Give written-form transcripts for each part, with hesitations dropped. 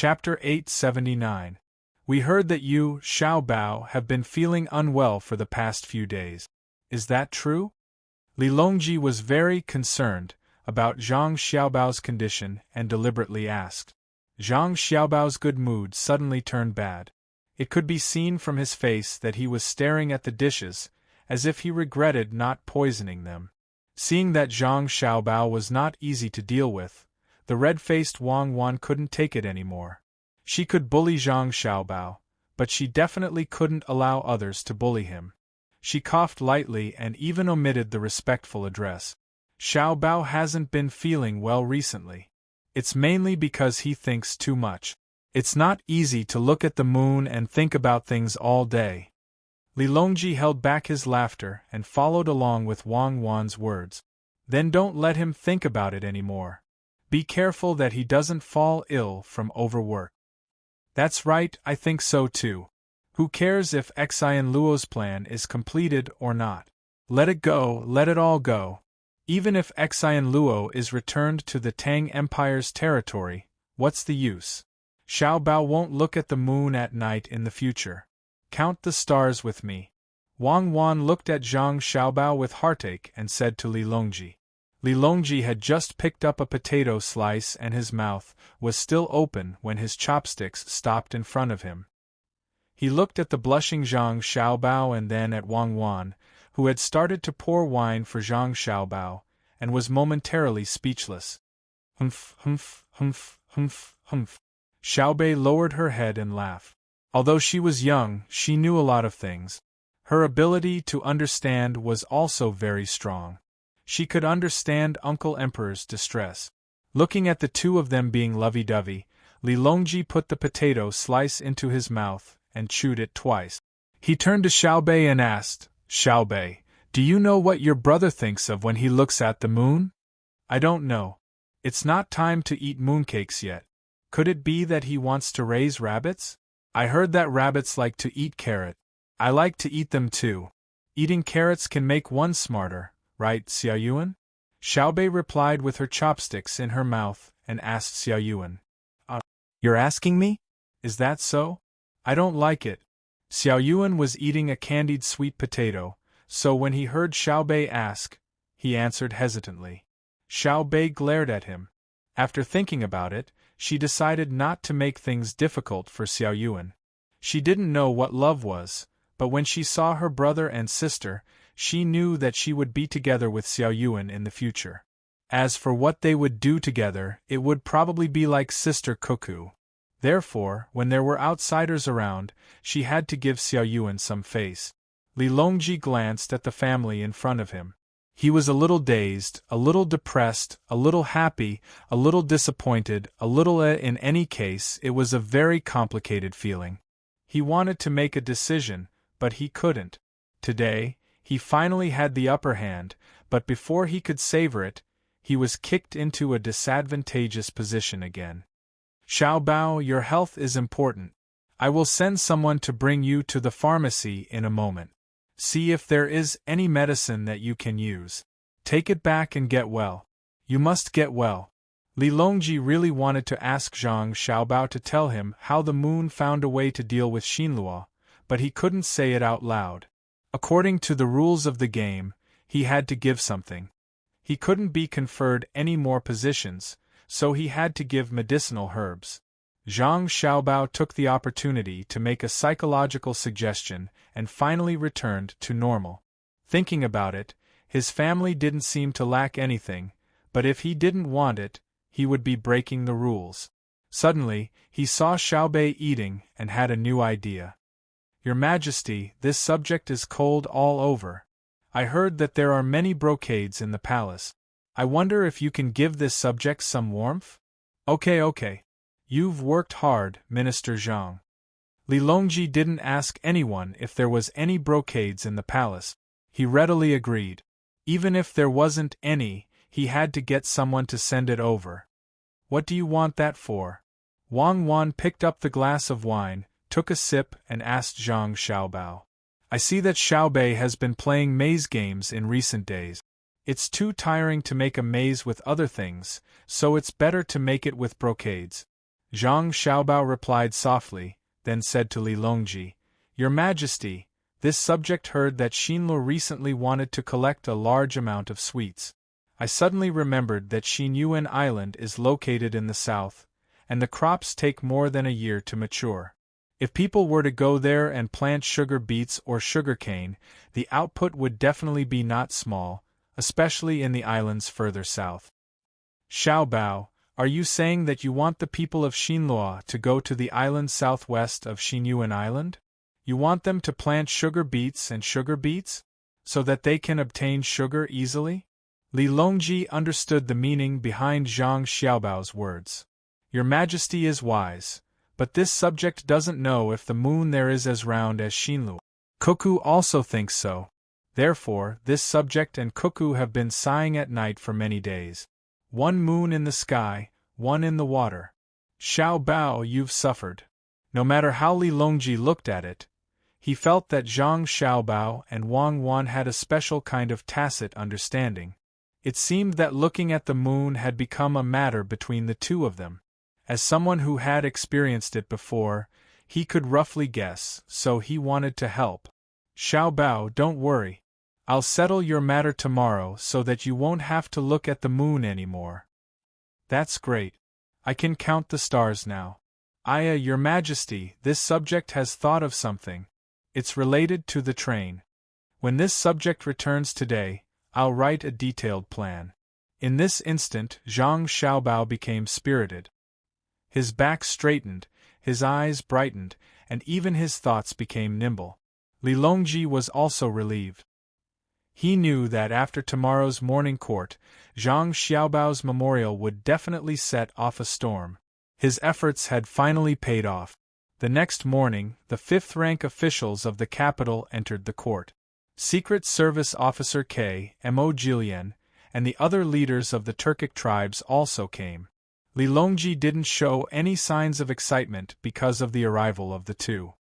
Chapter 879. We heard that you, Xiao Bao, have been feeling unwell for the past few days. Is that true? Li Longji was very concerned about Zhang Xiaobao's condition and deliberately asked. Zhang Xiaobao's good mood suddenly turned bad. It could be seen from his face that he was staring at the dishes, as if he regretted not poisoning them. Seeing that Zhang Xiaobao was not easy to deal with, the red-faced Wang Wan couldn't take it anymore. She could bully Zhang Xiaobao, but she definitely couldn't allow others to bully him. She coughed lightly and even omitted the respectful address. Xiaobao hasn't been feeling well recently. It's mainly because he thinks too much. It's not easy to look at the moon and think about things all day. Li Longji held back his laughter and followed along with Wang Wan's words. Then don't let him think about it anymore. Be careful that he doesn't fall ill from overwork. That's right, I think so too. Who cares if Xian Luo's plan is completed or not? Let it go, let it all go. Even if Xian Luo is returned to the Tang Empire's territory, what's the use? Xiao Bao won't look at the moon at night in the future. Count the stars with me. Wang Wan looked at Zhang Xiaobao with heartache and said to Li Longji. Li Longji had just picked up a potato slice and his mouth was still open when his chopsticks stopped in front of him. He looked at the blushing Zhang Xiaobao and then at Wang Wan, who had started to pour wine for Zhang Xiaobao, and was momentarily speechless. Humph, humph, humph, humph, humph. Xiaobei lowered her head and laughed. Although she was young, she knew a lot of things. Her ability to understand was also very strong. She could understand Uncle Emperor's distress. Looking at the two of them being lovey-dovey, Li Longji put the potato slice into his mouth and chewed it twice. He turned to Xiaobei and asked, Xiaobei, do you know what your brother thinks of when he looks at the moon? I don't know. It's not time to eat mooncakes yet. Could it be that he wants to raise rabbits? I heard that rabbits like to eat carrot. I like to eat them too. Eating carrots can make one smarter, right, Xiaoyuan? Xiaobei replied with her chopsticks in her mouth and asked Xiaoyuan. You're asking me? Is that so? I don't like it. Xiaoyuan was eating a candied sweet potato, so when he heard Xiaobei ask, he answered hesitantly. Xiaobei glared at him. After thinking about it, she decided not to make things difficult for Xiaoyuan. She didn't know what love was, but when she saw her brother and sister, she knew that she would be together with Xiaoyuan in the future. As for what they would do together, it would probably be like Sister Cuckoo. Therefore, when there were outsiders around, she had to give Xiaoyuan some face. Li Longji glanced at the family in front of him. He was a little dazed, a little depressed, a little happy, a little disappointed, a little in any case, it was a very complicated feeling. He wanted to make a decision, but he couldn't. Today, he finally had the upper hand, but before he could savor it, he was kicked into a disadvantageous position again. Xiao Bao, your health is important. I will send someone to bring you to the pharmacy in a moment. See if there is any medicine that you can use. Take it back and get well. You must get well. Li Longji really wanted to ask Zhang Xiaobao to tell him how the moon found a way to deal with Xinluo, but he couldn't say it out loud. According to the rules of the game, he had to give something. He couldn't be conferred any more positions, so he had to give medicinal herbs. Zhang Xiaobao took the opportunity to make a psychological suggestion and finally returned to normal. Thinking about it, his family didn't seem to lack anything, but if he didn't want it, he would be breaking the rules. Suddenly, he saw Xiaobei eating and had a new idea. Your Majesty, this subject is cold all over. I heard that there are many brocades in the palace. I wonder if you can give this subject some warmth? Okay. You've worked hard, Minister Zhang. Li Longji didn't ask anyone if there was any brocades in the palace. He readily agreed. Even if there wasn't any, he had to get someone to send it over. What do you want that for? Wang Wan picked up the glass of wine, took a sip and asked Zhang Xiaobao. I see that Xiaobei has been playing maze games in recent days. It's too tiring to make a maze with other things, so it's better to make it with brocades. Zhang Xiaobao replied softly, then said to Li Longji, Your Majesty, this subject heard that Xinlu recently wanted to collect a large amount of sweets. I suddenly remembered that Xinyuan Island is located in the south, and the crops take more than a year to mature. If people were to go there and plant sugar beets or sugarcane, the output would definitely be not small, especially in the islands further south. Xiaobao, are you saying that you want the people of Xinlua to go to the island southwest of Xinyuan Island? You want them to plant sugar beets and sugar beets? So that they can obtain sugar easily? Li Longji understood the meaning behind Zhang Xiaobao's words. Your Majesty is wise, but this subject doesn't know if the moon there is as round as Xinlu. Cuckoo also thinks so. Therefore, this subject and Cuckoo have been sighing at night for many days. One moon in the sky, one in the water. Xiaobao, you've suffered. No matter how Li Longji looked at it, he felt that Zhang Xiaobao and Wang Wan had a special kind of tacit understanding. It seemed that looking at the moon had become a matter between the two of them. As someone who had experienced it before, he could roughly guess, so he wanted to help. Xiaobao, don't worry. I'll settle your matter tomorrow so that you won't have to look at the moon anymore. That's great. I can count the stars now. Your Majesty, this subject has thought of something. It's related to the train. When this subject returns today, I'll write a detailed plan. In this instant, Zhang Xiaobao became spirited. His back straightened, his eyes brightened, and even his thoughts became nimble. Li Longji was also relieved. He knew that after tomorrow's morning court, Zhang Xiaobao's memorial would definitely set off a storm. His efforts had finally paid off. The next morning, the fifth-rank officials of the capital entered the court. Secret Service Officer Mo Jilian and the other leaders of the Turkic tribes also came. Li Longji didn't show any signs of excitement because of the arrival of the two.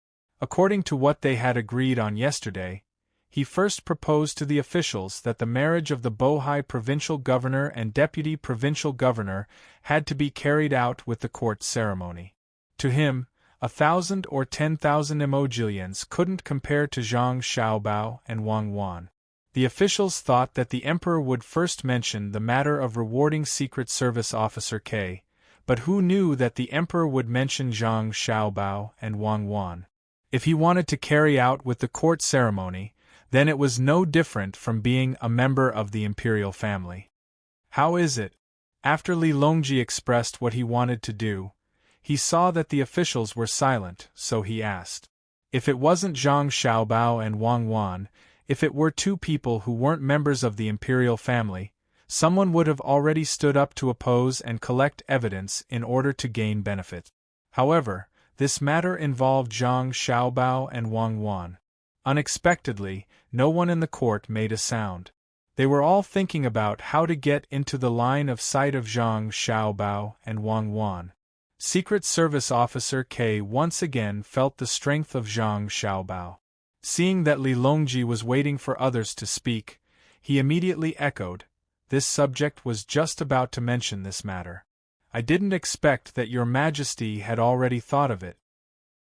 According to what they had agreed on yesterday, he first proposed to the officials that the marriage of the Bohai provincial governor and deputy provincial governor had to be carried out with the court ceremony. To him, 1,000 or 10,000 Emojilians couldn't compare to Zhang Xiaobao and Wang Wan. The officials thought that the emperor would first mention the matter of rewarding Secret Service Officer K, but who knew that the emperor would mention Zhang Xiaobao and Wang Wan? If he wanted to carry out with the court ceremony, then it was no different from being a member of the imperial family. How is it? After Li Longji expressed what he wanted to do, he saw that the officials were silent, so he asked. If it wasn't Zhang Xiaobao and Wang Wan, if it were two people who weren't members of the imperial family, someone would have already stood up to oppose and collect evidence in order to gain benefit. However, this matter involved Zhang Xiaobao and Wang Wan. Unexpectedly, no one in the court made a sound. They were all thinking about how to get into the line of sight of Zhang Xiaobao and Wang Wan. Secret Service Officer K once again felt the strength of Zhang Xiaobao. Seeing that Li Longji was waiting for others to speak, he immediately echoed, "This subject was just about to mention this matter. I didn't expect that your Majesty had already thought of it."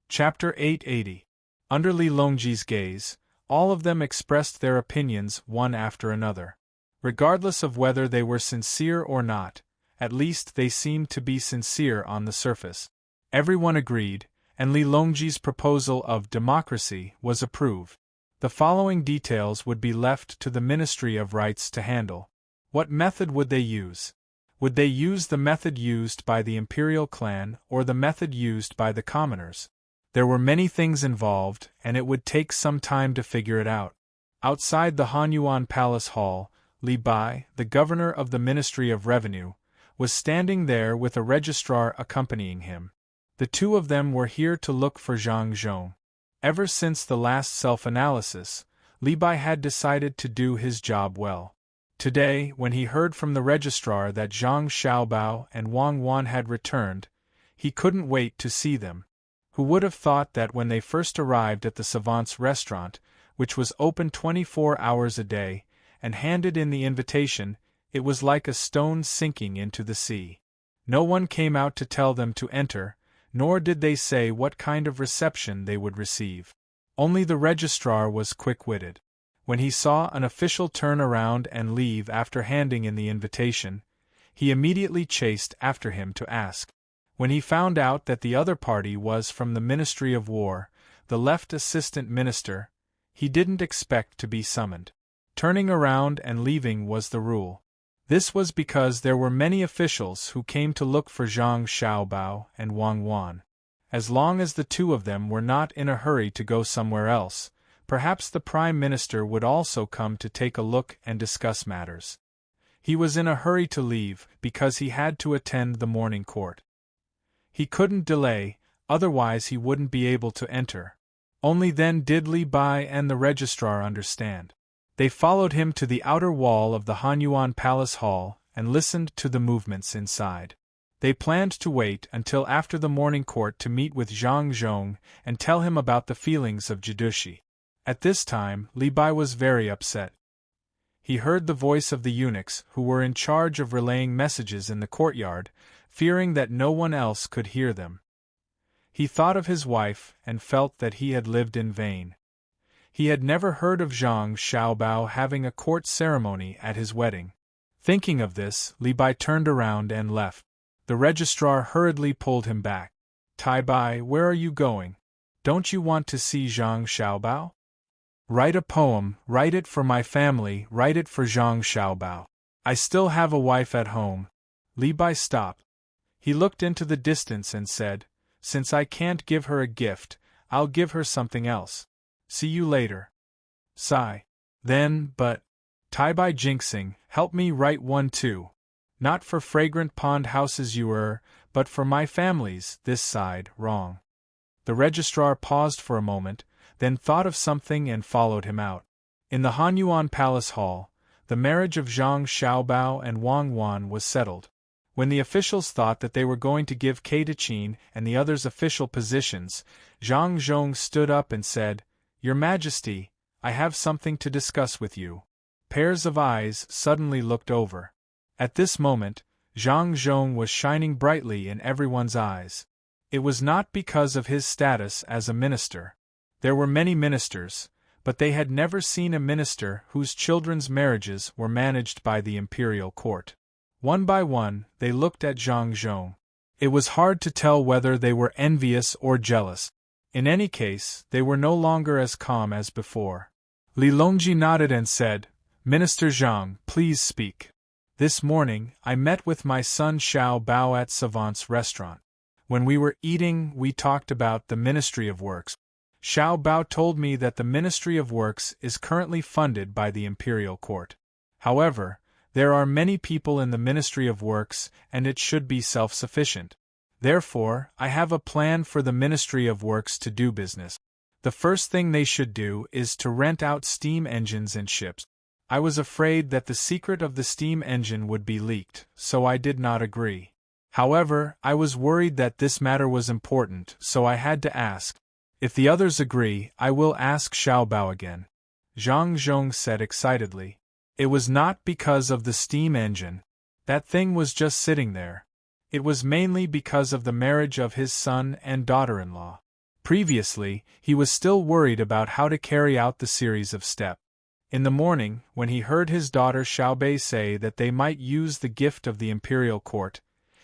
Chapter 880. Under Li Longji's gaze, all of them expressed their opinions one after another. Regardless of whether they were sincere or not, at least they seemed to be sincere on the surface. Everyone agreed, and Li Longji's proposal of democracy was approved. The following details would be left to the Ministry of Rights to handle. What method would they use? Would they use the method used by the imperial clan or the method used by the commoners? There were many things involved, and it would take some time to figure it out. Outside the Hanyuan Palace Hall, Li Bai, the governor of the Ministry of Revenue, was standing there with a registrar accompanying him. The two of them were here to look for Zhang Zhong. Ever since the last self-analysis, Li Bai had decided to do his job well. Today, when he heard from the registrar that Zhang Xiaobao and Wang Wan had returned, he couldn't wait to see them. Who would have thought that when they first arrived at the Savant's restaurant, which was open 24 hours a day, and handed in the invitation, it was like a stone sinking into the sea. No one came out to tell them to enter, nor did they say what kind of reception they would receive. Only the registrar was quick-witted. When he saw an official turn around and leave after handing in the invitation, he immediately chased after him to ask. When he found out that the other party was from the Ministry of War, the left assistant minister, he didn't expect to be summoned. Turning around and leaving was the rule. This was because there were many officials who came to look for Zhang Xiaobao and Wang Wan. As long as the two of them were not in a hurry to go somewhere else, perhaps the Prime Minister would also come to take a look and discuss matters. He was in a hurry to leave because he had to attend the morning court. He couldn't delay, otherwise he wouldn't be able to enter. Only then did Li Bai and the registrar understand. They followed him to the outer wall of the Hanyuan Palace Hall and listened to the movements inside. They planned to wait until after the morning court to meet with Zhang Zhong and tell him about the feelings of Jidushi. At this time, Li Bai was very upset. He heard the voice of the eunuchs who were in charge of relaying messages in the courtyard, fearing that no one else could hear them. He thought of his wife and felt that he had lived in vain. He had never heard of Zhang Xiaobao having a court ceremony at his wedding. Thinking of this, Li Bai turned around and left. The registrar hurriedly pulled him back. Tai Bai, where are you going? Don't you want to see Zhang Xiaobao? Write a poem, write it for my family, write it for Zhang Xiaobao. I still have a wife at home. Li Bai stopped. He looked into the distance and said, Since I can't give her a gift, I'll give her something else. See you later. Sigh. Then, but... Tai Bai jinxing, help me write one too. Not for fragrant pond houses but for my family's, this side, wrong. The registrar paused for a moment, then thought of something and followed him out. In the Hanyuan Palace Hall, the marriage of Zhang Xiaobao and Wang Wan was settled. When the officials thought that they were going to give Keitachin and the others official positions, Zhang Zhong stood up and said, Your Majesty, I have something to discuss with you. Pairs of eyes suddenly looked over. At this moment, Zhang Zhong was shining brightly in everyone's eyes. It was not because of his status as a minister. There were many ministers, but they had never seen a minister whose children's marriages were managed by the imperial court. One by one, they looked at Zhang Zhong. It was hard to tell whether they were envious or jealous. In any case, they were no longer as calm as before. Li Longji nodded and said, Minister Zhang, please speak. This morning, I met with my son Xiao Bao at Savant's restaurant. When we were eating, we talked about the Ministry of Works. Xiao Bao told me that the Ministry of Works is currently funded by the Imperial Court. However, there are many people in the Ministry of Works and it should be self-sufficient. Therefore, I have a plan for the Ministry of Works to do business. The first thing they should do is to rent out steam engines and ships. I was afraid that the secret of the steam engine would be leaked, so I did not agree. However, I was worried that this matter was important, so I had to ask. If the others agree, I will ask Xiao Bao again. Zhang Zhong said excitedly. It was not because of the steam engine. That thing was just sitting there. It was mainly because of the marriage of his son and daughter-in-law. Previously, he was still worried about how to carry out the series of steps. In the morning, when he heard his daughter Xiaobei say that they might use the gift of the imperial court,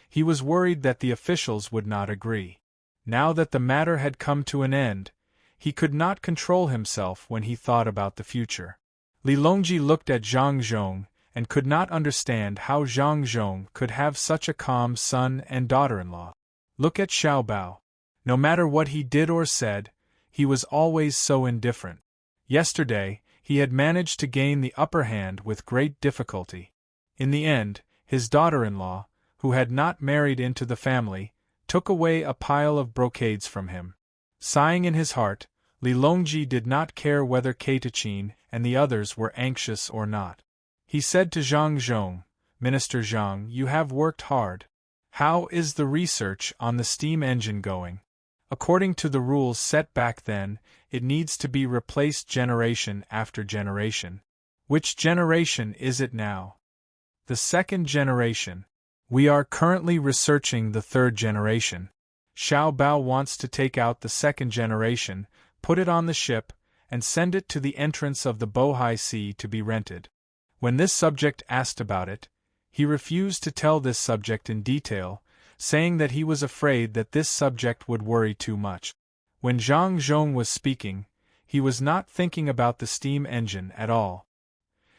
he was worried that the officials would not agree. Now that the matter had come to an end, he could not control himself when he thought about the future. Li Longji looked at Zhang Zhong and could not understand how Zhang Zhong could have such a calm son and daughter-in-law. Look at Xiao Bao. No matter what he did or said, he was always so indifferent. Yesterday, he had managed to gain the upper hand with great difficulty. In the end, his daughter-in-law, who had not married into the family, took away a pile of brocades from him. Sighing in his heart, Li Longji did not care whether Keitachin and the others were anxious or not. He said to Zhang Zhong, Minister Zhang, you have worked hard. How is the research on the steam engine going? According to the rules set back then, it needs to be replaced generation after generation. Which generation is it now? The second generation. We are currently researching the third generation. Xiao Bao wants to take out the second generation, put it on the ship, and send it to the entrance of the Bohai Sea to be rented. When this subject asked about it, he refused to tell this subject in detail, saying that he was afraid that this subject would worry too much. When Zhang Zhong was speaking, he was not thinking about the steam engine at all.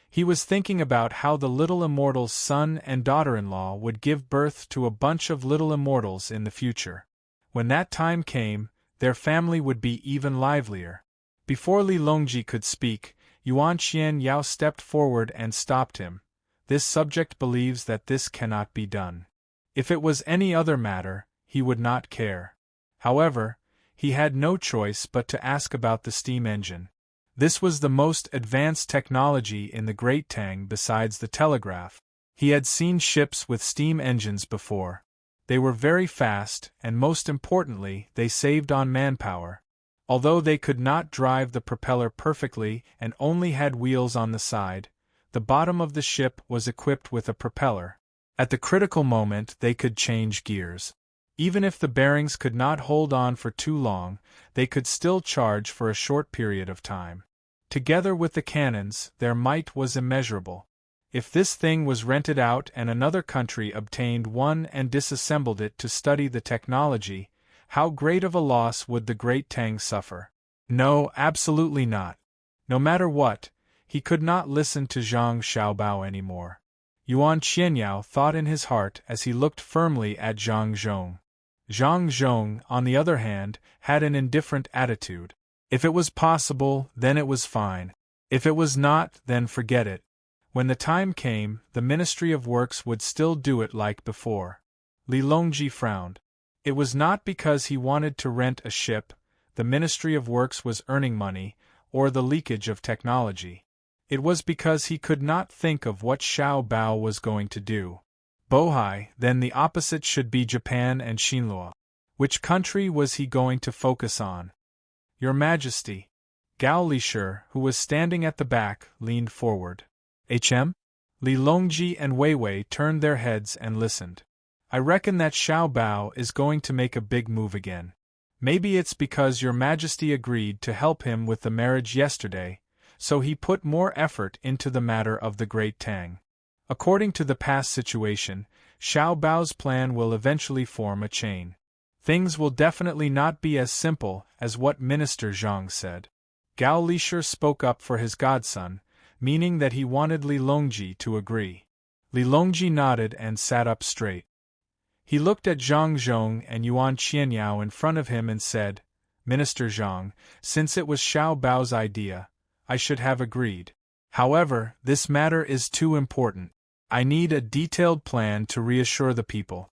He was thinking about how the little immortal's son and daughter-in-law would give birth to a bunch of little immortals in the future. When that time came, their family would be even livelier. Before Li Longji could speak, Yuan Qian Yao stepped forward and stopped him. This subject believes that this cannot be done. If it was any other matter, he would not care. However, he had no choice but to ask about the steam engine. This was the most advanced technology in the Great Tang besides the telegraph. He had seen ships with steam engines before. They were very fast, and most importantly, they saved on manpower. Although they could not drive the propeller perfectly and only had wheels on the side, the bottom of the ship was equipped with a propeller. At the critical moment, they could change gears. Even if the bearings could not hold on for too long, they could still charge for a short period of time. Together with the cannons, their might was immeasurable. If this thing was rented out and another country obtained one and disassembled it to study the technology, how great of a loss would the Great Tang suffer? No, absolutely not. No matter what, he could not listen to Zhang Xiaobao anymore. Yuan Qianyao thought in his heart as he looked firmly at Zhang Zhong. Zhang Zhong, on the other hand, had an indifferent attitude. If it was possible, then it was fine. If it was not, then forget it. When the time came, the Ministry of Works would still do it like before. Li Longji frowned. It was not because he wanted to rent a ship, the Ministry of Works was earning money, or the leakage of technology. It was because he could not think of what Xiao Bao was going to do. Bohai, then the opposite should be Japan and Xinluo. Which country was he going to focus on? Your Majesty. Gao Lishur, who was standing at the back, leaned forward. Li Longji and Wei Wei turned their heads and listened. I reckon that Xiao Bao is going to make a big move again. Maybe it's because Your Majesty agreed to help him with the marriage yesterday, so he put more effort into the matter of the Great Tang. According to the past situation, Xiao Bao's plan will eventually form a chain. Things will definitely not be as simple as what Minister Zhang said. Gao Lishur spoke up for his godson, meaning that he wanted Li Longji to agree. Li Longji nodded and sat up straight. He looked at Zhang Zhong and Yuan Qianyao in front of him and said, Minister Zhang, since it was Xiao Bao's idea, I should have agreed. However, this matter is too important. I need a detailed plan to reassure the people.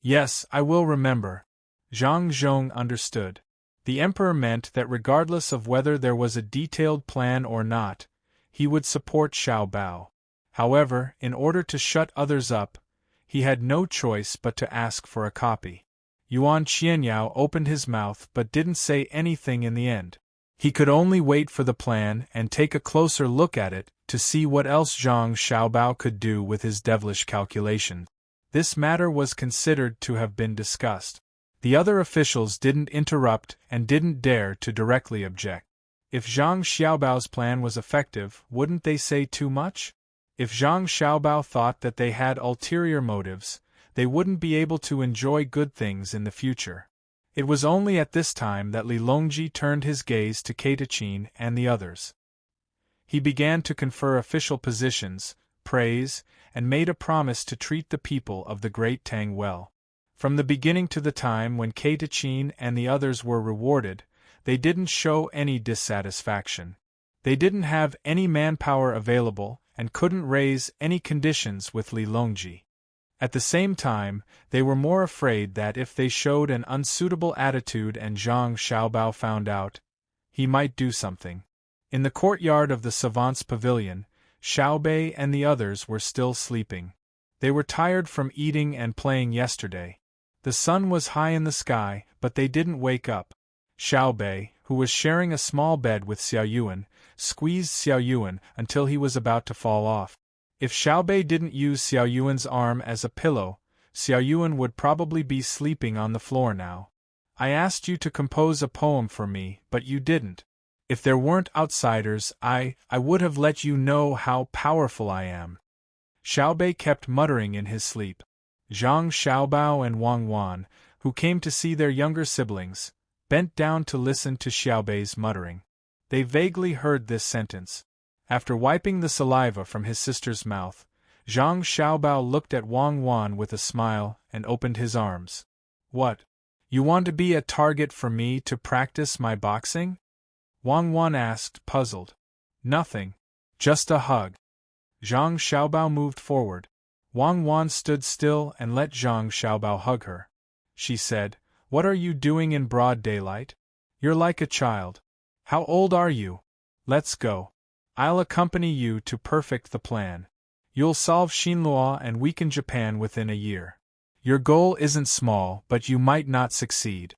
Yes, I will remember. Zhang Zhong understood. The emperor meant that regardless of whether there was a detailed plan or not, he would support Xiao Bao. However, in order to shut others up, he had no choice but to ask for a copy. Yuan Qianyao opened his mouth but didn't say anything in the end. He could only wait for the plan and take a closer look at it to see what else Zhang Xiaobao could do with his devilish calculation. This matter was considered to have been discussed. The other officials didn't interrupt and didn't dare to directly object. If Zhang Xiaobao's plan was effective, wouldn't they say too much? If Zhang Xiaobao thought that they had ulterior motives, they wouldn't be able to enjoy good things in the future. It was only at this time that Li Longji turned his gaze to Keitachin and the others. He began to confer official positions, praise, and made a promise to treat the people of the Great Tang well. From the beginning to the time when Keitachin and the others were rewarded, they didn't show any dissatisfaction. They didn't have any manpower available and couldn't raise any conditions with Li Longji. At the same time, they were more afraid that if they showed an unsuitable attitude and Zhang Xiaobao found out, he might do something. In the courtyard of the savants' pavilion, Xiaobei and the others were still sleeping. They were tired from eating and playing yesterday. The sun was high in the sky, but they didn't wake up. Xiaobei, who was sharing a small bed with Xiao Yuan, squeezed Xiao Yuan until he was about to fall off. If Xiaobei didn't use Xiao Yuan's arm as a pillow, Xiao Yuan would probably be sleeping on the floor now. I asked you to compose a poem for me, but you didn't. If there weren't outsiders, I would have let you know how powerful I am. Xiaobei kept muttering in his sleep. Zhang Xiaobao and Wang Wan, who came to see their younger siblings, bent down to listen to Xiaobei's muttering. They vaguely heard this sentence. After wiping the saliva from his sister's mouth, Zhang Xiaobao looked at Wang Wan with a smile and opened his arms. What? You want to be a target for me to practice my boxing? Wang Wan asked, puzzled. Nothing. Just a hug. Zhang Xiaobao moved forward. Wang Wan stood still and let Zhang Xiaobao hug her. She said, What are you doing in broad daylight? You're like a child. How old are you? Let's go. I'll accompany you to perfect the plan. You'll solve Xinluo and weaken Japan within a year. Your goal isn't small, but you might not succeed.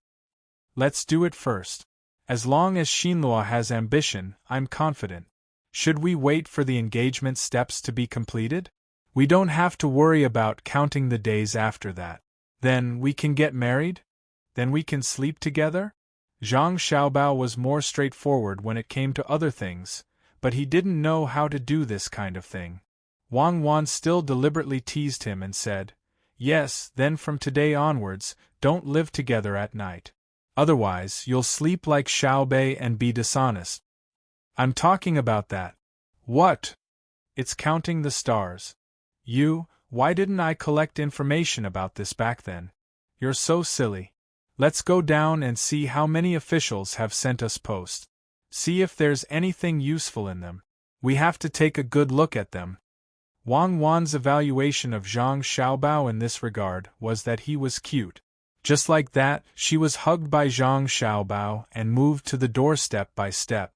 Let's do it first. As long as Xinluo has ambition, I'm confident. Should we wait for the engagement steps to be completed? We don't have to worry about counting the days after that. Then we can get married? Then we can sleep together? Zhang Xiaobao was more straightforward when it came to other things, but he didn't know how to do this kind of thing. Wang Wan still deliberately teased him and said, Yes, then from today onwards, don't live together at night. Otherwise, you'll sleep like Xiaobei and be dishonest. I'm talking about that. What? It's counting the stars. Why didn't I collect information about this back then? You're so silly. Let's go down and see how many officials have sent us posts. See if there's anything useful in them. We have to take a good look at them. Wang Wan's evaluation of Zhang Xiaobao in this regard was that he was cute. Just like that, she was hugged by Zhang Xiaobao and moved to the door step by step.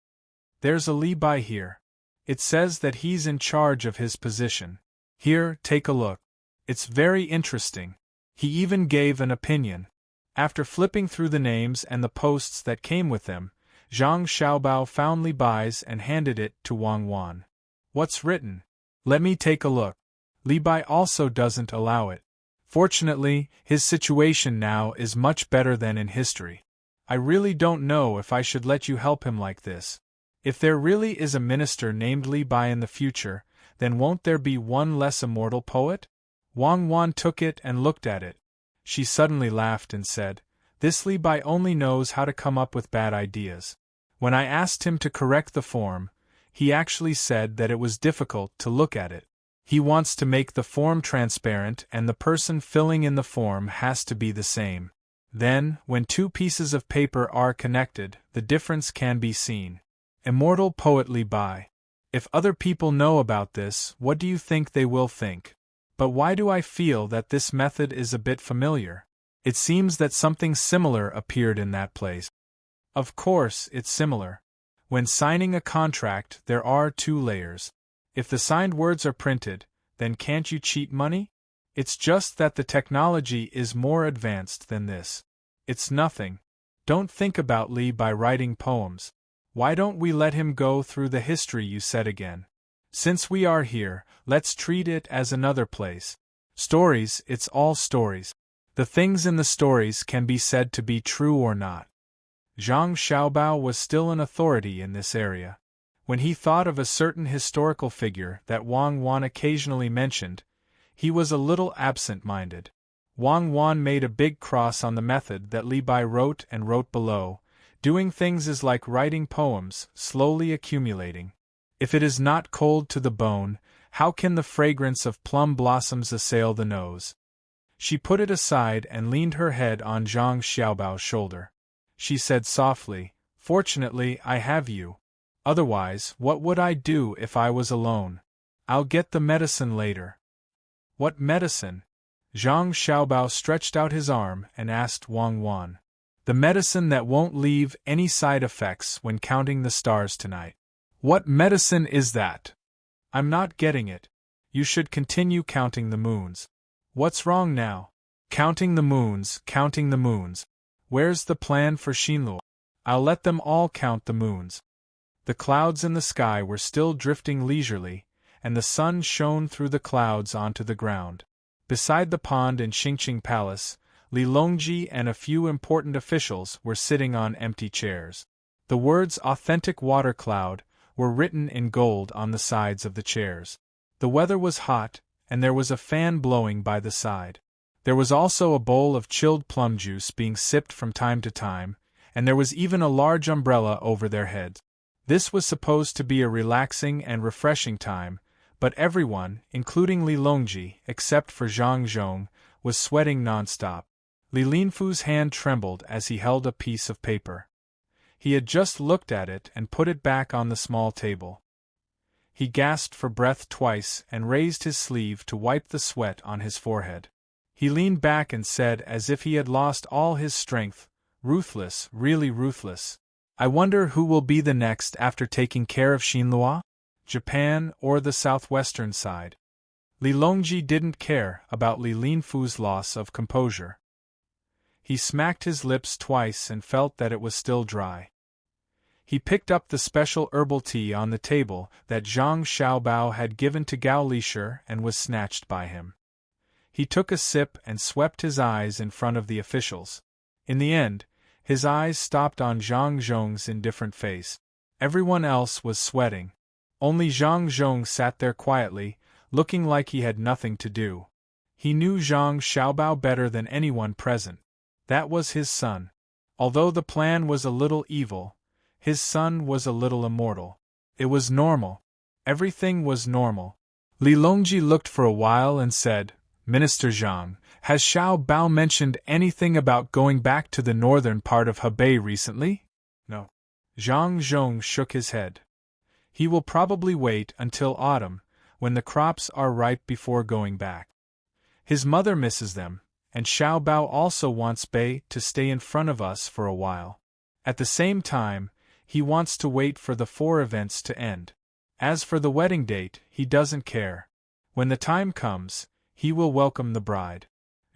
There's a Li Bai here. It says that he's in charge of his position. Here, take a look. It's very interesting. He even gave an opinion. After flipping through the names and the posts that came with them, Zhang Xiaobao found Li Bai's and handed it to Wang Wan. What's written? Let me take a look. Li Bai also doesn't allow it. Fortunately, his situation now is much better than in history. I really don't know if I should let you help him like this. If there really is a minister named Li Bai in the future, then won't there be one less immortal poet? Wang Wan took it and looked at it. She suddenly laughed and said, This Li Bai only knows how to come up with bad ideas. When I asked him to correct the form, he actually said that it was difficult to look at it. He wants to make the form transparent and the person filling in the form has to be the same. Then, when two pieces of paper are connected, the difference can be seen. Immortal poet Li Bai. If other people know about this, what do you think they will think? But why do I feel that this method is a bit familiar? It seems that something similar appeared in that place. Of course, it's similar. When signing a contract, there are 2 layers. If the signed words are printed, then can't you cheat money? It's just that the technology is more advanced than this. It's nothing. Don't think about Li by writing poems. Why don't we let him go through the history you said again? Since we are here, let's treat it as another place. Stories, it's all stories. The things in the stories can be said to be true or not. Zhang Xiaobao was still an authority in this area. When he thought of a certain historical figure that Wang Wan occasionally mentioned, he was a little absent-minded. Wang Wan made a big cross on the method that Li Bai wrote and wrote below. Doing things is like writing poems, slowly accumulating. If it is not cold to the bone, how can the fragrance of plum blossoms assail the nose? She put it aside and leaned her head on Zhang Xiaobao's shoulder. She said softly, Fortunately, I have you. Otherwise, what would I do if I was alone? I'll get the medicine later. What medicine? Zhang Xiaobao stretched out his arm and asked Wang Wan. The medicine that won't leave any side effects when counting the stars tonight. What medicine is that? I'm not getting it. You should continue counting the moons. What's wrong now? Counting the moons, counting the moons. Where's the plan for Xinluo? I'll let them all count the moons. The clouds in the sky were still drifting leisurely, and the sun shone through the clouds onto the ground. Beside the pond in Xingqing Palace, Li Longji and a few important officials were sitting on empty chairs. The words "Authentic Water Cloud" were written in gold on the sides of the chairs. The weather was hot, and there was a fan blowing by the side. There was also a bowl of chilled plum juice being sipped from time to time, and there was even a large umbrella over their heads. This was supposed to be a relaxing and refreshing time, but everyone, including Li Longji, except for Zhang Zhong, was sweating non-stop. Li Linfu's hand trembled as he held a piece of paper. He had just looked at it and put it back on the small table. He gasped for breath twice and raised his sleeve to wipe the sweat on his forehead. He leaned back and said, as if he had lost all his strength, "Ruthless, really ruthless. I wonder who will be the next after taking care of Xinlua? Japan or the southwestern side?" Li Longji didn't care about Li Linfu's loss of composure. He smacked his lips twice and felt that it was still dry. He picked up the special herbal tea on the table that Zhang Xiaobao had given to Gao Lisher and was snatched by him. He took a sip and swept his eyes in front of the officials. In the end, his eyes stopped on Zhang Zhong's indifferent face. Everyone else was sweating. Only Zhang Zhong sat there quietly, looking like he had nothing to do. He knew Zhang Xiaobao better than anyone present. That was his son. Although the plan was a little evil, his son was a little immortal. It was normal. Everything was normal. Li Longji looked for a while and said, "Minister Zhang, has Xiao Bao mentioned anything about going back to the northern part of Hebei recently?" "No." Zhang Zhong shook his head. "He will probably wait until autumn, when the crops are ripe before going back. His mother misses them, and Xiao Bao also wants Bei to stay in front of us for a while. At the same time, he wants to wait for the 4 events to end. As for the wedding date, he doesn't care. When the time comes, he will welcome the bride."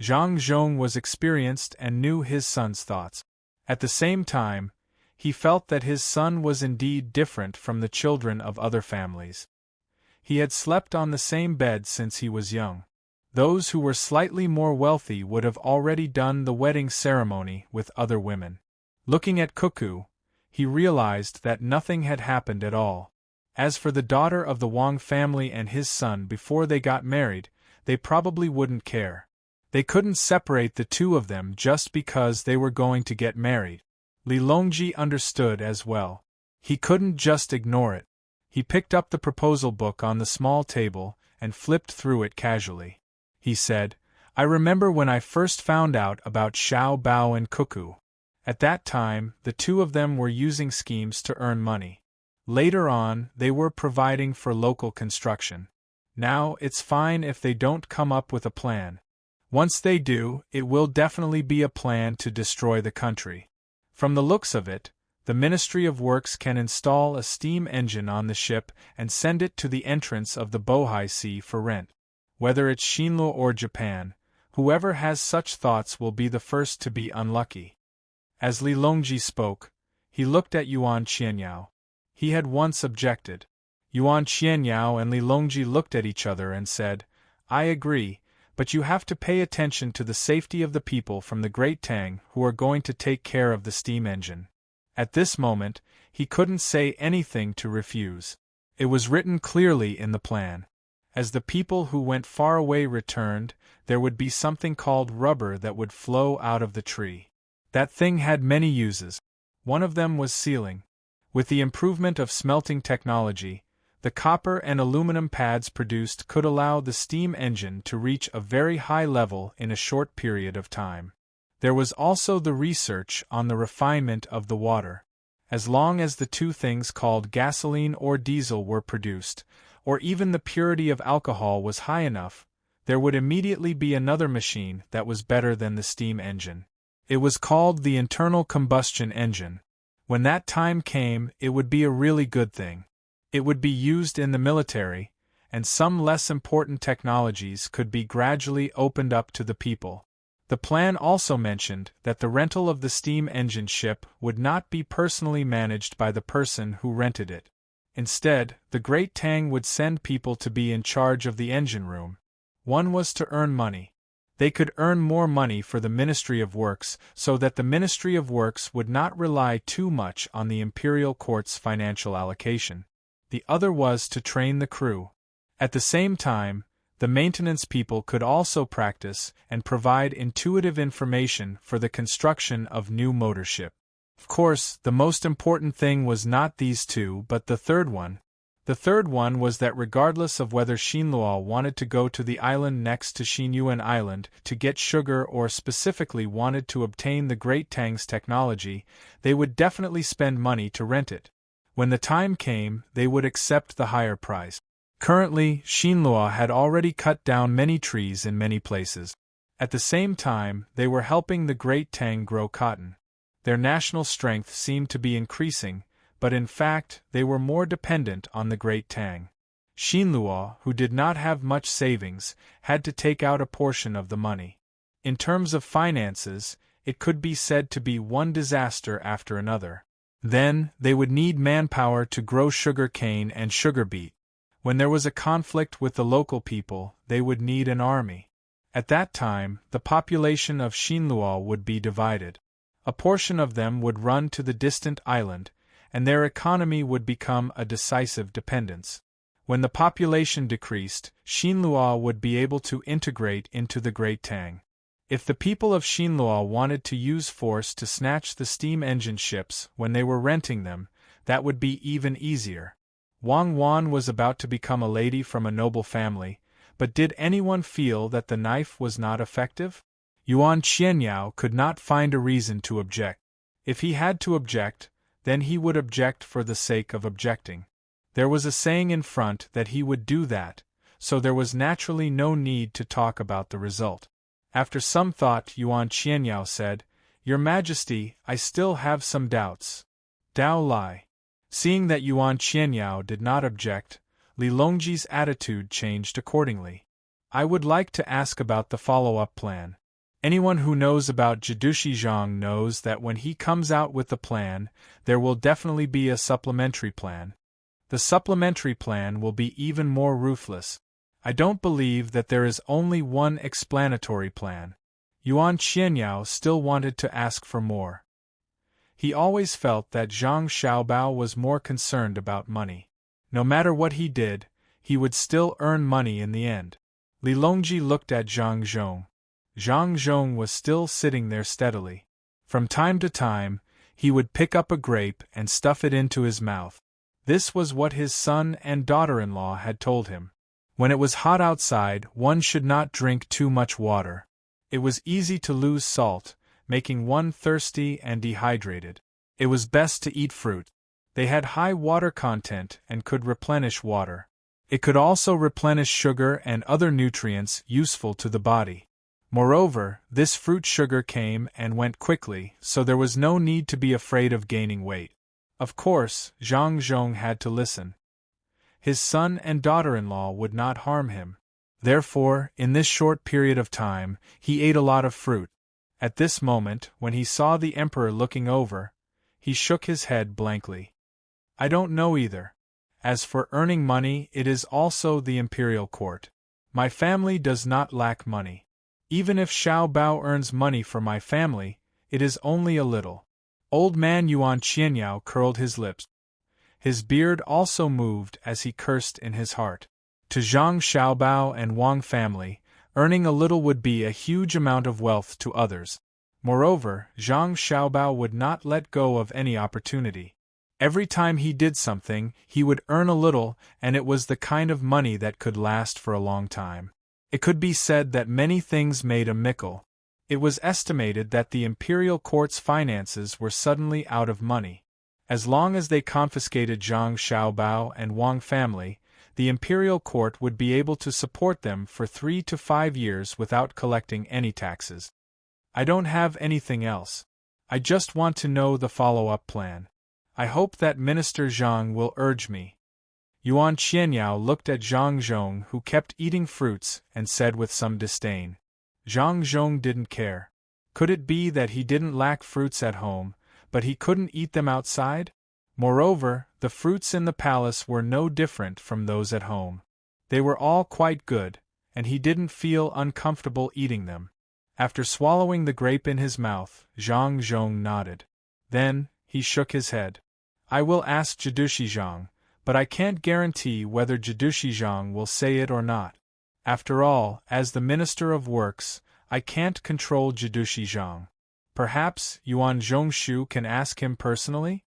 Zhang Zhong was experienced and knew his son's thoughts. At the same time, he felt that his son was indeed different from the children of other families. He had slept on the same bed since he was young. Those who were slightly more wealthy would have already done the wedding ceremony with other women. Looking at Cuckoo, he realized that nothing had happened at all. As for the daughter of the Wang family and his son before they got married, they probably wouldn't care. They couldn't separate the two of them just because they were going to get married. Li Longji understood as well. He couldn't just ignore it. He picked up the proposal book on the small table and flipped through it casually. He said, "I remember when I first found out about Xiao Bao and Cuckoo. At that time, the two of them were using schemes to earn money. Later on, they were providing for local construction. Now, it's fine if they don't come up with a plan. Once they do, it will definitely be a plan to destroy the country. From the looks of it, the Ministry of Works can install a steam engine on the ship and send it to the entrance of the Bohai Sea for rent. Whether it's Xinlu or Japan, whoever has such thoughts will be the first to be unlucky." As Li Longji spoke, he looked at Yuan Qianyao. He had once objected. Yuan Qianyao and Li Longji looked at each other and said, "I agree, but you have to pay attention to the safety of the people from the Great Tang who are going to take care of the steam engine." At this moment, he couldn't say anything to refuse. It was written clearly in the plan. As the people who went far away returned, there would be something called rubber that would flow out of the tree. That thing had many uses. One of them was sealing. With the improvement of smelting technology, the copper and aluminum pads produced could allow the steam engine to reach a very high level in a short period of time. There was also the research on the refinement of the water. As long as the two things called gasoline or diesel were produced, or even the purity of alcohol was high enough, there would immediately be another machine that was better than the steam engine. It was called the internal combustion engine. When that time came, it would be a really good thing. It would be used in the military, and some less important technologies could be gradually opened up to the people. The plan also mentioned that the rental of the steam engine ship would not be personally managed by the person who rented it. Instead, the great Tang would send people to be in charge of the engine room. One was to earn money. They could earn more money for the Ministry of Works so that the Ministry of Works would not rely too much on the imperial court's financial allocation. The other was to train the crew. At the same time, the maintenance people could also practice and provide intuitive information for the construction of new motorship. Of course, the most important thing was not these two but the third one. The third one was that regardless of whether Xinluo wanted to go to the island next to Xinyuan Island to get sugar or specifically wanted to obtain the Great Tang's technology, they would definitely spend money to rent it. When the time came, they would accept the higher price. Currently, Xinluo had already cut down many trees in many places. At the same time, they were helping the Great Tang grow cotton. Their national strength seemed to be increasing, but in fact, they were more dependent on the Great Tang. Xinluo, who did not have much savings, had to take out a portion of the money. In terms of finances, it could be said to be one disaster after another. Then, they would need manpower to grow sugar cane and sugar beet. When there was a conflict with the local people, they would need an army. At that time, the population of Xinluo would be divided. A portion of them would run to the distant island, and their economy would become a decisive dependence. When the population decreased, Xinluo would be able to integrate into the Great Tang. If the people of Xinluo wanted to use force to snatch the steam engine ships when they were renting them, that would be even easier. Wang Wan was about to become a lady from a noble family, but did anyone feel that the knife was not effective? Yuan Qianyao could not find a reason to object. If he had to object, then he would object for the sake of objecting. There was a saying in front that he would do that, so there was naturally no need to talk about the result. After some thought, Yuan Qianyao said, "Your Majesty, I still have some doubts." Dao Lai. Seeing that Yuan Qianyao did not object, Li Longji's attitude changed accordingly. "I would like to ask about the follow-up plan. Anyone who knows about Jidushi Zhang knows that when he comes out with the plan, there will definitely be a supplementary plan. The supplementary plan will be even more ruthless. I don't believe that there is only one explanatory plan." Yuan Qianyao still wanted to ask for more. He always felt that Zhang Xiaobao was more concerned about money. No matter what he did, he would still earn money in the end. Li Longji looked at Zhang Zhong. Zhang Zhong was still sitting there steadily. From time to time, he would pick up a grape and stuff it into his mouth. This was what his son and daughter-in-law had told him. When it was hot outside, one should not drink too much water. It was easy to lose salt, making one thirsty and dehydrated. It was best to eat fruit. They had high water content and could replenish water. It could also replenish sugar and other nutrients useful to the body. Moreover, this fruit sugar came and went quickly, so there was no need to be afraid of gaining weight. Of course, Zhang Zhong had to listen. His son and daughter-in-law would not harm him. Therefore, in this short period of time, he ate a lot of fruit. At this moment, when he saw the emperor looking over, he shook his head blankly. "I don't know either. As for earning money, it is also the imperial court. My family does not lack money. Even if Xiao Bao earns money for my family, it is only a little." Old man Yuan Qianyao curled his lips. His beard also moved as he cursed in his heart. To Zhang Xiaobao and Wang family, earning a little would be a huge amount of wealth to others. Moreover, Zhang Xiaobao would not let go of any opportunity. Every time he did something, he would earn a little, and it was the kind of money that could last for a long time. It could be said that many things made a mickle. It was estimated that the imperial court's finances were suddenly out of money. As long as they confiscated Zhang Xiaobao and Wang family, the imperial court would be able to support them for 3 to 5 years without collecting any taxes. "I don't have anything else. I just want to know the follow-up plan. I hope that Minister Zhang will urge me." Yuan Qianyao looked at Zhang Zhong, who kept eating fruits, and said with some disdain. Zhang Zhong didn't care. Could it be that he didn't lack fruits at home, but he couldn't eat them outside? Moreover, the fruits in the palace were no different from those at home. They were all quite good, and he didn't feel uncomfortable eating them. After swallowing the grape in his mouth, Zhang Zhong nodded. Then, he shook his head. I will ask Jidushi Zhang, but I can't guarantee whether Jidushi Zhang will say it or not. After all, as the Minister of Works, I can't control Jidushi Zhang. Perhaps Yuan Zhongshu can ask him personally?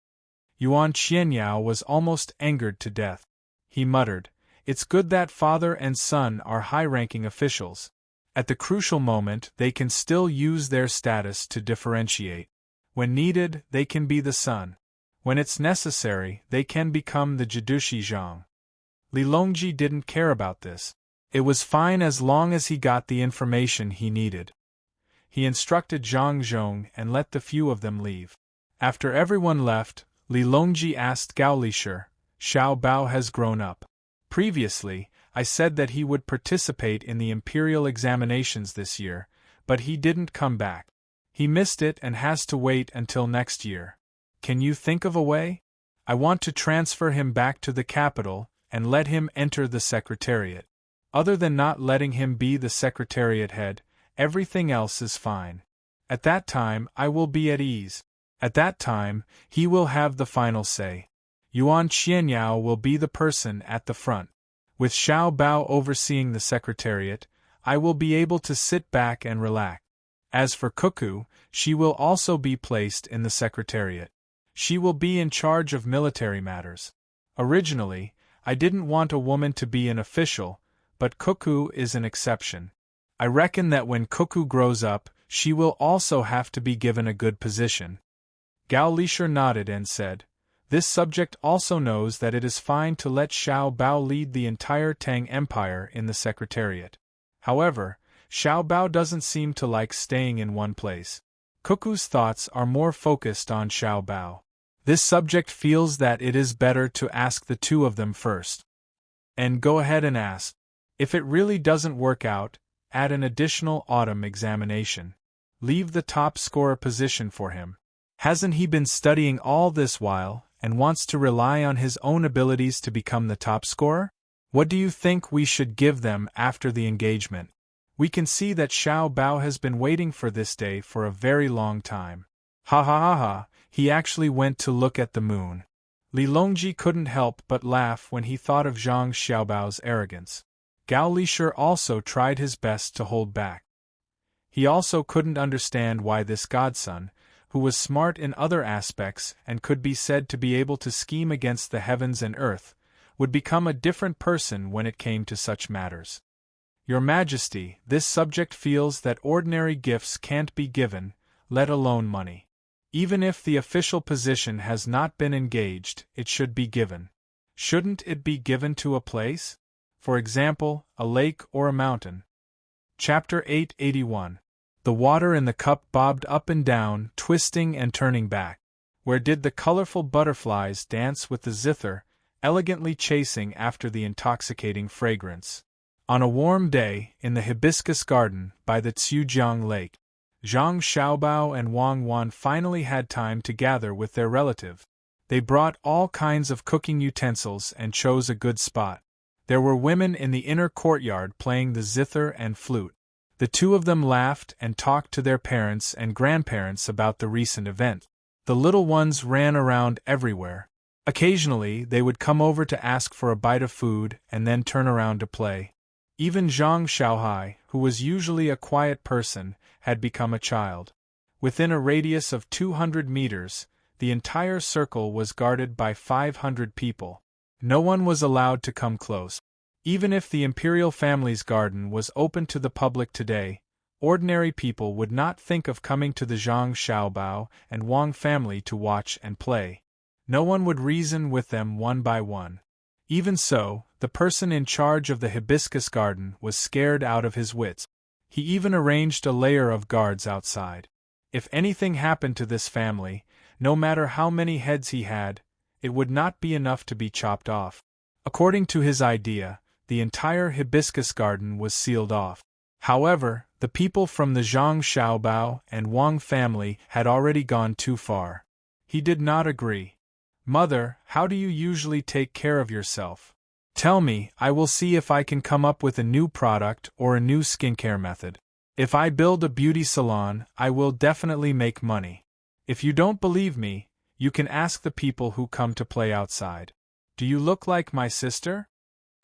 Yuan Qianyao was almost angered to death. He muttered, It's good that father and son are high-ranking officials. At the crucial moment they can still use their status to differentiate. When needed, they can be the son. When it's necessary, they can become the Jidushi Zhang. Li Longji didn't care about this. It was fine as long as he got the information he needed. He instructed Zhang Zhong and let the few of them leave. After everyone left, Li Longji asked Gao Lisher, Xiao Bao has grown up. Previously, I said that he would participate in the imperial examinations this year, but he didn't come back. He missed it and has to wait until next year. Can you think of a way? I want to transfer him back to the capital and let him enter the secretariat. Other than not letting him be the secretariat head, everything else is fine. At that time, I will be at ease. At that time, he will have the final say. Yuan Qianyao will be the person at the front. With Xiao Bao overseeing the secretariat, I will be able to sit back and relax. As for Cuckoo, she will also be placed in the secretariat. She will be in charge of military matters. Originally, I didn't want a woman to be an official, but Cuckoo is an exception. I reckon that when Cuckoo grows up, she will also have to be given a good position. Gao Lisher nodded and said, This subject also knows that it is fine to let Xiao Bao lead the entire Tang Empire in the secretariat. However, Xiao Bao doesn't seem to like staying in one place. Cuckoo's thoughts are more focused on Xiao Bao. This subject feels that it is better to ask the two of them first. And go ahead and ask. If it really doesn't work out, add an additional autumn examination. Leave the top scorer position for him. Hasn't he been studying all this while, and wants to rely on his own abilities to become the top scorer? What do you think we should give them after the engagement? We can see that Xiao Bao has been waiting for this day for a very long time. Ha ha ha ha, he actually went to look at the moon. Li Longji couldn't help but laugh when he thought of Zhang Xiaobao's arrogance. Gao Lisher also tried his best to hold back. He also couldn't understand why this godson, who was smart in other aspects and could be said to be able to scheme against the heavens and earth, would become a different person when it came to such matters. Your Majesty, this subject feels that ordinary gifts can't be given, let alone money. Even if the official position has not been engaged, it should be given. Shouldn't it be given to a place? For example, a lake or a mountain. Chapter 881. The water in the cup bobbed up and down, twisting and turning back. Where did the colorful butterflies dance with the zither, elegantly chasing after the intoxicating fragrance? On a warm day, in the hibiscus garden, by the Tsujiang Lake, Zhang Xiaobao and Wang Wan finally had time to gather with their relative. They brought all kinds of cooking utensils and chose a good spot. There were women in the inner courtyard playing the zither and flute. The two of them laughed and talked to their parents and grandparents about the recent event. The little ones ran around everywhere. Occasionally, they would come over to ask for a bite of food and then turn around to play. Even Zhang Xiaohai, who was usually a quiet person, had become a child. Within a radius of 200 meters, the entire circle was guarded by 500 people. No one was allowed to come close. Even if the imperial family's garden was open to the public today, ordinary people would not think of coming to the Zhang Xiaobao and Wang family to watch and play. No one would reason with them one by one. Even so, the person in charge of the hibiscus garden was scared out of his wits. He even arranged a layer of guards outside. If anything happened to this family, no matter how many heads he had, it would not be enough to be chopped off. According to his idea, the entire hibiscus garden was sealed off. However, the people from the Zhang Xiaobao and Wang family had already gone too far. He did not agree. Mother, how do you usually take care of yourself? Tell me, I will see if I can come up with a new product or a new skincare method. If I build a beauty salon, I will definitely make money. If you don't believe me, you can ask the people who come to play outside. Do you look like my sister?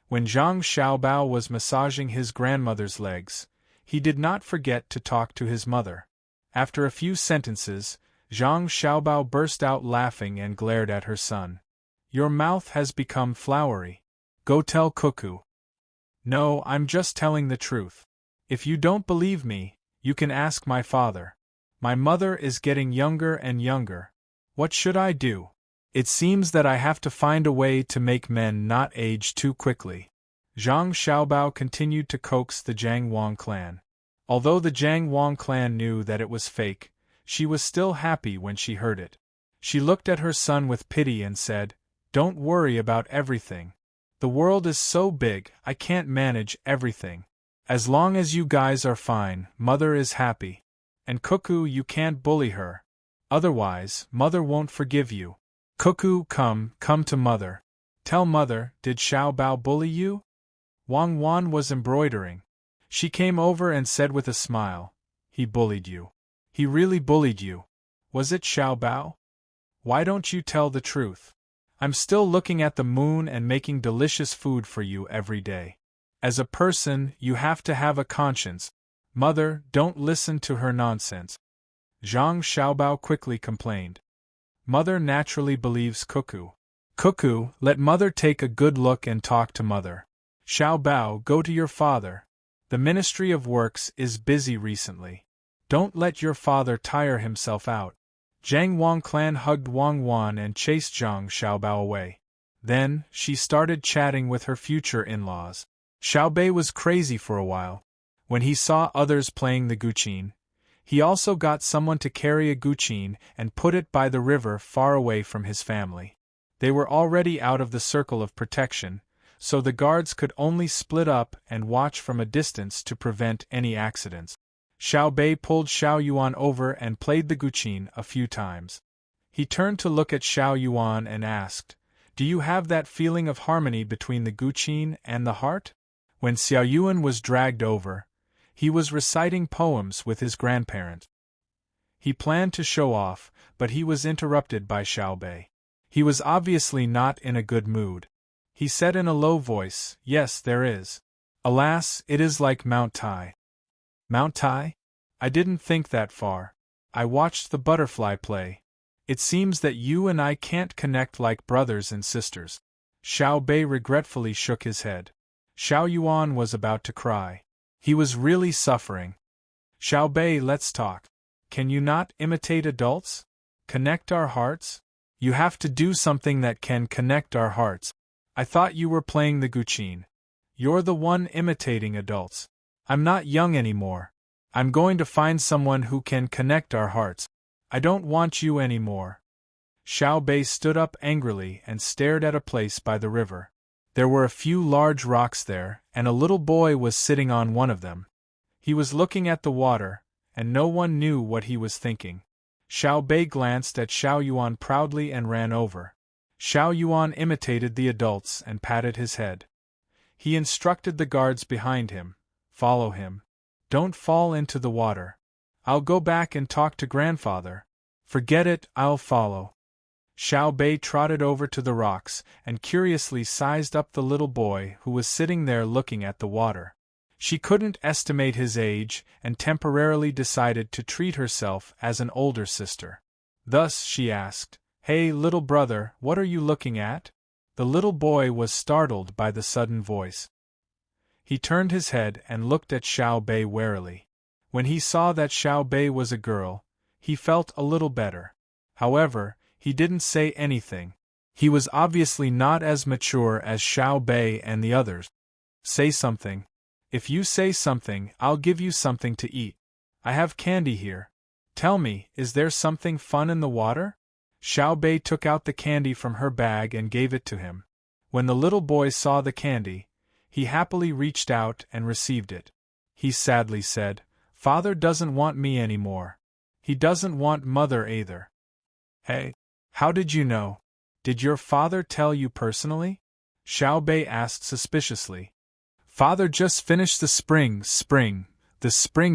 When Zhang Xiaobao was massaging his grandmother's legs, he did not forget to talk to his mother. After a few sentences, Zhang Xiaobao burst out laughing and glared at her son. Your mouth has become floury. Go tell Cuckoo. No, I'm just telling the truth. If you don't believe me, you can ask my father. My mother is getting younger and younger. What should I do? It seems that I have to find a way to make men not age too quickly. Zhang Xiaobao continued to coax the Jiang Wang clan. Although the Jiang Wang clan knew that it was fake, she was still happy when she heard it. She looked at her son with pity and said, "Don't worry about everything. The world is so big, I can't manage everything. As long as you guys are fine, Mother is happy. And Cuckoo, you can't bully her. Otherwise, Mother won't forgive you. Cuckoo, come to Mother. Tell Mother, did Xiaobao bully you?" Wang Wan was embroidering. She came over and said with a smile, "He bullied you. He really bullied you. Was it Xiaobao? Why don't you tell the truth? I'm still looking at the moon and making delicious food for you every day. As a person, you have to have a conscience. Mother, don't listen to her nonsense." Zhang Xiaobao quickly complained. Mother naturally believes Cuckoo. Cuckoo, let Mother take a good look and talk to Mother. Xiaobao, go to your father. The Ministry of Works is busy recently. Don't let your father tire himself out. Jiang Wang clan hugged Wang Wan and chased Zhang Xiaobao away. Then, she started chatting with her future in-laws. Xiaobei was crazy for a while. When he saw others playing the guqin, he also got someone to carry a guqin and put it by the river far away from his family. They were already out of the circle of protection, so the guards could only split up and watch from a distance to prevent any accidents. Xiaobei pulled Xiao Yuan over and played the guqin a few times. He turned to look at Xiao Yuan and asked, "Do you have that feeling of harmony between the guqin and the heart?" When Xiao Yuan was dragged over, he was reciting poems with his grandparent. He planned to show off, but he was interrupted by Xiaobei. He was obviously not in a good mood. He said in a low voice, "Yes, there is. Alas, it is like Mount Tai." Mount Tai? I didn't think that far. I watched the butterfly play. It seems that you and I can't connect like brothers and sisters. Xiaobei regretfully shook his head. Xiao Yuan was about to cry. He was really suffering. "Xiaobei, let's talk. Can you not imitate adults? Connect our hearts? You have to do something that can connect our hearts. I thought you were playing the guqin. You're the one imitating adults. I'm not young anymore. I'm going to find someone who can connect our hearts. I don't want you anymore." Xiaobei stood up angrily and stared at a place by the river. There were a few large rocks there, and a little boy was sitting on one of them. He was looking at the water, and no one knew what he was thinking. Xiaobei glanced at Xiao Yuan proudly and ran over. Xiao Yuan imitated the adults and patted his head. He instructed the guards behind him, "Follow him. Don't fall into the water. I'll go back and talk to grandfather." "Forget it, I'll follow." Xiaobei trotted over to the rocks and curiously sized up the little boy who was sitting there looking at the water. She couldn't estimate his age and temporarily decided to treat herself as an older sister. Thus she asked, "Hey, little brother, what are you looking at?" The little boy was startled by the sudden voice. He turned his head and looked at Xiaobei warily. When he saw that Xiaobei was a girl, he felt a little better. However, he didn't say anything. He was obviously not as mature as Xiaobei and the others. "Say something. If you say something, I'll give you something to eat. I have candy here. Tell me, is there something fun in the water?" Xiaobei took out the candy from her bag and gave it to him. When the little boy saw the candy, he happily reached out and received it. He sadly said, "Father doesn't want me anymore. He doesn't want Mother either." "Hey, how did you know? Did your father tell you personally? Xiao Bei asked suspiciously. Father just finished the spring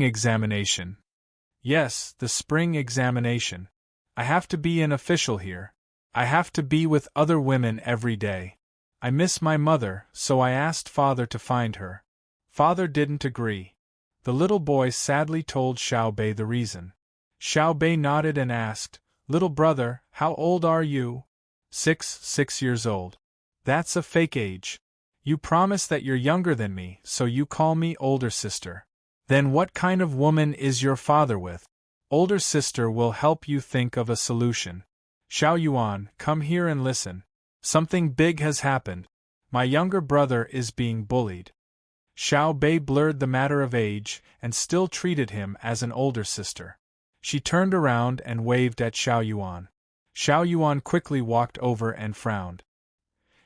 examination. Yes, the spring examination. I have to be an official here. I have to be with other women every day. I miss my mother, so I asked father to find her. Father didn't agree. The little boy sadly told Xiao Bei the reason. Xiao Bei nodded and asked, Little brother, how old are you? 6 years old. That's a fake age. You promise that you're younger than me, so you call me older sister. Then what kind of woman is your father with? Older sister will help you think of a solution. Xiao Yuan, come here and listen. Something big has happened. My younger brother is being bullied. Xiao Bei blurred the matter of age and still treated him as an older sister. She turned around and waved at Xiao Yuan. Xiao Yuan quickly walked over and frowned.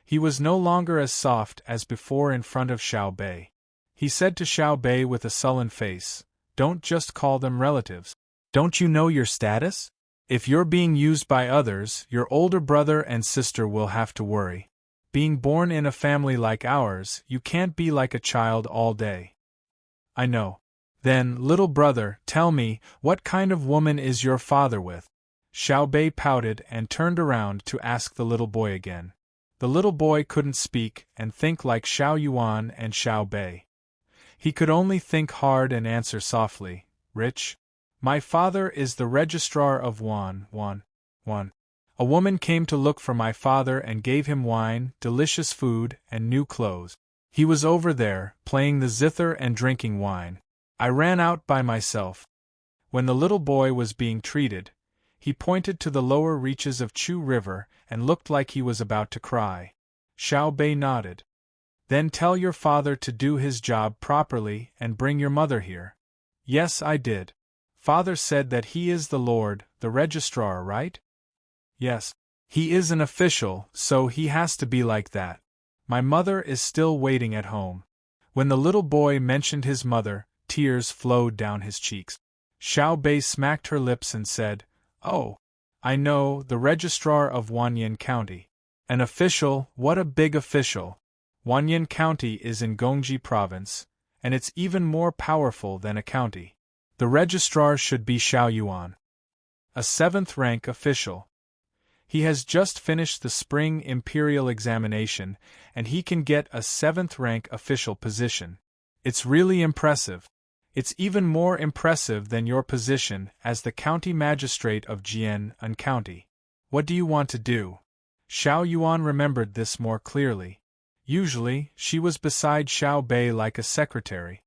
He was no longer as soft as before in front of Xiao Bei. He said to Xiao Bei with a sullen face, Don't just call them relatives. Don't you know your status? If you're being used by others, your older brother and sister will have to worry. Being born in a family like ours, you can't be like a child all day. I know. Then, little brother, tell me, what kind of woman is your father with? Xiao Bei pouted and turned around to ask the little boy again. The little boy couldn't speak and think like Xiao Yuan and Xiao Bei. He could only think hard and answer softly, Rich? My father is the registrar of Wan. A woman came to look for my father and gave him wine, delicious food, and new clothes. He was over there, playing the zither and drinking wine. I ran out by myself. When the little boy was being treated, he pointed to the lower reaches of Chu River and looked like he was about to cry. Xiao Bei nodded. Then tell your father to do his job properly and bring your mother here. Yes, I did. Father said that he is the Lord, the registrar, right? Yes. He is an official, so he has to be like that. My mother is still waiting at home. When the little boy mentioned his mother, tears flowed down his cheeks. Xiao Bei smacked her lips and said, Oh, I know, the registrar of Wanyan County. An official, what a big official. Wanyan County is in Gongji Province, and it's even more powerful than a county. The registrar should be Xiao Yuan. A 7th-rank official. He has just finished the spring imperial examination, and he can get a 7th-rank official position. It's really impressive. It's even more impressive than your position as the county magistrate of Jian County. What do you want to do? Xiao Yuan remembered this more clearly. Usually, she was beside Xiao Bei like a secretary.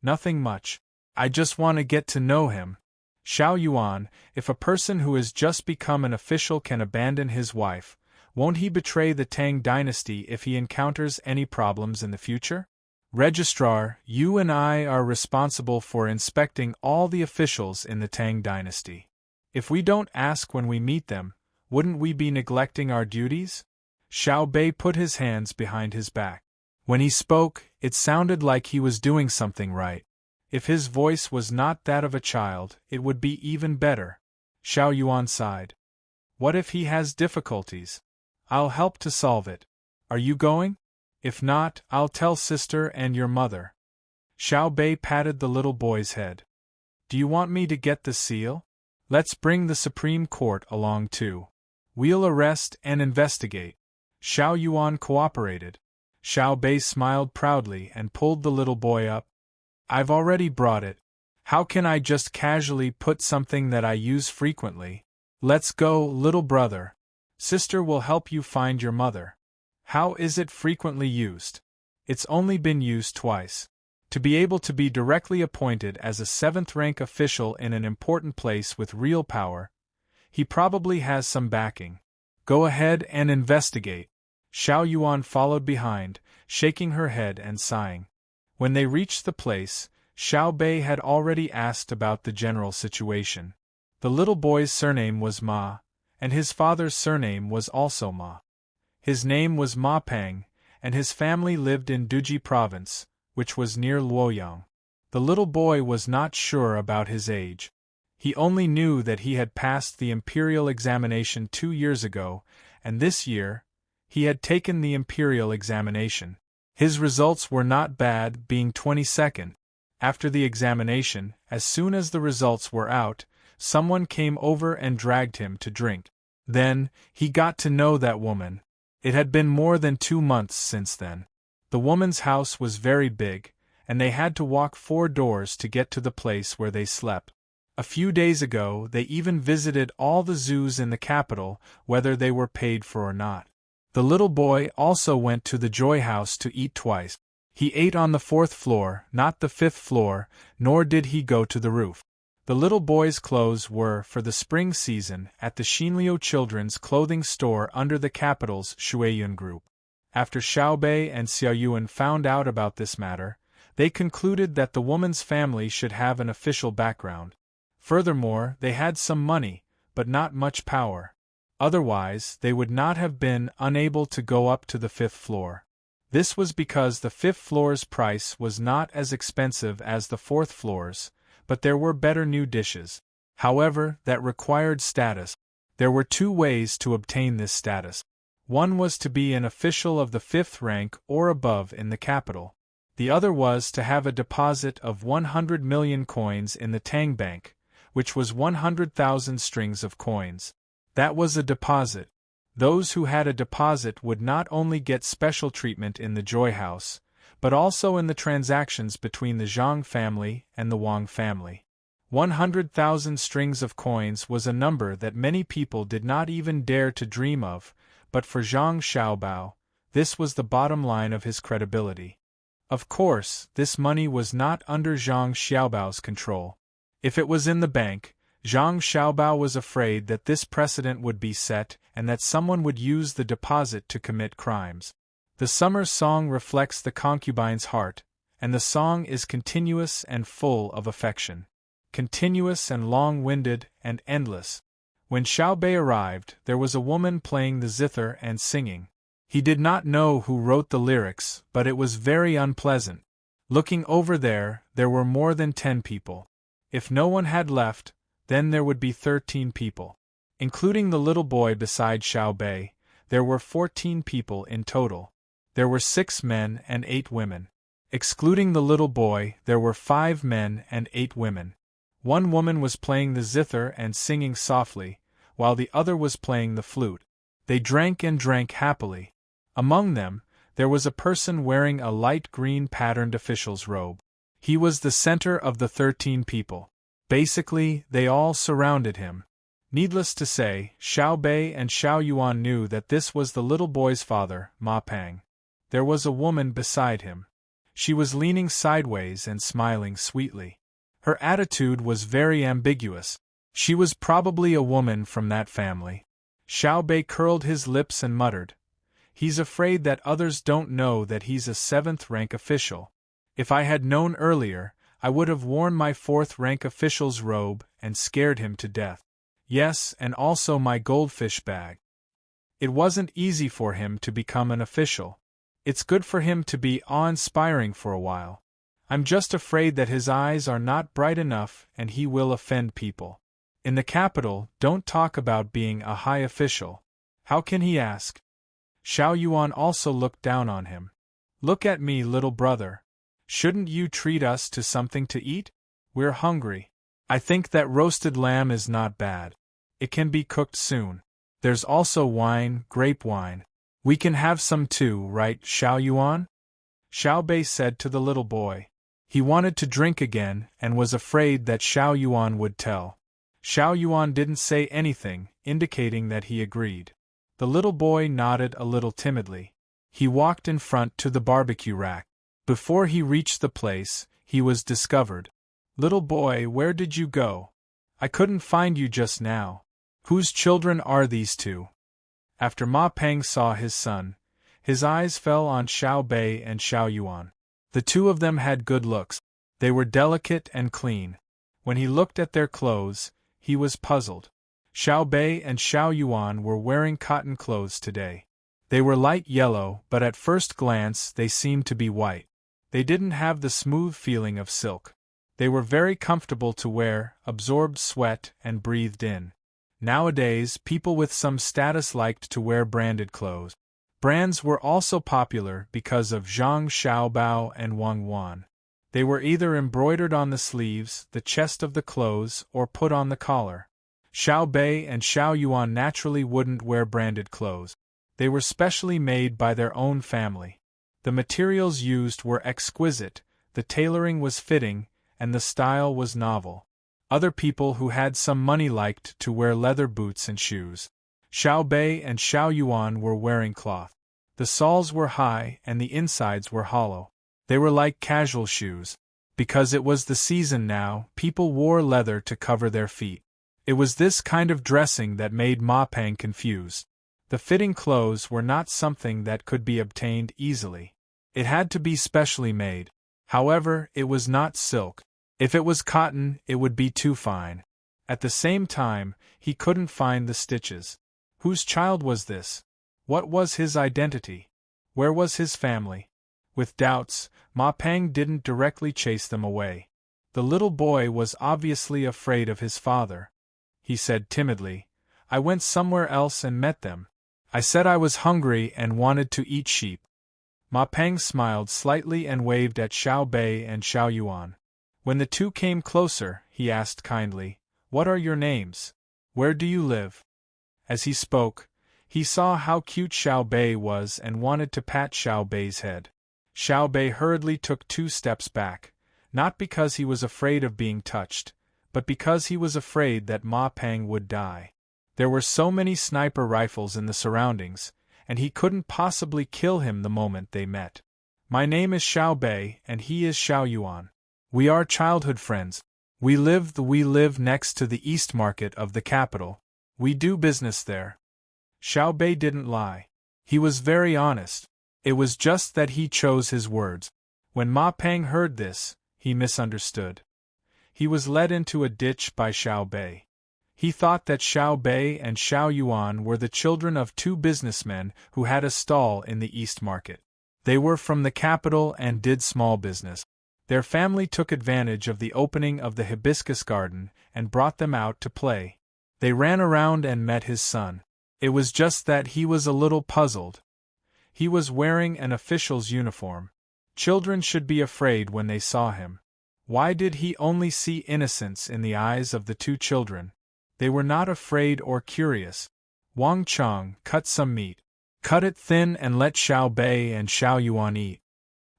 Nothing much. I just want to get to know him. Xiao Yuan, if a person who has just become an official can abandon his wife, won't he betray the Tang dynasty if he encounters any problems in the future? Registrar, you and I are responsible for inspecting all the officials in the Tang dynasty. If we don't ask when we meet them, wouldn't we be neglecting our duties? Xiao Bei put his hands behind his back. When he spoke, it sounded like he was doing something right. If his voice was not that of a child, it would be even better. Xiao Yuan sighed. What if he has difficulties? I'll help to solve it. Are you going? If not, I'll tell sister and your mother. Xiao Bei patted the little boy's head. Do you want me to get the seal? Let's bring the Supreme Court along too. We'll arrest and investigate. Xiao Yuan cooperated. Xiao Bei smiled proudly and pulled the little boy up. I've already brought it. How can I just casually put something that I use frequently? Let's go, little brother. Sister will help you find your mother. How is it frequently used? It's only been used twice. To be able to be directly appointed as a 7th-rank official in an important place with real power, he probably has some backing. Go ahead and investigate. Xiao Yuan followed behind, shaking her head and sighing. When they reached the place, Xiao Bei had already asked about the general situation. The little boy's surname was Ma, and his father's surname was also Ma. His name was Ma Peng, and his family lived in Duji Province, which was near Luoyang. The little boy was not sure about his age. He only knew that he had passed the imperial examination 2 years ago, and this year, he had taken the imperial examination. His results were not bad, being 22nd. After the examination, as soon as the results were out, someone came over and dragged him to drink. Then, he got to know that woman. It had been more than 2 months since then. The woman's house was very big, and they had to walk 4 doors to get to the place where they slept. A few days ago, they even visited all the zoos in the capital, whether they were paid for or not. The little boy also went to the Joy House to eat twice. He ate on the 4th floor, not the 5th floor, nor did he go to the roof. The little boy's clothes were, for the spring season, at the Xinliu Children's Clothing Store under the capital's Shuiyun Group. After Xiaobei and Xiaoyuan found out about this matter, they concluded that the woman's family should have an official background. Furthermore, they had some money, but not much power. Otherwise, they would not have been unable to go up to the 5th floor. This was because the 5th floor's price was not as expensive as the 4th floor's, but there were better new dishes. However, that required status. There were 2 ways to obtain this status. One was to be an official of the 5th rank or above in the capital. The other was to have a deposit of 100 million coins in the Tang Bank, which was 100,000 strings of coins. That was a deposit. Those who had a deposit would not only get special treatment in the Joy House, but also in the transactions between the Zhang family and the Wang family. 100,000 strings of coins was a number that many people did not even dare to dream of, but for Zhang Xiaobao, this was the bottom line of his credibility. Of course, this money was not under Zhang Xiaobao's control. If it was in the bank, Zhang Xiaobao was afraid that this precedent would be set and that someone would use the deposit to commit crimes. The summer song reflects the concubine's heart, and the song is continuous and full of affection. Continuous and long-winded and endless. When Xiaobei arrived, there was a woman playing the zither and singing. He did not know who wrote the lyrics, but it was very unpleasant. Looking over there were more than 10 people. If no one had left, then there would be 13 people. Including the little boy beside Xiaobei, there were 14 people in total. There were 6 men and 8 women. Excluding the little boy, there were 5 men and 8 women. One woman was playing the zither and singing softly, while the other was playing the flute. They drank and drank happily. Among them, there was a person wearing a light green patterned official's robe. He was the center of the 13 people. Basically, they all surrounded him. Needless to say, Xiaobei and Xiaoyuan knew that this was the little boy's father, Ma Pang. There was a woman beside him. She was leaning sideways and smiling sweetly. Her attitude was very ambiguous. She was probably a woman from that family. Xiaobei curled his lips and muttered, "He's afraid that others don't know that he's a 7th rank official. If I had known earlier, I would have worn my 4th rank official's robe and scared him to death. Yes, and also my goldfish bag." It wasn't easy for him to become an official. It's good for him to be awe-inspiring for a while. I'm just afraid that his eyes are not bright enough and he will offend people. In the capital, don't talk about being a high official. How can he ask? Xiaoyuan also looked down on him. "Look at me, little brother. Shouldn't you treat us to something to eat? We're hungry. I think that roasted lamb is not bad. It can be cooked soon. There's also wine, grape wine. We can have some too, right, Xiaoyuan?" Xiaobei said to the little boy. He wanted to drink again and was afraid that Xiaoyuan would tell. Xiaoyuan didn't say anything, indicating that he agreed. The little boy nodded a little timidly. He walked in front to the barbecue rack. Before he reached the place, he was discovered. "Little boy, where did you go? I couldn't find you just now. Whose children are these 2? After Ma Pang saw his son, his eyes fell on Xiaobei and Xiaoyuan. The 2 of them had good looks. They were delicate and clean. When he looked at their clothes, he was puzzled. Xiaobei and Xiaoyuan were wearing cotton clothes today. They were light yellow, but at first glance they seemed to be white. They didn't have the smooth feeling of silk. They were very comfortable to wear, absorbed sweat, and breathed in. Nowadays, people with some status liked to wear branded clothes. Brands were also popular because of Zhang Xiaobao and Wang Wan. They were either embroidered on the sleeves, the chest of the clothes, or put on the collar. Xiao Bei and Xiao Yuan naturally wouldn't wear branded clothes. They were specially made by their own family. The materials used were exquisite, the tailoring was fitting, and the style was novel. Other people who had some money liked to wear leather boots and shoes. Xiao Bei and Xiao Yuan were wearing cloth. The soles were high and the insides were hollow. They were like casual shoes. Because it was the season now, people wore leather to cover their feet. It was this kind of dressing that made Ma Peng confused. The fitting clothes were not something that could be obtained easily. It had to be specially made. However, it was not silk. If it was cotton, it would be too fine. At the same time, he couldn't find the stitches. Whose child was this? What was his identity? Where was his family? With doubts, Ma Peng didn't directly chase them away. The little boy was obviously afraid of his father. He said timidly, "I went somewhere else and met them. I said I was hungry and wanted to eat sheep." Ma Peng smiled slightly and waved at Xiao Bei and Xiao Yuan. When the two came closer, he asked kindly, "What are your names? Where do you live?" As he spoke, he saw how cute Xiao Bei was and wanted to pat Xiao Bei's head. Xiao Bei hurriedly took 2 steps back, not because he was afraid of being touched, but because he was afraid that Ma Peng would die. There were so many sniper rifles in the surroundings, and he couldn't possibly kill him the moment they met. "My name is Xiao Bei and he is Xiao Yuan. We are childhood friends. We live next to the East Market of the capital. We do business there." Xiao Bei didn't lie. He was very honest. It was just that he chose his words. When Ma Peng heard this, he misunderstood. He was led into a ditch by Xiao Bei. He thought that Xiao Bei and Xiao Yuan were the children of 2 businessmen who had a stall in the East Market. They were from the capital and did small business. Their family took advantage of the opening of the hibiscus garden and brought them out to play. They ran around and met his son. It was just that he was a little puzzled. He was wearing an official's uniform. Children should be afraid when they saw him. Why did he only see innocence in the eyes of the 2 children? They were not afraid or curious. "Wang Chang, cut some meat. Cut it thin and let Xiao Bei and Xiao Yuan eat."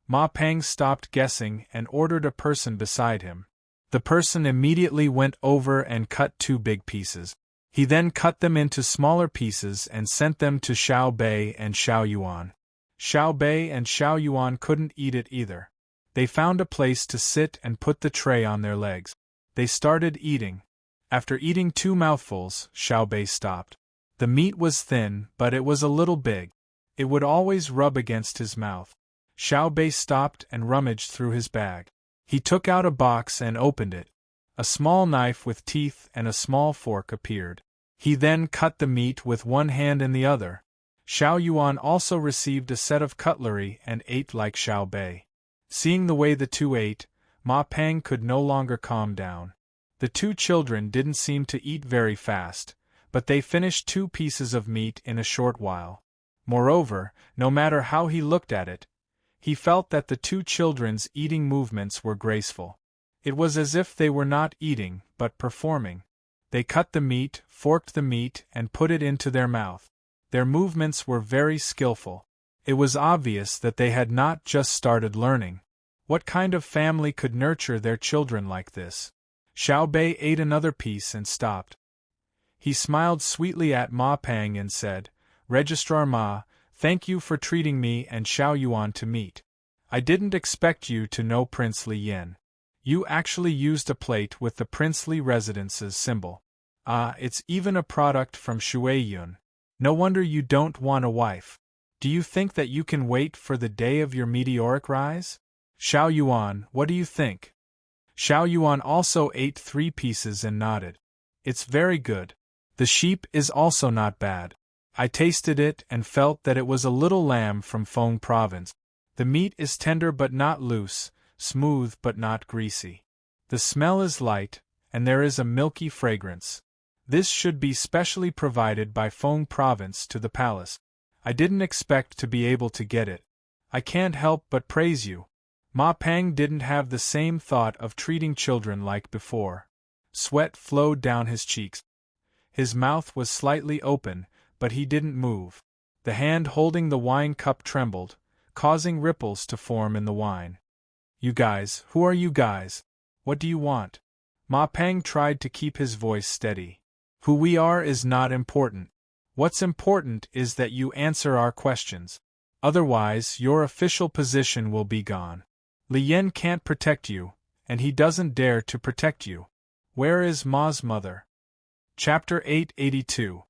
Ma Peng stopped guessing and ordered a person beside him. The person immediately went over and cut 2 big pieces. He then cut them into smaller pieces and sent them to Xiao Bei and Xiao Yuan. Xiao Bei and Xiao Yuan couldn't eat it either. They found a place to sit and put the tray on their legs. They started eating. After eating 2 mouthfuls, Xiao Bei stopped. The meat was thin, but it was a little big. It would always rub against his mouth. Xiao Bei stopped and rummaged through his bag. He took out a box and opened it. A small knife with teeth and a small fork appeared. He then cut the meat with one hand and the other. Xiao Yuan also received a set of cutlery and ate like Xiao Bei. Seeing the way the 2 ate, Ma Peng could no longer calm down. The 2 children didn't seem to eat very fast, but they finished 2 pieces of meat in a short while. Moreover, no matter how he looked at it, he felt that the 2 children's eating movements were graceful. It was as if they were not eating, but performing. They cut the meat, forked the meat, and put it into their mouth. Their movements were very skillful. It was obvious that they had not just started learning. What kind of family could nurture their children like this? Xiao Bei ate another piece and stopped. He smiled sweetly at Ma Peng and said, "Registrar Ma, thank you for treating me and Xiao Yuan to meet. I didn't expect you to know Princely Yen. You actually used a plate with the princely residence's symbol. Ah, it's even a product from Shuiyun. No wonder you don't want a wife. Do you think that you can wait for the day of your meteoric rise? Xiao Yuan, what do you think?" Xiao Yuan also ate 3 pieces and nodded. "It's very good. The sheep is also not bad. I tasted it and felt that it was a little lamb from Feng province. The meat is tender but not loose, smooth but not greasy. The The smell is light, and there is a milky fragrance. This should be specially provided by Feng Province to the palace. I didn't expect to be able to get it. I can't help but praise you. Ma Peng didn't have the same thought of treating children like before. Sweat flowed down his cheeks. His mouth was slightly open, but he didn't move. The hand holding the wine cup trembled, causing ripples to form in the wine. You guys, who are you guys? What do you want? Ma Peng tried to keep his voice steady. Who we are is not important. What's important is that you answer our questions. Otherwise, your official position will be gone. Li Yan can't protect you, and he doesn't dare to protect you. Where is Ma's mother? Chapter 882.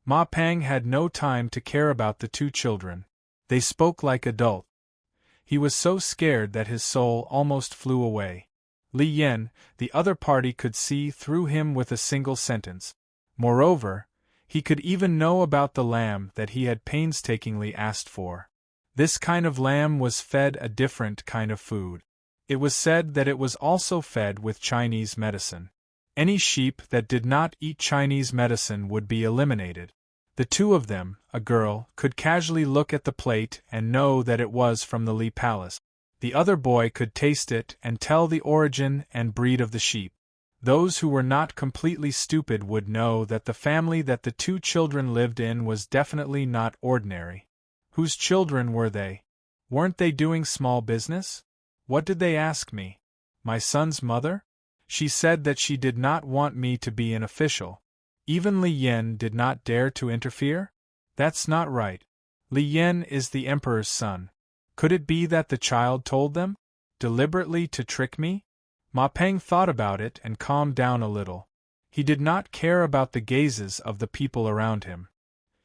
Ma Peng had no time to care about the two children. They spoke like adults. He was so scared that his soul almost flew away. Li Yan, the other party could see through him with a single sentence. Moreover, he could even know about the lamb that he had painstakingly asked for. This kind of lamb was fed a different kind of food. It was said that it was also fed with Chinese medicine. Any sheep that did not eat Chinese medicine would be eliminated. The two of them, a girl, could casually look at the plate and know that it was from the Li Palace. The other boy could taste it and tell the origin and breed of the sheep. Those who were not completely stupid would know that the family that the two children lived in was definitely not ordinary. Whose children were they? Weren't they doing small business? What did they ask me? My son's mother? She said that she did not want me to be an official. Even Li Yan did not dare to interfere? That's not right. Li Yan is the emperor's son. Could it be that the child told them? Deliberately to trick me? Ma Peng thought about it and calmed down a little. He did not care about the gazes of the people around him.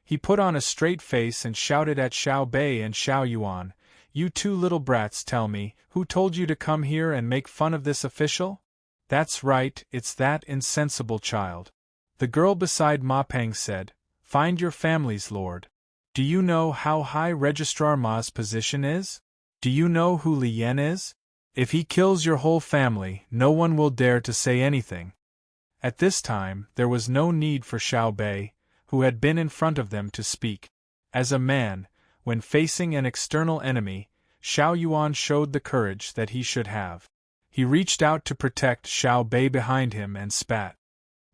He put on a straight face and shouted at Xiao Bei and Xiao Yuan, "You two little brats, tell me, who told you to come here and make fun of this official?" "That's right, it's that insensible child." The girl beside Ma Peng said, "Find your families, Lord. Do you know how high Registrar Ma's position is? Do you know who Li Yan is? If he kills your whole family, no one will dare to say anything." At this time, there was no need for Xiao Bei, who had been in front of them, to speak. As a man, when facing an external enemy, Xiao Yuan showed the courage that he should have. He reached out to protect Xiao Bei behind him and spat.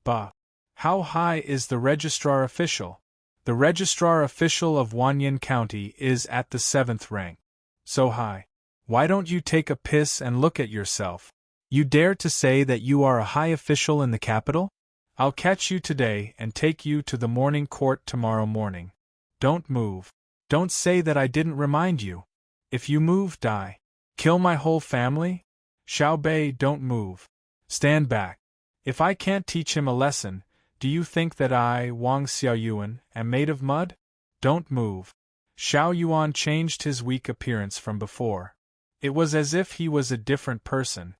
"Bah! How high is the registrar official?" "The registrar official of Wanyan County is at the 7th rank." "So high. Why don't you take a piss and look at yourself? You dare to say that you are a high official in the capital? I'll catch you today and take you to the morning court tomorrow morning. Don't move. Don't say that I didn't remind you. If you move, die. Kill my whole family? Xiao Bei, don't move. Stand back. If I can't teach him a lesson, do you think that I, Wang Xiaoyuan, am made of mud? Don't move." Xiao Yuan changed his weak appearance from before. It was as if he was a different person.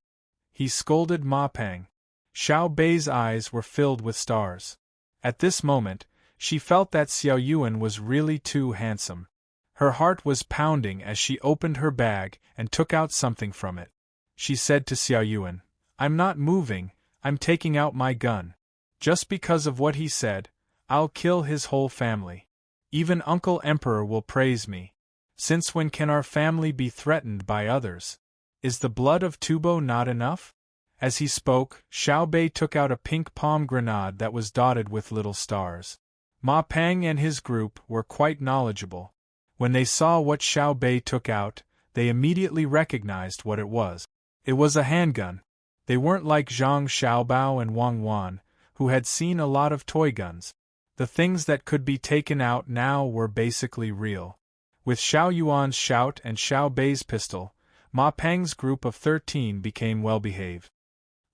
He scolded Ma Peng. Xiao Bei's eyes were filled with stars. At this moment, she felt that Xiao Yuan was really too handsome. Her heart was pounding as she opened her bag and took out something from it. She said to Xiao Yuan, "I'm not moving, I'm taking out my gun. Just because of what he said, I'll kill his whole family. Even Uncle Emperor will praise me. Since when can our family be threatened by others? Is the blood of Tubo not enough?" As he spoke, Xiao Bei took out a pink palm grenade that was dotted with little stars. Ma Peng and his group were quite knowledgeable. When they saw what Xiao Bei took out, they immediately recognized what it was. It was a handgun. They weren't like Zhang Xiaobao and Wang Wan, who had seen a lot of toy guns. The things that could be taken out now were basically real. With Xiao Yuan's shout and Xiao Bei's pistol, Ma Peng's group of 13 became well-behaved.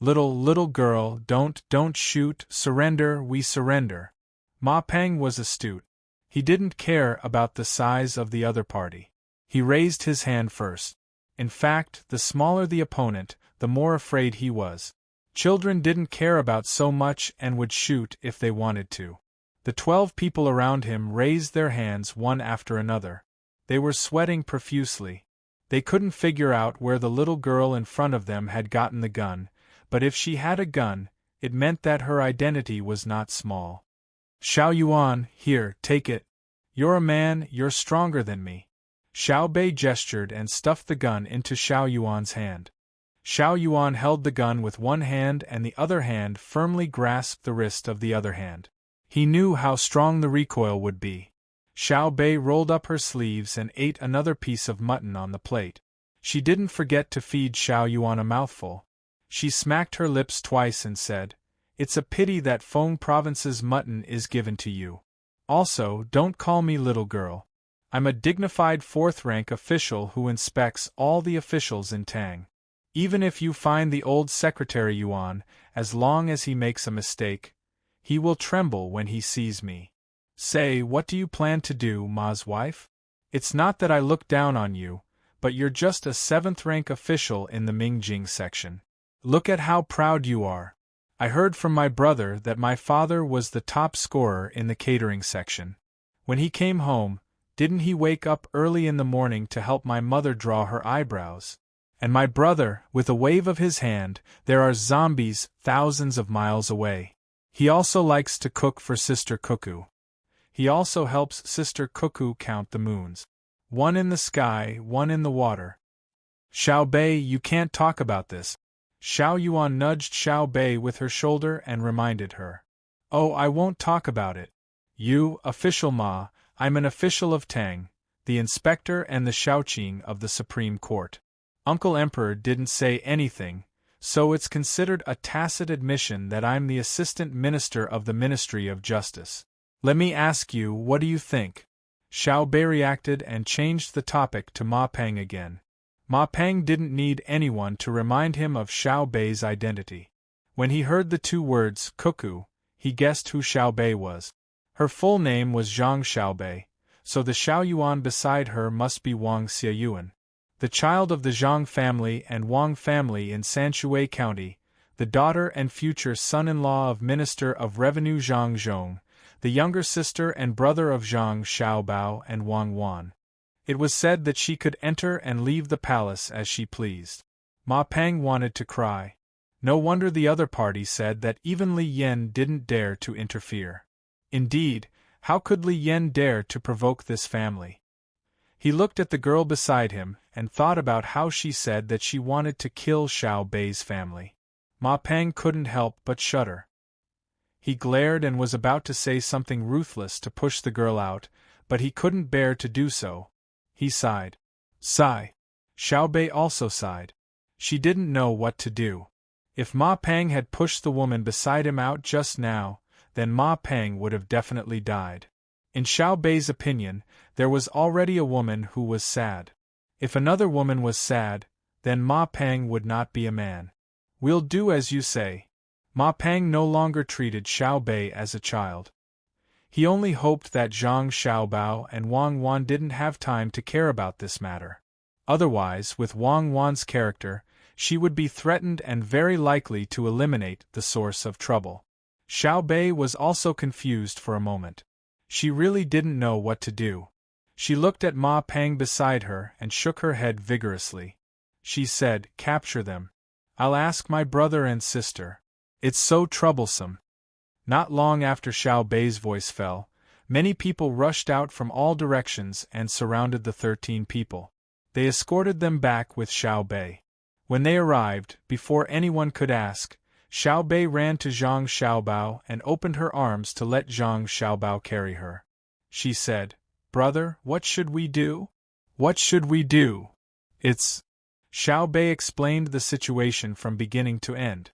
Little girl, don't shoot, surrender, we surrender." Ma Peng was astute. He didn't care about the size of the other party. He raised his hand first. In fact, the smaller the opponent, the more afraid he was. Children didn't care about so much and would shoot if they wanted to. The 12 people around him raised their hands one after another. They were sweating profusely. They couldn't figure out where the little girl in front of them had gotten the gun, but if she had a gun, it meant that her identity was not small. Xiao Yuan, here, take it. You're a man, you're stronger than me. Xiao Bei gestured and stuffed the gun into Xiao Yuan's hand. Xiao Yuan held the gun with one hand and the other hand firmly grasped the wrist of the other hand. He knew how strong the recoil would be. Xiao Bei rolled up her sleeves and ate another piece of mutton on the plate. She didn't forget to feed Xiao Yuan a mouthful. She smacked her lips twice and said, "It's a pity that Feng Province's mutton is given to you. Also, don't call me little girl. I'm a dignified fourth-rank official who inspects all the officials in Tang. Even if you find the old secretary Yuan, as long as he makes a mistake, he will tremble when he sees me. Say, what do you plan to do, Ma's wife? It's not that I look down on you, but you're just a seventh-rank official in the Mingjing section. Look at how proud you are. I heard from my brother that my father was the top scorer in the catering section. When he came home, didn't he wake up early in the morning to help my mother draw her eyebrows? And my brother, with a wave of his hand, there are zombies thousands of miles away. He also likes to cook for Sister Cuckoo. He also helps Sister Cuckoo count the moons. One in the sky, one in the water. Xiao Bei, you can't talk about this." Xiao Yuan nudged Xiao Bei with her shoulder and reminded her. "Oh, I won't talk about it. You, official Ma, I'm an official of Tang, the inspector and the Shaoqing of the Supreme Court. Uncle Emperor didn't say anything, so it's considered a tacit admission that I'm the assistant minister of the Ministry of Justice. Let me ask you, what do you think?" Xiao Bei reacted and changed the topic to Ma Peng again. Ma Peng didn't need anyone to remind him of Xiao Bei's identity. When he heard the two words, cuckoo, he guessed who Xiao Bei was. Her full name was Zhang Xiaobei, so the Xiao Yuan beside her must be Wang Xiayuan. The child of the Zhang family and Wang family in Sanshui County, the daughter and future son-in-law of Minister of Revenue Zhang Zhong, the younger sister and brother of Zhang Xiaobao and Wang Wan. It was said that she could enter and leave the palace as she pleased. Ma Peng wanted to cry. No wonder the other party said that even Li Yen didn't dare to interfere. Indeed, how could Li Yen dare to provoke this family? He looked at the girl beside him and thought about how she said that she wanted to kill Xiao Bei's family. Ma Peng couldn't help but shudder. He glared and was about to say something ruthless to push the girl out, but he couldn't bear to do so. He sighed. Sigh. Xiao Bei also sighed. She didn't know what to do. If Ma Peng had pushed the woman beside him out just now, then Ma Peng would have definitely died. In Xiao Bei's opinion, there was already a woman who was sad. If another woman was sad, then Ma Peng would not be a man. "We'll do as you say." Ma Peng no longer treated Xiao Bei as a child. He only hoped that Zhang Xiaobao and Wang Wan didn't have time to care about this matter. Otherwise, with Wang Wan's character, she would be threatened and very likely to eliminate the source of trouble. Xiao Bei was also confused for a moment. She really didn't know what to do. She looked at Ma Peng beside her and shook her head vigorously. She said, "Capture them. I'll ask my brother and sister. It's so troublesome." Not long after Xiao Bei's voice fell, many people rushed out from all directions and surrounded the 13 people. They escorted them back with Xiao Bei. When they arrived, before anyone could ask, Xiao Bei ran to Zhang Xiaobao and opened her arms to let Zhang Xiaobao carry her. She said, "Brother, what should we do?" "What should we do? It's..." Xiao Bei explained the situation from beginning to end.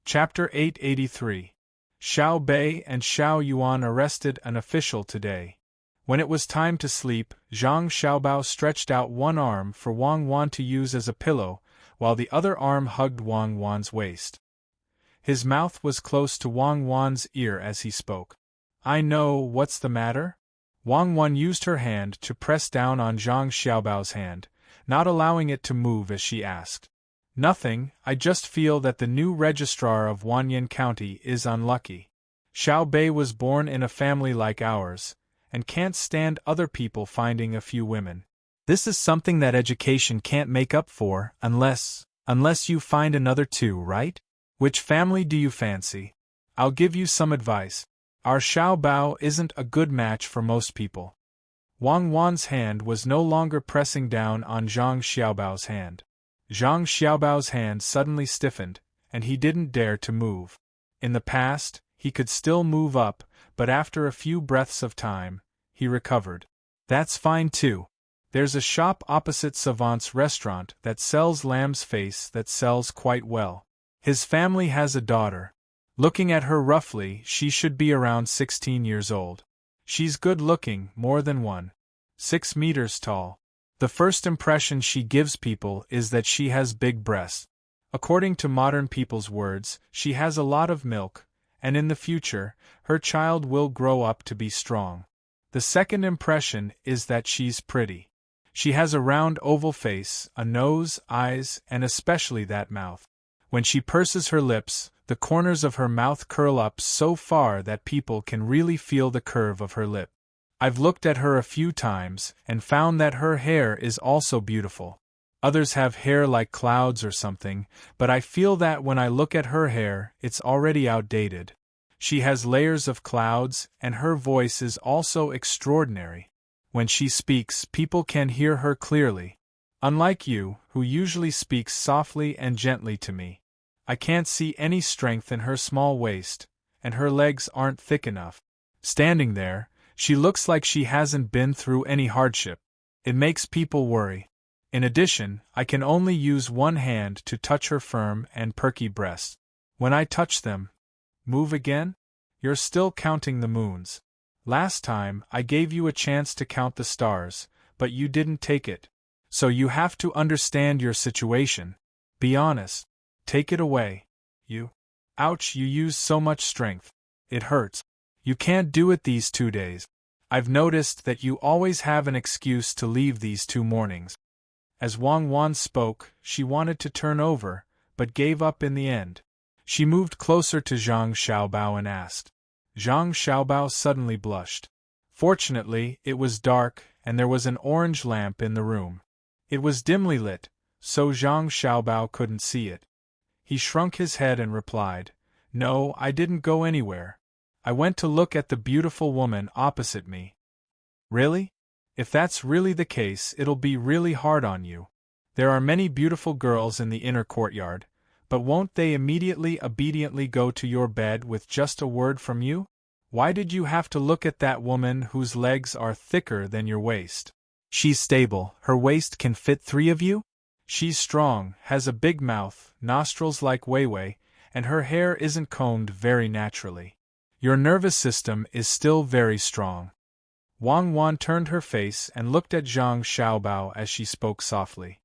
Chapter 883. Xiao Bei and Xiao Yuan arrested an official today. When it was time to sleep, Zhang Xiaobao stretched out one arm for Wang Wan to use as a pillow, while the other arm hugged Wang Wan's waist. His mouth was close to Wang Wan's ear as he spoke. "I know, what's the matter?" Wang Wan used her hand to press down on Zhang Xiaobao's hand, not allowing it to move as she asked. "Nothing, I just feel that the new registrar of Wanyan County is unlucky. Xiao Bei was born in a family like ours, and can't stand other people finding a few women. This is something that education can't make up for unless you find another two, right?" Which family do you fancy? I'll give you some advice. Our Xiao Bao isn't a good match for most people. Wang Wan's hand was no longer pressing down on Zhang Xiaobao's hand. Zhang Xiaobao's hand suddenly stiffened, and he didn't dare to move. In the past, he could still move up, but after a few breaths of time, he recovered. That's fine too. There's a shop opposite Savant's restaurant that sells lamb's face that sells quite well. His family has a daughter. Looking at her roughly, she should be around 16 years old. She's good-looking, more than 6 meters tall. The first impression she gives people is that she has big breasts. According to modern people's words, she has a lot of milk, and in the future, her child will grow up to be strong. The second impression is that she's pretty. She has a round oval face, a nose, eyes, and especially that mouth. When she purses her lips, the corners of her mouth curl up so far that people can really feel the curve of her lip. I've looked at her a few times and found that her hair is also beautiful. Others have hair like clouds or something, but I feel that when I look at her hair, it's already outdated. She has layers of clouds, and her voice is also extraordinary. When she speaks, people can hear her clearly. Unlike you, who usually speaks softly and gently to me. I can't see any strength in her small waist, and her legs aren't thick enough. Standing there, she looks like she hasn't been through any hardship. It makes people worry. In addition, I can only use one hand to touch her firm and perky breasts. When I touch them, move again? You're still counting the moons. Last time, I gave you a chance to count the stars, but you didn't take it. So you have to understand your situation. Be honest. Take it away. You. Ouch, you use so much strength. It hurts. You can't do it these 2 days. I've noticed that you always have an excuse to leave these 2 mornings. As Wang Wan spoke, she wanted to turn over, but gave up in the end. She moved closer to Zhang Xiaobao and asked. Zhang Xiaobao suddenly blushed. Fortunately, it was dark, and there was an orange lamp in the room. It was dimly lit, so Zhang Xiaobao couldn't see it. He shrunk his head and replied, No, I didn't go anywhere. I went to look at the beautiful woman opposite me. Really? If that's really the case, it'll be really hard on you. There are many beautiful girls in the inner courtyard, but won't they immediately obediently go to your bed with just a word from you? Why did you have to look at that woman whose legs are thicker than your waist? She's stable, her waist can fit 3 of you? She's strong, has a big mouth, nostrils like Weiwei, and her hair isn't combed very naturally. Your nervous system is still very strong. Wang Wan turned her face and looked at Zhang Xiaobao as she spoke softly.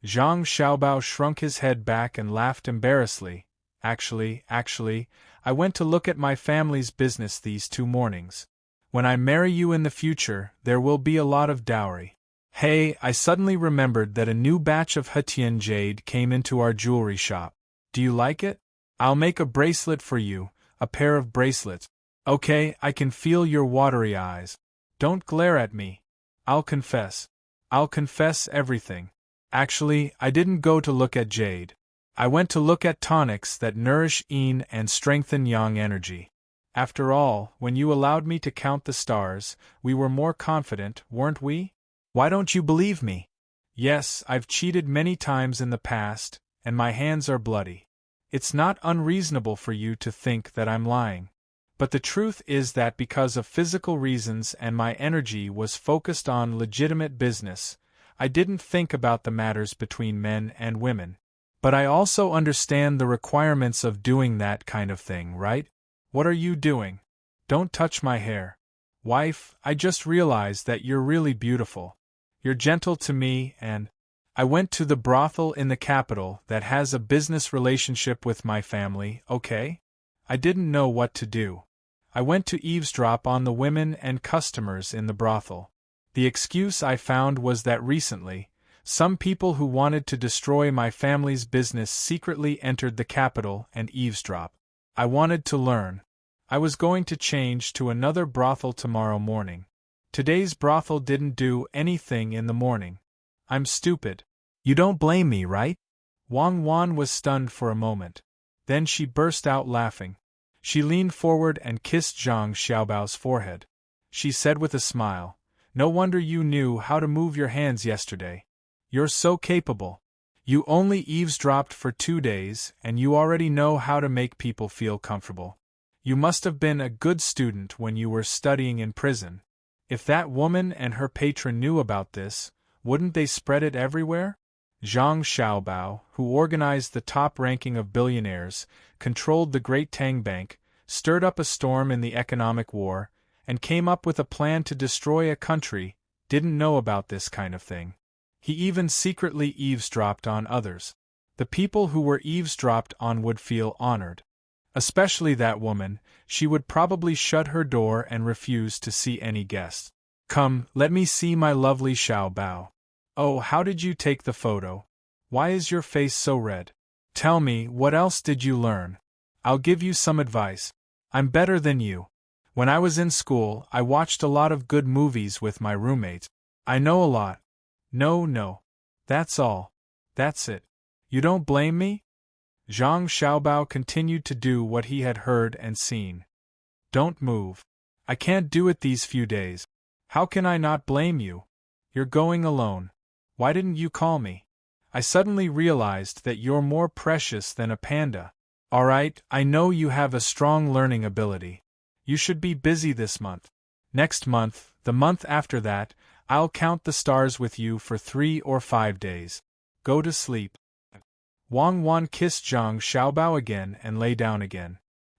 Zhang Xiaobao shrunk his head back and laughed embarrassedly. Actually, I went to look at my family's business these 2 mornings. When I marry you in the future, there will be a lot of dowry. Hey, I suddenly remembered that a new batch of Hetian jade came into our jewelry shop. Do you like it? I'll make a bracelet for you, a pair of bracelets. Okay, I can feel your watery eyes. Don't glare at me. I'll confess. I'll confess everything. Actually, I didn't go to look at jade. I went to look at tonics that nourish yin and strengthen yang energy. After all, when you allowed me to count the stars, we were more confident, weren't we? Why don't you believe me? Yes, I've cheated many times in the past, and my hands are bloody. It's not unreasonable for you to think that I'm lying. But the truth is that because of physical reasons and my energy was focused on legitimate business, I didn't think about the matters between men and women. But I also understand the requirements of doing that kind of thing, right? What are you doing? Don't touch my hair. Wife, I just realized that you're really beautiful. You're gentle to me, and I went to the brothel in the capital that has a business relationship with my family, okay? I didn't know what to do. I went to eavesdrop on the women and customers in the brothel. The excuse I found was that recently, some people who wanted to destroy my family's business secretly entered the capital and eavesdropped. I wanted to learn. I was going to change to another brothel tomorrow morning. Today's brothel didn't do anything in the morning. I'm stupid. You don't blame me, right? Wang Wan was stunned for a moment. Then she burst out laughing. She leaned forward and kissed Zhang Xiaobao's forehead. She said with a smile, "No wonder you knew how to move your hands yesterday. You're so capable. You only eavesdropped for 2 days and you already know how to make people feel comfortable. You must have been a good student when you were studying in prison. If that woman and her patron knew about this, wouldn't they spread it everywhere?" Zhang Xiaobao, who organized the top ranking of billionaires, controlled the Great Tang Bank, stirred up a storm in the economic war, and came up with a plan to destroy a country, didn't know about this kind of thing. He even secretly eavesdropped on others. The people who were eavesdropped on would feel honored. Especially that woman, she would probably shut her door and refuse to see any guests. "Come, let me see my lovely Xiaobao. Oh, how did you take the photo? Why is your face so red? Tell me, what else did you learn? I'll give you some advice. I'm better than you. When I was in school, I watched a lot of good movies with my roommates. I know a lot." No. That's all. That's it. You don't blame me?" Zhang Xiaobao continued to do what he had heard and seen. "Don't move. I can't do it these few days. How can I not blame you? You're going alone. Why didn't you call me? I suddenly realized that you're more precious than a panda. Alright, I know you have a strong learning ability. You should be busy this month. Next month, the month after that, I'll count the stars with you for 3 or 5 days. Go to sleep." Wang Wan kissed Zhang Xiaobao again and lay down again.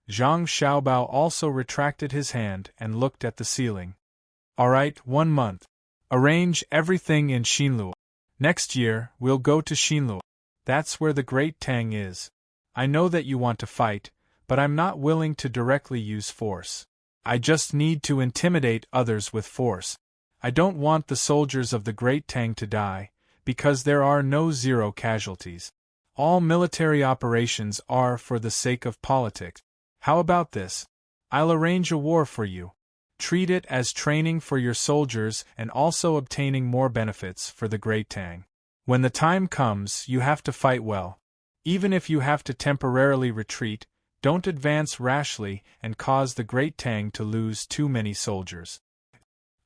Zhang Xiaobao also retracted his hand and looked at the ceiling. "Alright, 1 month. Arrange everything in Xinluo. Next year, we'll go to Xinluo. That's where the Great Tang is. I know that you want to fight, but I'm not willing to directly use force. I just need to intimidate others with force. I don't want the soldiers of the Great Tang to die, because there are no zero casualties. All military operations are for the sake of politics. How about this? I'll arrange a war for you. Treat it as training for your soldiers and also obtaining more benefits for the Great Tang. When the time comes, you have to fight well. Even if you have to temporarily retreat, don't advance rashly and cause the Great Tang to lose too many soldiers.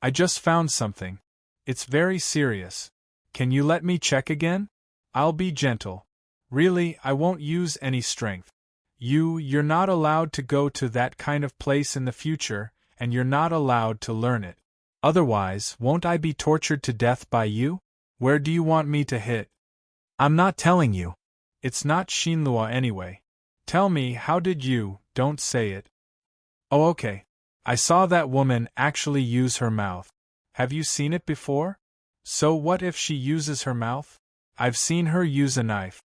I just found something. It's very serious. Can you let me check again? I'll be gentle. Really, I won't use any strength. You're not allowed to go to that kind of place in the future, and you're not allowed to learn it. Otherwise, won't I be tortured to death by you? Where do you want me to hit? I'm not telling you. It's not Xinluo anyway. Tell me, how did you? Don't say it. Oh, okay. I saw that woman actually use her mouth. Have you seen it before? So what if she uses her mouth? I've seen her use a knife.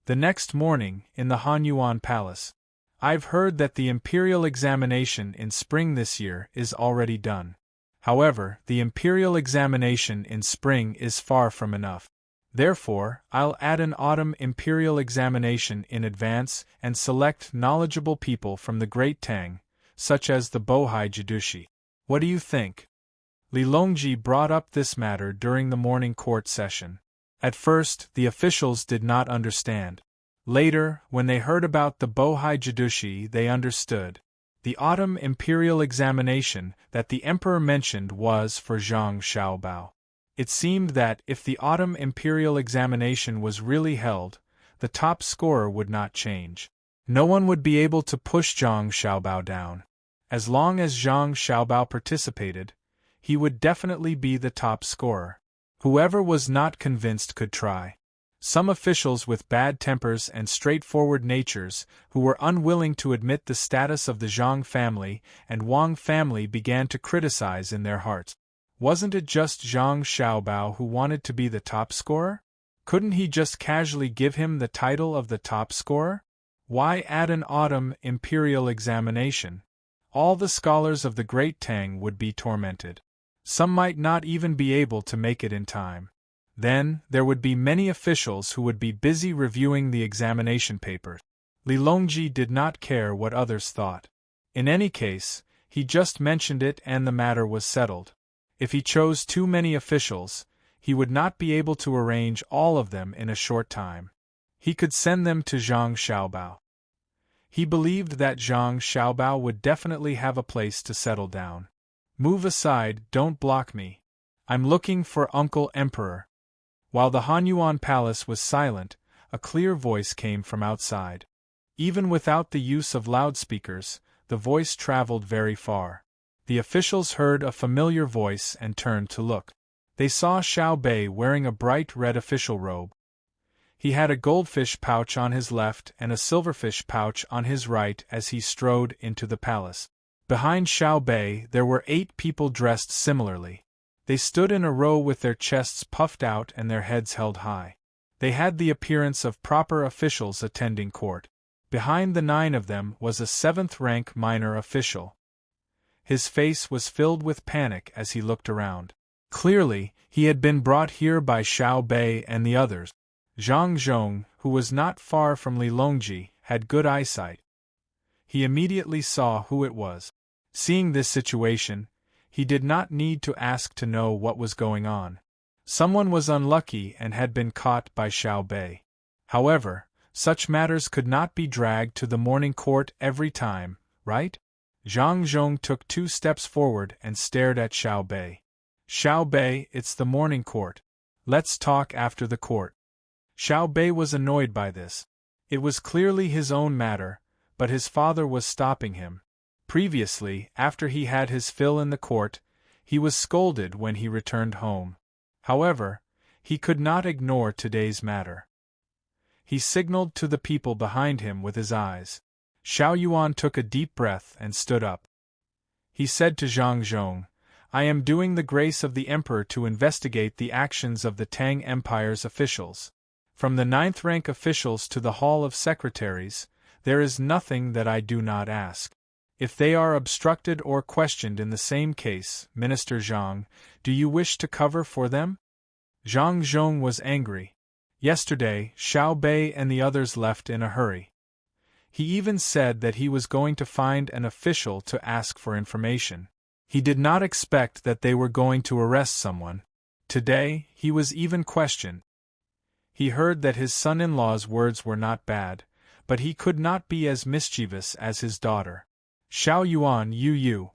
The next morning, in the Hanyuan Palace. I've heard that the imperial examination in spring this year is already done. However, the imperial examination in spring is far from enough. Therefore, I'll add an autumn imperial examination in advance and select knowledgeable people from the Great Tang, such as the Bohai Jidushi. What do you think? Li Longji brought up this matter during the morning court session. At first, the officials did not understand. Later, when they heard about the Bohai Jidushi, they understood. The autumn imperial examination that the emperor mentioned was for Zhang Xiaobao. It seemed that if the autumn imperial examination was really held, the top scorer would not change. No one would be able to push Zhang Xiaobao down. As long as Zhang Xiaobao participated, he would definitely be the top scorer. Whoever was not convinced could try. Some officials with bad tempers and straightforward natures, who were unwilling to admit the status of the Zhang family and Wang family, began to criticize in their hearts. Wasn't it just Zhang Xiaobao who wanted to be the top scorer? Couldn't he just casually give him the title of the top scorer? Why add an autumn imperial examination? All the scholars of the Great Tang would be tormented. Some might not even be able to make it in time. Then, there would be many officials who would be busy reviewing the examination papers. Li Longji did not care what others thought. In any case, he just mentioned it and the matter was settled. If he chose too many officials, he would not be able to arrange all of them in a short time. He could send them to Zhang Xiaobao. He believed that Zhang Xiaobao would definitely have a place to settle down. Move aside, don't block me. I'm looking for Uncle Emperor. While the Hanyuan Palace was silent, a clear voice came from outside. Even without the use of loudspeakers, the voice traveled very far. The officials heard a familiar voice and turned to look. They saw Xiao Bei wearing a bright red official robe. He had a goldfish pouch on his left and a silverfish pouch on his right as he strode into the palace. Behind Xiao Bei there were 8 people dressed similarly. They stood in a row with their chests puffed out and their heads held high. They had the appearance of proper officials attending court. Behind the 9 of them was a 7th-rank minor official. His face was filled with panic as he looked around. Clearly, he had been brought here by Xiao Bei and the others. Zhang Zhong, who was not far from Li Longji, had good eyesight. He immediately saw who it was. Seeing this situation, he did not need to ask to know what was going on. Someone was unlucky and had been caught by Xiao Bei. However, such matters could not be dragged to the morning court every time, right? Zhang Zhong took 2 steps forward and stared at Xiao Bei. Xiao Bei, it's the morning court. Let's talk after the court. Xiao Bei was annoyed by this. It was clearly his own matter, but his father was stopping him. Previously, after he had his fill in the court, he was scolded when he returned home. However, he could not ignore today's matter. He signaled to the people behind him with his eyes. Xiao Yuan took a deep breath and stood up. He said to Zhang Zhong, I am doing the grace of the emperor to investigate the actions of the Tang Empire's officials. From the 9th-rank officials to the Hall of Secretaries, there is nothing that I do not ask. If they are obstructed or questioned in the same case, Minister Zhang, do you wish to cover for them? Zhang Zhong was angry. Yesterday, Xiao Bei and the others left in a hurry. He even said that he was going to find an official to ask for information. He did not expect that they were going to arrest someone. Today, he was even questioned. He heard that his son-in-law's words were not bad, but he could not be as mischievous as his daughter. Xiao Yuan, you.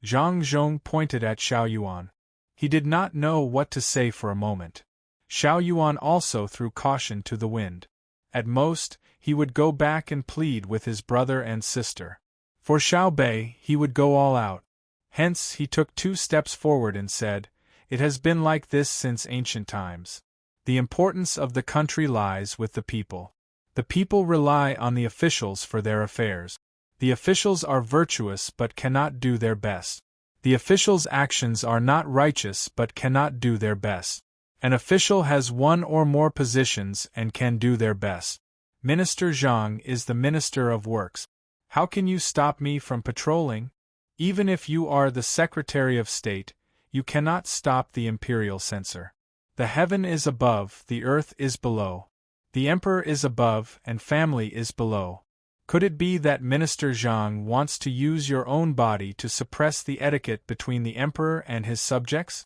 Zhang Zhong pointed at Xiao Yuan. He did not know what to say for a moment. Xiao Yuan also threw caution to the wind. At most, he would go back and plead with his brother and sister. For Xiao Bei, he would go all out. Hence, he took 2 steps forward and said, It has been like this since ancient times. The importance of the country lies with the people. The people rely on the officials for their affairs. The officials are virtuous but cannot do their best. The officials' actions are not righteous but cannot do their best. An official has 1 or more positions and can do their best. Minister Zhang is the Minister of Works. How can you stop me from patrolling? Even if you are the Secretary of State, you cannot stop the imperial censor. The heaven is above, the earth is below. The emperor is above and family is below. Could it be that Minister Zhang wants to use your own body to suppress the etiquette between the emperor and his subjects?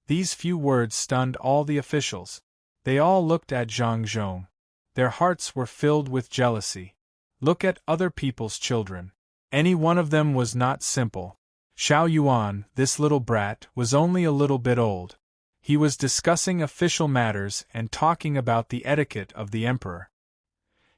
These few words stunned all the officials. They all looked at Zhang Zhong. Their hearts were filled with jealousy. Look at other people's children. Any one of them was not simple. Xiao Yuan, this little brat, was only a little bit old. He was discussing official matters and talking about the etiquette of the emperor.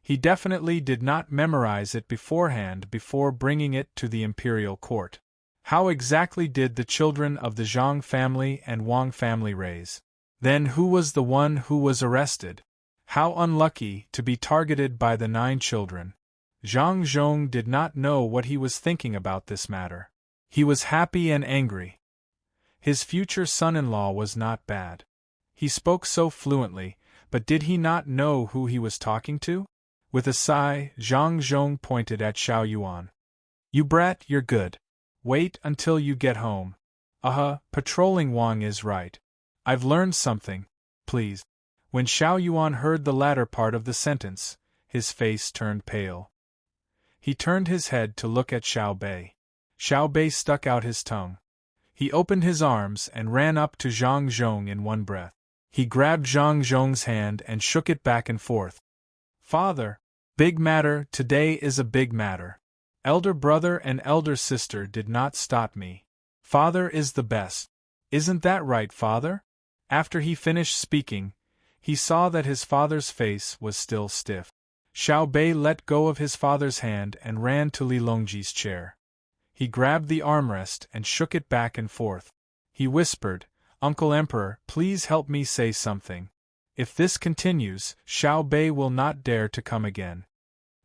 He definitely did not memorize it beforehand before bringing it to the imperial court. How exactly did the children of the Zhang family and Wang family raise? Then who was the one who was arrested? How unlucky to be targeted by the 9 children. Zhang Zhong did not know what he was thinking about this matter. He was happy and angry. His future son-in-law was not bad. He spoke so fluently, but did he not know who he was talking to? With a sigh, Zhang Zhong pointed at Xiao Yuan. You brat, you're good. Wait until you get home. Patrolling Wang is right. I've learned something, please. When Xiao Yuan heard the latter part of the sentence, his face turned pale. He turned his head to look at Xiao Bei. Xiao Bei stuck out his tongue. He opened his arms and ran up to Zhang Zhong in one breath. He grabbed Zhang Zhong's hand and shook it back and forth. Father! Big matter, today is a big matter. Elder brother and elder sister did not stop me. Father is the best. Isn't that right, father? After he finished speaking, he saw that his father's face was still stiff. Xiao Bei let go of his father's hand and ran to Li Longji's chair. He grabbed the armrest and shook it back and forth. He whispered, "Uncle Emperor, please help me say something. If this continues, Xiao Bei will not dare to come again."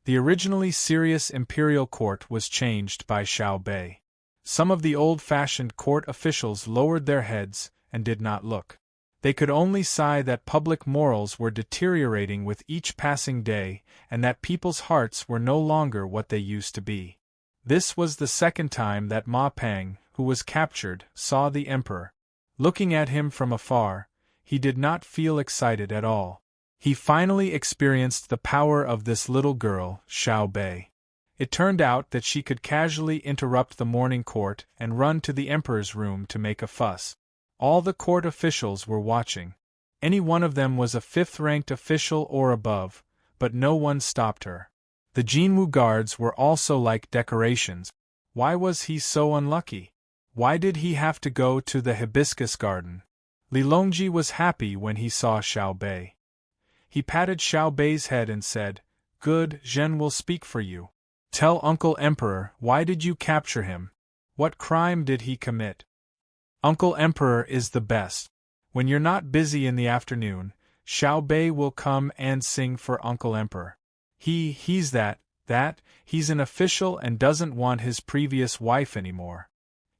The originally serious imperial court was changed by Xiao Bei. Some of the old-fashioned court officials lowered their heads and did not look. They could only sigh that public morals were deteriorating with each passing day and that people's hearts were no longer what they used to be. This was the second time that Ma Pang, who was captured, saw the emperor. Looking at him from afar, he did not feel excited at all. He finally experienced the power of this little girl, Xiao Bei. It turned out that she could casually interrupt the morning court and run to the emperor's room to make a fuss. All the court officials were watching. Any one of them was a fifth-ranked official or above, but no one stopped her. The Jinwu guards were also like decorations. Why was he so unlucky? Why did he have to go to the hibiscus garden? Li Longji was happy when he saw Xiao Bei. He patted Xiao Bei's head and said, "Good, Zhen will speak for you. Tell Uncle Emperor, why did you capture him? What crime did he commit?" "Uncle Emperor is the best. When you're not busy in the afternoon, Xiao Bei will come and sing for Uncle Emperor. He's he's an official and doesn't want his previous wife anymore.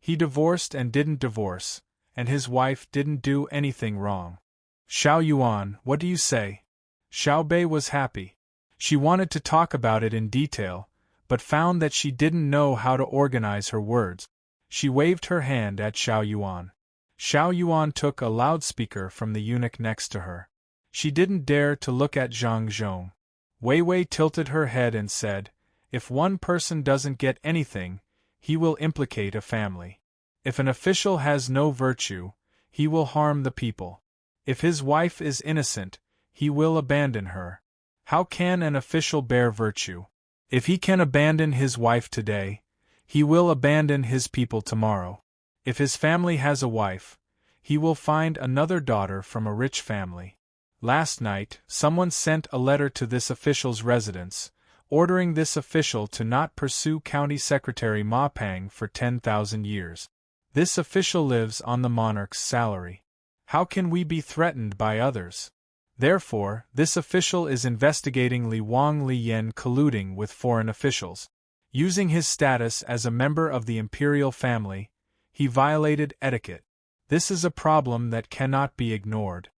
He divorced and didn't divorce, and his wife didn't do anything wrong. Xiao Yuan, what do you say?" Xiao Bei was happy. She wanted to talk about it in detail, but found that she didn't know how to organize her words. She waved her hand at Xiao Yuan. Xiao Yuan took a loudspeaker from the eunuch next to her. She didn't dare to look at Zhang Zhong. Wei Wei tilted her head and said, "If one person doesn't get anything, he will implicate a family. If an official has no virtue, he will harm the people. If his wife is innocent, he will abandon her. How can an official bear virtue? If he can abandon his wife today, he will abandon his people tomorrow. If his family has a wife, he will find another daughter from a rich family." Last night, someone sent a letter to this official's residence, ordering this official to not pursue County Secretary Ma Pang for 10,000 years. This official lives on the monarch's salary. How can we be threatened by others? Therefore, this official is investigating Li Wang Li Yan colluding with foreign officials. Using his status as a member of the imperial family, he violated etiquette. This is a problem that cannot be ignored.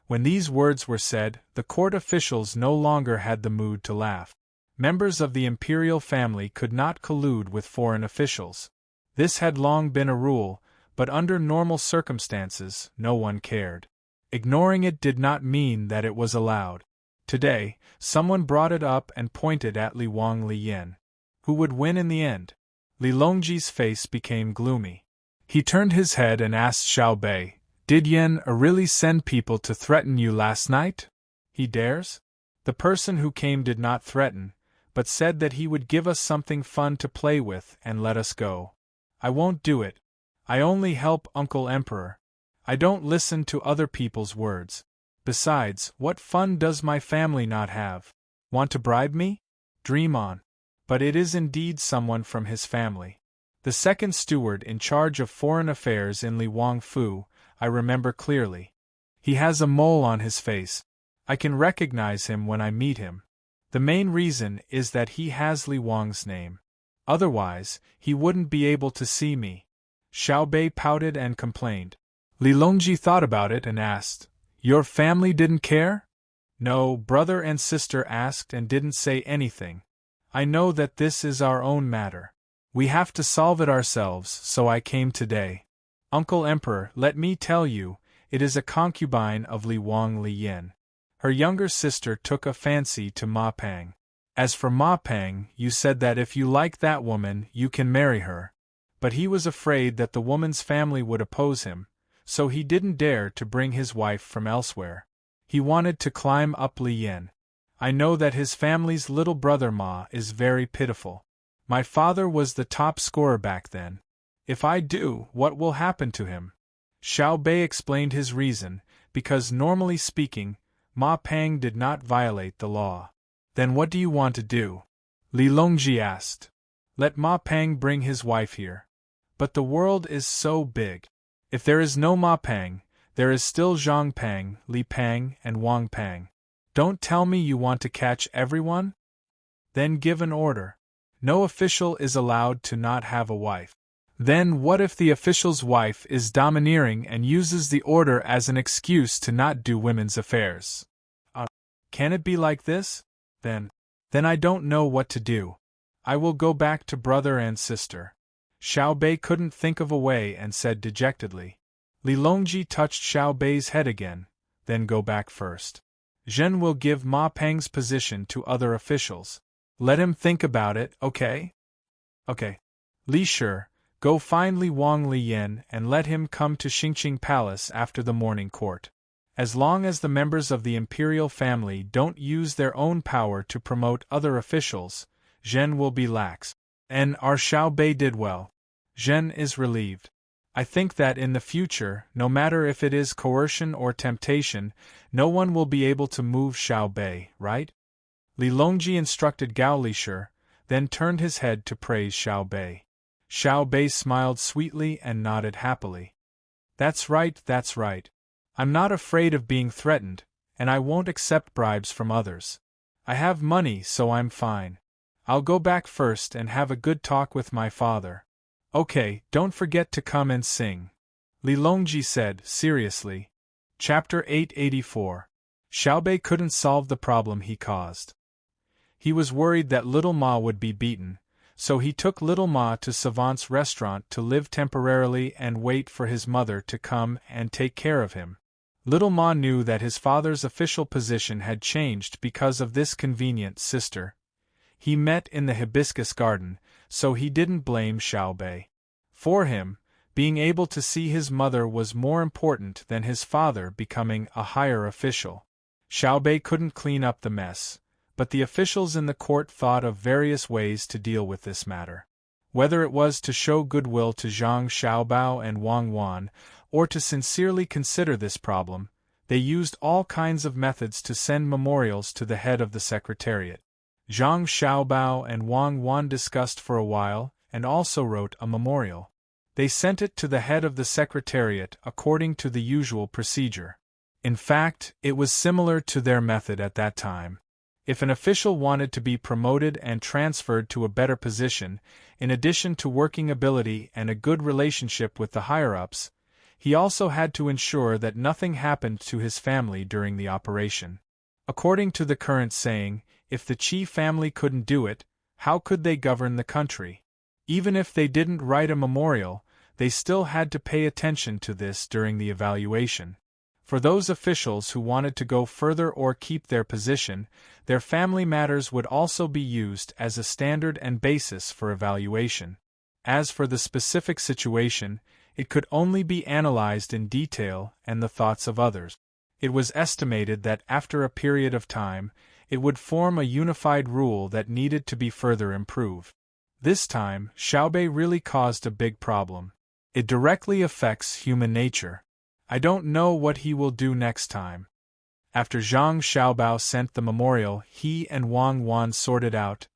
When these words were said, the court officials no longer had the mood to laugh. Members of the imperial family could not collude with foreign officials. This had long been a rule, but under normal circumstances, no one cared. Ignoring it did not mean that it was allowed. Today, someone brought it up and pointed at Li Wang Li Yan. Who would win in the end? Li Longji's face became gloomy. He turned his head and asked Xiao Bei, "Did Yan really send people to threaten you last night? He dares?" The person who came did not threaten, but said that he would give us something fun to play with and let us go. "I won't do it. I only help Uncle Emperor. I don't listen to other people's words. Besides, what fun does my family not have? Want to bribe me? Dream on." But it is indeed someone from his family. The second steward in charge of foreign affairs in Li Wang Fu, I remember clearly. He has a mole on his face. I can recognize him when I meet him. The main reason is that he has Li Wang's name. Otherwise, he wouldn't be able to see me. Xiao Bei pouted and complained. Li Longji thought about it and asked, "Your family didn't care?" "No, brother and sister asked and didn't say anything. I know that this is our own matter. We have to solve it ourselves, so I came today. Uncle Emperor, let me tell you, it is a concubine of Li Wang Li Yan. Her younger sister took a fancy to Ma Pang. As for Ma Pang, you said that if you like that woman, you can marry her. But he was afraid that the woman's family would oppose him, so he didn't dare to bring his wife from elsewhere. He wanted to climb up Li Yan. I know that his family's little brother Ma is very pitiful. My father was the top scorer back then. If I do, what will happen to him? Xiao Bei explained his reason, because normally speaking, Ma Pang did not violate the law. Then what do you want to do? Li Longji asked. Let Ma Pang bring his wife here. But the world is so big. If there is no Ma Pang, there is still Zhang Pang, Li Pang, and Wang Pang. Don't tell me you want to catch everyone? Then give an order. No official is allowed to not have a wife. Then what if the official's wife is domineering and uses the order as an excuse to not do women's affairs? Can it be like this? Then I don't know what to do. I will go back to brother and sister. Xiao Bei couldn't think of a way and said dejectedly. Li Longji touched Xiao Bei's head again, then go back first. Zhen will give Ma Pang's position to other officials. Let him think about it, okay? Okay. Li Shi, go find Li Wang Li Yen and let him come to Xingqing Palace after the morning court. As long as the members of the imperial family don't use their own power to promote other officials, Zhen will be lax. And our Xiao Bei did well. Zhen is relieved. I think that in the future, no matter if it is coercion or temptation, no one will be able to move Xiao Bei, right? Li Longji instructed Gao Lishir, then turned his head to praise Xiao Bei. Xiao Bei smiled sweetly and nodded happily. That's right, that's right. I'm not afraid of being threatened, and I won't accept bribes from others. I have money, so I'm fine. I'll go back first and have a good talk with my father. Okay, don't forget to come and sing. Li Longji said, seriously. Chapter 884. Xiao Bei couldn't solve the problem he caused. He was worried that Little Ma would be beaten, so he took Little Ma to Savant's restaurant to live temporarily and wait for his mother to come and take care of him. Little Ma knew that his father's official position had changed because of this convenient sister. He met in the hibiscus garden, so he didn't blame Xiao Bei. For him, being able to see his mother was more important than his father becoming a higher official. Xiao Bei couldn't clean up the mess, but the officials in the court thought of various ways to deal with this matter. Whether it was to show goodwill to Zhang Xiaobao and Wang Wan, or to sincerely consider this problem, they used all kinds of methods to send memorials to the head of the secretariat. Zhang Xiaobao and Wang Wan discussed for a while, and also wrote a memorial. They sent it to the head of the secretariat according to the usual procedure. In fact, it was similar to their method at that time. If an official wanted to be promoted and transferred to a better position, in addition to working ability and a good relationship with the higher-ups, he also had to ensure that nothing happened to his family during the operation. According to the current saying, if the Qi family couldn't do it, how could they govern the country? Even if they didn't write a memorial, they still had to pay attention to this during the evaluation. For those officials who wanted to go further or keep their position, their family matters would also be used as a standard and basis for evaluation. As for the specific situation, it could only be analyzed in detail and the thoughts of others. It was estimated that after a period of time, it would form a unified rule that needed to be further improved. This time, Xiao Bei really caused a big problem. It directly affects human nature. I don't know what he will do next time. After Zhang Xiaobao sent the memorial he and Wang Wan sorted out,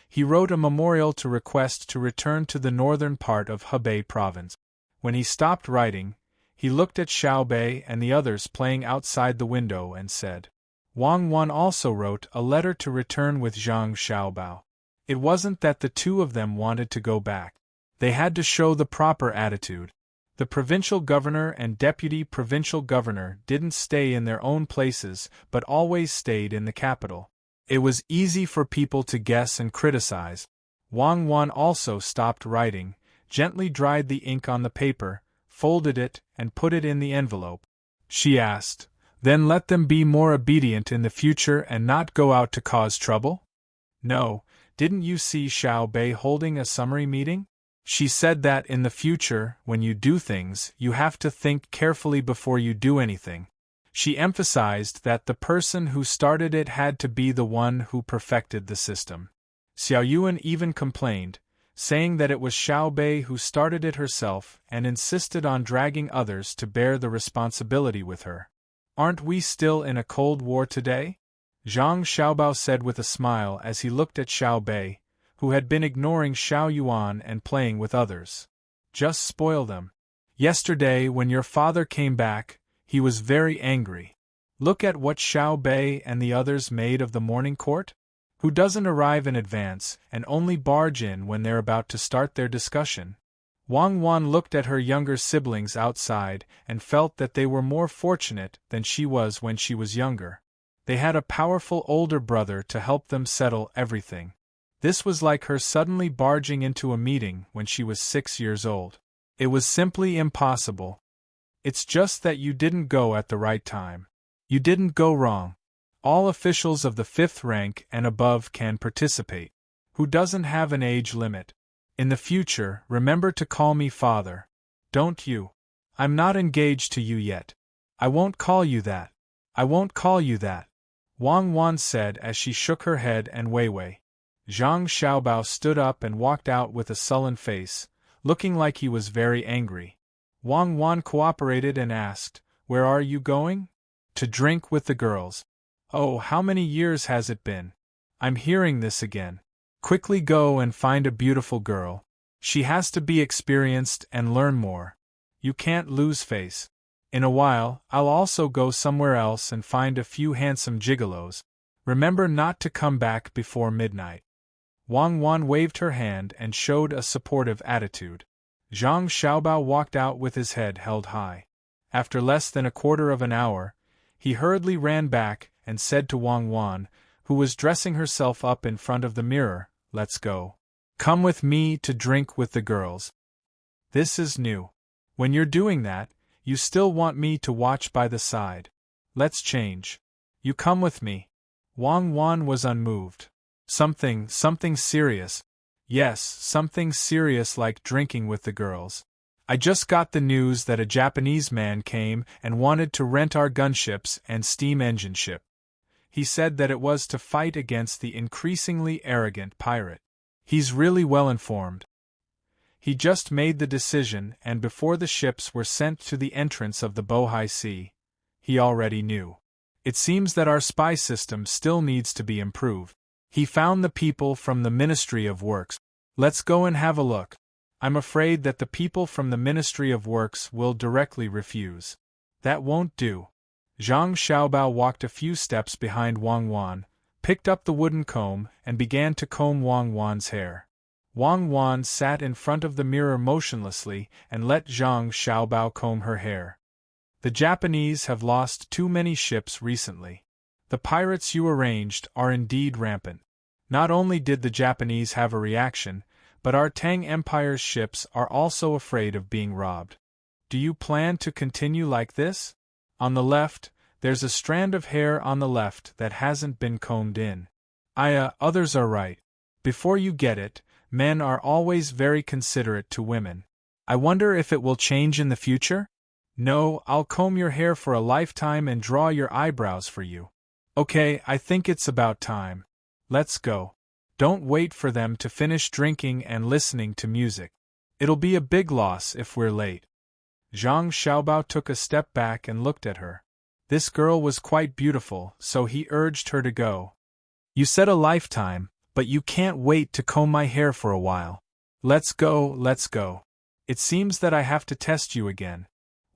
he wrote a memorial to request to return to the northern part of Hebei province. When he stopped writing, he looked at Xiao Bei and the others playing outside the window and said, Wang Wan also wrote a letter to return with Zhang Xiaobao. It wasn't that the two of them wanted to go back. They had to show the proper attitude. The provincial governor and deputy provincial governor didn't stay in their own places but always stayed in the capital. It was easy for people to guess and criticize. Wang Wan also stopped writing, gently dried the ink on the paper, folded it, and put it in the envelope. She asked, Then let them be more obedient in the future and not go out to cause trouble? No, didn't you see Xiao Bei holding a summary meeting? She said that in the future, when you do things, you have to think carefully before you do anything. She emphasized that the person who started it had to be the one who perfected the system. Xiao Yuan even complained, saying that it was Xiao Bei who started it herself and insisted on dragging others to bear the responsibility with her. Aren't we still in a Cold War today? Zhang Xiaobao said with a smile as he looked at Xiao Bei, who had been ignoring Xiao Yuan and playing with others. Just spoil them. Yesterday, when your father came back, he was very angry. Look at what Xiao Bei and the others made of the morning court? Who doesn't arrive in advance and only barge in when they're about to start their discussion? Wang Wan looked at her younger siblings outside and felt that they were more fortunate than she was when she was younger. They had a powerful older brother to help them settle everything. This was like her suddenly barging into a meeting when she was 6 years old. It was simply impossible. It's just that you didn't go at the right time. You didn't go wrong. All officials of the 5th rank and above can participate. Who doesn't have an age limit? In the future, remember to call me father. Don't you? I'm not engaged to you yet. I won't call you that. I won't call you that. Wang Wan said as she shook her head and Weiwei. Zhang Xiaobao stood up and walked out with a sullen face, looking like he was very angry. Wang Wan cooperated and asked, "Where are you going?" "To drink with the girls." "Oh, how many years has it been? I'm hearing this again." "Quickly go and find a beautiful girl. She has to be experienced and learn more. You can't lose face. In a while, I'll also go somewhere else and find a few handsome gigolos. Remember not to come back before midnight." Wang Wan waved her hand and showed a supportive attitude. Zhang Xiaobao walked out with his head held high. After less than a quarter of an hour, he hurriedly ran back and said to Wang Wan, who was dressing herself up in front of the mirror, "Let's go. Come with me to drink with the girls." "This is new. When you're doing that, you still want me to watch by the side. Let's change. You come with me." Wang Wan was unmoved. Something serious. Yes, something serious like drinking with the girls. "I just got the news that a Japanese man came and wanted to rent our gunships and steam engine ship. He said that it was to fight against the increasingly arrogant pirate. He's really well informed. He just made the decision, and before the ships were sent to the entrance of the Bohai Sea, he already knew. It seems that our spy system still needs to be improved. He found the people from the Ministry of Works. Let's go and have a look. I'm afraid that the people from the Ministry of Works will directly refuse. That won't do." Zhang Xiaobao walked a few steps behind Wang Wan, picked up the wooden comb and began to comb Wang Wan's hair. Wang Wan sat in front of the mirror motionlessly and let Zhang Xiaobao comb her hair. "The Japanese have lost too many ships recently. The pirates you arranged are indeed rampant. Not only did the Japanese have a reaction, but our Tang Empire's ships are also afraid of being robbed. Do you plan to continue like this? On the left, there's a strand of hair on the left that hasn't been combed in. Others are right. Before you get it, men are always very considerate to women. I wonder if it will change in the future? No, I'll comb your hair for a lifetime and draw your eyebrows for you. Okay, I think it's about time. Let's go. Don't wait for them to finish drinking and listening to music. It'll be a big loss if we're late." Zhang Xiaobao took a step back and looked at her. This girl was quite beautiful, so he urged her to go. "You said a lifetime, but you can't wait to comb my hair for a while. Let's go, let's go. It seems that I have to test you again."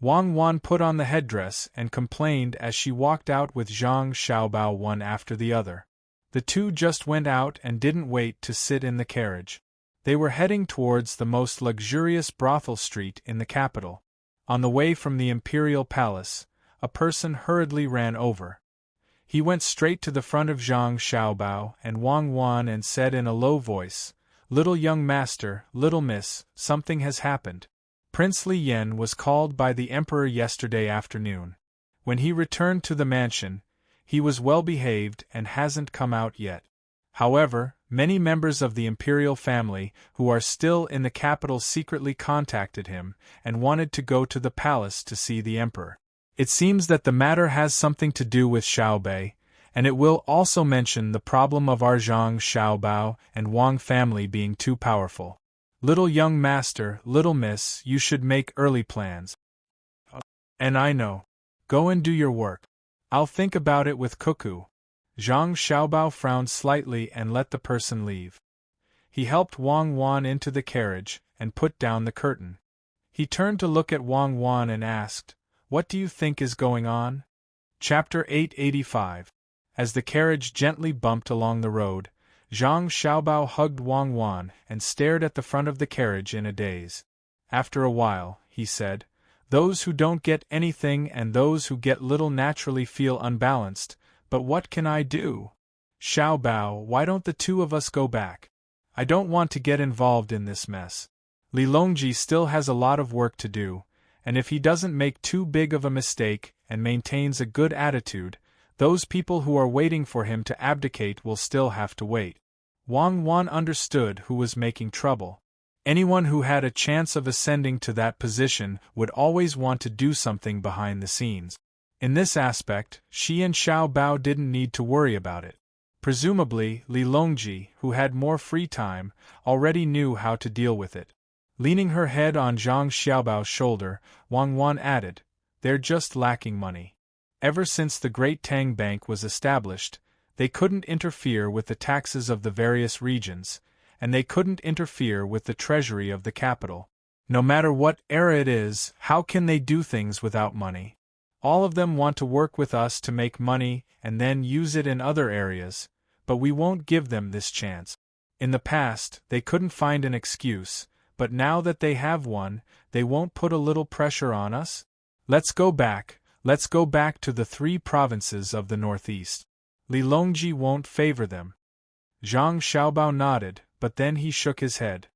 Wang Wan put on the headdress and complained as she walked out with Zhang Xiaobao one after the other. The two just went out and didn't wait to sit in the carriage. They were heading towards the most luxurious brothel street in the capital. On the way from the imperial palace, a person hurriedly ran over. He went straight to the front of Zhang Xiaobao and Wang Wan and said in a low voice, "Little young master, little miss, something has happened. Prince Li Yan was called by the emperor yesterday afternoon. When he returned to the mansion, he was well behaved and hasn't come out yet. However, many members of the imperial family who are still in the capital secretly contacted him and wanted to go to the palace to see the emperor. It seems that the matter has something to do with Xiaobei, and it will also mention the problem of our Zhang Xiaobao and Wang family being too powerful. Little young master, little miss, you should make early plans. And I know. Go and do your work. I'll think about it with Cuckoo. Zhang Xiaobao frowned slightly and let the person leave. He helped Wang Wan into the carriage and put down the curtain. He turned to look at Wang Wan and asked, "What do you think is going on?" Chapter 885. As the carriage gently bumped along the road, Zhang Xiaobao hugged Wang Wan and stared at the front of the carriage in a daze. After a while, he said, "Those who don't get anything and those who get little naturally feel unbalanced, but what can I do? Xiaobao, why don't the two of us go back? I don't want to get involved in this mess. Li Longji still has a lot of work to do, and if he doesn't make too big of a mistake and maintains a good attitude, those people who are waiting for him to abdicate will still have to wait." Wang Wan understood who was making trouble. Anyone who had a chance of ascending to that position would always want to do something behind the scenes. In this aspect, she and Xiao Bao didn't need to worry about it. Presumably, Li Longji, who had more free time, already knew how to deal with it. Leaning her head on Zhang Xiaobao's shoulder, Wang Wan added, "They're just lacking money. Ever since the Great Tang Bank was established, they couldn't interfere with the taxes of the various regions, and they couldn't interfere with the treasury of the capital. No matter what era it is, how can they do things without money? All of them want to work with us to make money and then use it in other areas, but we won't give them this chance. In the past, they couldn't find an excuse, but now that they have one, they won't put a little pressure on us? Let's go back to the 3 provinces of the northeast. Li Longji won't favor them." Zhang Xiaobao nodded, but then he shook his head.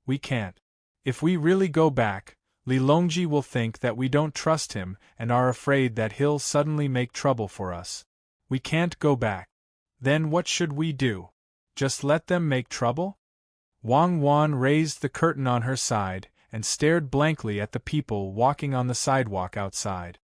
"We can't. If we really go back, Li Longji will think that we don't trust him and are afraid that he'll suddenly make trouble for us. We can't go back. Then what should we do? Just let them make trouble?" Wang Wan raised the curtain on her side and stared blankly at the people walking on the sidewalk outside.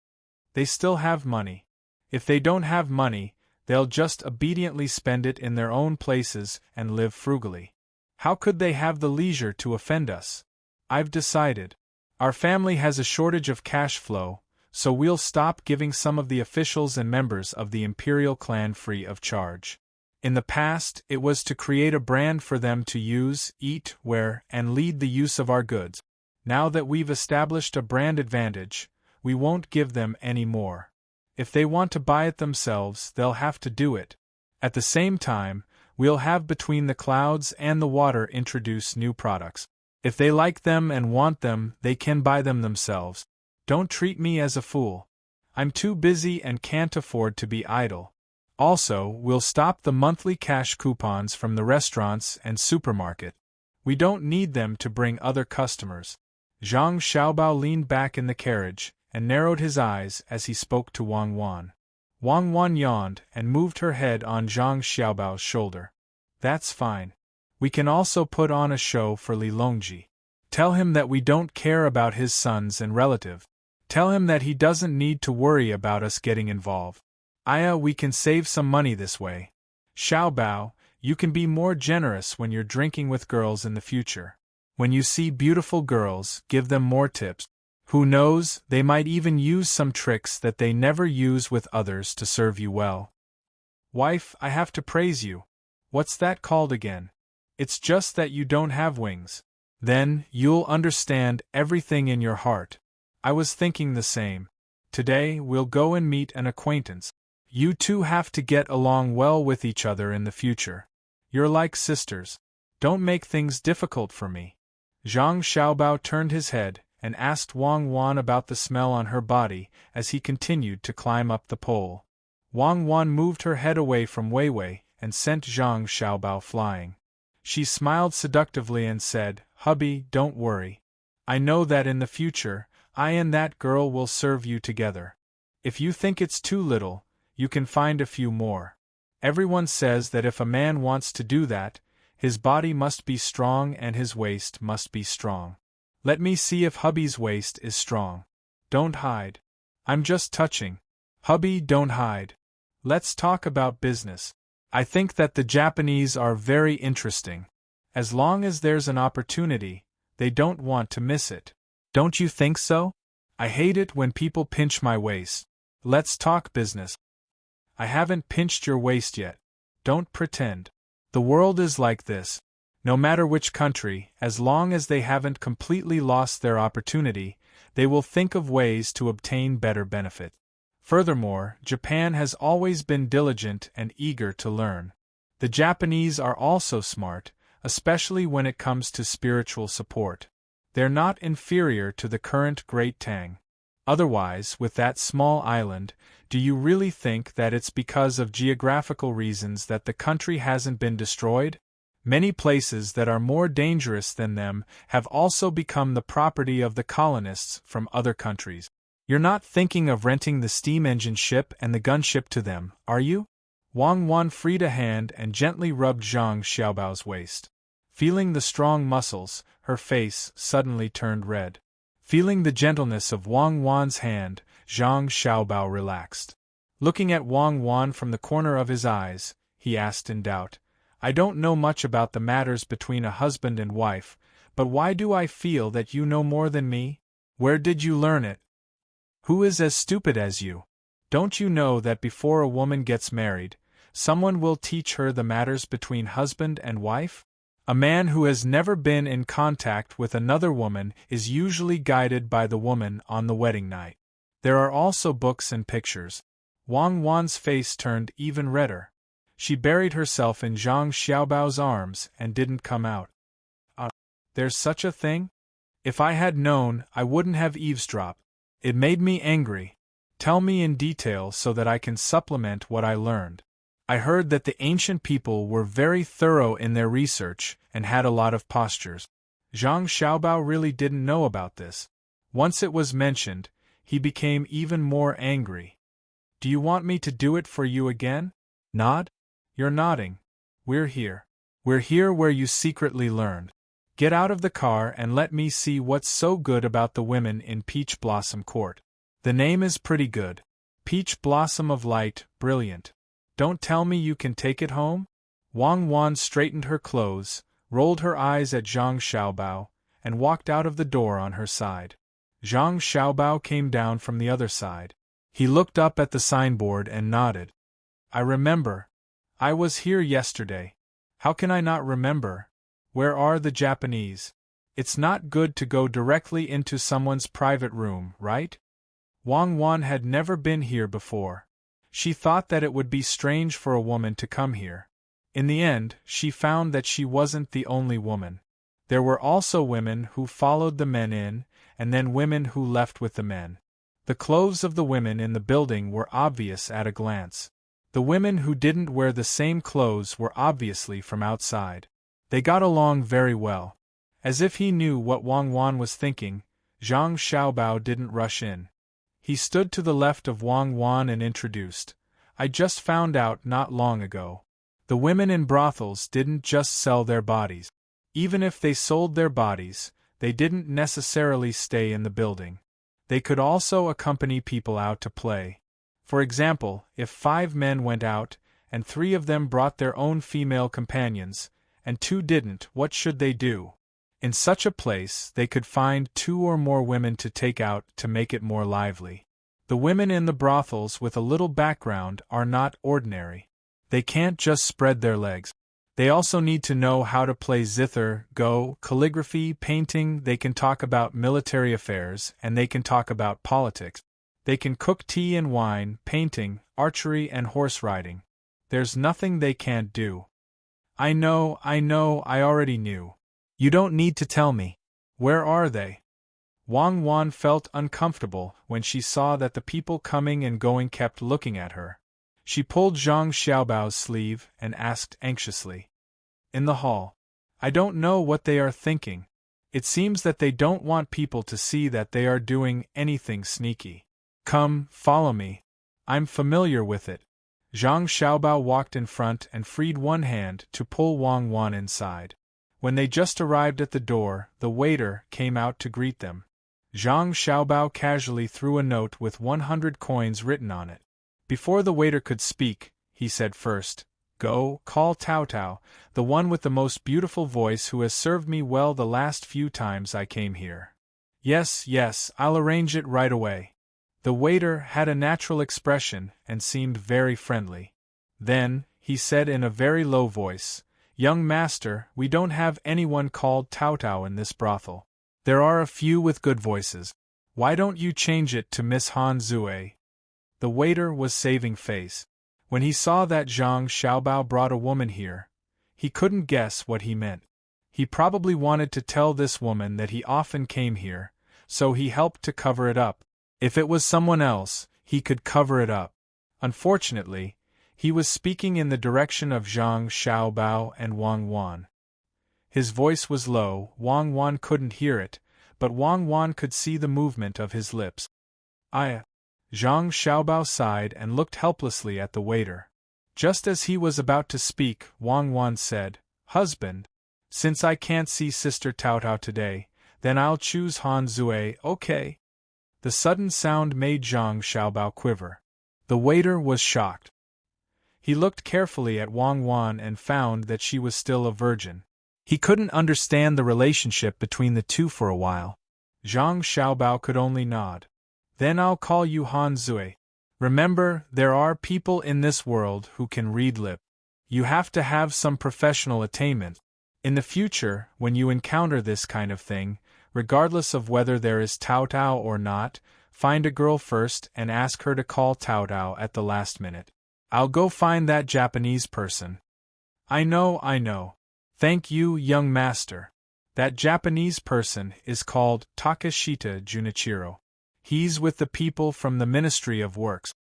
"They still have money. If they don't have money, they'll just obediently spend it in their own places and live frugally. How could they have the leisure to offend us? I've decided. Our family has a shortage of cash flow, so we'll stop giving some of the officials and members of the imperial clan free of charge. In the past, it was to create a brand for them to use, eat, wear, and lead the use of our goods. Now that we've established a brand advantage, we won't give them any more. If they want to buy it themselves, they'll have to do it. At the same time, we'll have Between the Clouds and the Water introduce new products. If they like them and want them, they can buy them themselves. Don't treat me as a fool. I'm too busy and can't afford to be idle. Also, we'll stop the monthly cash coupons from the restaurants and supermarket. We don't need them to bring other customers." Zhang Xiaobao leaned back in the carriage and narrowed his eyes as he spoke to Wang Wan. Wang Wan yawned and moved her head on Zhang Xiaobao's shoulder. "That's fine. We can also put on a show for Li Longji. Tell him that we don't care about his sons and relatives. Tell him that he doesn't need to worry about us getting involved. We can save some money this way. Xiaobao, you can be more generous when you're drinking with girls in the future. When you see beautiful girls, give them more tips. Who knows, they might even use some tricks that they never use with others to serve you well." "Wife, I have to praise you. What's that called again? It's just that you don't have wings. Then, you'll understand everything in your heart. I was thinking the same. Today, we'll go and meet an acquaintance. You two have to get along well with each other in the future. You're like sisters. Don't make things difficult for me." Zhang Xiaobao turned his head and asked Wang Wan about the smell on her body as he continued to climb up the pole. Wang Wan moved her head away from Wei Wei and sent Zhang Xiaobao flying. She smiled seductively and said, "Hubby, don't worry. I know that in the future, I and that girl will serve you together. If you think it's too little, you can find a few more. Everyone says that if a man wants to do that, his body must be strong and his waist must be strong. Let me see if hubby's waist is strong. Don't hide. I'm just touching. Hubby, don't hide. Let's talk about business. I think that the Japanese are very interesting. As long as there's an opportunity, they don't want to miss it. Don't you think so? I hate it when people pinch my waist. Let's talk business. I haven't pinched your waist yet. Don't pretend. The world is like this. No matter which country, as long as they haven't completely lost their opportunity, they will think of ways to obtain better benefit. Furthermore, Japan has always been diligent and eager to learn. The Japanese are also smart, especially when it comes to spiritual support. They're not inferior to the current Great Tang. Otherwise, with that small island, do you really think that it's because of geographical reasons that the country hasn't been destroyed? Many places that are more dangerous than them have also become the property of the colonists from other countries. You're not thinking of renting the steam engine ship and the gunship to them, are you? Wang Wan freed a hand and gently rubbed Zhang Xiaobao's waist. Feeling the strong muscles, her face suddenly turned red. Feeling the gentleness of Wang Wan's hand, Zhang Xiaobao relaxed. Looking at Wang Wan from the corner of his eyes, he asked in doubt, I don't know much about the matters between a husband and wife, but why do I feel that you know more than me? Where did you learn it? Who is as stupid as you? Don't you know that before a woman gets married, someone will teach her the matters between husband and wife? A man who has never been in contact with another woman is usually guided by the woman on the wedding night. There are also books and pictures. Wang Wan's face turned even redder. She buried herself in Zhang Xiaobao's arms and didn't come out. There's such a thing? If I had known, I wouldn't have eavesdropped. It made me angry. Tell me in detail so that I can supplement what I learned. I heard that the ancient people were very thorough in their research and had a lot of postures. Zhang Xiaobao really didn't know about this. Once it was mentioned, he became even more angry. Do you want me to do it for you again? Nod? You're nodding. We're here. We're here where you secretly learned. Get out of the car and let me see what's so good about the women in Peach Blossom Court. The name is pretty good. Peach Blossom of Light, brilliant. Don't tell me you can take it home? Wang Wan straightened her clothes, rolled her eyes at Zhang Xiaobao, and walked out of the door on her side. Zhang Xiaobao came down from the other side. He looked up at the signboard and nodded. I remember. I was here yesterday. How can I not remember? Where are the Japanese? It's not good to go directly into someone's private room, right? Wang Wan had never been here before. She thought that it would be strange for a woman to come here. In the end, she found that she wasn't the only woman. There were also women who followed the men in, and then women who left with the men. The clothes of the women in the building were obvious at a glance. The women who didn't wear the same clothes were obviously from outside. They got along very well. As if he knew what Wang Wan was thinking, Zhang Xiaobao didn't rush in. He stood to the left of Wang Wan and introduced, I just found out not long ago. The women in brothels didn't just sell their bodies. Even if they sold their bodies, they didn't necessarily stay in the building. They could also accompany people out to play. For example, if 5 men went out, and 3 of them brought their own female companions, and 2 didn't, what should they do? In such a place, they could find 2 or more women to take out to make it more lively. The women in the brothels with a little background are not ordinary. They can't just spread their legs. They also need to know how to play zither, go, calligraphy, painting. They can talk about military affairs, and they can talk about politics. They can cook tea and wine, painting, archery and horse riding. There's nothing they can't do. I know, I already knew. You don't need to tell me. Where are they? Wang Wan felt uncomfortable when she saw that the people coming and going kept looking at her. She pulled Zhang Xiaobao's sleeve and asked anxiously. In the hall. I don't know what they are thinking. It seems that they don't want people to see that they are doing anything sneaky. Come, follow me. I'm familiar with it. Zhang Xiaobao walked in front and freed one hand to pull Wang Wan inside. When they just arrived at the door, the waiter came out to greet them. Zhang Xiaobao casually threw a note with 100 coins written on it. Before the waiter could speak, he said first, "Go, call Tao Tao, the one with the most beautiful voice who has served me well the last few times I came here." "Yes, yes, I'll arrange it right away." The waiter had a natural expression and seemed very friendly. Then, he said in a very low voice, "Young master, we don't have anyone called Tao Tao in this brothel. There are a few with good voices. Why don't you change it to Miss Han Zue?" The waiter was saving face. When he saw that Zhang Xiaobao brought a woman here, he couldn't guess what he meant. He probably wanted to tell this woman that he often came here, so he helped to cover it up. If it was someone else, he could cover it up. Unfortunately, he was speaking in the direction of Zhang Xiaobao and Wang Wan. His voice was low, Wang Wan couldn't hear it, but Wang Wan could see the movement of his lips. Zhang Xiaobao sighed and looked helplessly at the waiter. Just as he was about to speak, Wang Wan said, "Husband, since I can't see Sister Tao Tao today, then I'll choose Han Zue, okay?" The sudden sound made Zhang Xiaobao quiver. The waiter was shocked. He looked carefully at Wang Wan and found that she was still a virgin. He couldn't understand the relationship between the two for a while. Zhang Xiaobao could only nod. "Then I'll call you Han Zue. Remember, there are people in this world who can read lip. You have to have some professional attainment. In the future, when you encounter this kind of thing, regardless of whether there is Tao Tao or not, find a girl first and ask her to call Tao Tao at the last minute. I'll go find that Japanese person." I know. Thank you, young master. That Japanese person is called Takeshita Junichiro. He's with the people from the Ministry of Works."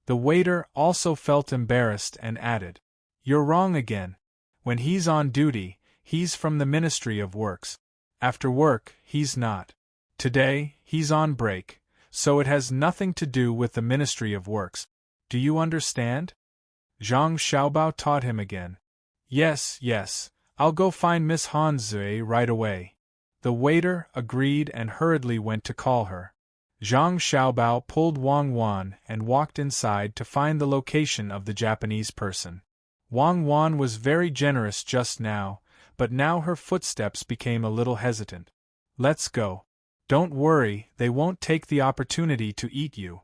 The waiter also felt embarrassed and added, "You're wrong again. When he's on duty, he's from the Ministry of Works. After work, he's not. Today, he's on break, so it has nothing to do with the Ministry of Works. Do you understand?" Zhang Xiaobao taught him again. Yes, I'll go find Miss Han Zue right away." The waiter agreed and hurriedly went to call her. Zhang Xiaobao pulled Wang Wan and walked inside to find the location of the Japanese person. Wang Wan was very generous just now, but now her footsteps became a little hesitant. "Let's go. Don't worry, they won't take the opportunity to eat you."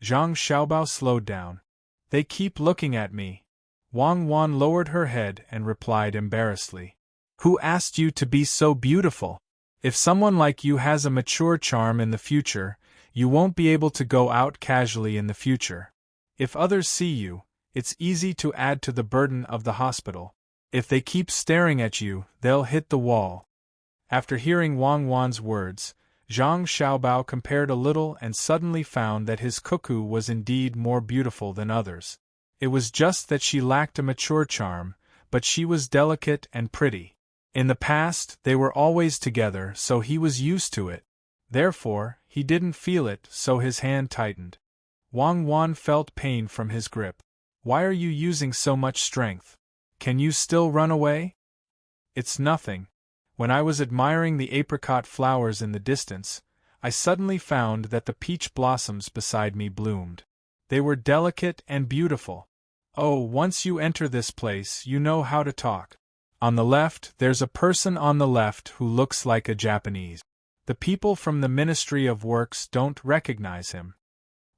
Zhang Xiaobao slowed down. "They keep looking at me." Wang Wan lowered her head and replied embarrassedly, "Who asked you to be so beautiful? If someone like you has a mature charm in the future, you won't be able to go out casually in the future. If others see you, it's easy to add to the burden of the hospital. If they keep staring at you, they'll hit the wall." After hearing Wang Wan's words, Zhang Xiaobao compared a little and suddenly found that his cuckoo was indeed more beautiful than others. It was just that she lacked a mature charm, but she was delicate and pretty. In the past, they were always together, so he was used to it. Therefore, he didn't feel it, so his hand tightened. Wang Wan felt pain from his grip. "Why are you using so much strength? Can you still run away?" "It's nothing. When I was admiring the apricot flowers in the distance, I suddenly found that the peach blossoms beside me bloomed. They were delicate and beautiful. Oh, once you enter this place, you know how to talk. On the left, there's a person on the left who looks like a Japanese. The people from the Ministry of Works don't recognize him."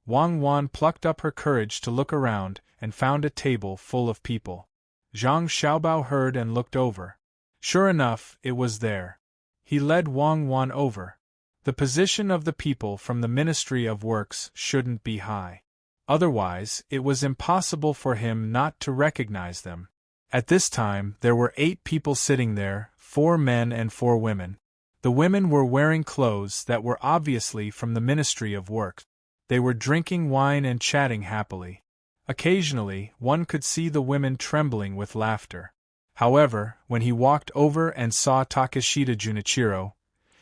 Wang Wan plucked up her courage to look around and found a table full of people. Zhang Xiaobao heard and looked over. Sure enough, it was there. He led Wang Wan over. The position of the people from the Ministry of Works shouldn't be high. Otherwise, it was impossible for him not to recognize them. At this time, there were 8 people sitting there, 4 men and 4 women. The women were wearing clothes that were obviously from the Ministry of Works. They were drinking wine and chatting happily. Occasionally, one could see the women trembling with laughter. However, when he walked over and saw Takeshita Junichiro,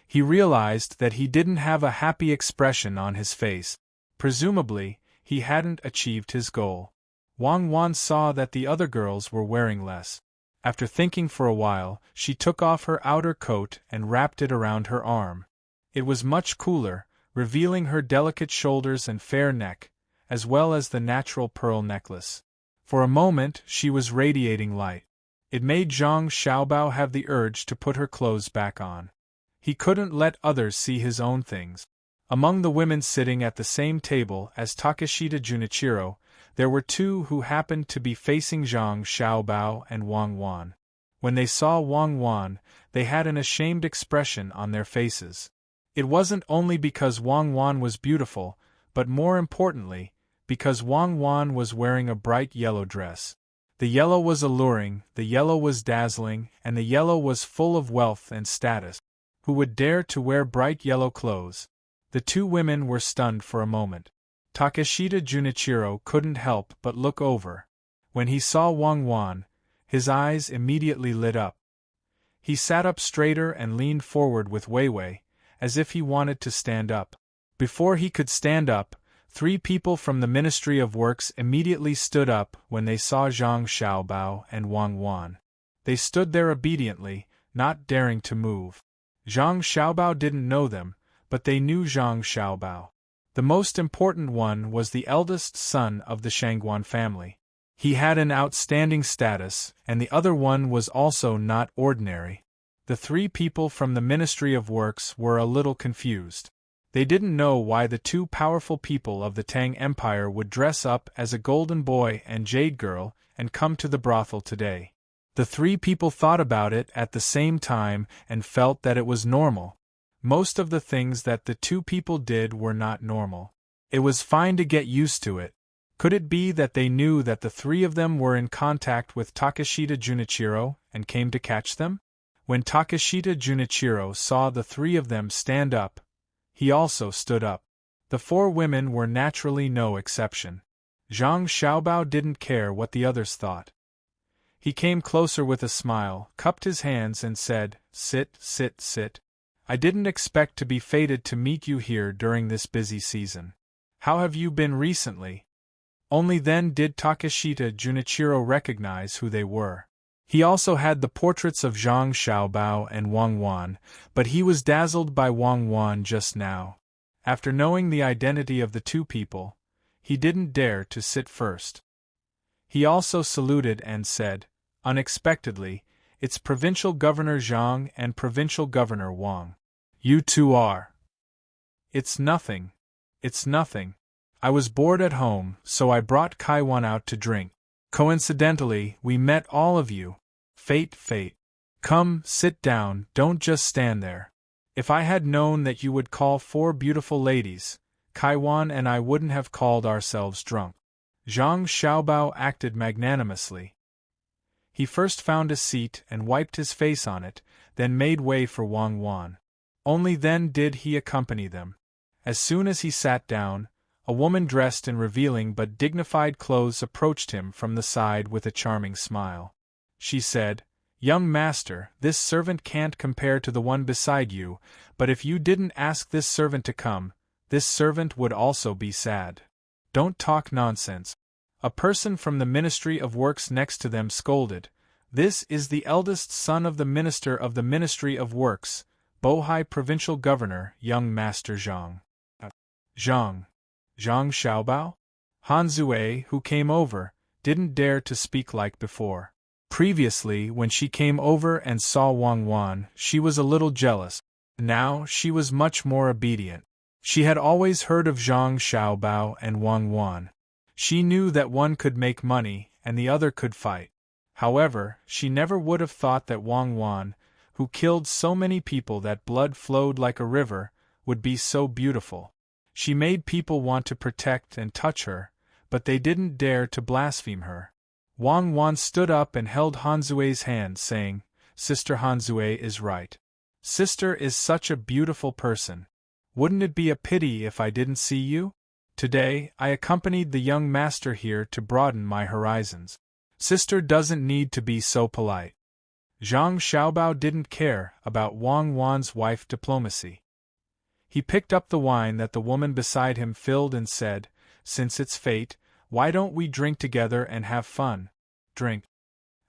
he realized that he didn't have a happy expression on his face. Presumably, he hadn't achieved his goal. Wang Wan saw that the other girls were wearing less. After thinking for a while, she took off her outer coat and wrapped it around her arm. It was much cooler, revealing her delicate shoulders and fair neck, as well as the natural pearl necklace. For a moment she was radiating light. It made Zhang Xiaobao have the urge to put her clothes back on. He couldn't let others see his own things. Among the women sitting at the same table as Takeshita Junichiro, there were two who happened to be facing Zhang Xiaobao and Wang Wan. When they saw Wang Wan, they had an ashamed expression on their faces. It wasn't only because Wang Wan was beautiful, but more importantly, because Wang Wan was wearing a bright yellow dress. The yellow was alluring, the yellow was dazzling, and the yellow was full of wealth and status. Who would dare to wear bright yellow clothes? The two women were stunned for a moment. Takeshita Junichiro couldn't help but look over. When he saw Wang Wan, his eyes immediately lit up. He sat up straighter and leaned forward with Weiwei, as if he wanted to stand up. Before he could stand up, 3 people from the Ministry of Works immediately stood up when they saw Zhang Xiaobao and Wang Wan. They stood there obediently, not daring to move. Zhang Xiaobao didn't know them, but they knew Zhang Xiaobao. The most important one was the eldest son of the Shangguan family. He had an outstanding status, and the other one was also not ordinary. The 3 people from the Ministry of Works were a little confused. They didn't know why the 2 powerful people of the Tang Empire would dress up as a golden boy and jade girl and come to the brothel today. The 3 people thought about it at the same time and felt that it was normal. Most of the things that the 2 people did were not normal. It was fine to get used to it. Could it be that they knew that the 3 of them were in contact with Takeshita Junichiro and came to catch them? When Takeshita Junichiro saw the 3 of them stand up, he also stood up. The 4 women were naturally no exception. Zhang Xiaobao didn't care what the others thought. He came closer with a smile, cupped his hands and said, "Sit, sit, sit. I didn't expect to be fated to meet you here during this busy season. How have you been recently?" Only then did Takeshita Junichiro recognize who they were. He also had the portraits of Zhang Xiaobao and Wang Wan, but he was dazzled by Wang Wan just now. After knowing the identity of the 2 people, he didn't dare to sit first. He also saluted and said, unexpectedly, "It's Provincial Governor Zhang and Provincial Governor Wang. You 2 are." "It's nothing. It's nothing. I was bored at home, so I brought Kaiwan out to drink. Coincidentally, we met all of you. Fate, fate. Come, sit down, don't just stand there. If I had known that you would call 4 beautiful ladies, Kaiwan and I wouldn't have called ourselves drunk." Zhang Xiaobao acted magnanimously. He first found a seat and wiped his face on it, then made way for Wang Wan. Only then did he accompany them. As soon as he sat down, a woman dressed in revealing but dignified clothes approached him from the side with a charming smile. She said, "Young master, this servant can't compare to the one beside you, but if you didn't ask this servant to come, this servant would also be sad." "Don't talk nonsense." A person from the Ministry of Works next to them scolded. "This is the eldest son of the Minister of the Ministry of Works, Bohai Provincial Governor, young Master Zhang." Zhang Xiaobao? Han Zue, who came over, didn't dare to speak like before. Previously, when she came over and saw Wang Wan, she was a little jealous. Now, she was much more obedient. She had always heard of Zhang Xiaobao and Wang Wan. She knew that one could make money, and the other could fight. However, she never would have thought that Wang Wan, who killed so many people that blood flowed like a river, would be so beautiful. She made people want to protect and touch her, but they didn't dare to blaspheme her. Wang Wan stood up and held Hanzue's hand, saying, "Sister Hanzue is right. Sister is such a beautiful person. Wouldn't it be a pity if I didn't see you? Today, I accompanied the young master here to broaden my horizons. Sister doesn't need to be so polite." Zhang Xiaobao didn't care about Wang Wan's wife diplomacy. He picked up the wine that the woman beside him filled and said, "Since it's fate, why don't we drink together and have fun? Drink."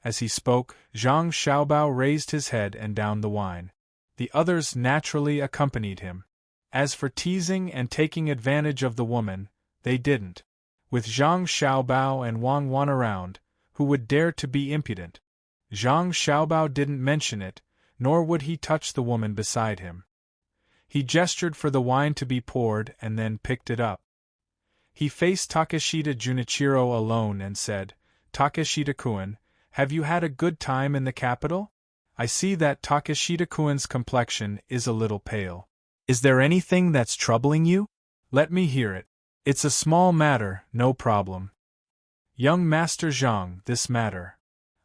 As he spoke, Zhang Xiaobao raised his head and downed the wine. The others naturally accompanied him. As for teasing and taking advantage of the woman, they didn't. With Zhang Xiaobao and Wang Wan around, who would dare to be impudent? Zhang Xiaobao didn't mention it, nor would he touch the woman beside him. He gestured for the wine to be poured and then picked it up. He faced Takeshita Junichiro alone and said, "Takeshita-kun, have you had a good time in the capital? I see that Takeshita-kun's complexion is a little pale. Is there anything that's troubling you? Let me hear it. It's a small matter, no problem." "Young Master Zhang, this matter."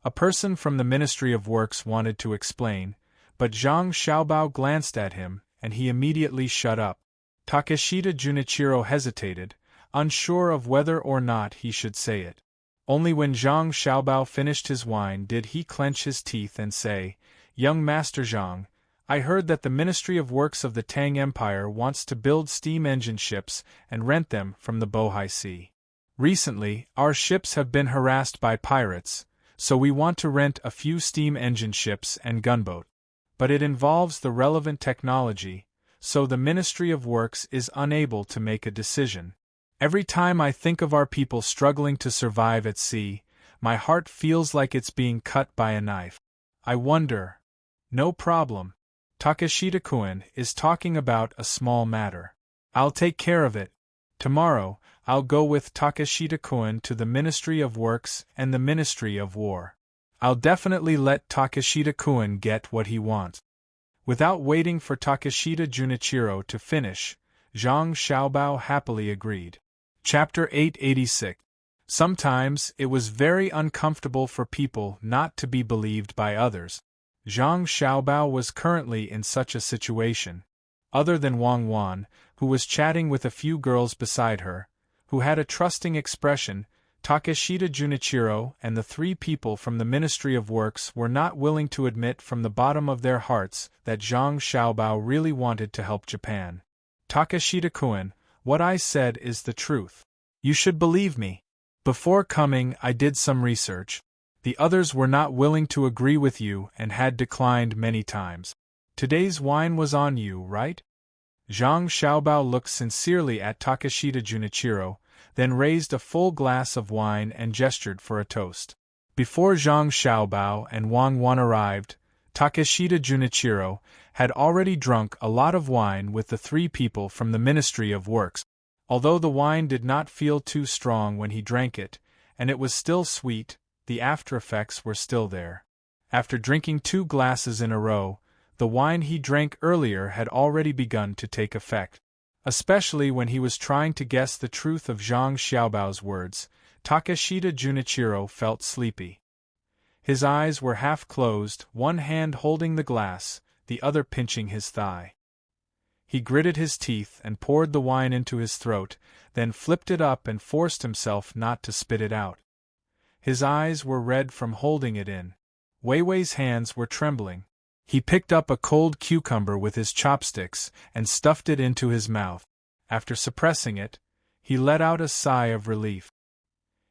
A person from the Ministry of Works wanted to explain, but Zhang Xiaobao glanced at him, and he immediately shut up. Takeshita Junichiro hesitated, unsure of whether or not he should say it. Only when Zhang Xiaobao finished his wine did he clench his teeth and say, "Young Master Zhang, I heard that the Ministry of Works of the Tang Empire wants to build steam engine ships and rent them from the Bohai Sea. Recently, our ships have been harassed by pirates, so we want to rent a few steam engine ships and gunboat. But it involves the relevant technology, so the Ministry of Works is unable to make a decision. Every time I think of our people struggling to survive at sea, my heart feels like it's being cut by a knife. I wonder." "No problem. Takeshita-kun is talking about a small matter. I'll take care of it. Tomorrow, I'll go with Takeshita-kun to the Ministry of Works and the Ministry of War. I'll definitely let Takeshita-kun get what he wants." Without waiting for Takeshita Junichiro to finish, Zhang Xiaobao happily agreed. Chapter 886. Sometimes it was very uncomfortable for people not to be believed by others. Zhang Xiaobao was currently in such a situation. Other than Wang Wan, who was chatting with a few girls beside her, who had a trusting expression, Takeshita Junichiro and the three people from the Ministry of Works were not willing to admit from the bottom of their hearts that Zhang Xiaobao really wanted to help Japan. "Takeshita-kun, what I said is the truth. You should believe me. Before coming, I did some research. The others were not willing to agree with you and had declined many times. Today's wine was on you, right?" Zhang Xiaobao looked sincerely at Takeshita Junichiro, then raised a full glass of wine and gestured for a toast. Before Zhang Xiaobao and Wang Wan arrived, Takeshita Junichiro had already drunk a lot of wine with the three people from the Ministry of Works. Although the wine did not feel too strong when he drank it, and it was still sweet, the after-effects were still there. After drinking 2 glasses in a row, the wine he drank earlier had already begun to take effect. Especially when he was trying to guess the truth of Zhang Xiaobao's words, Takeshita Junichiro felt sleepy. His eyes were half closed, one hand holding the glass, the other pinching his thigh. He gritted his teeth and poured the wine into his throat, then flipped it up and forced himself not to spit it out. His eyes were red from holding it in. Weiwei's hands were trembling. He picked up a cold cucumber with his chopsticks and stuffed it into his mouth. After suppressing it, he let out a sigh of relief.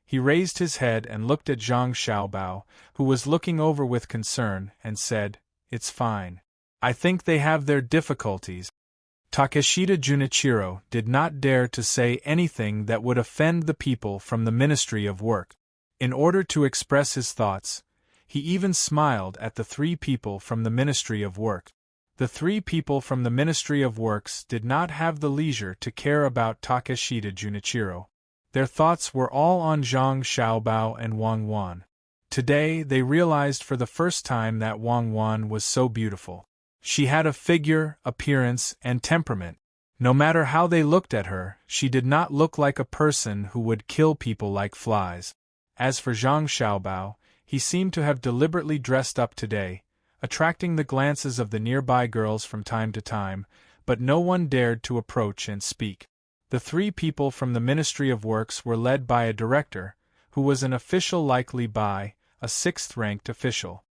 He raised his head and looked at Zhang Xiaobao, who was looking over with concern, and said, "It's fine. I think they have their difficulties." Takeshita Junichiro did not dare to say anything that would offend the people from the Ministry of Work. In order to express his thoughts, he even smiled at the 3 people from the Ministry of Work. The 3 people from the Ministry of Works did not have the leisure to care about Takeshita Junichiro. Their thoughts were all on Zhang Xiaobao and Wang Wan. Today they realized for the first time that Wang Wan was so beautiful. She had a figure, appearance, and temperament. No matter how they looked at her, she did not look like a person who would kill people like flies. As for Zhang Xiaobao, he seemed to have deliberately dressed up today, attracting the glances of the nearby girls from time to time, but no one dared to approach and speak. The 3 people from the Ministry of Works were led by a director, who was an official likely by a 6th-ranked official.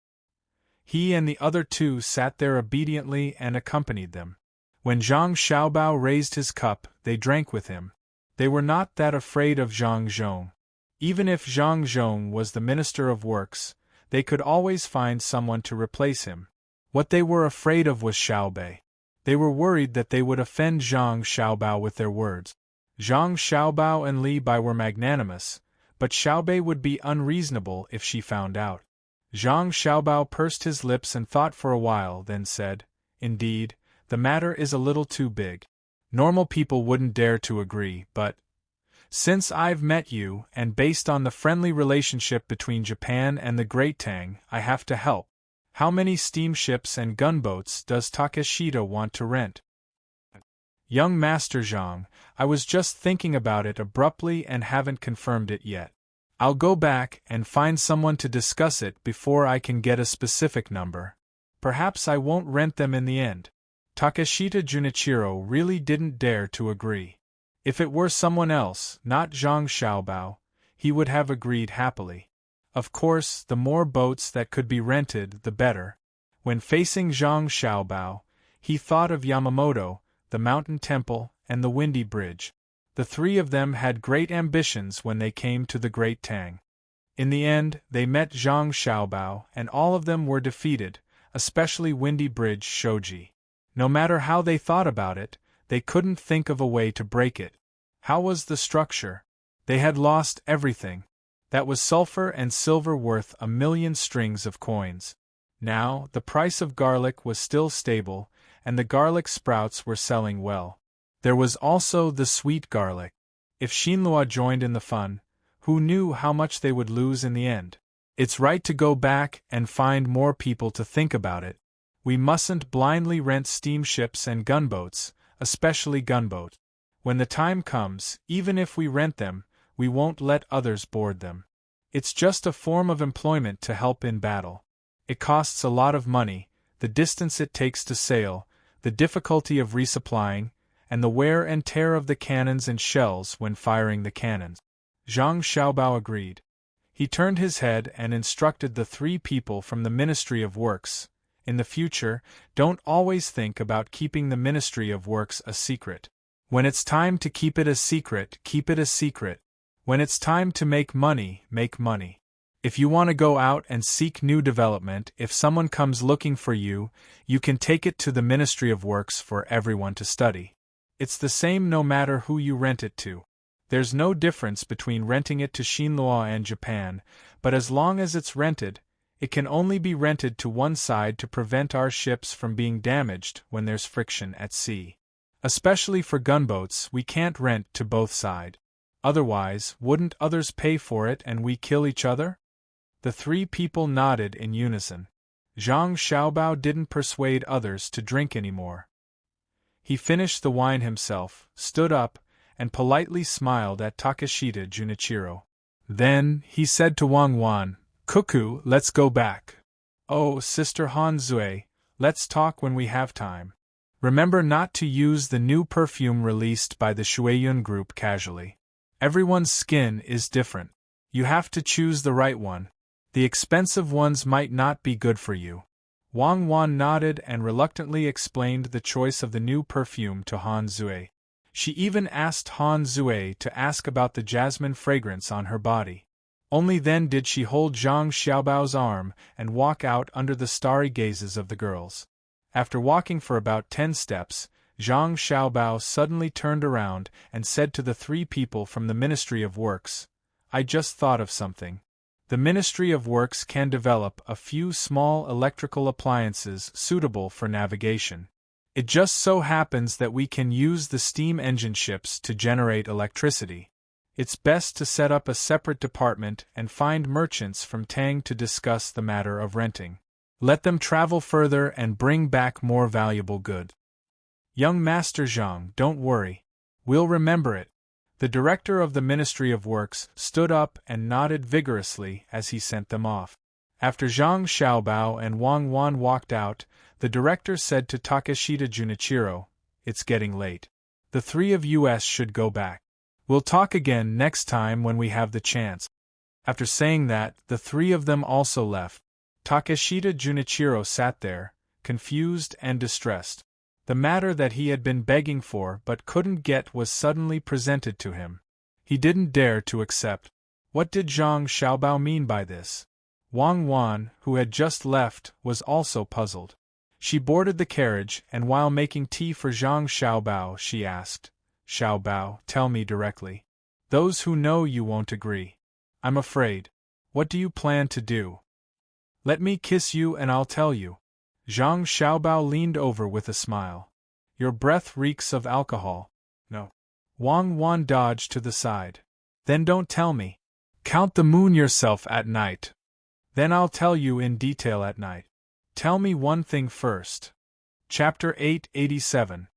He and the other 2 sat there obediently and accompanied them. When Zhang Xiaobao raised his cup, they drank with him. They were not that afraid of Zhang Zhong. Even if Zhang Zhong was the Minister of Works, they could always find someone to replace him. What they were afraid of was Xiaobei. They were worried that they would offend Zhang Xiaobao with their words. Zhang Xiaobao and Li Bai were magnanimous, but Xiaobei would be unreasonable if she found out. Zhang Xiaobao pursed his lips and thought for a while, then said, "Indeed, the matter is a little too big. Normal people wouldn't dare to agree, but since I've met you, and based on the friendly relationship between Japan and the Great Tang, I have to help. How many steamships and gunboats does Takeshita want to rent?" "Young Master Zhang, I was just thinking about it abruptly and haven't confirmed it yet. I'll go back and find someone to discuss it before I can get a specific number. Perhaps I won't rent them in the end." Takeshita Junichiro really didn't dare to agree. If it were someone else, not Zhang Xiaobao, he would have agreed happily. Of course, the more boats that could be rented, the better. When facing Zhang Xiaobao, he thought of Yamamoto, the mountain temple, and the windy bridge. The three of them had great ambitions when they came to the Great Tang. In the end, they met Zhang Xiaobao, and all of them were defeated, especially Windy Bridge Shoji. No matter how they thought about it, they couldn't think of a way to break it. How was the structure? They had lost everything. That was sulfur and silver worth 1,000,000 strings of coins. Now, the price of garlic was still stable, and the garlic sprouts were selling well. There was also the sweet garlic. If Xinhua joined in the fun, who knew how much they would lose in the end? It's right to go back and find more people to think about it. We mustn't blindly rent steamships and gunboats, especially gunboats. When the time comes, even if we rent them, we won't let others board them. It's just a form of employment to help in battle. It costs a lot of money, the distance it takes to sail, the difficulty of resupplying, and the wear and tear of the cannons and shells when firing the cannons. Zhang Xiaobao agreed. He turned his head and instructed the three people from the Ministry of Works. In the future, don't always think about keeping the Ministry of Works a secret. When it's time to keep it a secret, keep it a secret. When it's time to make money, make money. If you want to go out and seek new development, if someone comes looking for you, you can take it to the Ministry of Works for everyone to study. It's the same no matter who you rent it to. There's no difference between renting it to Xinhua and Japan, but as long as it's rented, it can only be rented to one side to prevent our ships from being damaged when there's friction at sea. Especially for gunboats, we can't rent to both sides. Otherwise, wouldn't others pay for it and we kill each other? The three people nodded in unison. Zhang Xiaobao didn't persuade others to drink anymore. He finished the wine himself, stood up, and politely smiled at Takeshita Junichiro. Then, he said to Wang Wan, "Cuckoo, let's go back." "Oh, Sister Hanzue, let's talk when we have time. Remember not to use the new perfume released by the Shueiyun group casually. Everyone's skin is different. You have to choose the right one. The expensive ones might not be good for you." Wang Wan nodded and reluctantly explained the choice of the new perfume to Han Zui. She even asked Han Zui to ask about the jasmine fragrance on her body. Only then did she hold Zhang Xiaobao's arm and walk out under the starry gazes of the girls. After walking for about 10 steps, Zhang Xiaobao suddenly turned around and said to the three people from the Ministry of Works, "I just thought of something. The Ministry of Works can develop a few small electrical appliances suitable for navigation. It just so happens that we can use the steam engine ships to generate electricity. It's best to set up a separate department and find merchants from Tang to discuss the matter of renting. Let them travel further and bring back more valuable goods." "Young Master Zhang, don't worry. We'll remember it." The director of the Ministry of Works stood up and nodded vigorously as he sent them off. After Zhang Xiaobao and Wang Wan walked out, the director said to Takeshita Junichiro, "It's getting late. The three of us should go back. We'll talk again next time when we have the chance." After saying that, the three of them also left. Takeshita Junichiro sat there, confused and distressed. The matter that he had been begging for but couldn't get was suddenly presented to him. He didn't dare to accept. What did Zhang Xiaobao mean by this? Wang Wan, who had just left, was also puzzled. She boarded the carriage, and while making tea for Zhang Xiaobao, she asked, "Xiaobao, tell me directly. Those who know you won't agree. I'm afraid. What do you plan to do?" "Let me kiss you and I'll tell you." Zhang Xiaobao leaned over with a smile. "Your breath reeks of alcohol." "No." Wang Wan dodged to the side. "Then don't tell me. Count the moon yourself at night. Then I'll tell you in detail at night. Tell me one thing first." Chapter 887.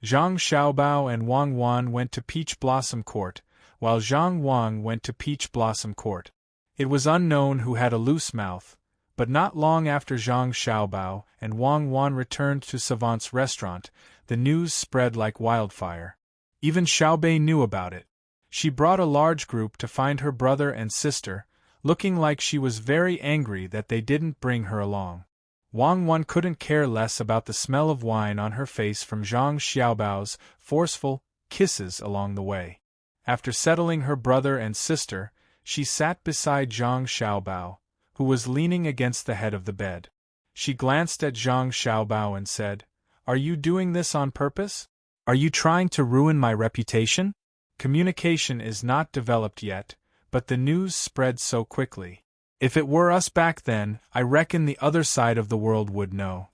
Zhang Xiaobao and Wang Wan went to Peach Blossom Court, while Zhang Wang went to Peach Blossom Court. It was unknown who had a loose mouth, but not long after Zhang Xiaobao and Wang Wan returned to Savant's restaurant, the news spread like wildfire. Even Xiaobei knew about it. She brought a large group to find her brother and sister, looking like she was very angry that they didn't bring her along. Wang Wan couldn't care less about the smell of wine on her face from Zhang Xiaobao's forceful kisses along the way. After settling her brother and sister, she sat beside Zhang Xiaobao, who was leaning against the head of the bed. She glanced at Zhang Xiaobao and said, "Are you doing this on purpose? Are you trying to ruin my reputation?" Communication is not developed yet, but the news spread so quickly. If it were us back then, I reckon the other side of the world would know.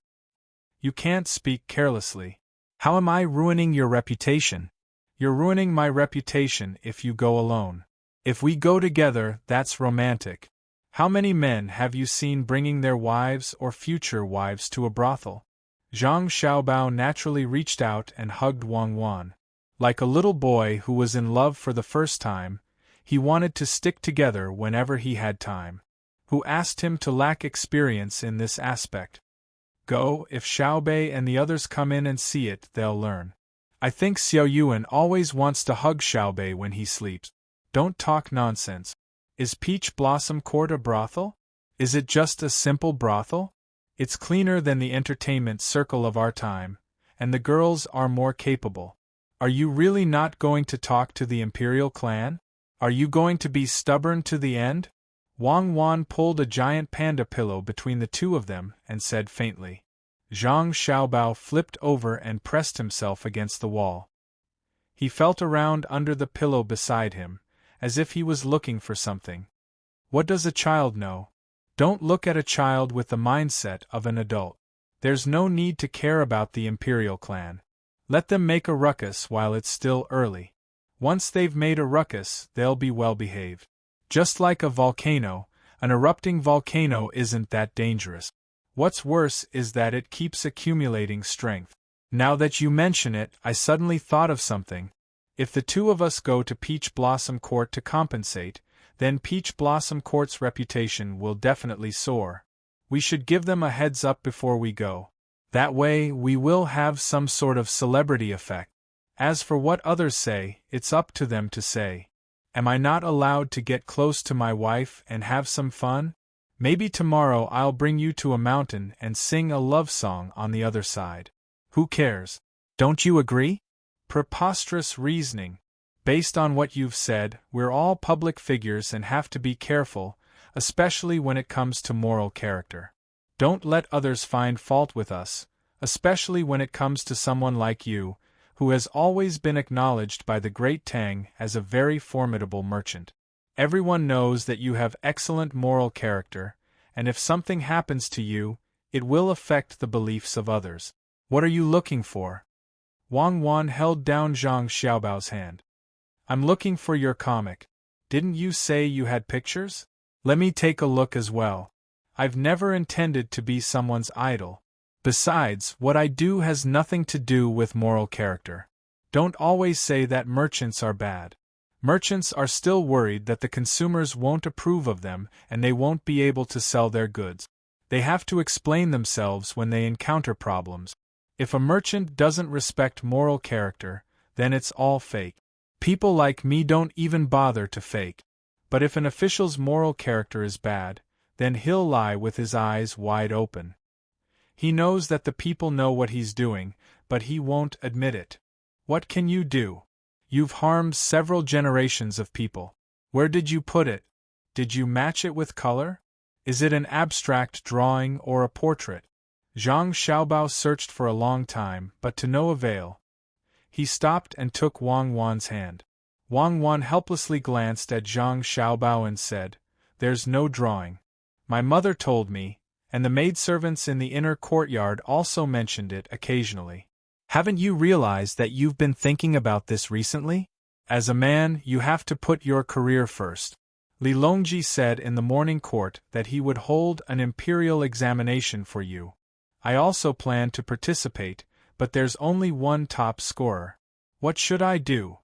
You can't speak carelessly. How am I ruining your reputation? You're ruining my reputation if you go alone. If we go together, that's romantic. How many men have you seen bringing their wives or future wives to a brothel? Zhang Xiaobao naturally reached out and hugged Wang Wan. Like a little boy who was in love for the first time, he wanted to stick together whenever he had time. Who asked him to lack experience in this aspect? Go, if Xiaobei and the others come in and see it, they'll learn. I think Xiao Yuan always wants to hug Xiaobei when he sleeps. Don't talk nonsense. Is Peach Blossom Court a brothel? Is it just a simple brothel? It's cleaner than the entertainment circle of our time, and the girls are more capable. Are you really not going to talk to the Imperial clan? Are you going to be stubborn to the end? Wang Wan pulled a giant panda pillow between the two of them and said faintly. Zhang Xiaobao flipped over and pressed himself against the wall. He felt around under the pillow beside him, as if he was looking for something. What does a child know? Don't look at a child with the mindset of an adult. There's no need to care about the Imperial clan. Let them make a ruckus while it's still early. Once they've made a ruckus, they'll be well behaved. Just like a volcano, an erupting volcano isn't that dangerous. What's worse is that it keeps accumulating strength. Now that you mention it, I suddenly thought of something. If the two of us go to Peach Blossom Court to compensate, then Peach Blossom Court's reputation will definitely soar. We should give them a heads up before we go. That way, we will have some sort of celebrity effect. As for what others say, it's up to them to say. Am I not allowed to get close to my wife and have some fun? Maybe tomorrow I'll bring you to a mountain and sing a love song on the other side. Who cares? Don't you agree? Preposterous reasoning. Based on what you've said, we're all public figures and have to be careful, especially when it comes to moral character. Don't let others find fault with us, especially when it comes to someone like you, who has always been acknowledged by the great Tang as a very formidable merchant. Everyone knows that you have excellent moral character, and if something happens to you, it will affect the beliefs of others. What are you looking for? Wang Wan held down Zhang Xiaobao's hand. I'm looking for your comic. Didn't you say you had pictures? Let me take a look as well. I've never intended to be someone's idol. Besides, what I do has nothing to do with moral character. Don't always say that merchants are bad. Merchants are still worried that the consumers won't approve of them and they won't be able to sell their goods. They have to explain themselves when they encounter problems. If a merchant doesn't respect moral character, then it's all fake. People like me don't even bother to fake. But if an official's moral character is bad, then he'll lie with his eyes wide open. He knows that the people know what he's doing, but he won't admit it. What can you do? You've harmed several generations of people. Where did you put it? Did you match it with color? Is it an abstract drawing or a portrait? Zhang Xiaobao searched for a long time, but to no avail. He stopped and took Wang Wan's hand. Wang Wan helplessly glanced at Zhang Xiaobao and said, "There's no drawing. My mother told me, and the maidservants in the inner courtyard also mentioned it occasionally. Haven't you realized that you've been thinking about this recently? As a man, you have to put your career first." Li Longji said in the morning court that he would hold an imperial examination for you. I also plan to participate, but there's only one top scorer. What should I do?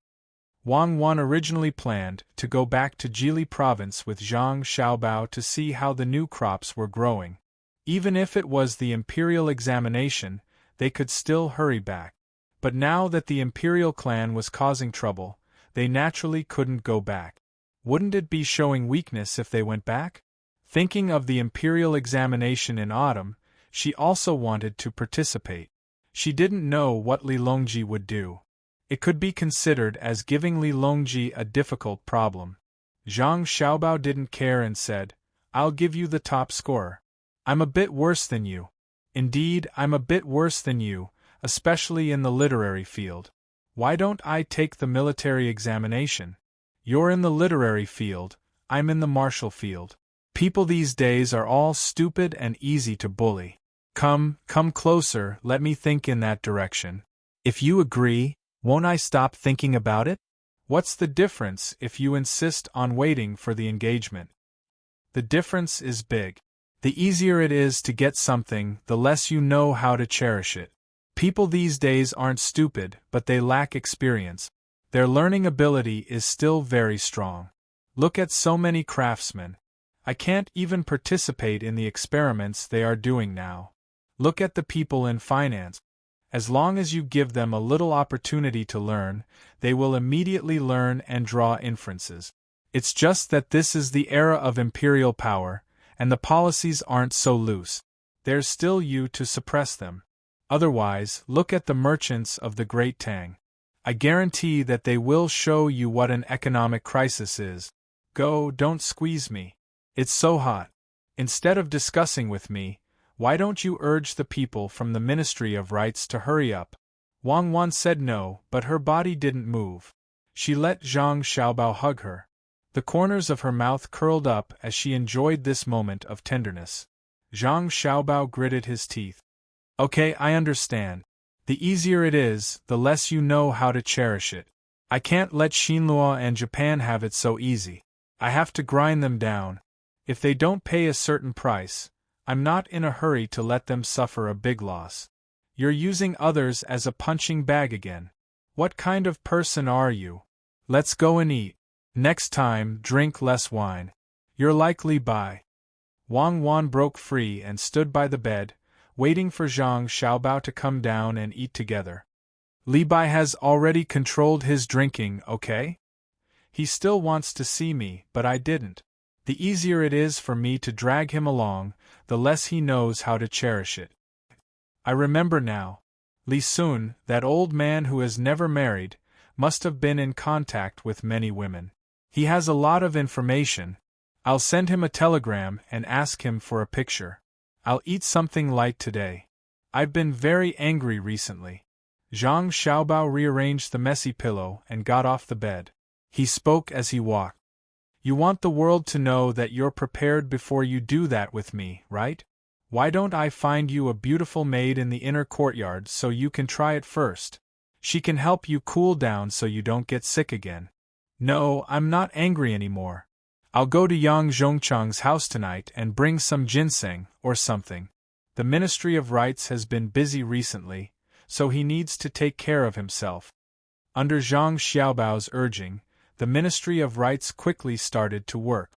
Wang Wan originally planned to go back to Jili province with Zhang Xiaobao to see how the new crops were growing. Even if it was the imperial examination, they could still hurry back. But now that the imperial clan was causing trouble, they naturally couldn't go back. Wouldn't it be showing weakness if they went back? Thinking of the imperial examination in autumn, she also wanted to participate. She didn't know what Li Longji would do. It could be considered as giving Li Longji a difficult problem. Zhang Xiaobao didn't care and said, "I'll give you the top score. I'm a bit worse than you. Indeed, I'm a bit worse than you, especially in the literary field. Why don't I take the military examination? You're in the literary field, I'm in the martial field. People these days are all stupid and easy to bully. Come closer, let me think in that direction. If you agree, won't I stop thinking about it? What's the difference if you insist on waiting for the engagement? The difference is big. The easier it is to get something, the less you know how to cherish it. People these days aren't stupid, but they lack experience. Their learning ability is still very strong. Look at so many craftsmen. I can't even participate in the experiments they are doing now. Look at the people in finance. As long as you give them a little opportunity to learn, they will immediately learn and draw inferences. It's just that this is the era of imperial power, and the policies aren't so loose. There's still you to suppress them. Otherwise, look at the merchants of the Great Tang. I guarantee that they will show you what an economic crisis is. Go, don't squeeze me. It's so hot. Instead of discussing with me, why don't you urge the people from the Ministry of Rights to hurry up? Wang Wan said no, but her body didn't move. She let Zhang Xiaobao hug her. The corners of her mouth curled up as she enjoyed this moment of tenderness. Zhang Xiaobao gritted his teeth. Okay, I understand. The easier it is, the less you know how to cherish it. I can't let Xinhua and Japan have it so easy. I have to grind them down. If they don't pay a certain price, I'm not in a hurry to let them suffer a big loss. You're using others as a punching bag again. What kind of person are you? Let's go and eat. Next time, drink less wine. You're likely bi. Wang Wan broke free and stood by the bed, waiting for Zhang Xiaobao to come down and eat together. Li Bai has already controlled his drinking, okay? He still wants to see me, but I didn't. The easier it is for me to drag him along, the less he knows how to cherish it. I remember now. Li Sun, that old man who has never married, must have been in contact with many women. He has a lot of information. I'll send him a telegram and ask him for a picture. I'll eat something light today. I've been very angry recently. Zhang Xiaobao rearranged the messy pillow and got off the bed. He spoke as he walked. You want the world to know that you're prepared before you do that with me, right? Why don't I find you a beautiful maid in the inner courtyard so you can try it first? She can help you cool down so you don't get sick again. No, I'm not angry anymore. I'll go to Yang Zhongchang's house tonight and bring some ginseng, or something. The Ministry of Rights has been busy recently, so he needs to take care of himself. Under Zhang Xiaobao's urging, the Ministry of Rights quickly started to work.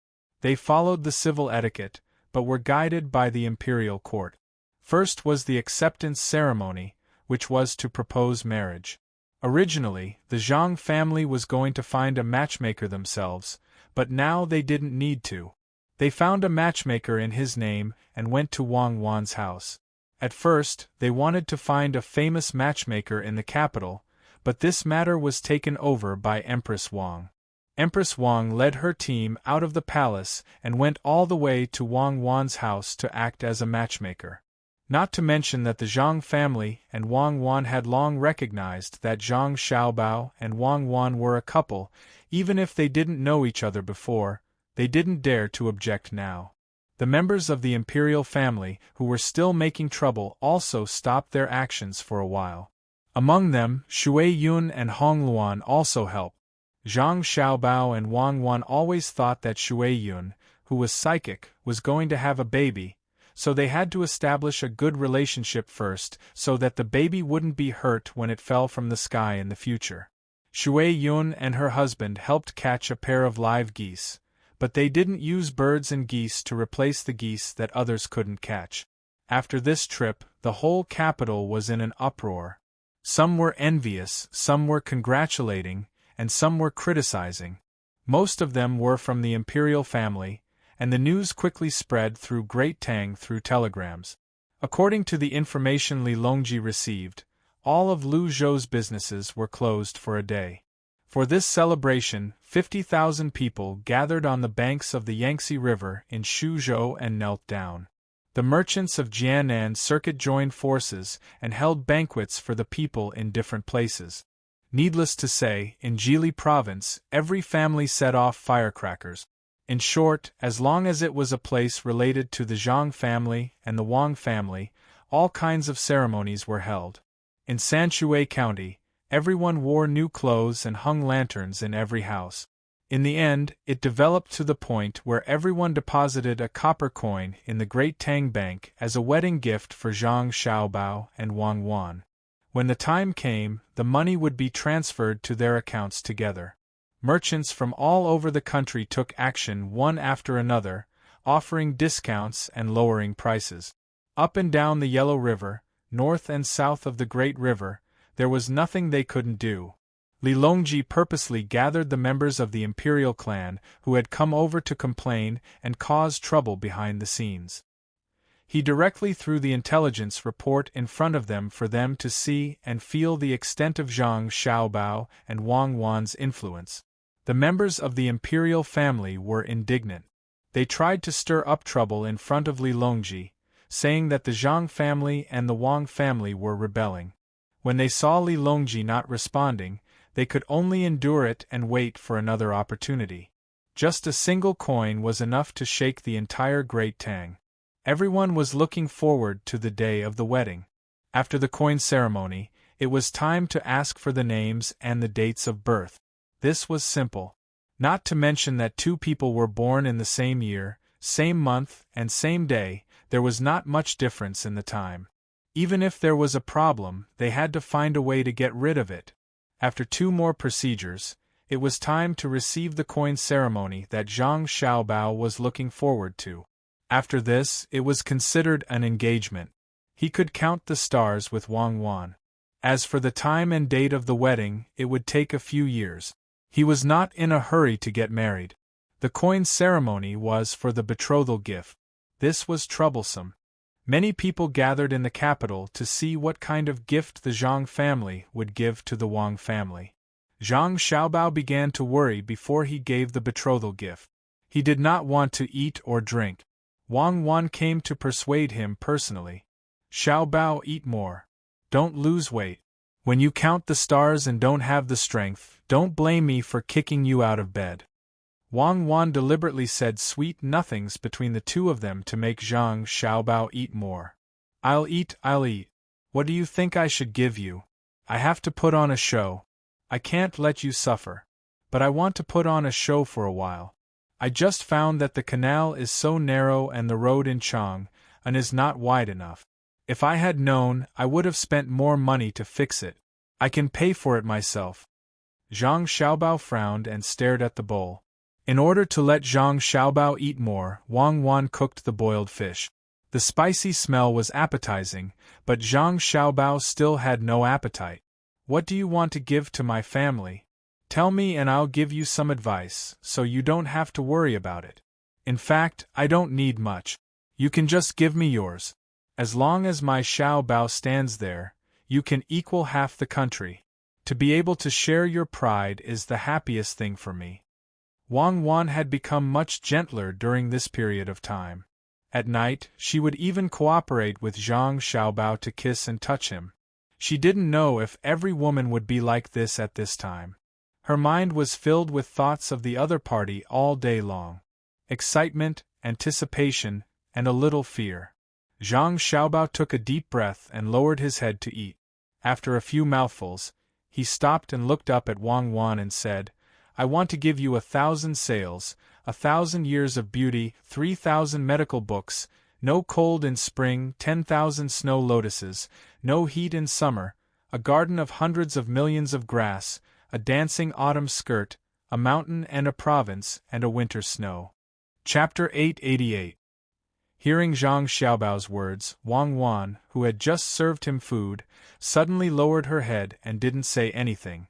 They followed the civil etiquette, but were guided by the imperial court. First was the acceptance ceremony, which was to propose marriage. Originally, the Zhang family was going to find a matchmaker themselves, but now they didn't need to. They found a matchmaker in his name and went to Wang Wan's house. At first, they wanted to find a famous matchmaker in the capital, but this matter was taken over by Empress Wang. Empress Wang led her team out of the palace and went all the way to Wang Wan's house to act as a matchmaker. Not to mention that the Zhang family and Wang Wan had long recognized that Zhang Xiaobao and Wang Wan were a couple, even if they didn't know each other before, they didn't dare to object now. The members of the imperial family who were still making trouble also stopped their actions for a while. Among them, Shui Yun and Hong Luan also helped. Zhang Xiaobao and Wang Wan always thought that Shui Yun, who was psychic, was going to have a baby, so they had to establish a good relationship first so that the baby wouldn't be hurt when it fell from the sky in the future. Shui Yun and her husband helped catch a pair of live geese, but they didn't use birds and geese to replace the geese that others couldn't catch. After this trip, the whole capital was in an uproar. Some were envious, some were congratulating, and some were criticizing. Most of them were from the imperial family, and the news quickly spread through Great Tang through telegrams. According to the information Li Longji received, all of Lu Zhou's businesses were closed for a day. For this celebration, 50,000 people gathered on the banks of the Yangtze River in Shuzhou and knelt down. The merchants of Jianan Circuit joined forces and held banquets for the people in different places. Needless to say, in Jili province, every family set off firecrackers. In short, as long as it was a place related to the Zhang family and the Wang family, all kinds of ceremonies were held. In Sanshui County, everyone wore new clothes and hung lanterns in every house. In the end, it developed to the point where everyone deposited a copper coin in the Great Tang Bank as a wedding gift for Zhang Xiaobao and Wang Wan. When the time came, the money would be transferred to their accounts together. Merchants from all over the country took action one after another, offering discounts and lowering prices. Up and down the Yellow River, north and south of the Great River, there was nothing they couldn't do. Li Longji purposely gathered the members of the imperial clan who had come over to complain and cause trouble behind the scenes. He directly threw the intelligence report in front of them for them to see and feel the extent of Zhang Xiaobao and Wang Wan's influence. The members of the imperial family were indignant. They tried to stir up trouble in front of Li Longji, saying that the Zhang family and the Wang family were rebelling. When they saw Li Longji not responding, they could only endure it and wait for another opportunity. Just a single coin was enough to shake the entire Great Tang. Everyone was looking forward to the day of the wedding. After the coin ceremony, it was time to ask for the names and the dates of birth. This was simple. Not to mention that two people were born in the same year, same month, and same day, there was not much difference in the time. Even if there was a problem, they had to find a way to get rid of it. After two more procedures, it was time to receive the coin ceremony that Zhang Xiaobao was looking forward to. After this, it was considered an engagement. He could count the stars with Wang Wan. As for the time and date of the wedding, it would take a few years. He was not in a hurry to get married. The coin ceremony was for the betrothal gift. This was troublesome. Many people gathered in the capital to see what kind of gift the Zhang family would give to the Wang family. Zhang Xiaobao began to worry before he gave the betrothal gift. He did not want to eat or drink. Wang Wan came to persuade him personally. Xiaobao, eat more. Don't lose weight. When you count the stars and don't have the strength, don't blame me for kicking you out of bed. Wang Wan deliberately said sweet nothings between the two of them to make Zhang Xiaobao eat more. I'll eat. What do you think I should give you? I have to put on a show. I can't let you suffer. But I want to put on a show for a while. I just found that the canal is so narrow and the road in Chang'an is not wide enough. If I had known, I would have spent more money to fix it. I can pay for it myself. Zhang Xiaobao frowned and stared at the bowl. In order to let Zhang Xiaobao eat more, Wang Wan cooked the boiled fish. The spicy smell was appetizing, but Zhang Xiaobao still had no appetite. What do you want to give to my family? Tell me and I'll give you some advice, so you don't have to worry about it. In fact, I don't need much. You can just give me yours. As long as my Xiaobao stands there, you can equal half the country. To be able to share your pride is the happiest thing for me. Wang Wan had become much gentler during this period of time. At night, she would even cooperate with Zhang Xiaobao to kiss and touch him. She didn't know if every woman would be like this at this time. Her mind was filled with thoughts of the other party all day long. Excitement, anticipation, and a little fear. Zhang Xiaobao took a deep breath and lowered his head to eat. After a few mouthfuls, he stopped and looked up at Wang Wan and said, "I want to give you 1,000 sails, 1,000 years of beauty, 3,000 medical books, no cold in spring, 10,000 snow lotuses, no heat in summer, a garden of hundreds of millions of grass, a dancing autumn skirt, a mountain and a province, and a winter snow." Chapter 888. Hearing Zhang Xiaobao's words, Wang Wan, who had just served him food, suddenly lowered her head and didn't say anything.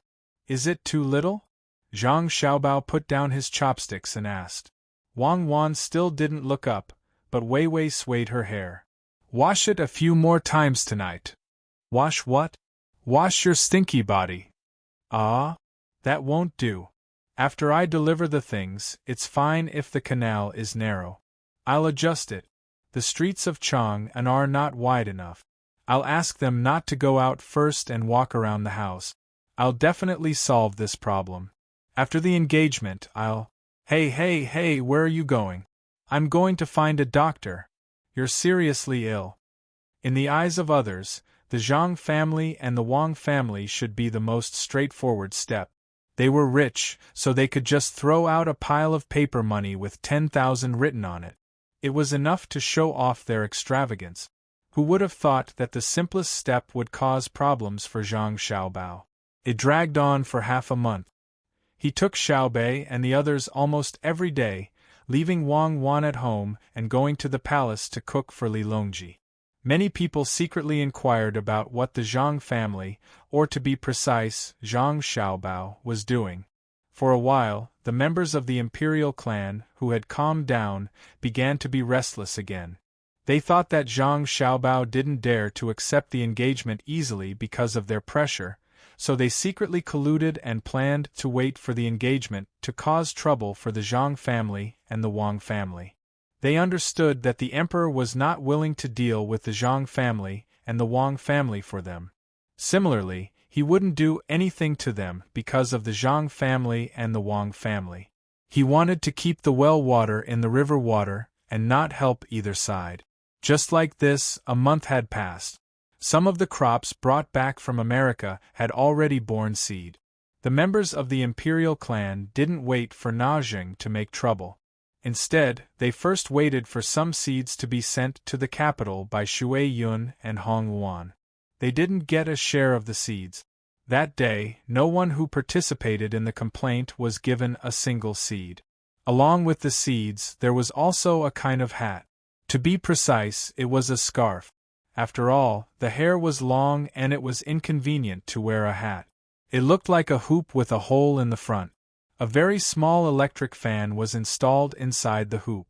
"Is it too little?" Zhang Xiaobao put down his chopsticks and asked. Wang Wan still didn't look up, but Wei Wei swayed her hair. "Wash it a few more times tonight." "Wash what?" "Wash your stinky body." "Ah? That won't do. After I deliver the things, it's fine if the canal is narrow. I'll adjust it. The streets of Chang'an are not wide enough. I'll ask them not to go out first and walk around the house. I'll definitely solve this problem. After the engagement, I'll— Hey, where are you going?" "I'm going to find a doctor." "You're seriously ill." In the eyes of others, the Zhang family and the Wang family should be the most straightforward step. They were rich, so they could just throw out a pile of paper money with 10,000 written on it. It was enough to show off their extravagance. Who would have thought that the simplest step would cause problems for Zhang Xiaobao? It dragged on for half a month. He took Xiaobei and the others almost every day, leaving Wang Wan at home and going to the palace to cook for Li Longji. Many people secretly inquired about what the Zhang family, or to be precise, Zhang Xiaobao, was doing. For a while, the members of the imperial clan, who had calmed down, began to be restless again. They thought that Zhang Xiaobao didn't dare to accept the engagement easily because of their pressure, so they secretly colluded and planned to wait for the engagement to cause trouble for the Zhang family and the Wang family. They understood that the emperor was not willing to deal with the Zhang family and the Wang family for them. Similarly, he wouldn't do anything to them because of the Zhang family and the Wang family. He wanted to keep the well water in the river water and not help either side. Just like this, a month had passed. Some of the crops brought back from America had already borne seed. The members of the imperial clan didn't wait for Najing to make trouble. Instead, they first waited for some seeds to be sent to the capital by Shui Yun and Hong Wan. They didn't get a share of the seeds. That day, no one who participated in the complaint was given a single seed. Along with the seeds, there was also a kind of hat. To be precise, it was a scarf. After all, the hair was long and it was inconvenient to wear a hat. It looked like a hoop with a hole in the front. A very small electric fan was installed inside the hoop.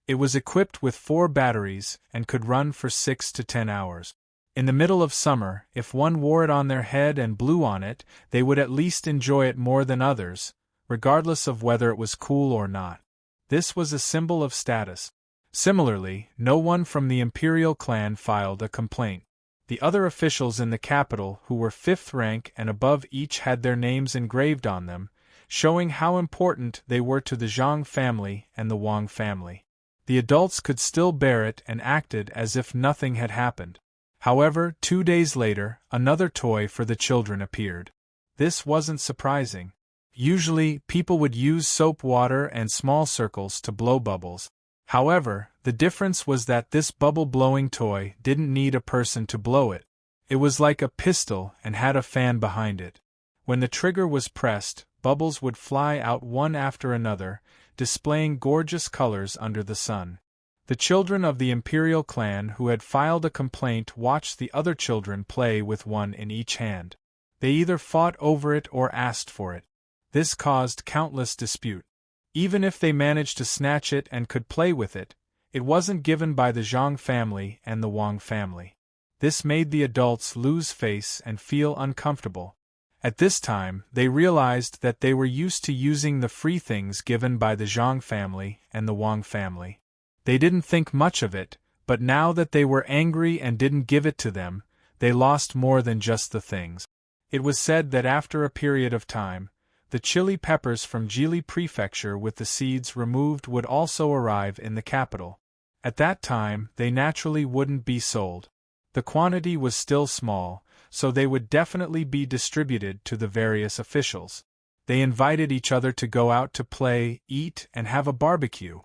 It was equipped with 4 batteries and could run for 6 to 10 hours. In the middle of summer, if one wore it on their head and blew on it, they would at least enjoy it more than others, regardless of whether it was cool or not. This was a symbol of status. Similarly, no one from the imperial clan filed a complaint. The other officials in the capital who were 5th rank and above each had their names engraved on them, showing how important they were to the Zhang family and the Wang family. The adults could still bear it and acted as if nothing had happened. However, 2 days later, another toy for the children appeared. This wasn't surprising. Usually, people would use soap water and small circles to blow bubbles. However, the difference was that this bubble-blowing toy didn't need a person to blow it. It was like a pistol and had a fan behind it. When the trigger was pressed, bubbles would fly out one after another, displaying gorgeous colors under the sun. The children of the imperial clan who had filed a complaint watched the other children play with one in each hand. They either fought over it or asked for it. This caused countless dispute. Even if they managed to snatch it and could play with it, it wasn't given by the Zhang family and the Wang family. This made the adults lose face and feel uncomfortable. At this time, they realized that they were used to using the free things given by the Zhang family and the Wang family. They didn't think much of it, but now that they were angry and didn't give it to them, they lost more than just the things. It was said that after a period of time, the chili peppers from Jili Prefecture with the seeds removed would also arrive in the capital. At that time, they naturally wouldn't be sold. The quantity was still small, so they would definitely be distributed to the various officials. They invited each other to go out to play, eat, and have a barbecue.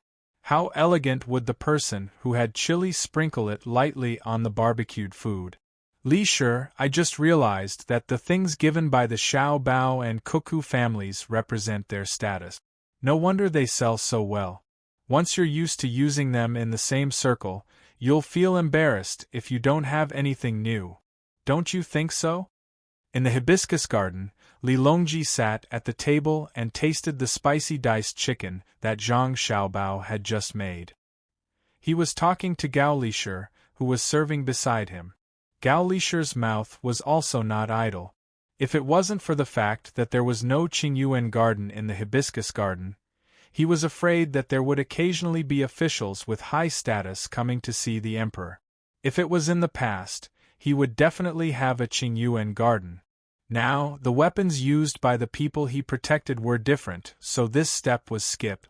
How elegant would the person who had chili sprinkle it lightly on the barbecued food. Li Shi, I just realized that the things given by the Xiao Bao and Cuckoo families represent their status. No wonder they sell so well. Once you're used to using them in the same circle, you'll feel embarrassed if you don't have anything new. Don't you think so? In the hibiscus garden, Li Longji sat at the table and tasted the spicy diced chicken that Zhang Xiaobao had just made. He was talking to Gao Lishir, who was serving beside him. Gao Lishir's mouth was also not idle. If it wasn't for the fact that there was no Qingyuan garden in the hibiscus garden, he was afraid that there would occasionally be officials with high status coming to see the emperor. If it was in the past, he would definitely have a Qingyuan garden. Now, the weapons used by the people he protected were different, so this step was skipped.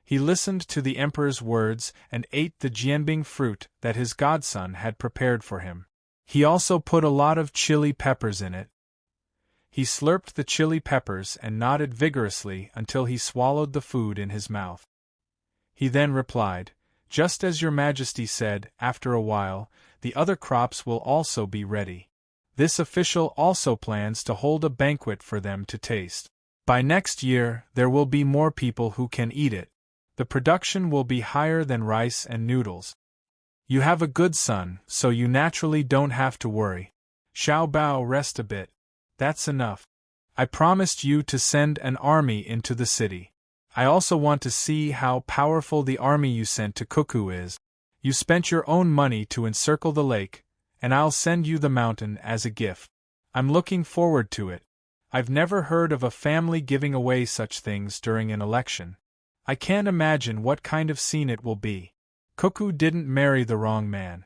He listened to the emperor's words and ate the jianbing fruit that his godson had prepared for him. He also put a lot of chili peppers in it. He slurped the chili peppers and nodded vigorously until he swallowed the food in his mouth. He then replied, "Just as your majesty said, after a while, the other crops will also be ready. This official also plans to hold a banquet for them to taste. By next year, there will be more people who can eat it. The production will be higher than rice and noodles. You have a good son, so you naturally don't have to worry. Xiao Bao, rest a bit. That's enough. I promised you to send an army into the city. I also want to see how powerful the army you sent to Cuckoo is. You spent your own money to encircle the lake, and I'll send you the mountain as a gift. I'm looking forward to it. I've never heard of a family giving away such things during an election. I can't imagine what kind of scene it will be. Cuckoo didn't marry the wrong man.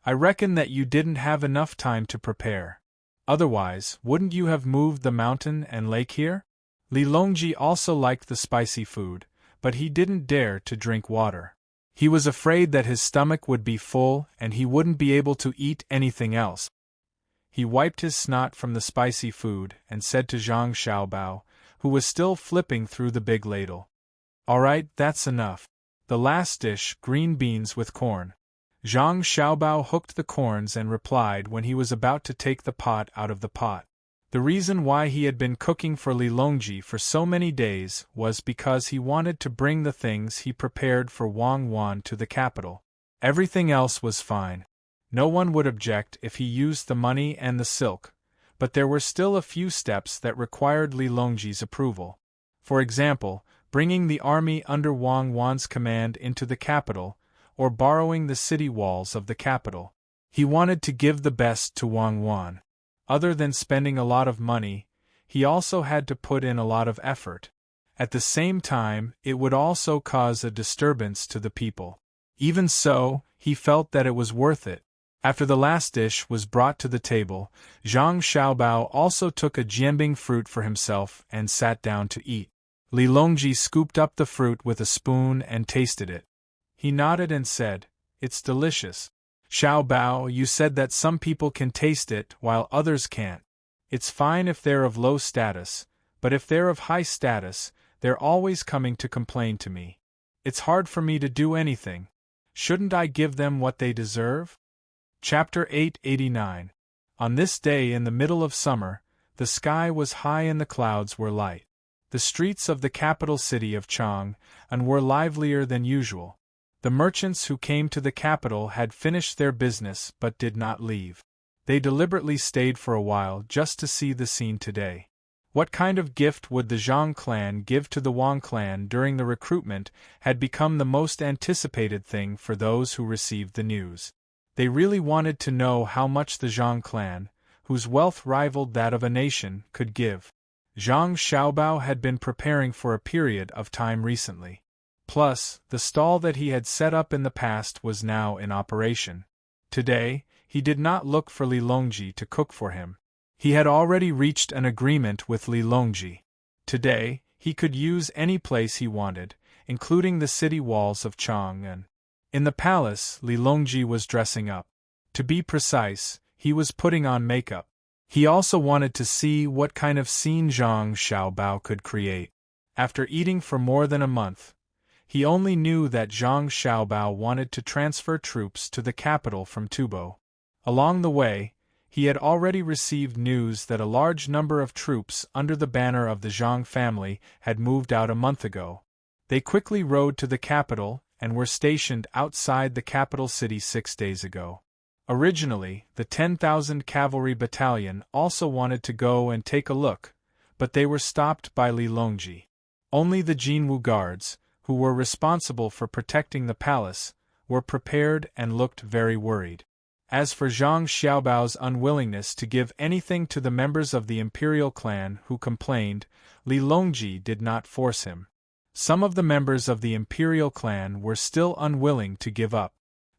I reckon that you didn't have enough time to prepare. Otherwise, wouldn't you have moved the mountain and lake here?" Li Longji also liked the spicy food, but he didn't dare to drink water. He was afraid that his stomach would be full and he wouldn't be able to eat anything else. He wiped his snot from the spicy food and said to Zhang Xiaobao, who was still flipping through the big ladle, "All right, that's enough. The last dish, green beans with corn." Zhang Xiaobao hooked the corns and replied when he was about to take the pot out of the pot. The reason why he had been cooking for Li Longji for so many days was because he wanted to bring the things he prepared for Wang Wan to the capital. Everything else was fine. No one would object if he used the money and the silk, but there were still a few steps that required Li Longji's approval. For example, bringing the army under Wang Wan's command into the capital, or borrowing the city walls of the capital. He wanted to give the best to Wang Wan. Other than spending a lot of money, he also had to put in a lot of effort. At the same time, it would also cause a disturbance to the people. Even so, he felt that it was worth it. After the last dish was brought to the table, Zhang Xiaobao also took a jianbing fruit for himself and sat down to eat. Li Longji scooped up the fruit with a spoon and tasted it. He nodded and said, "It's delicious. Xiao Bao, you said that some people can taste it while others can't. It's fine if they're of low status, but if they're of high status, they're always coming to complain to me. It's hard for me to do anything. Shouldn't I give them what they deserve?" Chapter 889. On this day in the middle of summer, the sky was high and the clouds were light. The streets of the capital city of Chang were livelier than usual. The merchants who came to the capital had finished their business but did not leave. They deliberately stayed for a while just to see the scene today. What kind of gift would the Zhang clan give to the Wang clan during the recruitment had become the most anticipated thing for those who received the news. They really wanted to know how much the Zhang clan, whose wealth rivaled that of a nation, could give. Zhang Xiaobao had been preparing for a period of time recently. Plus, the stall that he had set up in the past was now in operation. Today, he did not look for Li Longji to cook for him. He had already reached an agreement with Li Longji. Today, he could use any place he wanted, including the city walls of Chang'an. In the palace, Li Longji was dressing up. To be precise, he was putting on makeup. He also wanted to see what kind of scene Zhang Xiaobao could create. After eating for more than a month, he only knew that Zhang Xiaobao wanted to transfer troops to the capital from Tubo. Along the way, he had already received news that a large number of troops under the banner of the Zhang family had moved out a month ago. They quickly rode to the capital and were stationed outside the capital city 6 days ago. Originally, the 10,000 cavalry battalion also wanted to go and take a look, but they were stopped by Li Longji. Only the Jinwu guards, who were responsible for protecting the palace, were prepared and looked very worried. As for Zhang Xiaobao's unwillingness to give anything to the members of the imperial clan who complained, Li Longji did not force him. Some of the members of the imperial clan were still unwilling to give up.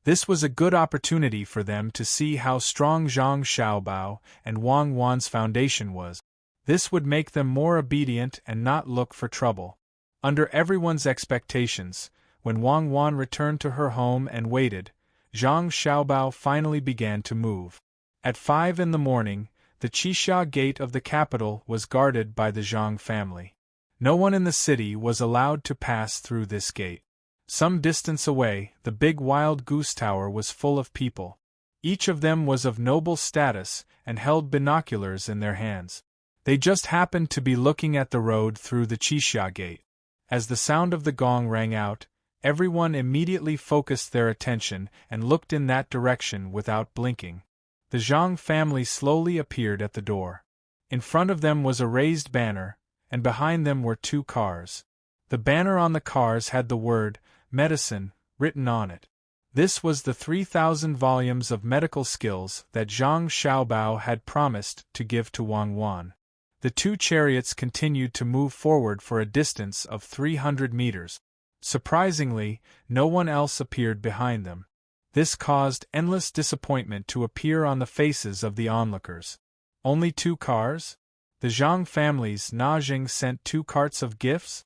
This was a good opportunity for them to see how strong Zhang Xiaobao and Wang Wan's foundation was. This would make them more obedient and not look for trouble. Under everyone's expectations, when Wang Wan returned to her home and waited, Zhang Xiaobao finally began to move. At 5 in the morning, the Qixia gate of the capital was guarded by the Zhang family. No one in the city was allowed to pass through this gate. Some distance away, the big wild goose tower was full of people. Each of them was of noble status and held binoculars in their hands. They just happened to be looking at the road through the Qixia gate. As the sound of the gong rang out, everyone immediately focused their attention and looked in that direction without blinking. The Zhang family slowly appeared at the door. In front of them was a raised banner, and behind them were 2 cars. The banner on the cars had the word, medicine, written on it. This was the 3,000 volumes of medical skills that Zhang Xiaobao had promised to give to Wang Wan. The 2 chariots continued to move forward for a distance of 300 meters. Surprisingly, no one else appeared behind them. This caused endless disappointment to appear on the faces of the onlookers. Only 2 cars? The Zhang family's Najing sent 2 carts of gifts?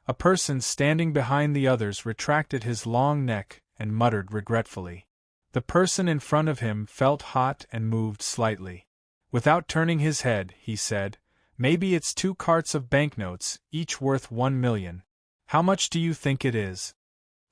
A person standing behind the others retracted his long neck and muttered regretfully. The person in front of him felt hot and moved slightly. Without turning his head, he said, "Maybe it's 2 carts of banknotes, each worth 1 million. How much do you think it is?"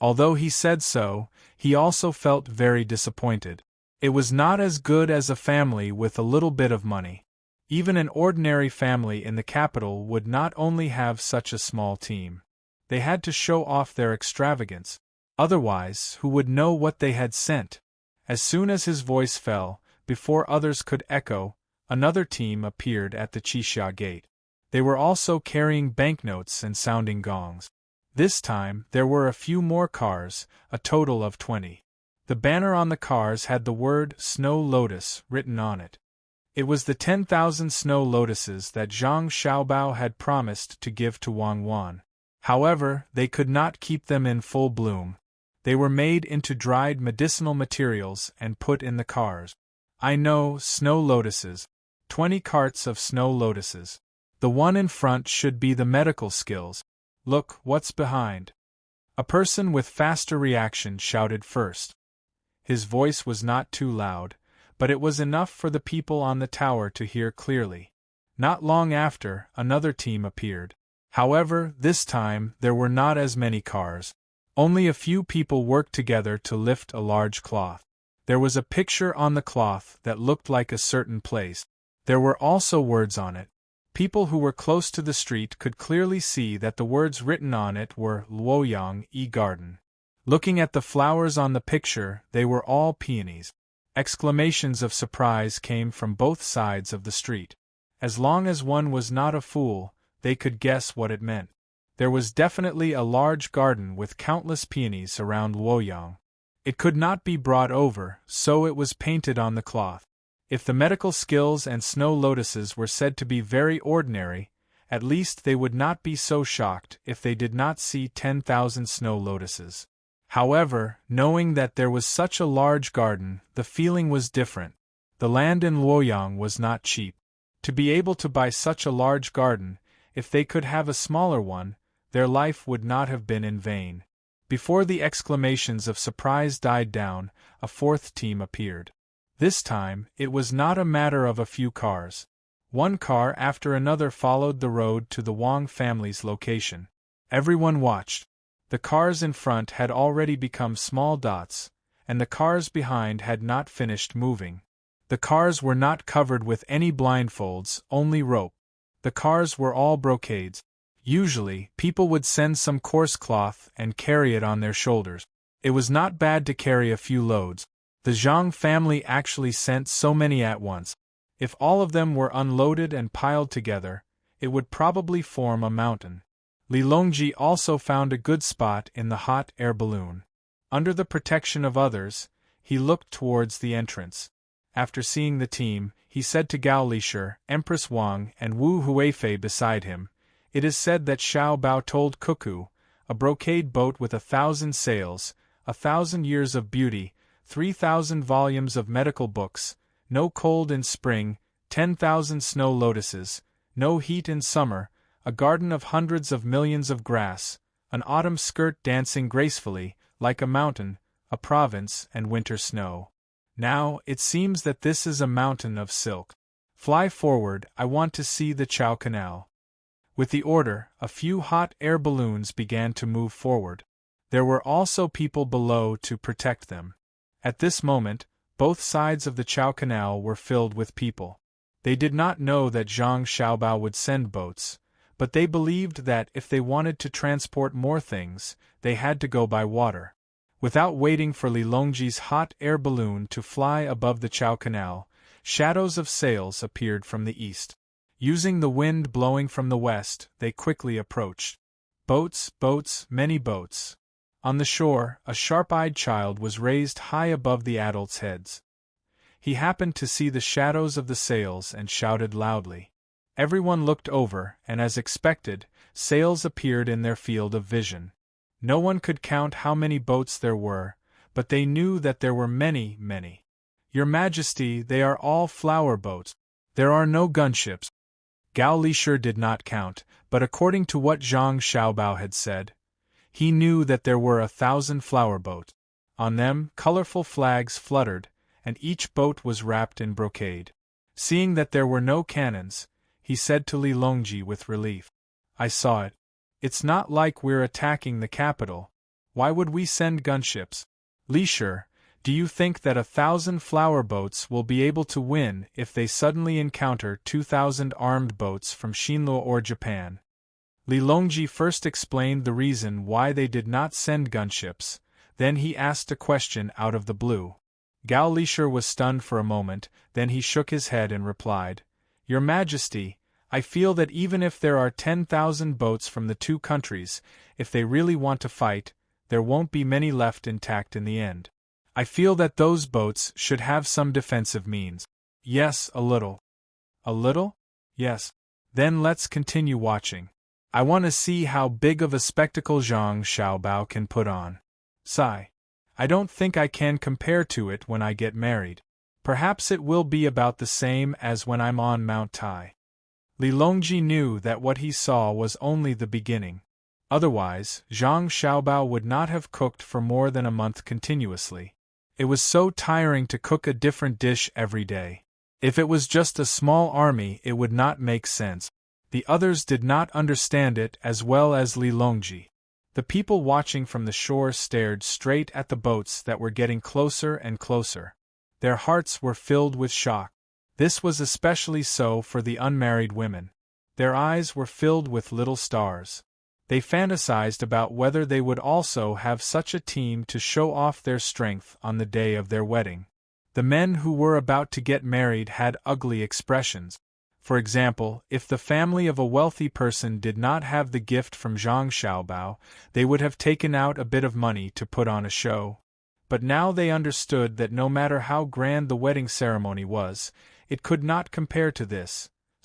Although he said so, he also felt very disappointed. It was not as good as a family with a little bit of money. Even an ordinary family in the capital would not only have such a small team. They had to show off their extravagance. Otherwise, who would know what they had sent? As soon as his voice fell, before others could echo, another team appeared at the Qixia gate. They were also carrying banknotes and sounding gongs. This time, there were a few more cars, a total of 20. The banner on the cars had the word Snow Lotus written on it. It was the 10,000 snow lotuses that Zhang Xiaobao had promised to give to Wang Wan. However, they could not keep them in full bloom. They were made into dried medicinal materials and put in the cars. I know, snow lotuses. 20 carts of snow lotuses. The one in front should be the medical skills. Look, what's behind? A person with faster reaction shouted first. His voice was not too loud, but it was enough for the people on the tower to hear clearly. Not long after, another team appeared. However, this time there were not as many cars. Only a few people worked together to lift a large cloth. There was a picture on the cloth that looked like a certain place. There were also words on it. People who were close to the street could clearly see that the words written on it were Luoyang Garden. Looking at the flowers on the picture, they were all peonies. Exclamations of surprise came from both sides of the street. As long as one was not a fool, they could guess what it meant. There was definitely a large garden with countless peonies around Luoyang. It could not be brought over, so it was painted on the cloth. If the medical skills and snow lotuses were said to be very ordinary, At least they would not be so shocked if they did not see 10,000 snow lotuses. However, knowing that there was such a large garden, the feeling was different. The land in Luoyang was not cheap. To be able to buy such a large garden, if they could have a smaller one, their life would not have been in vain. Before the exclamations of surprise died down, a fourth team appeared. This time, it was not a matter of a few cars. One car after another followed the road to the Wang family's location. Everyone watched. The cars in front had already become small dots, and the cars behind had not finished moving. The cars were not covered with any blindfolds, only rope. The cars were all brocades. Usually, people would send some coarse cloth and carry it on their shoulders. It was not bad to carry a few loads. The Zhang family actually sent so many at once. If all of them were unloaded and piled together, it would probably form a mountain. Li Longji also found a good spot in the hot air balloon. Under the protection of others, he looked towards the entrance. After seeing the team, he said to Gao Lishur, Empress Wang, and Wu Huifei beside him, "It is said that Xiao Bao told Cuckoo, a brocade boat with 1,000 sails, 1,000 years of beauty, 3,000 volumes of medical books, no cold in spring, 10,000 snow lotuses, no heat in summer, a garden of hundreds of millions of grass, an autumn skirt dancing gracefully, like a mountain, a province, and winter snow. Now, it seems that this is a mountain of silk. Fly forward, I want to see the Chao Canal." With the order, a few hot air balloons began to move forward. There were also people below to protect them. At this moment, both sides of the Chao Canal were filled with people. They did not know that Zhang Xiaobao would send boats, but they believed that if they wanted to transport more things, they had to go by water. Without waiting for Li Longji's hot air balloon to fly above the Chao Canal, shadows of sails appeared from the east. Using the wind blowing from the west, they quickly approached. Boats, boats, many boats. On the shore, a sharp-eyed child was raised high above the adults' heads. He happened to see the shadows of the sails and shouted loudly. Everyone looked over, and as expected, sails appeared in their field of vision. No one could count how many boats there were, but they knew that there were many, many. "Your Majesty, they are all flower boats. There are no gunships." Gao Lishur did not count, but according to what Zhang Xiaobao had said, he knew that there were 1,000 flower boats. On them, colorful flags fluttered, and each boat was wrapped in brocade. Seeing that there were no cannons, he said to Li Longji with relief, "I saw it. It's not like we're attacking the capital. Why would we send gunships? Lishur, do you think that 1,000 flower boats will be able to win if they suddenly encounter 2,000 armed boats from Shinluo or Japan?" Li Longji first explained the reason why they did not send gunships, then he asked a question out of the blue. Gao Lishur was stunned for a moment, then he shook his head and replied, "Your Majesty, I feel that even if there are 10,000 boats from the two countries, if they really want to fight, there won't be many left intact in the end. I feel that those boats should have some defensive means." "Yes, a little." "A little? Yes. Then let's continue watching. I want to see how big of a spectacle Zhang Xiaobao can put on. Sigh. I don't think I can compare to it when I get married. Perhaps it will be about the same as when I'm on Mount Tai." Li Longji knew that what he saw was only the beginning. Otherwise, Zhang Xiaobao would not have cooked for more than a month continuously. It was so tiring to cook a different dish every day. If it was just a small army, it would not make sense. The others did not understand it as well as Li Longji. The people watching from the shore stared straight at the boats that were getting closer and closer. Their hearts were filled with shock. This was especially so for the unmarried women. Their eyes were filled with little stars. They fantasized about whether they would also have such a team to show off their strength on the day of their wedding. The men who were about to get married had ugly expressions. For example, if the family of a wealthy person did not have the gift from Zhang Xiaobao, they would have taken out a bit of money to put on a show. But now they understood that no matter how grand the wedding ceremony was, it could not compare to this,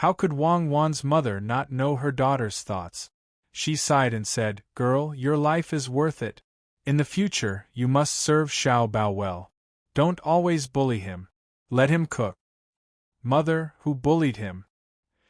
How could Wang Wan's mother not know her daughter's thoughts? She sighed and said, "Girl, your life is worth it. In the future, you must serve Xiao Bao well. Don't always bully him. Let him cook." "Mother, who bullied him?"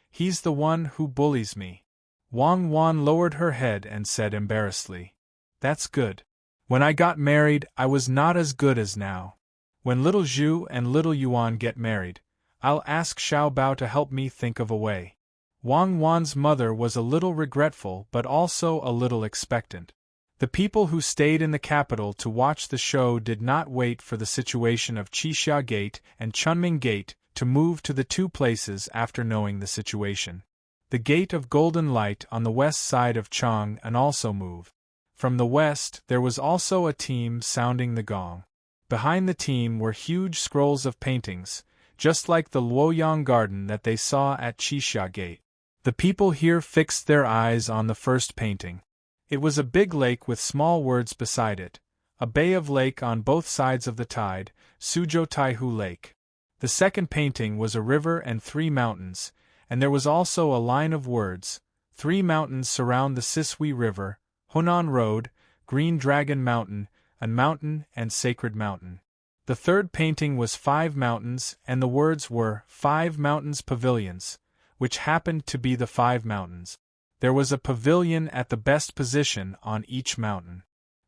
"He's the one who bullies me." Wang Wan lowered her head and said embarrassedly, "That's good. When I got married, I was not as good as now. When little Zhu and little Yuan get married, I'll ask Xiao Bao to help me think of a way." Wang Wan's mother was a little regretful but also a little expectant. The people who stayed in the capital to watch the show did not wait for the situation of Qixia Gate and Chunming Gate to move to the two places after knowing the situation. The Gate of Golden Light on the west side of Chang'an also moved. From the west, there was also a team sounding the gong. Behind the team were huge scrolls of paintings, just like the Luoyang garden that they saw at Qixia Gate. The people here fixed their eyes on the first painting. It was a big lake with small words beside it, a bay of lake on both sides of the tide, Suzhou Taihu Lake. The second painting was a river and 3 mountains, and there was also a line of words, 3 mountains surround the Sisui River, Honan Road, Green Dragon Mountain, and Mountain and Sacred Mountain. The third painting was 5 mountains, and the words were 5 mountains pavilions, which happened to be the 5 mountains. There was a pavilion at the best position on each mountain.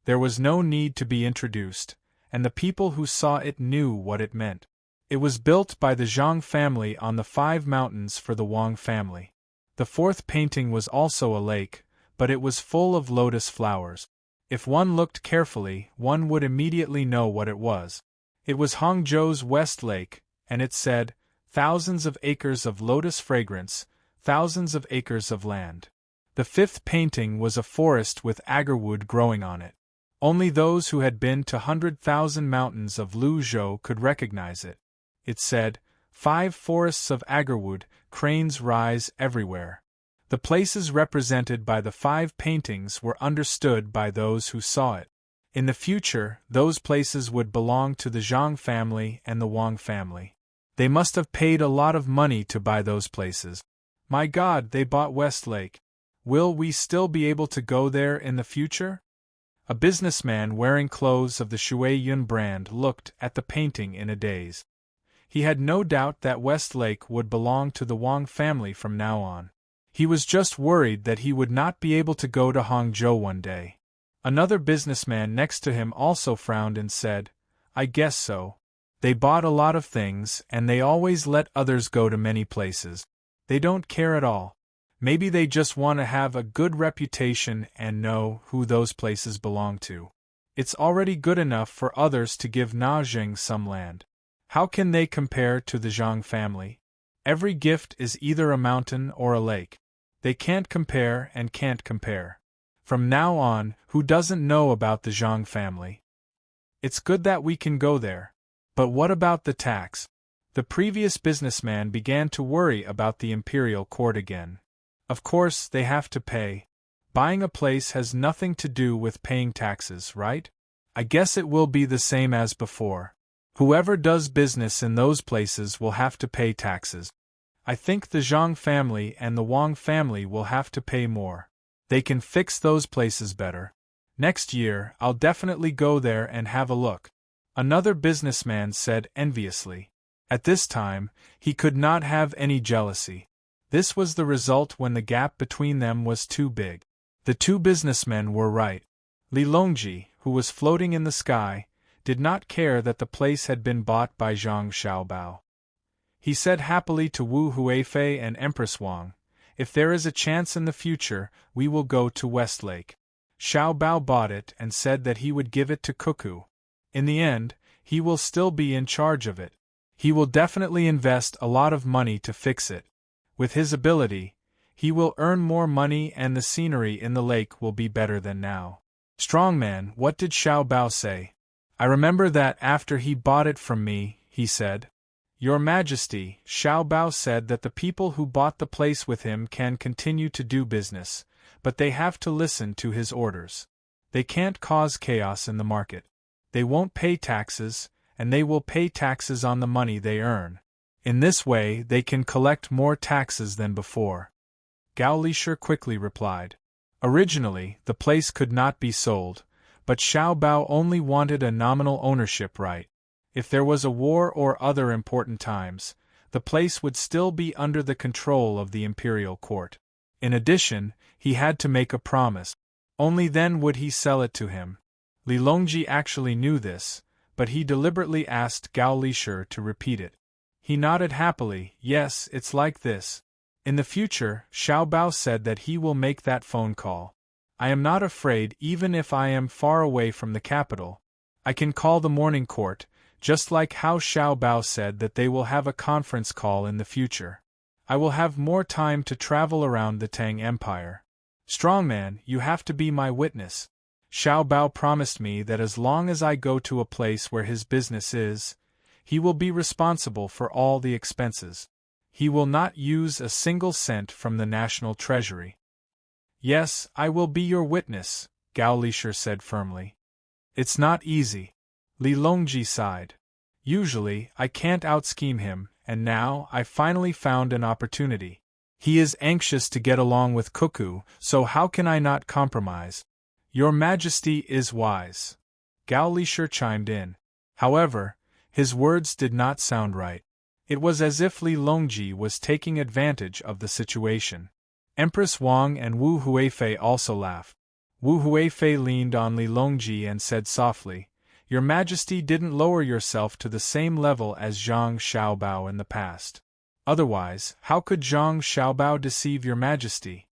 There was no need to be introduced, and the people who saw it knew what it meant. It was built by the Zhang family on the 5 mountains for the Wang family. The fourth painting was also a lake, but it was full of lotus flowers. If one looked carefully, one would immediately know what it was. It was Hangzhou's West Lake, and it said, "Thousands of acres of lotus fragrance, thousands of acres of land." The fifth painting was a forest with agarwood growing on it. Only those who had been to 100,000 mountains of Luzhou could recognize it. It said, 5 forests of agarwood, cranes rise everywhere. The places represented by the 5 paintings were understood by those who saw it. In the future, those places would belong to the Zhang family and the Wang family. They must have paid a lot of money to buy those places. My God, they bought Westlake. Will we still be able to go there in the future? A businessman wearing clothes of the Shui Yun brand looked at the painting in a daze. He had no doubt that Westlake would belong to the Wang family from now on. He was just worried that he would not be able to go to Hangzhou one day. Another businessman next to him also frowned and said, "I guess so. They bought a lot of things and they always let others go to many places. They don't care at all. Maybe they just want to have a good reputation and know who those places belong to. It's already good enough for others to give Najing some land. How can they compare to the Zhang family? Every gift is either a mountain or a lake. They can't compare and can't compare. From now on, who doesn't know about the Zhang family? It's good that we can go there. But what about the tax?" The previous businessman began to worry about the imperial court again. Of course, they have to pay. Buying a place has nothing to do with paying taxes, right? I guess it will be the same as before. Whoever does business in those places will have to pay taxes. I think the Zhang family and the Wang family will have to pay more. They can fix those places better. Next year, I'll definitely go there and have a look. Another businessman said enviously. At this time, he could not have any jealousy. This was the result when the gap between them was too big. The two businessmen were right. Li Longji, who was floating in the sky, did not care that the place had been bought by Zhang Xiaobao. He said happily to Wu Huifei and Empress Wang, "If there is a chance in the future, we will go to Westlake." Xiaobao bought it and said that he would give it to Cuckoo. In the end, he will still be in charge of it. He will definitely invest a lot of money to fix it. With his ability, he will earn more money and the scenery in the lake will be better than now. "Strongman, what did Xiaobao say?" "I remember that after he bought it from me, he said, 'Your Majesty,' Xiaobao said that the people who bought the place with him can continue to do business, but they have to listen to his orders. They can't cause chaos in the market. They won't pay taxes, and they will pay taxes on the money they earn. In this way they can collect more taxes than before. Gao Lisher quickly replied. Originally, the place could not be sold, but Xiao Bao only wanted a nominal ownership right. If there was a war or other important times, the place would still be under the control of the imperial court. In addition, he had to make a promise. Only then would he sell it to him. Li Longji actually knew this, but he deliberately asked Gao Lisher to repeat it. He nodded happily. Yes, it's like this. In the future, Xiao Bao said that he will make that phone call. I am not afraid even if I am far away from the capital. I can call the morning court, just like how Xiao Bao said that they will have a conference call in the future. I will have more time to travel around the Tang Empire. Strongman, you have to be my witness. Xiao Bao promised me that as long as I go to a place where his business is, he will be responsible for all the expenses. He will not use a single cent from the national treasury. Yes, I will be your witness, Gao Lisher said firmly. It's not easy. Li Longji sighed. Usually, I can't out-scheme him, and now I finally found an opportunity. He is anxious to get along with Cuckoo, so how can I not compromise? Your Majesty is wise. Gao Lisher chimed in. However, his words did not sound right. It was as if Li Longji was taking advantage of the situation. Empress Wang and Wu Huifei also laughed. Wu Huifei leaned on Li Longji and said softly, Your Majesty didn't lower yourself to the same level as Zhang Xiaobao in the past. Otherwise, how could Zhang Xiaobao deceive Your Majesty?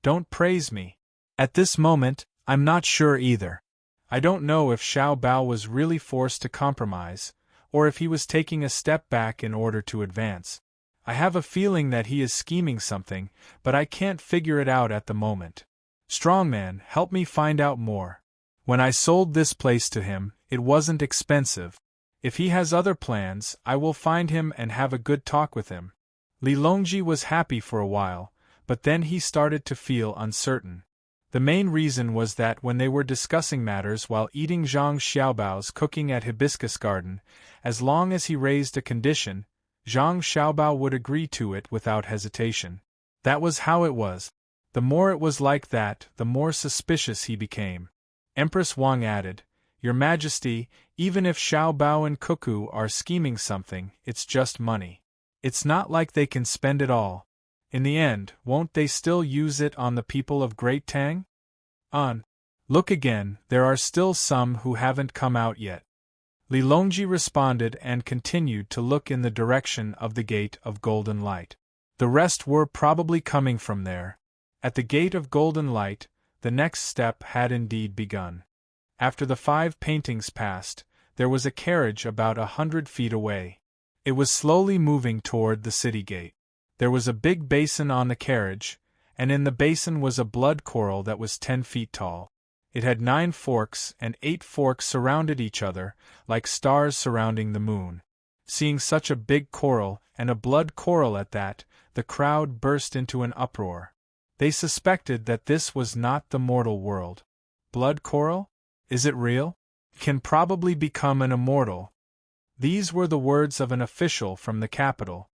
Don't praise me. At this moment, I'm not sure either. I don't know if Xiao Bao was really forced to compromise, or if he was taking a step back in order to advance. I have a feeling that he is scheming something, but I can't figure it out at the moment. Strongman, help me find out more. When I sold this place to him, it wasn't expensive. If he has other plans, I will find him and have a good talk with him. Li Longji was happy for a while, but then he started to feel uncertain. The main reason was that when they were discussing matters while eating Zhang Xiaobao's cooking at Hibiscus Garden, as long as he raised a condition, Zhang Xiaobao would agree to it without hesitation. That was how it was. The more it was like that, the more suspicious he became. Empress Wang added, Your Majesty, even if Xiao Bao and Cuckoo are scheming something, it's just money. It's not like they can spend it all. In the end, won't they still use it on the people of Great Tang? Look again, there are still some who haven't come out yet. Li Longji responded and continued to look in the direction of the Gate of Golden Light. The rest were probably coming from there. At the Gate of Golden Light, the next step had indeed begun. After the 5 paintings passed, there was a carriage about 100 feet away. It was slowly moving toward the city gate. There was a big basin on the carriage, and in the basin was a blood coral that was 10 feet tall. It had 9 forks, and 8 forks surrounded each other, like stars surrounding the moon. Seeing such a big coral, and a blood coral at that, the crowd burst into an uproar. They suspected that this was not the mortal world. Blood coral? Is it real? Can probably become an immortal. These were the words of an official from the capital.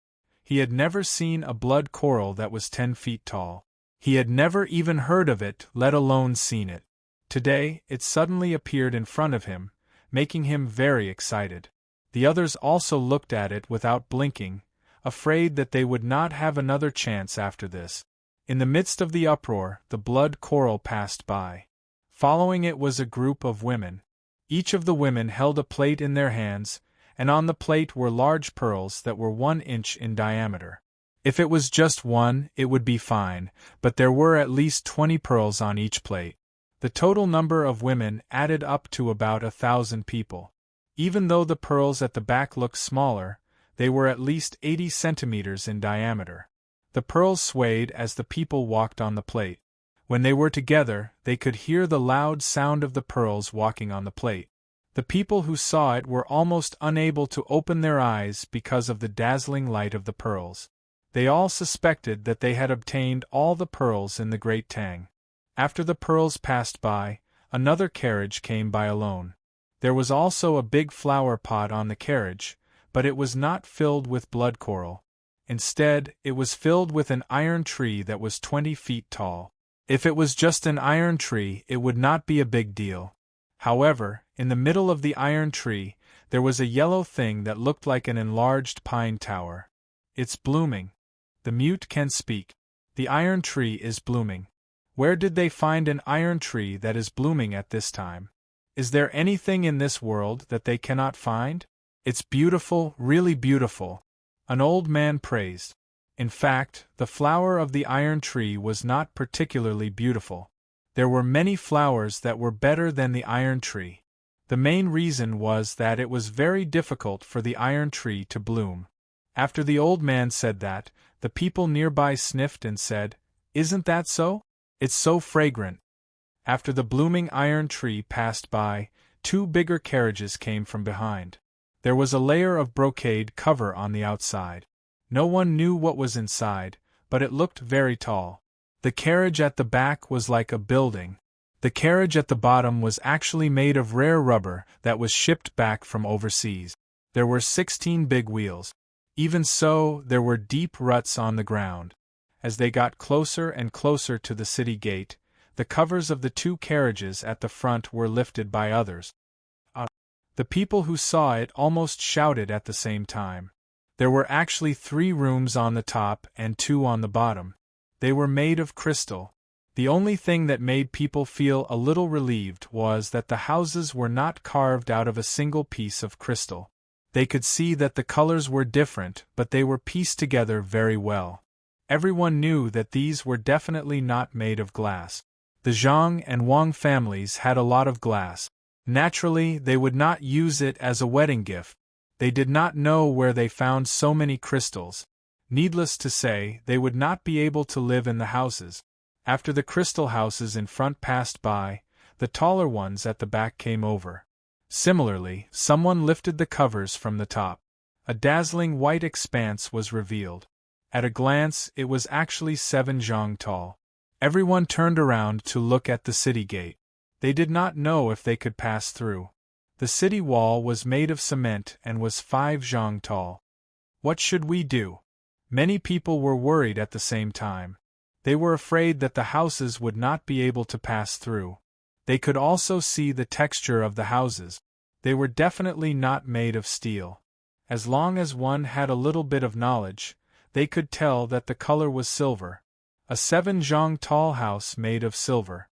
He had never seen a blood coral that was 10 feet tall. He had never even heard of it, let alone seen it. Today, it suddenly appeared in front of him, making him very excited. The others also looked at it without blinking, afraid that they would not have another chance after this. In the midst of the uproar, the blood coral passed by. Following it was a group of women. Each of the women held a plate in their hands, and on the plate were large pearls that were 1 inch in diameter. If it was just one, it would be fine, but there were at least 20 pearls on each plate. The total number of women added up to about 1,000 people. Even though the pearls at the back looked smaller, they were at least 80 centimeters in diameter. The pearls swayed as the people walked on the plate. When they were together, they could hear the loud sound of the pearls walking on the plate. The people who saw it were almost unable to open their eyes because of the dazzling light of the pearls. They all suspected that they had obtained all the pearls in the Great Tang. After the pearls passed by, another carriage came by alone. There was also a big flower pot on the carriage, but it was not filled with blood coral. Instead, it was filled with an iron tree that was 20 feet tall. If it was just an iron tree, it would not be a big deal. However, in the middle of the iron tree, there was a yellow thing that looked like an enlarged pine tower. It's blooming. The mute can speak. The iron tree is blooming. Where did they find an iron tree that is blooming at this time? Is there anything in this world that they cannot find? It's beautiful, really beautiful. An old man praised. In fact, the flower of the iron tree was not particularly beautiful. There were many flowers that were better than the iron tree. The main reason was that it was very difficult for the iron tree to bloom. After the old man said that, the people nearby sniffed and said, "Isn't that so? It's so fragrant." After the blooming iron tree passed by, 2 bigger carriages came from behind. There was a layer of brocade cover on the outside. No one knew what was inside, but it looked very tall. The carriage at the back was like a building. The carriage at the bottom was actually made of rare rubber that was shipped back from overseas. There were 16 big wheels. Even so, there were deep ruts on the ground. As they got closer and closer to the city gate, the covers of the 2 carriages at the front were lifted by others. The people who saw it almost shouted at the same time. There were actually 3 rooms on the top and 2 on the bottom. They were made of crystal. The only thing that made people feel a little relieved was that the houses were not carved out of a single piece of crystal. They could see that the colors were different, but they were pieced together very well. Everyone knew that these were definitely not made of glass. The Zhang and Wang families had a lot of glass. Naturally, they would not use it as a wedding gift. They did not know where they found so many crystals. Needless to say, they would not be able to live in the houses. After the crystal houses in front passed by, the taller ones at the back came over. Similarly, someone lifted the covers from the top. A dazzling white expanse was revealed. At a glance, it was actually 7 zhang tall. Everyone turned around to look at the city gate. They did not know if they could pass through. The city wall was made of cement and was 5 zhang tall. What should we do? Many people were worried at the same time. They were afraid that the houses would not be able to pass through. They could also see the texture of the houses. They were definitely not made of steel. As long as one had a little bit of knowledge, they could tell that the color was silver. A 7 zhang tall house made of silver.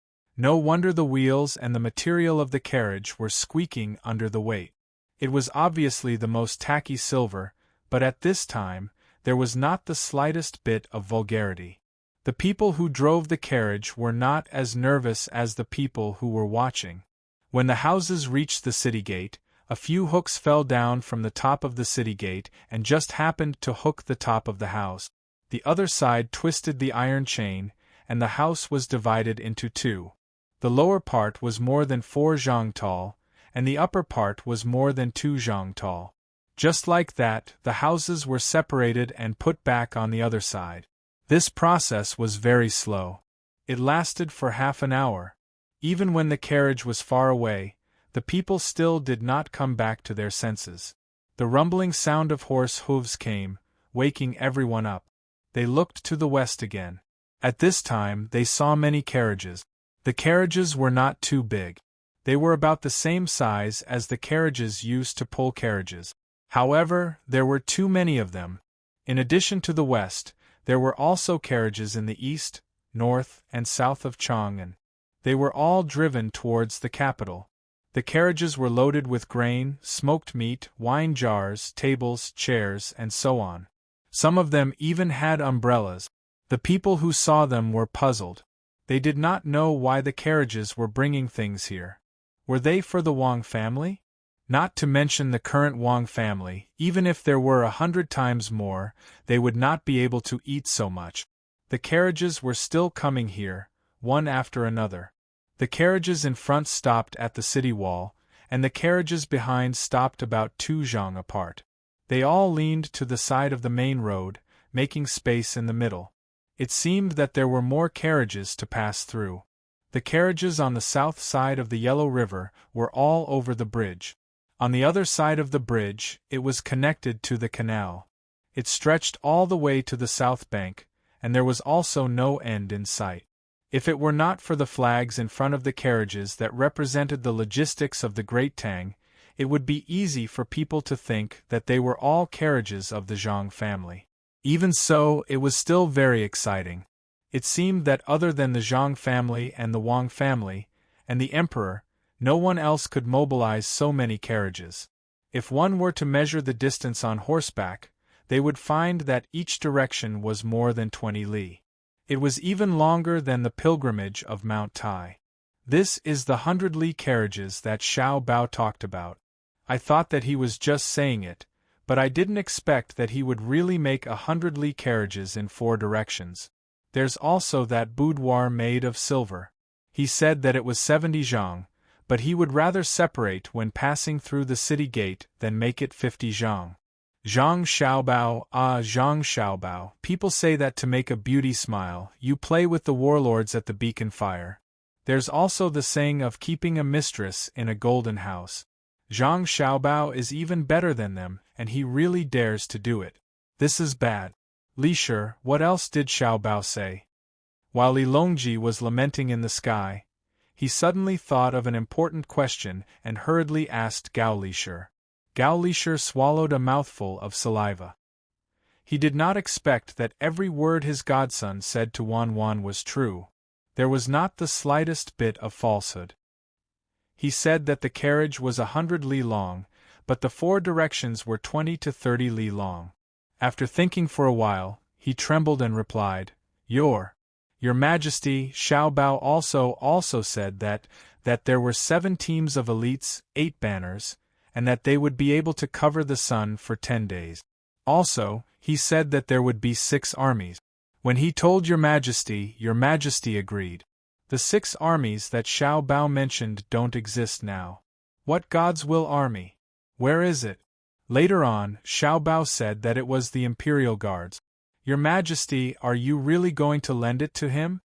No wonder the wheels and the material of the carriage were squeaking under the weight. It was obviously the most tacky silver, but at this time, there was not the slightest bit of vulgarity. The people who drove the carriage were not as nervous as the people who were watching. When the houses reached the city gate, a few hooks fell down from the top of the city gate and just happened to hook the top of the house. The other side twisted the iron chain, and the house was divided into 2. The lower part was more than 4 zhang tall, and the upper part was more than 2 zhang tall. Just like that, the houses were separated and put back on the other side. This process was very slow. It lasted for half an hour. Even when the carriage was far away, the people still did not come back to their senses. The rumbling sound of horse hooves came, waking everyone up. They looked to the west again. At this time, they saw many carriages. The carriages were not too big. They were about the same size as the carriages used to pull carriages. However, there were too many of them. In addition to the west, there were also carriages in the east, north, and south of Chang'an. They were all driven towards the capital. The carriages were loaded with grain, smoked meat, wine jars, tables, chairs, and so on. Some of them even had umbrellas. The people who saw them were puzzled. They did not know why the carriages were bringing things here. Were they for the Wang family? Not to mention the current Wang family, even if there were 100 times more, they would not be able to eat so much. The carriages were still coming here, one after another. The carriages in front stopped at the city wall, and the carriages behind stopped about 2 zhang apart. They all leaned to the side of the main road, making space in the middle. It seemed that there were more carriages to pass through. The carriages on the south side of the Yellow River were all over the bridge. On the other side of the bridge, it was connected to the canal. It stretched all the way to the south bank, and there was also no end in sight. If it were not for the flags in front of the carriages that represented the logistics of the Great Tang, it would be easy for people to think that they were all carriages of the Zhang family. Even so, it was still very exciting. It seemed that other than the Zhang family and the Wang family, and the emperor, no one else could mobilize so many carriages. If one were to measure the distance on horseback, they would find that each direction was more than 20 li. It was even longer than the pilgrimage of Mount Tai. This is the 100 li carriages that Xiao Bao talked about. I thought that he was just saying it, but I didn't expect that he would really make 100 li carriages in 4 directions. There's also that boudoir made of silver. He said that it was 70 zhang, but he would rather separate when passing through the city gate than make it 50 zhang. Zhang Xiaobao, Zhang Xiaobao. People say that to make a beauty smile, you play with the warlords at the beacon fire. There's also the saying of keeping a mistress in a golden house. Zhang Xiaobao is even better than them, and he really dares to do it. This is bad. Li Shi, what else did Xiaobao say? While Li Longji was lamenting in the sky, he suddenly thought of an important question and hurriedly asked Gao Li Shi. Gao Li Shi swallowed a mouthful of saliva. He did not expect that every word his godson said to Wan Wan was true. There was not the slightest bit of falsehood. He said that the carriage was 100 li long, but the 4 directions were 20 to 30 li long. After thinking for a while, he trembled and replied, Your Majesty. Xiao Bao also said that there were 7 teams of elites, 8 banners, and that they would be able to cover the sun for 10 days. Also, he said that there would be 6 armies. When he told Your Majesty agreed. The 6 armies that Xiao Bao mentioned don't exist now. What God's will army? Where is it? Later on, Xiao Bao said that it was the Imperial Guards. Your Majesty, are you really going to lend it to him?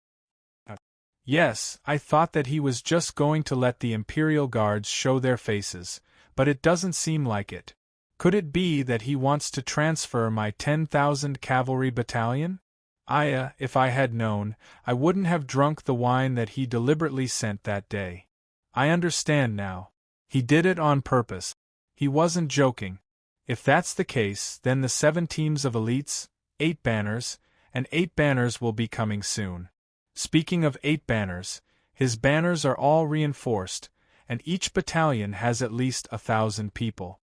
Yes, I thought that he was just going to let the Imperial Guards show their faces, but it doesn't seem like it. Could it be that he wants to transfer my 10,000 cavalry battalion? If I had known, I wouldn't have drunk the wine that he deliberately sent that day. I understand now. He did it on purpose. He wasn't joking. If that's the case, then the 7 teams of elites, 8 banners, and 8 banners will be coming soon. Speaking of 8 banners, his banners are all reinforced, and each battalion has at least 1,000 people.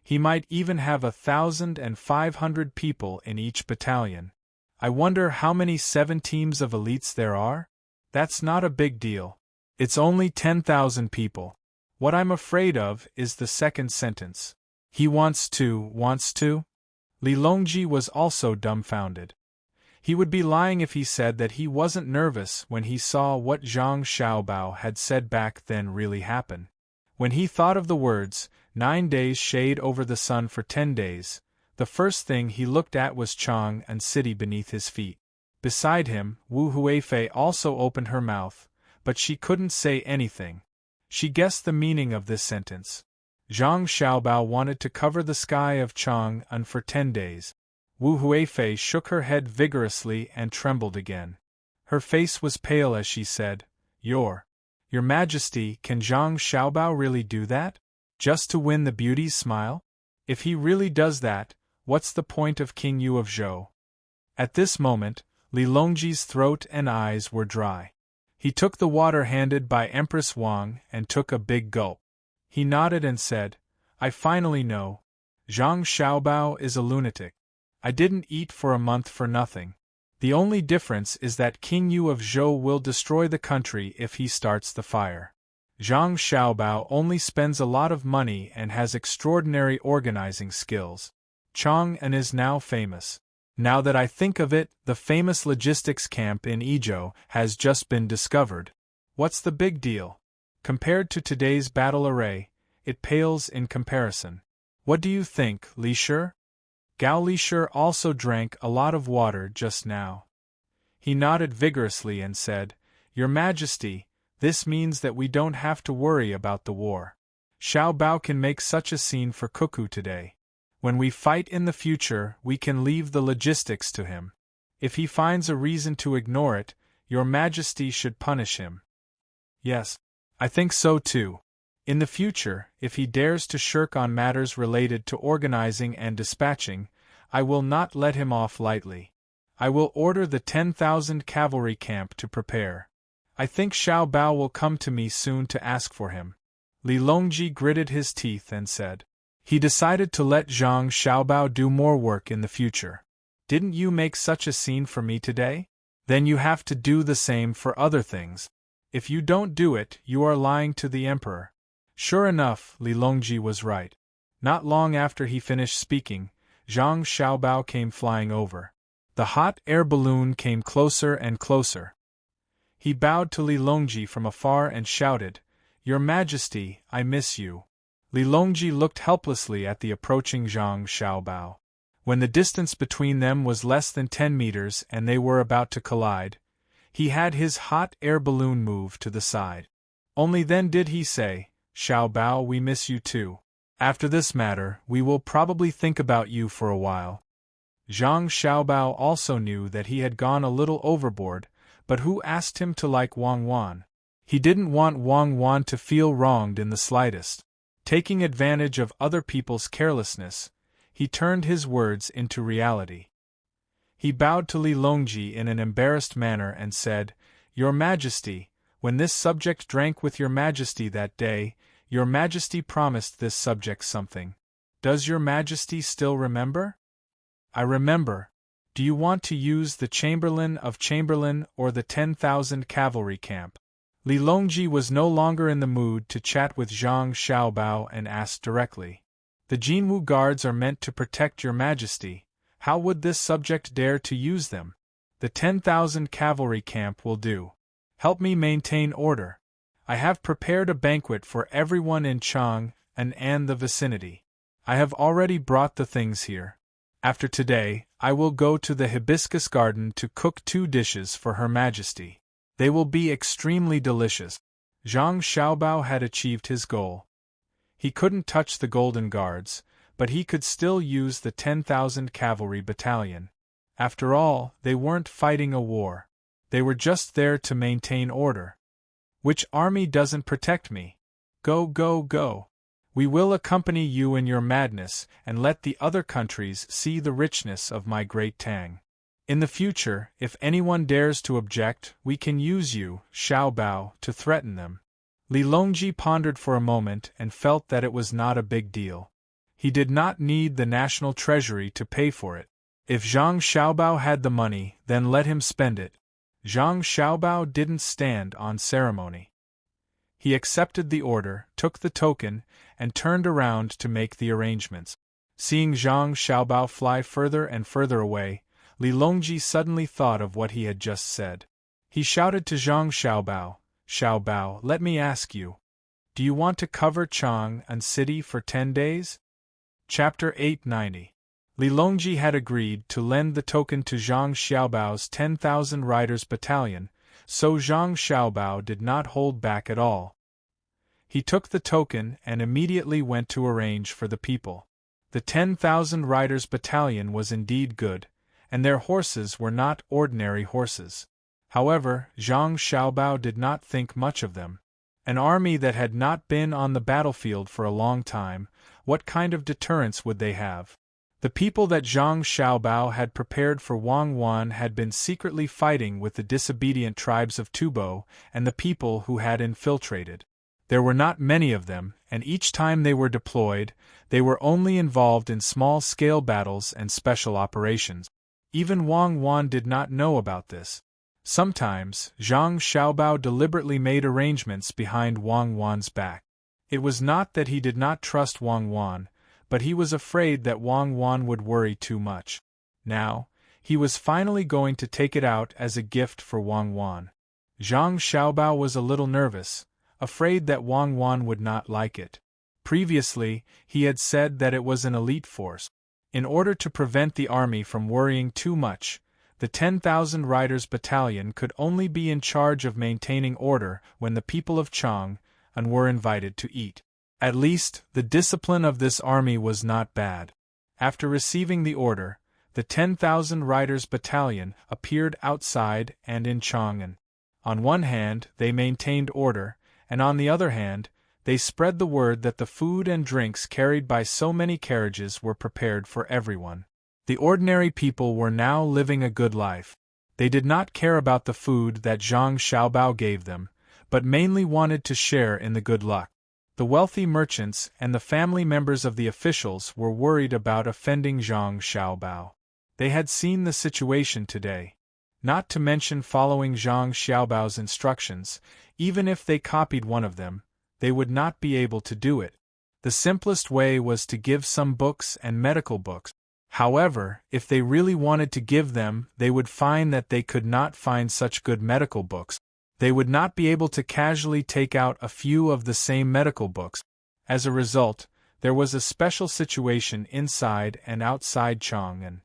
He might even have 1,500 people in each battalion. I wonder how many 7 teams of elites there are? That's not a big deal. It's only 10,000 people. What I'm afraid of is the second sentence. He wants to. Li Longji was also dumbfounded. He would be lying if he said that he wasn't nervous when he saw what Zhang Xiaobao had said back then really happen. When he thought of the words, 9 days shade over the sun for 10 days, the first thing he looked at was Chang and city beneath his feet. Beside him, Wu Huifei also opened her mouth, but she couldn't say anything. She guessed the meaning of this sentence. Zhang Xiaobao wanted to cover the sky of Chang'an for 10 days. Wu Huifei shook her head vigorously and trembled again. Her face was pale as she said, Your Majesty, can Zhang Xiaobao really do that? Just to win the beauty's smile? If he really does that, what's the point of King Yu of Zhou? At this moment, Li Longji's throat and eyes were dry. He took the water handed by Empress Wang and took a big gulp. He nodded and said, I finally know. Zhang Xiaobao is a lunatic. I didn't eat for a month for nothing. The only difference is that King Yu of Zhou will destroy the country if he starts the fire. Zhang Xiaobao only spends a lot of money and has extraordinary organizing skills. Chang'an is now famous. Now that I think of it, the famous logistics camp in Izhou has just been discovered. What's the big deal? Compared to today's battle array, it pales in comparison. What do you think, Li Shi? Gao Li Shi also drank a lot of water just now. He nodded vigorously and said, Your Majesty, this means that we don't have to worry about the war. Xiao Bao can make such a scene for Cuckoo today. When we fight in the future, we can leave the logistics to him. If he finds a reason to ignore it, Your Majesty should punish him. Yes, I think so too. In the future, if he dares to shirk on matters related to organizing and dispatching, I will not let him off lightly. I will order the 10,000 cavalry camp to prepare. I think Xiao Bao will come to me soon to ask for him. Li Longji gritted his teeth and said. He decided to let Zhang Xiaobao do more work in the future. Didn't you make such a scene for me today? Then you have to do the same for other things. If you don't do it, you are lying to the emperor. Sure enough, Li Longji was right. Not long after he finished speaking, Zhang Xiaobao came flying over. The hot air balloon came closer and closer. He bowed to Li Longji from afar and shouted, Your Majesty, I miss you. Li Longji looked helplessly at the approaching Zhang Xiaobao. When the distance between them was less than 10 meters and they were about to collide, he had his hot air balloon move to the side. Only then did he say, Xiaobao, we miss you too. After this matter, we will probably think about you for a while. Zhang Xiaobao also knew that he had gone a little overboard, but who asked him to like Wang Wan? He didn't want Wang Wan to feel wronged in the slightest. Taking advantage of other people's carelessness, he turned his words into reality. He bowed to Li Longji in an embarrassed manner and said, Your Majesty, when this subject drank with Your Majesty that day, Your Majesty promised this subject something. Does Your Majesty still remember? I remember. Do you want to use the Chamberlain of Chamberlain or the 10,000 cavalry camp? Li Longji was no longer in the mood to chat with Zhang Xiaobao and asked directly. The Jinwu guards are meant to protect Your Majesty. How would this subject dare to use them? The 10,000 cavalry camp will do. Help me maintain order. I have prepared a banquet for everyone in Chang and the vicinity. I have already brought the things here. After today, I will go to the hibiscus garden to cook 2 dishes for Her Majesty. They will be extremely delicious. Zhang Xiaobao had achieved his goal. He couldn't touch the Golden Guards, but he could still use the 10,000 cavalry battalion. After all, they weren't fighting a war. They were just there to maintain order. Which army doesn't protect me? Go, go, go. We will accompany you in your madness and let the other countries see the richness of my great Tang. In the future, if anyone dares to object, we can use you, Xiao Bao, to threaten them. Li Longji pondered for a moment and felt that it was not a big deal. He did not need the national treasury to pay for it. If Zhang Xiaobao had the money, then let him spend it. Zhang Xiaobao didn't stand on ceremony. He accepted the order, took the token, and turned around to make the arrangements. Seeing Zhang Xiaobao fly further and further away, Li Longji suddenly thought of what he had just said. He shouted to Zhang Xiaobao, Xiaobao, let me ask you. Do you want to cover Chang'an City for 10 days? Chapter 890. Li Longji had agreed to lend the token to Zhang Xiaobao's 10,000 riders battalion, so Zhang Xiaobao did not hold back at all. He took the token and immediately went to arrange for the people. The 10,000 riders battalion was indeed good, and their horses were not ordinary horses. However, Zhang Xiaobao did not think much of them. An army that had not been on the battlefield for a long time, what kind of deterrence would they have? The people that Zhang Xiaobao had prepared for Wang Wan had been secretly fighting with the disobedient tribes of Tubo and the people who had infiltrated. There were not many of them, and each time they were deployed, they were only involved in small-scale battles and special operations. Even Wang Wan did not know about this. Sometimes, Zhang Xiaobao deliberately made arrangements behind Wang Wan's back. It was not that he did not trust Wang Wan, but he was afraid that Wang Wan would worry too much. Now, he was finally going to take it out as a gift for Wang Wan. Zhang Xiaobao was a little nervous, afraid that Wang Wan would not like it. Previously, he had said that it was an elite force. In order to prevent the army from worrying too much, the 10,000 riders battalion could only be in charge of maintaining order when the people of Chang'an were invited to eat. At least, the discipline of this army was not bad. After receiving the order, the 10,000 riders battalion appeared outside and in Chang'an. On one hand, they maintained order, and on the other hand, they spread the word that the food and drinks carried by so many carriages were prepared for everyone. The ordinary people were now living a good life. They did not care about the food that Zhang Xiaobao gave them, but mainly wanted to share in the good luck. The wealthy merchants and the family members of the officials were worried about offending Zhang Xiaobao. They had seen the situation today. Not to mention following Zhang Xiaobao's instructions, even if they copied one of them, they would not be able to do it. The simplest way was to give some books and medical books. However, if they really wanted to give them, they would find that they could not find such good medical books. They would not be able to casually take out a few of the same medical books. As a result, there was a special situation inside and outside Chang'an.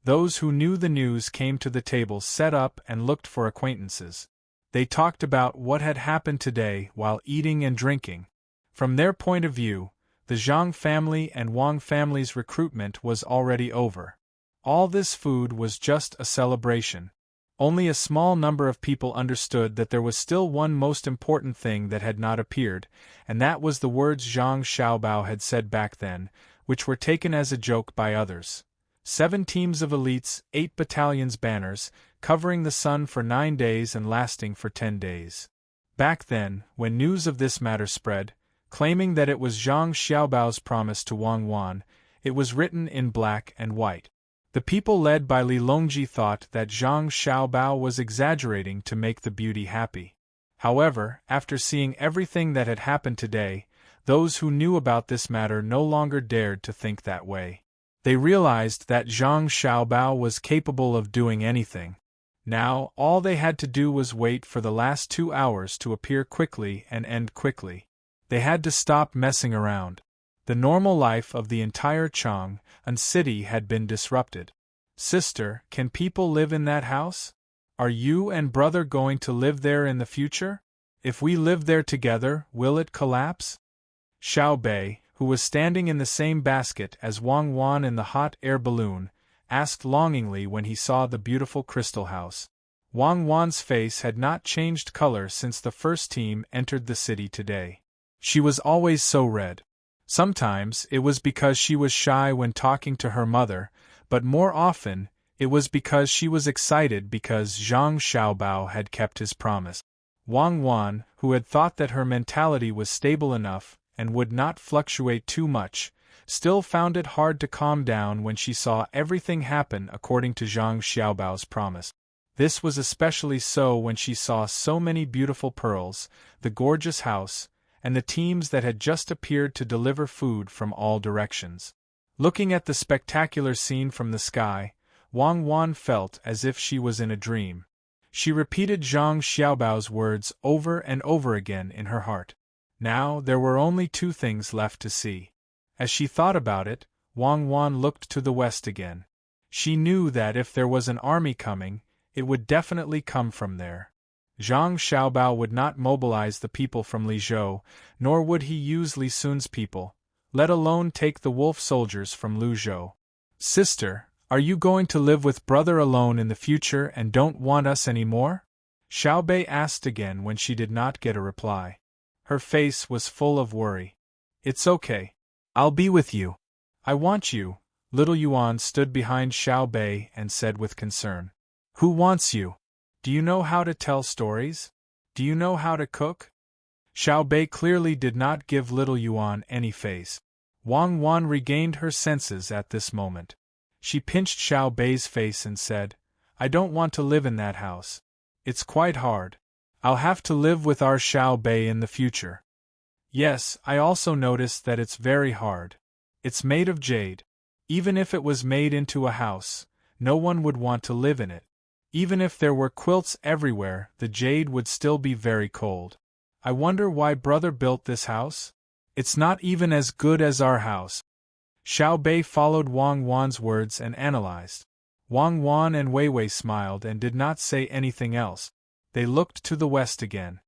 Those who knew the news came to the table set up and looked for acquaintances. They talked about what had happened today while eating and drinking. From their point of view, the Zhang family and Wang family's recruitment was already over. All this food was just a celebration. Only a small number of people understood that there was still one most important thing that had not appeared, and that was the words Zhang Xiaobao had said back then, which were taken as a joke by others. 7 teams of elites, 8 battalions banners, covering the sun for 9 days and lasting for 10 days. Back then, when news of this matter spread, claiming that it was Zhang Xiaobao's promise to Wang Wan, it was written in black and white. The people led by Li Longji thought that Zhang Xiaobao was exaggerating to make the beauty happy. However, after seeing everything that had happened today, those who knew about this matter no longer dared to think that way. They realized that Zhang Xiaobao was capable of doing anything. Now, all they had to do was wait for the last 2 hours to appear quickly and end quickly. They had to stop messing around. The normal life of the entire Chang'an city had been disrupted. Sister, can people live in that house? Are you and brother going to live there in the future? If we live there together, will it collapse? Xiao Bei, who was standing in the same basket as Wang Wan in the hot air balloon, asked longingly when he saw the beautiful crystal house. Wang Wan's face had not changed color since the first team entered the city today. She was always so red. Sometimes it was because she was shy when talking to her mother, but more often it was because she was excited because Zhang Xiaobao had kept his promise. Wang Wan, who had thought that her mentality was stable enough and would not fluctuate too much, still found it hard to calm down when she saw everything happen according to Zhang Xiaobao's promise. This was especially so when she saw so many beautiful pearls, the gorgeous house, and the teams that had just appeared to deliver food from all directions. Looking at the spectacular scene from the sky, Wang Wan felt as if she was in a dream. She repeated Zhang Xiaobao's words over and over again in her heart. Now there were only 2 things left to see. As she thought about it, Wang Wan looked to the west again. She knew that if there was an army coming, it would definitely come from there. Zhang Xiaobao would not mobilize the people from Lizhou, nor would he use Li Sun's people, let alone take the wolf soldiers from Luzhou. Sister, are you going to live with brother alone in the future and don't want us anymore? Xiao Bei asked again when she did not get a reply. Her face was full of worry. It's okay. I'll be with you. I want you. Little Yuan stood behind Xiao Bei and said with concern. Who wants you? Do you know how to tell stories? Do you know how to cook? Xiao Bei clearly did not give little Yuan any face. Wang Wan regained her senses at this moment. She pinched Xiao Bei's face and said, I don't want to live in that house. It's quite hard. I'll have to live with our Xiao Bei in the future. Yes, I also noticed that it's very hard. It's made of jade. Even if it was made into a house, no one would want to live in it. Even if there were quilts everywhere, the jade would still be very cold. I wonder why brother built this house? It's not even as good as our house. Xiao Bei followed Wang Wan's words and analyzed. Wang Wan and Wei Wei smiled and did not say anything else. They looked to the west again.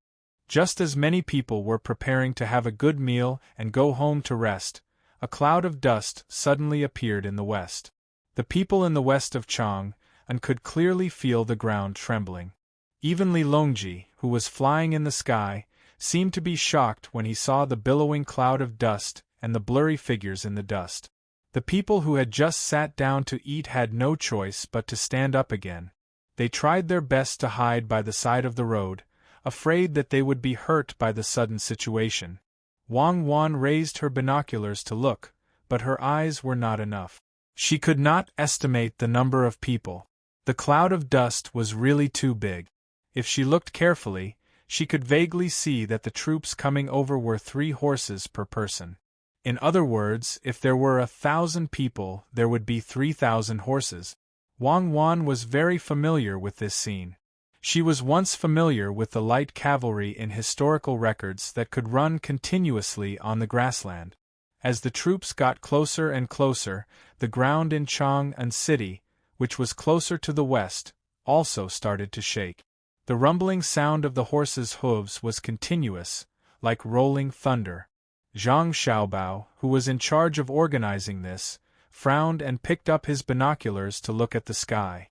Just as many people were preparing to have a good meal and go home to rest, a cloud of dust suddenly appeared in the west. The people in the west of Chang and could clearly feel the ground trembling. Even Li Longji, who was flying in the sky, seemed to be shocked when he saw the billowing cloud of dust and the blurry figures in the dust. The people who had just sat down to eat had no choice but to stand up again. They tried their best to hide by the side of the road, afraid that they would be hurt by the sudden situation. Wang Wan raised her binoculars to look, but her eyes were not enough. She could not estimate the number of people. The cloud of dust was really too big. If she looked carefully, she could vaguely see that the troops coming over were 3 horses per person. In other words, if there were 1,000 people, there would be 3,000 horses. Wang Wan was very familiar with this scene. She was once familiar with the light cavalry in historical records that could run continuously on the grassland. As the troops got closer and closer, the ground in Chang'an City, which was closer to the west, also started to shake. The rumbling sound of the horses' hooves was continuous, like rolling thunder. Zhang Xiaobao, who was in charge of organizing this, frowned and picked up his binoculars to look at the sky.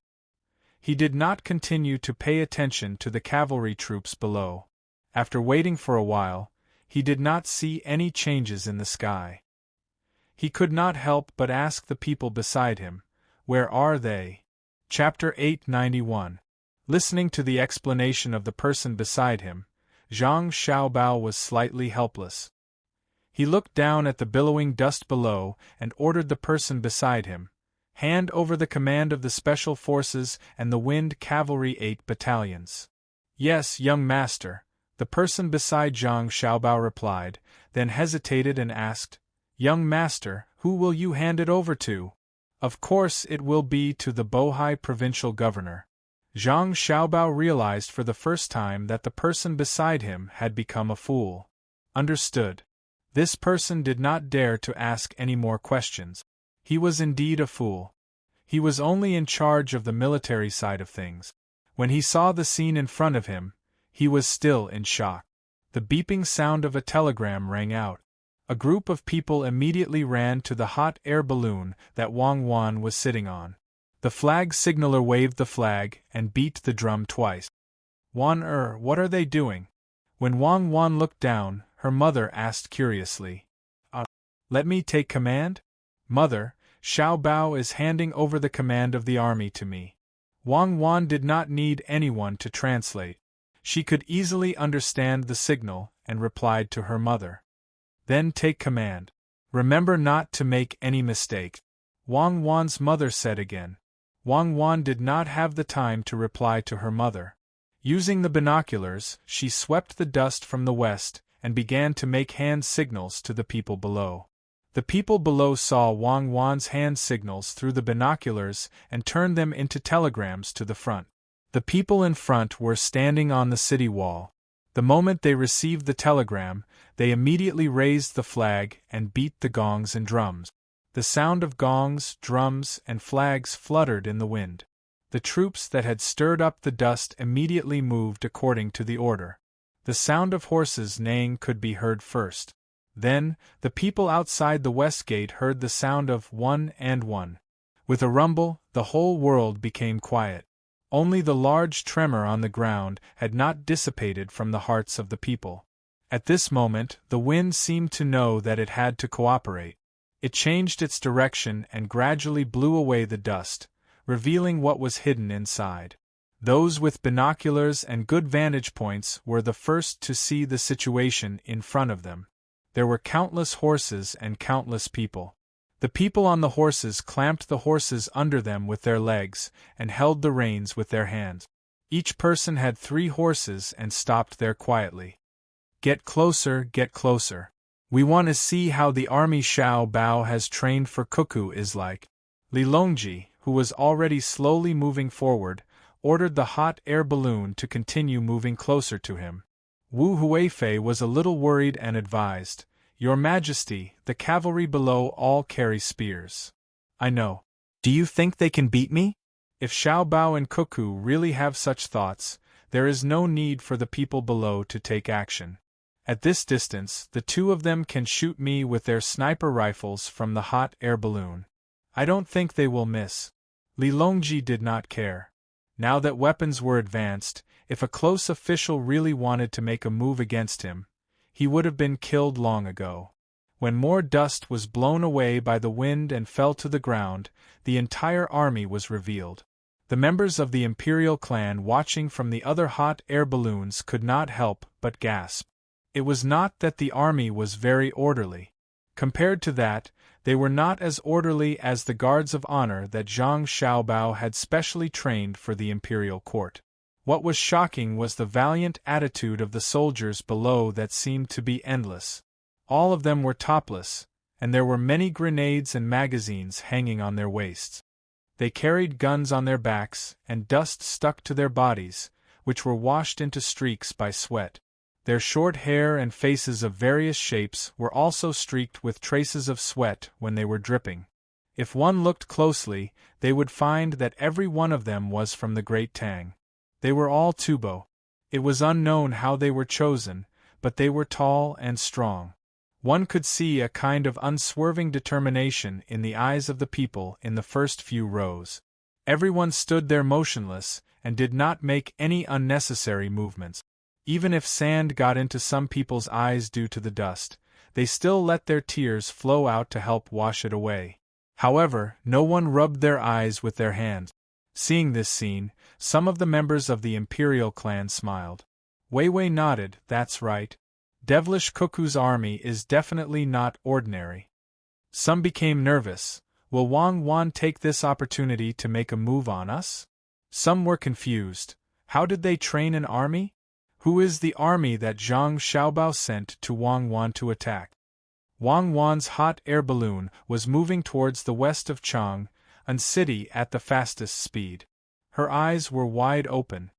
He did not continue to pay attention to the cavalry troops below. After waiting for a while, he did not see any changes in the sky. He could not help but ask the people beside him, "Where are they?" Chapter 891. Listening to the explanation of the person beside him, Zhang Xiaobao was slightly helpless. He looked down at the billowing dust below and ordered the person beside him, "Hand over the command of the Special Forces and the Wind Cavalry 8 battalions." "Yes, young master," the person beside Zhang Xiaobao replied, then hesitated and asked, "Young master, who will you hand it over to?" "Of course it will be to the Bohai provincial governor." Zhang Xiaobao realized for the first time that the person beside him had become a fool. Understood. This person did not dare to ask any more questions. He was indeed a fool. He was only in charge of the military side of things. When he saw the scene in front of him, he was still in shock. The beeping sound of a telegram rang out. A group of people immediately ran to the hot air balloon that Wang Wan was sitting on. The flag signaler waved the flag and beat the drum twice. "Wan what are they doing?" When Wang Wan looked down, her mother asked curiously. Let me take command?" "Mother, Xiao Bao is handing over the command of the army to me." Wang Wan did not need anyone to translate. She could easily understand the signal and replied to her mother. "Then take command. Remember not to make any mistake," Wang Wan's mother said again. Wang Wan did not have the time to reply to her mother. Using the binoculars, she swept the dust from the west and began to make hand signals to the people below. The people below saw Wang Wan's hand signals through the binoculars and turned them into telegrams to the front. The people in front were standing on the city wall. The moment they received the telegram, they immediately raised the flag and beat the gongs and drums. The sound of gongs, drums, and flags fluttered in the wind. The troops that had stirred up the dust immediately moved according to the order. The sound of horses neighing could be heard first. Then, the people outside the west gate heard the sound of 1 and 1. With a rumble, the whole world became quiet. Only the large tremor on the ground had not dissipated from the hearts of the people. At this moment, the wind seemed to know that it had to cooperate. It changed its direction and gradually blew away the dust, revealing what was hidden inside. Those with binoculars and good vantage points were the first to see the situation in front of them. There were countless horses and countless people. The people on the horses clamped the horses under them with their legs and held the reins with their hands. Each person had 3 horses and stopped there quietly. "Get closer, get closer. We want to see how the army Xiao Bao has trained for cuckoo is like." Li Longji, who was already slowly moving forward, ordered the hot air balloon to continue moving closer to him. Wu Huifei was a little worried and advised, "Your Majesty, the cavalry below all carry spears." "I know. Do you think they can beat me?" If Xiao Bao and Cuckoo really have such thoughts, There is no need for the people below to take action. At this distance, the two of them can shoot me with their sniper rifles from the hot air balloon. I don't think they will miss. Li Longji did not care. Now that weapons were advanced, if a close official really wanted to make a move against him, he would have been killed long ago. When more dust was blown away by the wind and fell to the ground, the entire army was revealed. The members of the Imperial clan watching from the other hot air balloons could not help but gasp. It was not that the army was very orderly. Compared to that, they were not as orderly as the guards of honor that Zhang Xiaobao had specially trained for the imperial court. What was shocking was the valiant attitude of the soldiers below that seemed to be endless. All of them were topless, and there were many grenades and magazines hanging on their waists. They carried guns on their backs, and dust stuck to their bodies, which were washed into streaks by sweat. Their short hair and faces of various shapes were also streaked with traces of sweat when they were dripping. If one looked closely, they would find that every one of them was from the great Tang. They were all Tubo. It was unknown how they were chosen, but they were tall and strong. One could see a kind of unswerving determination in the eyes of the people in the first few rows. Everyone stood there motionless and did not make any unnecessary movements. Even if sand got into some people's eyes due to the dust, they still let their tears flow out to help wash it away. However, no one rubbed their eyes with their hands. Seeing this scene, some of the members of the Imperial clan smiled. Wei Wei nodded, "That's right. Devilish Cuckoo's army is definitely not ordinary." Some became nervous. Will Wang Wan take this opportunity to make a move on us? Some were confused. How did they train an army? Who is the army that Zhang Xiaobao sent to Wang Wan to attack? Wang Wan's hot air balloon was moving towards the west of Chang, a city at the fastest speed. Her eyes were wide open.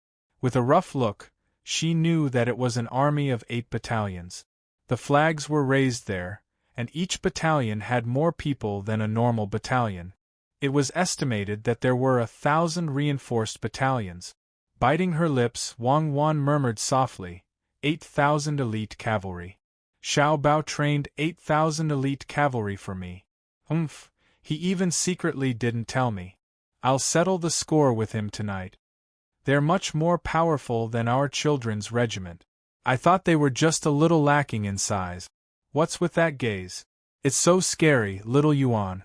With a rough look, she knew that it was an army of 8 battalions. The flags were raised there, and each battalion had more people than a normal battalion. It was estimated that there were 1,000 reinforced battalions. Biting her lips, Wang Wan murmured softly, 8,000 elite cavalry. Xiao Bao trained 8,000 elite cavalry for me. He even secretly didn't tell me. I'll settle the score with him tonight. They're much more powerful than our children's regiment. I thought they were just a little lacking in size. What's with that gaze? It's so scary, little Yuan.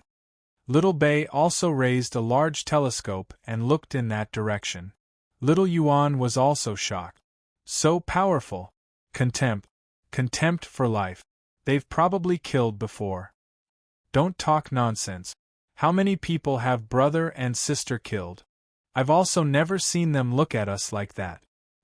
Little Bei also raised a large telescope and looked in that direction. Little Yuan was also shocked. So powerful. Contempt. Contempt for life. They've probably killed before. Don't talk nonsense. How many people have brother and sister killed? I've also never seen them look at us like that.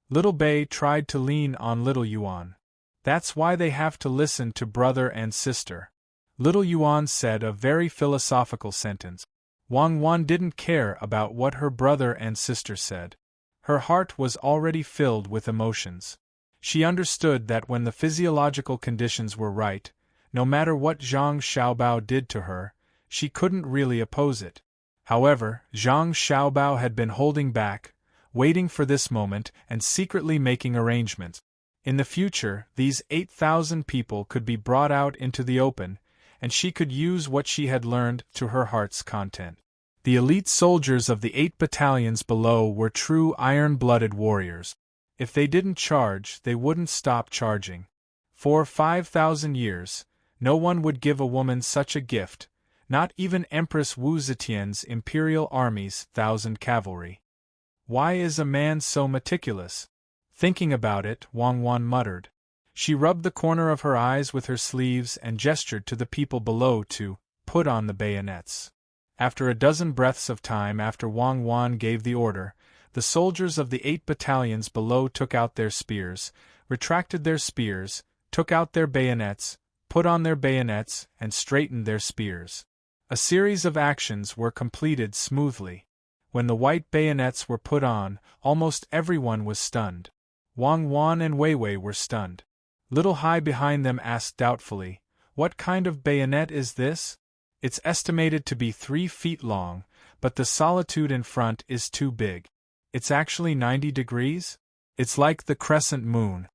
Little Bei tried to lean on Little Yuan. That's why they have to listen to brother and sister. Little Yuan said a very philosophical sentence. Wang Wan didn't care about what her brother and sister said. Her heart was already filled with emotions. She understood that when the physiological conditions were right, no matter what Zhang Xiaobao did to her, she couldn't really oppose it. However, Zhang Xiaobao had been holding back, waiting for this moment and secretly making arrangements. In the future, these 8,000 people could be brought out into the open, and she could use what she had learned to her heart's content. The elite soldiers of the 8 battalions below were true iron-blooded warriors. If they didn't charge, they wouldn't stop charging. For 5,000 years, no one would give a woman such a gift, not even Empress Wu Zetian's imperial army's 1,000 cavalry. Why is a man so meticulous? Thinking about it, Wang Wan muttered. She rubbed the corner of her eyes with her sleeves and gestured to the people below to put on the bayonets. After a dozen breaths of time after Wang Wan gave the order, the soldiers of the 8 battalions below took out their spears, retracted their spears, took out their bayonets, put on their bayonets, and straightened their spears. A series of actions were completed smoothly. When the white bayonets were put on, almost everyone was stunned. Wang Wan and Wei Wei were stunned. Little Hai behind them asked doubtfully, "What kind of bayonet is this? It's estimated to be 3 feet long, but the solitude in front is too big. It's actually 90 degrees? It's like the crescent moon.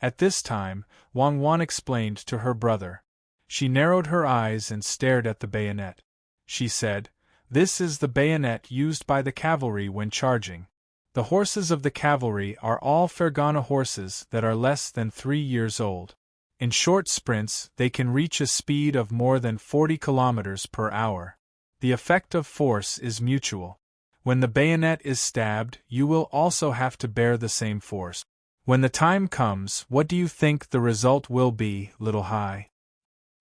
At this time, Wang Wan explained to her brother. She narrowed her eyes and stared at the bayonet. She said, "This is the bayonet used by the cavalry when charging. The horses of the cavalry are all Fergana horses that are less than 3 years old. In short sprints, they can reach a speed of more than 40 kilometers per hour. The effect of force is mutual. When the bayonet is stabbed, you will also have to bear the same force. When the time comes, what do you think the result will be, Little Hai?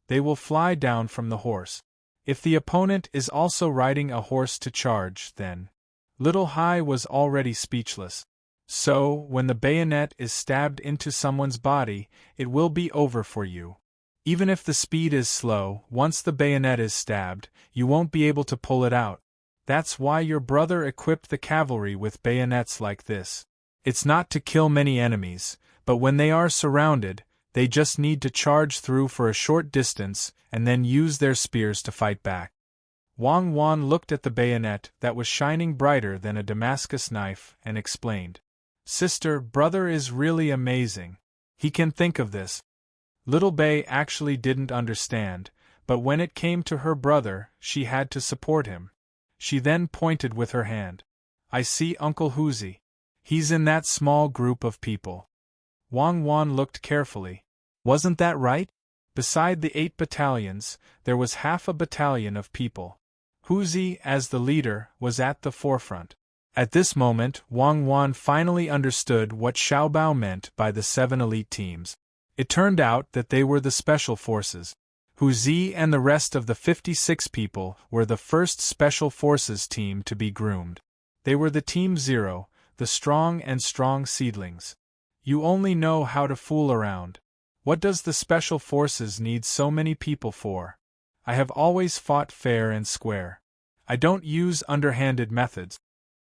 They will fly down from the horse. If the opponent is also riding a horse to charge, then..." Little Hai was already speechless. "So, when the bayonet is stabbed into someone's body, it will be over for you. Even if the speed is slow, once the bayonet is stabbed, you won't be able to pull it out. That's why your brother equipped the cavalry with bayonets like this. It's not to kill many enemies, but when they are surrounded, they just need to charge through for a short distance and then use their spears to fight back." Wang Wan looked at the bayonet that was shining brighter than a Damascus knife and explained, "Sister, brother is really amazing. He can think of this." Little Bei actually didn't understand, but when it came to her brother, she had to support him. She then pointed with her hand. "I see Uncle Huzi. He's in that small group of people." Wang Wan looked carefully. Wasn't that right? Beside the 8 battalions, there was half a battalion of people. Huzi, as the leader, was at the forefront. At this moment, Wang Wan finally understood what Xiaobao meant by the 7 elite teams. It turned out that they were the special forces. Huzi and the rest of the 56 people were the first special forces team to be groomed. They were the Team 0, the strong and strong seedlings. You only know how to fool around. What does the special forces need so many people for? I have always fought fair and square. I don't use underhanded methods.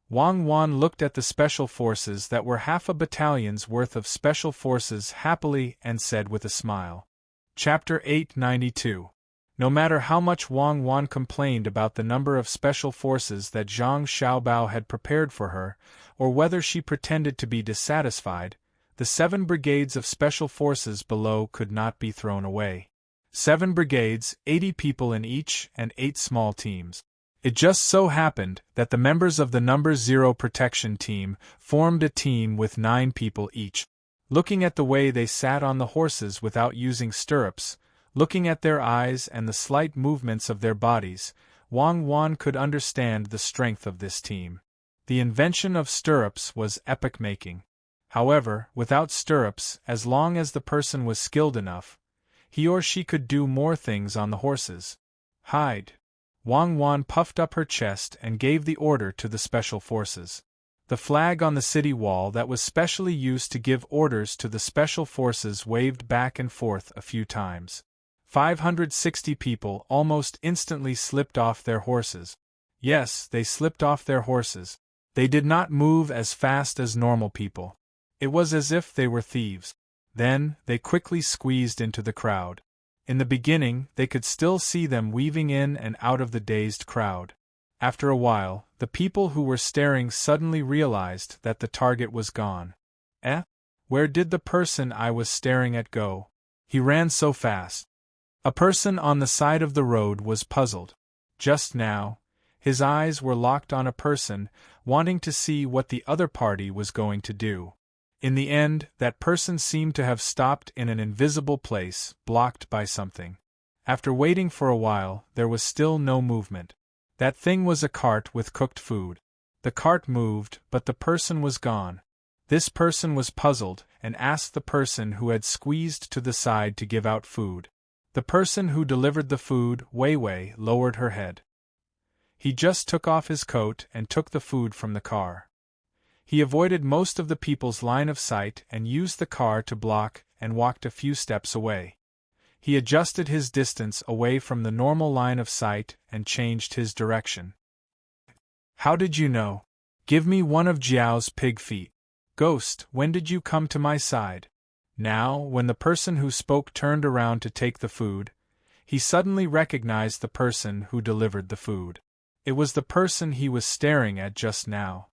Wang Wan looked at the special forces that were half a battalion's worth of special forces happily and said with a smile. Chapter 892. No matter how much Wang Wan complained about the number of special forces that Zhang Xiaobao had prepared for her, or whether she pretended to be dissatisfied, the 7 brigades of special forces below could not be thrown away. 7 brigades, 80 people in each, and 8 small teams. It just so happened that the members of the number 0 protection team formed a team with 9 people each. Looking at the way they sat on the horses without using stirrups, looking at their eyes and the slight movements of their bodies, Wang Wan could understand the strength of this team. The invention of stirrups was epoch-making. However, without stirrups, as long as the person was skilled enough, he or she could do more things on the horses. "Hide." Wang Wan puffed up her chest and gave the order to the special forces. The flag on the city wall that was specially used to give orders to the special forces waved back and forth a few times. 560 people almost instantly slipped off their horses. Yes, they slipped off their horses. They did not move as fast as normal people. It was as if they were thieves. Then, they quickly squeezed into the crowd. In the beginning, they could still see them weaving in and out of the dazed crowd. After a while, the people who were staring suddenly realized that the target was gone. Where did the person I was staring at go? He ran so fast. A person on the side of the road was puzzled. Just now, his eyes were locked on a person, wanting to see what the other party was going to do. In the end, that person seemed to have stopped in an invisible place, blocked by something. After waiting for a while, there was still no movement. That thing was a cart with cooked food. The cart moved, but the person was gone. This person was puzzled, and asked the person who had squeezed to the side to give out food. The person who delivered the food, Weiwei, lowered her head. He just took off his coat and took the food from the car. He avoided most of the people's line of sight and used the car to block and walked a few steps away. He adjusted his distance away from the normal line of sight and changed his direction. "How did you know? Give me one of Jiao's pig feet. Ghost, when did you come to my side?" Now, when the person who spoke turned around to take the food, he suddenly recognized the person who delivered the food. It was the person he was staring at just now.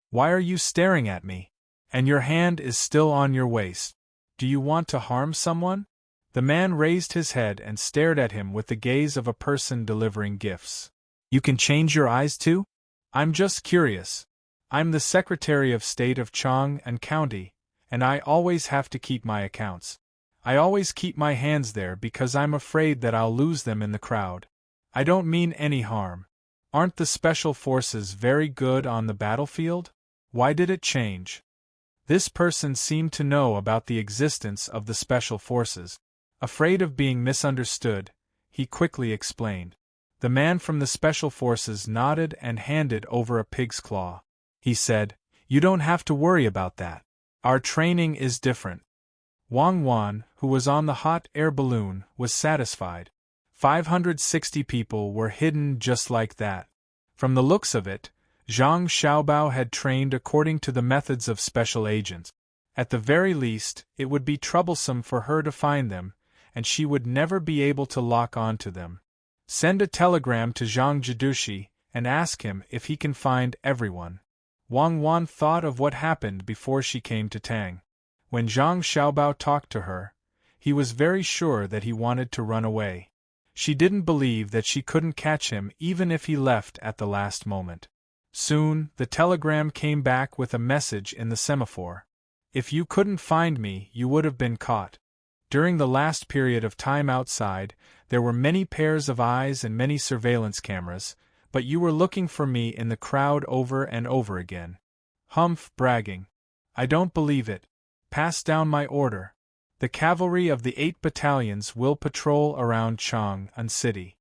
"Why are you staring at me? And your hand is still on your waist. Do you want to harm someone? The man raised his head and stared at him with the gaze of a person delivering gifts. You can change your eyes too? I'm just curious. I'm the Secretary of State of Chang and County, and I always have to keep my accounts. I always keep my hands there because I'm afraid that I'll lose them in the crowd. I don't mean any harm. Aren't the special forces very good on the battlefield? Why did it change? This person seemed to know about the existence of the special forces. Afraid of being misunderstood, he quickly explained. The man from the special forces nodded and handed over a pig's claw. He said, "You don't have to worry about that. Our training is different." Wang Wan, who was on the hot air balloon, was satisfied. 560 people were hidden just like that. From the looks of it, Zhang Xiaobao had trained according to the methods of special agents. At the very least, it would be troublesome for her to find them, and she would never be able to lock on to them. Send a telegram to Zhang Jidushi and ask him if he can find everyone. Wang Wan thought of what happened before she came to Tang. When Zhang Xiaobao talked to her, he was very sure that he wanted to run away. She didn't believe that she couldn't catch him even if he left at the last moment. Soon, the telegram came back with a message in the semaphore. If you couldn't find me, you would have been caught. During the last period of time outside, there were many pairs of eyes and many surveillance cameras, but you were looking for me in the crowd over and over again. Humph, bragging. I don't believe it. Pass down my order. The cavalry of the 8 battalions will patrol around Chang'an City.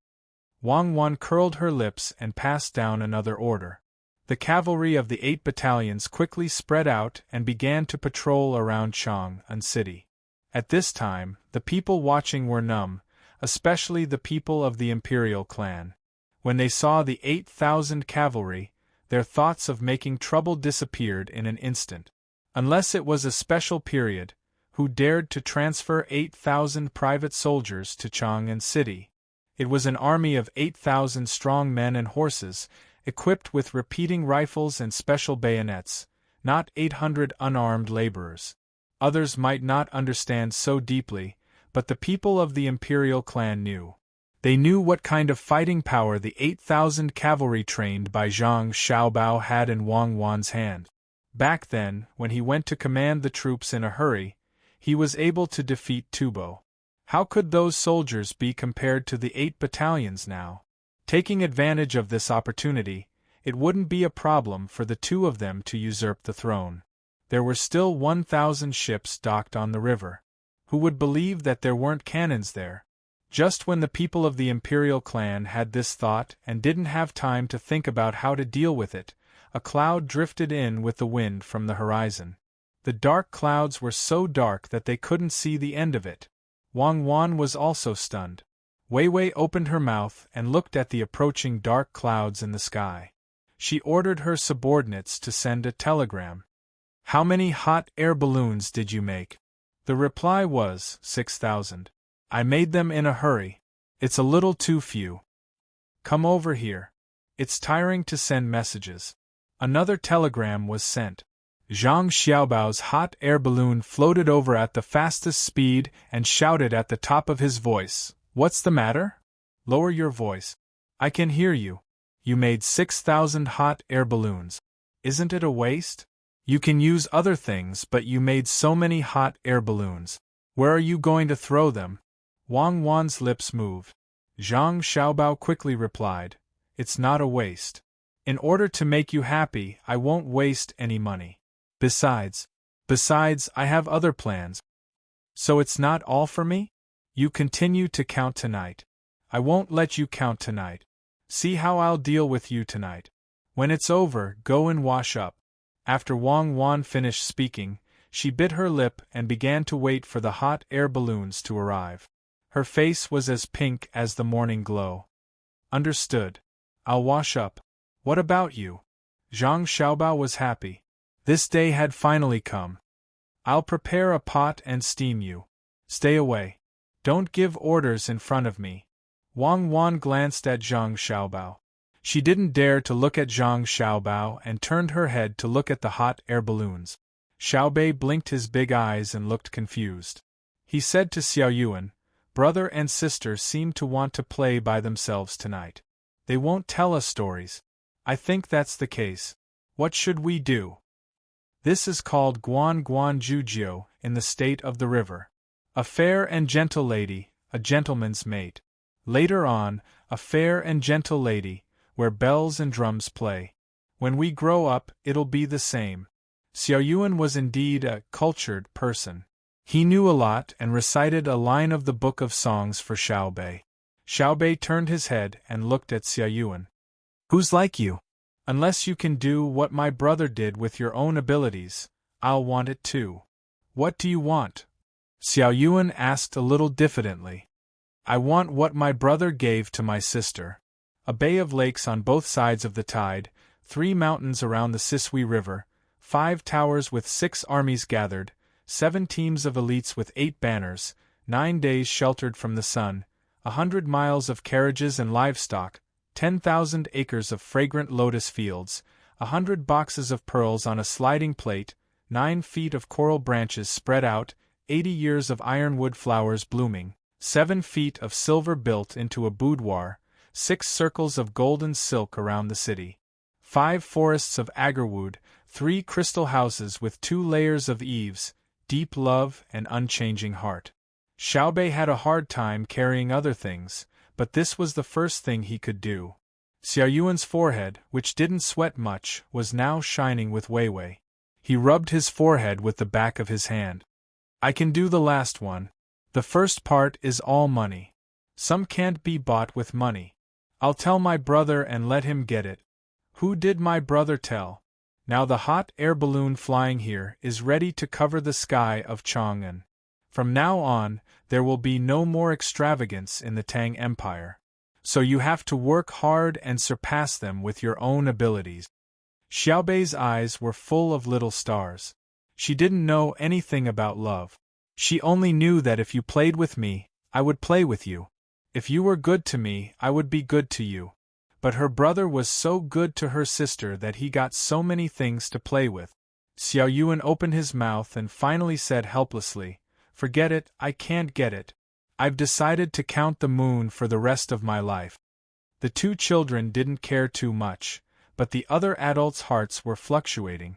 Wang Wan curled her lips and passed down another order. The cavalry of the 8 battalions quickly spread out and began to patrol around Chang'an City. At this time, the people watching were numb, especially the people of the imperial clan. When they saw the 8,000 cavalry, their thoughts of making trouble disappeared in an instant. Unless it was a special period, who dared to transfer 8,000 private soldiers to Chang'an City? It was an army of 8,000 strong men and horses, equipped with repeating rifles and special bayonets, not 800 unarmed laborers. Others might not understand so deeply, but the people of the imperial clan knew. They knew what kind of fighting power the 8,000 cavalry trained by Zhang Xiaobao had in Wang Wan's hand. Back then, when he went to command the troops in a hurry, he was able to defeat Tubo. How could those soldiers be compared to the 8 battalions now? Taking advantage of this opportunity, it wouldn't be a problem for the two of them to usurp the throne. There were still 1,000 ships docked on the river. Who would believe that there weren't cannons there? Just when the people of the imperial clan had this thought and didn't have time to think about how to deal with it, a cloud drifted in with the wind from the horizon. The dark clouds were so dark that they couldn't see the end of it. Wang Wan was also stunned. Wei Wei opened her mouth and looked at the approaching dark clouds in the sky. She ordered her subordinates to send a telegram. How many hot air balloons did you make? The reply was, 6,000. I made them in a hurry. It's a little too few. Come over here. It's tiring to send messages. Another telegram was sent. Zhang Xiaobao's hot air balloon floated over at the fastest speed and shouted at the top of his voice, "What's the matter? Lower your voice. I can hear you. You made 6,000 hot air balloons. Isn't it a waste? You can use other things, but you made so many hot air balloons. Where are you going to throw them?" Wang Wan's lips moved. Zhang Xiaobao quickly replied, "It's not a waste. In order to make you happy, I won't waste any money. Besides, I have other plans. So it's not all for me? You continue to count tonight. I won't let you count tonight. See how I'll deal with you tonight. When it's over, go and wash up." After Wang Wan finished speaking, she bit her lip and began to wait for the hot air balloons to arrive. Her face was as pink as the morning glow. "Understood. I'll wash up. What about you?" Zhang Xiaobao was happy. This day had finally come. "I'll prepare a pot and steam you. Stay away. Don't give orders in front of me." Wang Wan glanced at Zhang Xiaobao. She didn't dare to look at Zhang Xiaobao and turned her head to look at the hot air balloons. Xiaobei blinked his big eyes and looked confused. He said to Xiao Yuan, "Brother and sister seem to want to play by themselves tonight. They won't tell us stories. I think that's the case. What should we do?" This is called Guan Guan Jujiu in the state of the river. A fair and gentle lady, a gentleman's mate. Later on, a fair and gentle lady, where bells and drums play. When we grow up, it'll be the same. Xiao Yuan was indeed a cultured person. He knew a lot and recited a line of the book of songs for Xiaobei. Xiaobei turned his head and looked at Xiao Yuan. "Who's like you? Unless you can do what my brother did with your own abilities, I'll want it too." "What do you want?" Xiao Yuan asked a little diffidently. "I want what my brother gave to my sister. A bay of lakes on both sides of the tide, 3 mountains around the Sisui River, 5 towers with 6 armies gathered, 7 teams of elites with 8 banners, 9 days sheltered from the sun, 100 miles of carriages and livestock, 10,000 acres of fragrant lotus fields, 100 boxes of pearls on a sliding plate, 9 feet of coral branches spread out, 80 years of ironwood flowers blooming, 7 feet of silver built into a boudoir, 6 circles of golden silk around the city, 5 forests of agarwood, 3 crystal houses with 2 layers of eaves, deep love and unchanging heart." Xiaobei had a hard time carrying other things, but this was the first thing he could do. Xiao Yuan's forehead, which didn't sweat much, was now shining with Weiwei. He rubbed his forehead with the back of his hand. "I can do the last one. The first part is all money. Some can't be bought with money. I'll tell my brother and let him get it." "Who did my brother tell?" "Now the hot air balloon flying here is ready to cover the sky of Chang'an. From now on, there will be no more extravagance in the Tang Empire. So you have to work hard and surpass them with your own abilities." Xiaobei's eyes were full of little stars. She didn't know anything about love. She only knew that if you played with me, I would play with you. If you were good to me, I would be good to you. But her brother was so good to her sister that he got so many things to play with. Xiao Yuan opened his mouth and finally said helplessly, "Forget it, I can't get it. I've decided to count the moon for the rest of my life." The 2 children didn't care too much, but the other adults' hearts were fluctuating.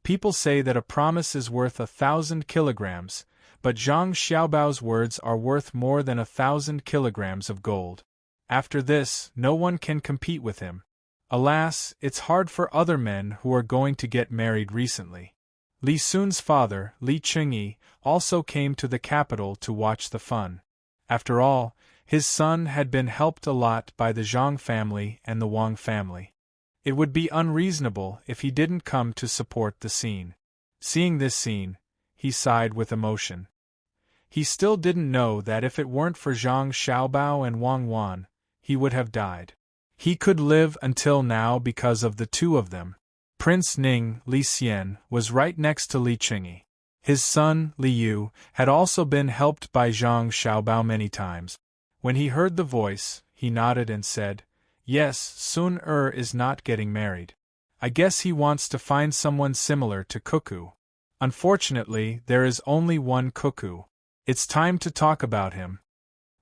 People say that a promise is worth 1,000 kilograms, but Zhang Xiaobao's words are worth more than 1,000 kilograms of gold. After this, no one can compete with him. Alas, it's hard for other men who are going to get married recently. Li Sun's father, Li Qingyi, also came to the capital to watch the fun. After all, his son had been helped a lot by the Zhang family and the Wang family. It would be unreasonable if he didn't come to support the scene. Seeing this scene, he sighed with emotion. He still didn't know that if it weren't for Zhang Xiaobao and Wang Wan, he would have died. He could live until now because of the 2 of them. Prince Ning, Li Xian, was right next to Li Qingyi. His son, Li Yu, had also been helped by Zhang Xiaobao many times. When he heard the voice, he nodded and said, "Yes, Sun is not getting married. I guess he wants to find someone similar to Cuckoo. Unfortunately, there is only one Cuckoo. It's time to talk about him."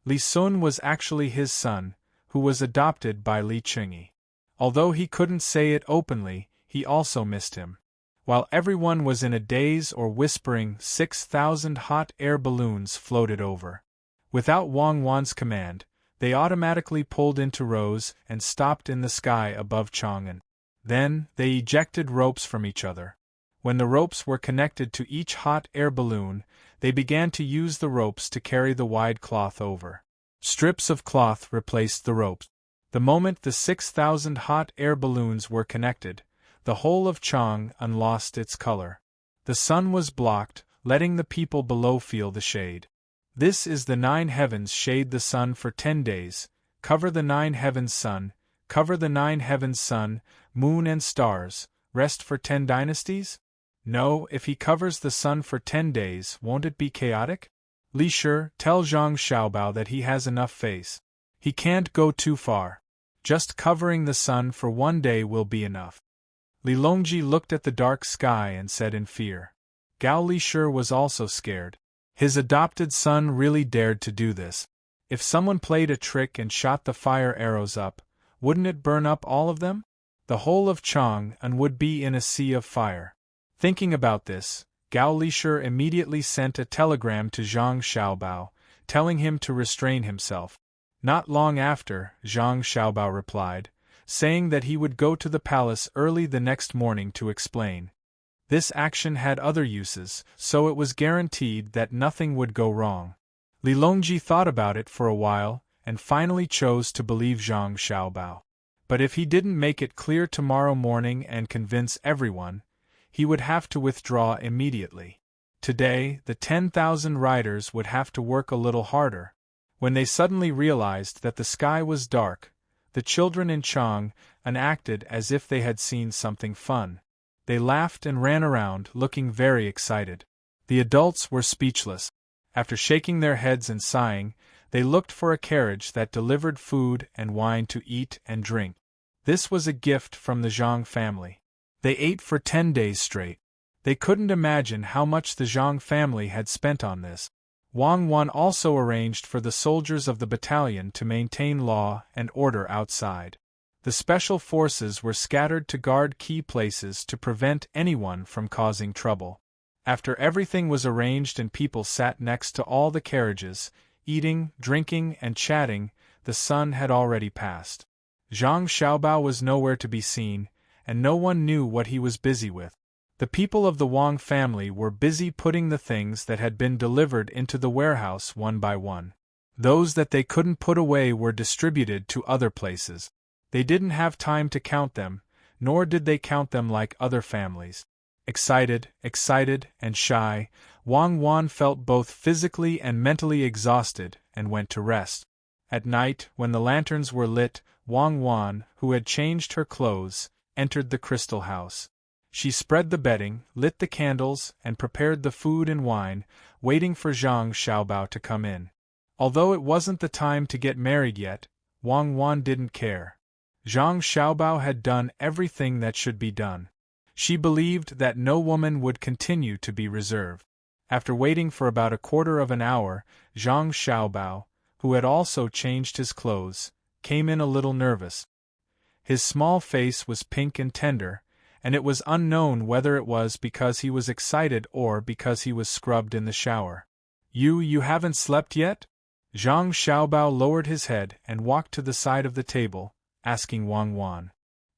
Li Sun was actually his son, who was adopted by Li Qingyi. Although he couldn't say it openly, he also missed him. While everyone was in a daze or whispering, 6,000 hot air balloons floated over. Without Wang Wan's command, they automatically pulled into rows and stopped in the sky above Chang'an. Then, they ejected ropes from each other. When the ropes were connected to each hot air balloon, they began to use the ropes to carry the wide cloth over. Strips of cloth replaced the ropes. The moment the 6,000 hot air balloons were connected, the whole of Chang'an lost its color. The sun was blocked, letting the people below feel the shade. This is the 9 heavens. Shade the sun for 10 days, cover the 9 heavens sun, cover the 9 heavens sun, moon and stars, rest for 10 dynasties? No, if he covers the sun for 10 days, won't it be chaotic? Li Shi, tell Zhang Xiaobao that he has enough face. He can't go too far. Just covering the sun for 1 day will be enough. Li Longji looked at the dark sky and said in fear, Gao Lisher was also scared. His adopted son really dared to do this. If someone played a trick and shot the fire arrows up, wouldn't it burn up all of them? The whole of Chang'an would be in a sea of fire. Thinking about this, Gao Lisher immediately sent a telegram to Zhang Xiaobao, telling him to restrain himself. Not long after, Zhang Xiaobao replied, saying that he would go to the palace early the next morning to explain. This action had other uses, so it was guaranteed that nothing would go wrong. Li Longji thought about it for a while, and finally chose to believe Zhang Xiaobao. But if he didn't make it clear tomorrow morning and convince everyone, he would have to withdraw immediately. Today, the 10,000 riders would have to work a little harder. When they suddenly realized that the sky was dark, the children in Chang'an acted as if they had seen something fun. They laughed and ran around, looking very excited. The adults were speechless. After shaking their heads and sighing, they looked for a carriage that delivered food and wine to eat and drink. This was a gift from the Zhang family. They ate for 10 days straight. They couldn't imagine how much the Zhang family had spent on this. Wang Wan also arranged for the soldiers of the battalion to maintain law and order outside. The special forces were scattered to guard key places to prevent anyone from causing trouble. After everything was arranged and people sat next to all the carriages, eating, drinking, and chatting, the sun had already passed. Zhang Xiaobao was nowhere to be seen, and no one knew what he was busy with. The people of the Wang family were busy putting the things that had been delivered into the warehouse one by one. Those that they couldn't put away were distributed to other places. They didn't have time to count them, nor did they count them like other families. Excited, and shy, Wang Wan felt both physically and mentally exhausted and went to rest. At night, when the lanterns were lit, Wang Wan, who had changed her clothes, entered the crystal house. She spread the bedding, lit the candles, and prepared the food and wine, waiting for Zhang Xiaobao to come in. Although it wasn't the time to get married yet, Wang Wan didn't care. Zhang Xiaobao had done everything that should be done. She believed that no woman would continue to be reserved. After waiting for about a quarter of an hour, Zhang Xiaobao, who had also changed his clothes, came in a little nervous. His small face was pink and tender, and it was unknown whether it was because he was excited or because he was scrubbed in the shower. You haven't slept yet?" Zhang Xiaobao lowered his head and walked to the side of the table, asking Wang Wan.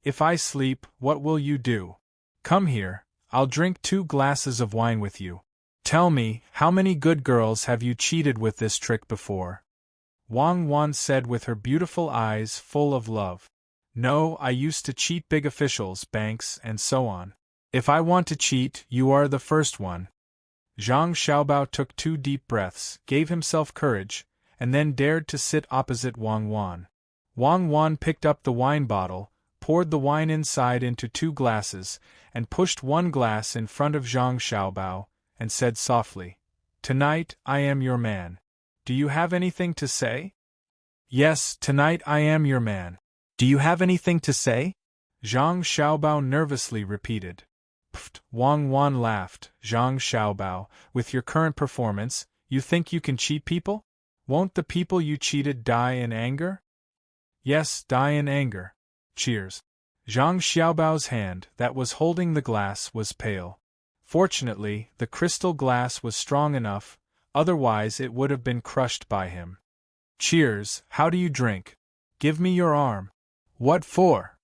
"If I sleep, what will you do? Come here, I'll drink 2 glasses of wine with you. Tell me, how many good girls have you cheated with this trick before?" Wang Wan said with her beautiful eyes full of love. "No, I used to cheat big officials, banks, and so on. If I want to cheat, you are the first one." Zhang Xiaobao took 2 deep breaths, gave himself courage, and then dared to sit opposite Wang Wan. Wang Wan picked up the wine bottle, poured the wine inside into 2 glasses, and pushed 1 glass in front of Zhang Xiaobao, and said softly, "Tonight I am your man. Do you have anything to say?" "Yes, tonight I am your man. Do you have anything to say?" Zhang Xiaobao nervously repeated. "Pfft," Wang Wan laughed. "Zhang Xiaobao, with your current performance, you think you can cheat people? Won't the people you cheated die in anger?" "Yes, die in anger. Cheers." Zhang Xiaobao's hand, that was holding the glass, was pale. Fortunately, the crystal glass was strong enough, otherwise it would have been crushed by him. "Cheers, how do you drink? Give me your arm." "What for?"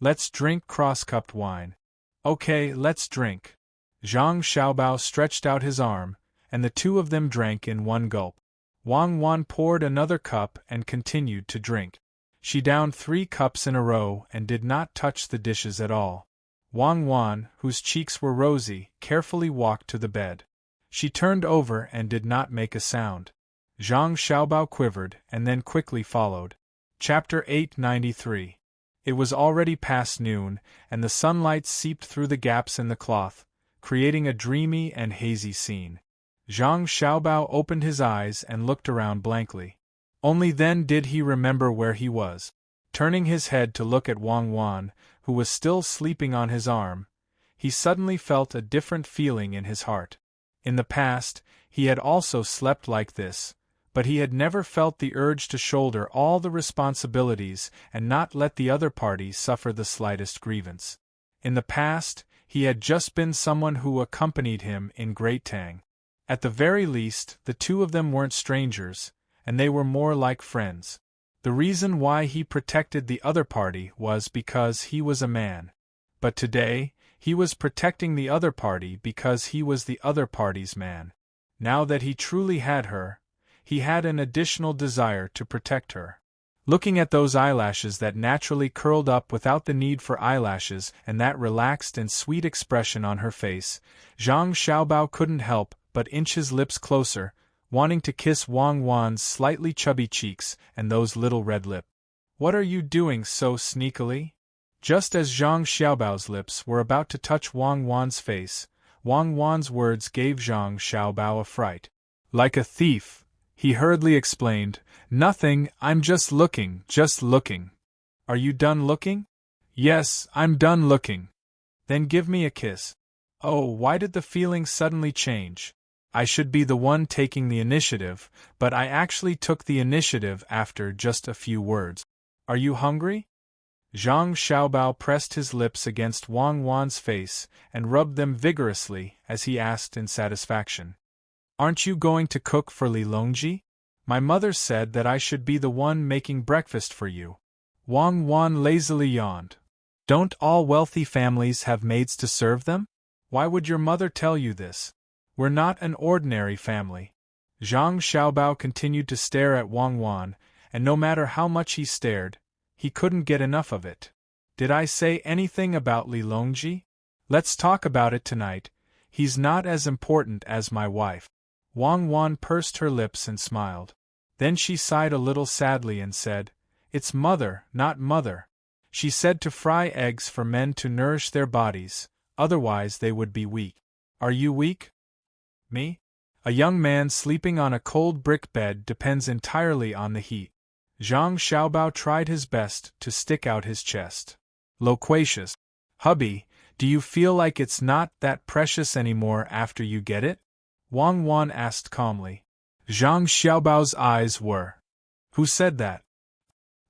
"Let's drink cross-cupped wine." "Okay, let's drink." Zhang Xiaobao stretched out his arm, and the 2 of them drank in 1 gulp. Wang Wan poured another cup and continued to drink. She downed 3 cups in a row and did not touch the dishes at all. Wang Wan, whose cheeks were rosy, carefully walked to the bed. She turned over and did not make a sound. Zhang Xiaobao quivered and then quickly followed. Chapter 893. It was already past noon, and the sunlight seeped through the gaps in the cloth, creating a dreamy and hazy scene. Zhang Xiaobao opened his eyes and looked around blankly. Only then did he remember where he was. Turning his head to look at Wang Wan, who was still sleeping on his arm, he suddenly felt a different feeling in his heart. In the past, he had also slept like this, but he had never felt the urge to shoulder all the responsibilities and not let the other party suffer the slightest grievance. In the past, he had just been someone who accompanied him in Great Tang. At the very least, the two of them weren't strangers, and they were more like friends. The reason why he protected the other party was because he was a man. But today, he was protecting the other party because he was the other party's man. Now that he truly had her, he had an additional desire to protect her. Looking at those eyelashes that naturally curled up without the need for eyelashes and that relaxed and sweet expression on her face, Zhang Xiaobao couldn't help but inch his lips closer, wanting to kiss Wang Wan's slightly chubby cheeks and those little red lips. "What are you doing so sneakily?" Just as Zhang Xiaobao's lips were about to touch Wang Wan's face, Wang Wan's words gave Zhang Xiaobao a fright. Like a thief, he hurriedly explained, "Nothing, I'm just looking, just looking." "Are you done looking?" "Yes, I'm done looking." "Then give me a kiss." Oh, why did the feeling suddenly change? I should be the one taking the initiative, but I actually took the initiative after just a few words. "Are you hungry?" Zhang Xiaobao pressed his lips against Wang Wan's face and rubbed them vigorously as he asked in satisfaction. "Aren't you going to cook for Li Longji? My mother said that I should be the one making breakfast for you." Wang Wan lazily yawned. "Don't all wealthy families have maids to serve them? Why would your mother tell you this? We're not an ordinary family." Zhang Xiaobao continued to stare at Wang Wan, and no matter how much he stared, he couldn't get enough of it. "Did I say anything about Li Longji? Let's talk about it tonight. He's not as important as my wife." Wang Wan pursed her lips and smiled. Then she sighed a little sadly and said, "It's mother, not mother. She said to fry eggs for men to nourish their bodies, otherwise they would be weak." "Are you weak?" "Me? A young man sleeping on a cold brick bed depends entirely on the heat." Zhang Xiaobao tried his best to stick out his chest. "Loquacious. Hubby, do you feel like it's not that precious anymore after you get it?" Wang Wan asked calmly. Zhang Xiaobao's eyes were. "Who said that?"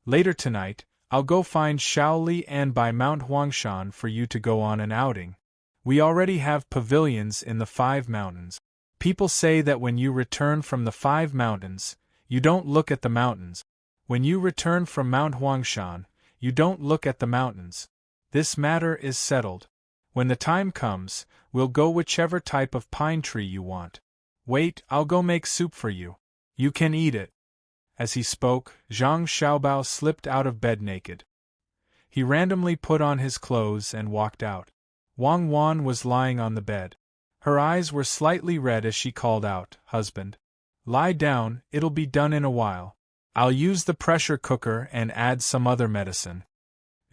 "Later tonight, I'll go find Shaoli and buy Mount Huangshan for you to go on an outing. We already have pavilions in the 5 mountains. People say that when you return from the 5 mountains, you don't look at the mountains. When you return from Mount Huangshan, you don't look at the mountains. This matter is settled. When the time comes, we'll go whichever type of pine tree you want. Wait, I'll go make soup for you. You can eat it." As he spoke, Zhang Xiaobao slipped out of bed naked. He randomly put on his clothes and walked out. Wang Wan was lying on the bed. Her eyes were slightly red as she called out, "Husband, lie down, it'll be done in a while. I'll use the pressure cooker and add some other medicine."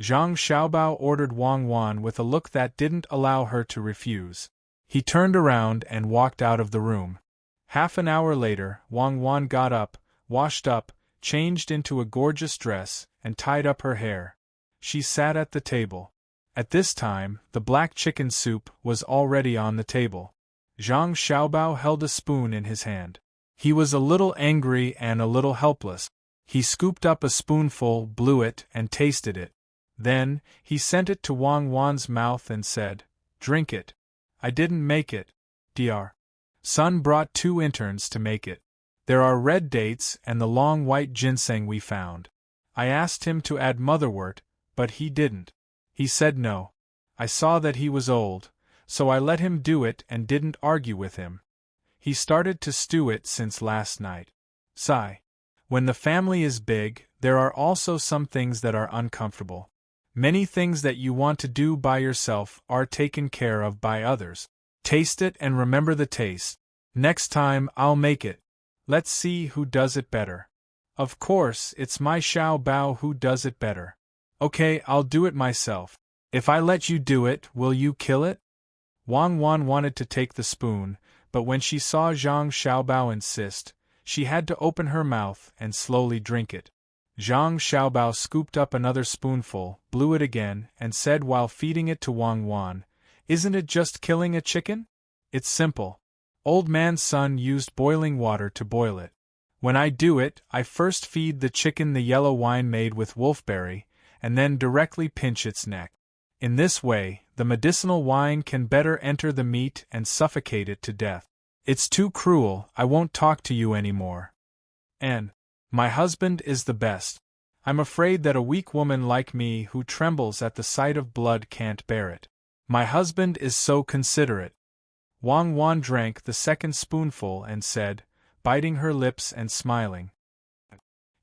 Zhang Xiaobao ordered Wang Wan with a look that didn't allow her to refuse. He turned around and walked out of the room. Half an hour later, Wang Wan got up, washed up, changed into a gorgeous dress, and tied up her hair. She sat at the table. At this time, the black chicken soup was already on the table. Zhang Xiaobao held a spoon in his hand. He was a little angry and a little helpless. He scooped up a spoonful, blew it, and tasted it. Then, he sent it to Wang Wan's mouth and said, "Drink it. I didn't make it. Dr. Sun brought 2 interns to make it. There are red dates and the long white ginseng we found. I asked him to add motherwort, but he didn't. He said no. I saw that he was old, so I let him do it and didn't argue with him. He started to stew it since last night." Sigh. When the family is big, there are also some things that are uncomfortable. Many things that you want to do by yourself are taken care of by others. Taste it and remember the taste. Next time I'll make it. Let's see who does it better. Of course, it's my Xiao Bao who does it better. Okay, I'll do it myself. If I let you do it, will you kill it? Wang Wan wanted to take the spoon, but when she saw Zhang Xiaobao insist, she had to open her mouth and slowly drink it. Zhang Xiaobao scooped up another spoonful, blew it again, and said while feeding it to Wang Wan, Isn't it just killing a chicken? It's simple. Old man's son used boiling water to boil it. When I do it, I first feed the chicken the yellow wine made with wolfberry, and then directly pinch its neck. In this way, the medicinal wine can better enter the meat and suffocate it to death. It's too cruel, I won't talk to you anymore. And my husband is the best. I'm afraid that a weak woman like me who trembles at the sight of blood can't bear it. My husband is so considerate. Wang Wan drank the second spoonful and said, biting her lips and smiling,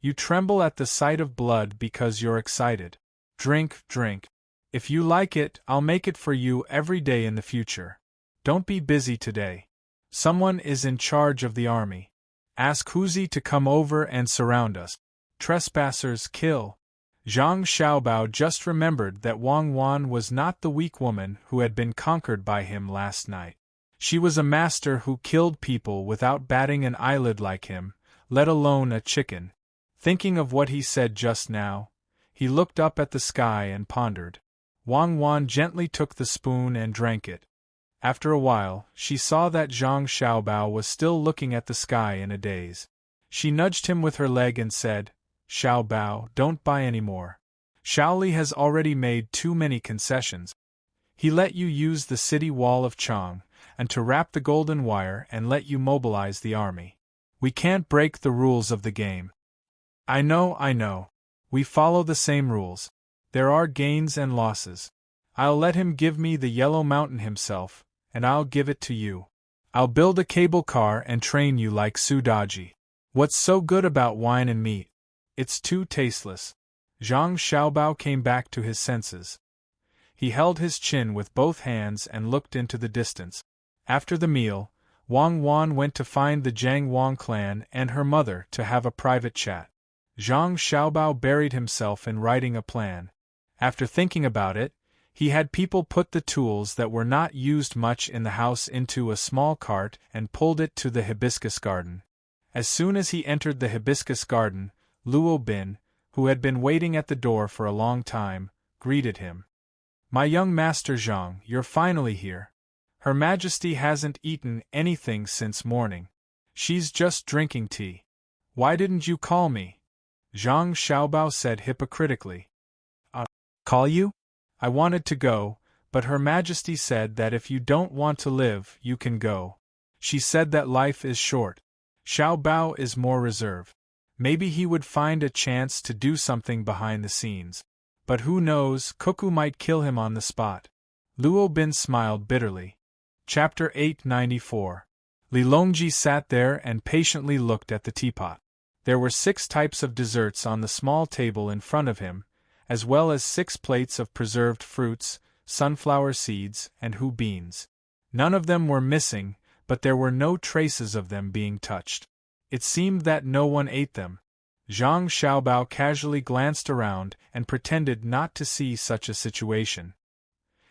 You tremble at the sight of blood because you're excited. Drink, drink. If you like it, I'll make it for you every day in the future. Don't be busy today. Someone is in charge of the army. Ask Huzi to come over and surround us. Trespassers kill. Zhang Xiaobao just remembered that Wang Wan was not the weak woman who had been conquered by him last night. She was a master who killed people without batting an eyelid like him, let alone a chicken. Thinking of what he said just now, he looked up at the sky and pondered. Wang Wan gently took the spoon and drank it. After a while, she saw that Zhang Xiaobao was still looking at the sky in a daze. She nudged him with her leg and said, Xiaobao, don't buy any more. Shaoli has already made too many concessions. He let you use the city wall of Chang, and to wrap the golden wire and let you mobilize the army. We can't break the rules of the game. I know. We follow the same rules. There are gains and losses. I'll let him give me the Yellow Mountain himself, and I'll give it to you. I'll build a cable car and train you like Sudaji. What's so good about wine and meat? It's too tasteless. Zhang Xiaobao came back to his senses. He held his chin with both hands and looked into the distance. After the meal, Wang Wan went to find the Jiang Wang clan and her mother to have a private chat. Zhang Xiaobao buried himself in writing a plan. After thinking about it, he had people put the tools that were not used much in the house into a small cart and pulled it to the hibiscus garden. As soon as he entered the hibiscus garden, Luo Bin, who had been waiting at the door for a long time, greeted him. My young master Zhang, you're finally here. Her Majesty hasn't eaten anything since morning. She's just drinking tea. Why didn't you call me? Zhang Xiaobao said hypocritically. Call you? I wanted to go, but Her Majesty said that if you don't want to live, you can go. She said that life is short. Xiaobao is more reserved. Maybe he would find a chance to do something behind the scenes. But who knows, Cuckoo might kill him on the spot. Luo Bin smiled bitterly. Chapter 894. Li Longji sat there and patiently looked at the teapot. There were 6 types of desserts on the small table in front of him, as well as 6 plates of preserved fruits, sunflower seeds, and hu beans. None of them were missing, but there were no traces of them being touched. It seemed that no one ate them. Zhang Xiaobao casually glanced around and pretended not to see such a situation.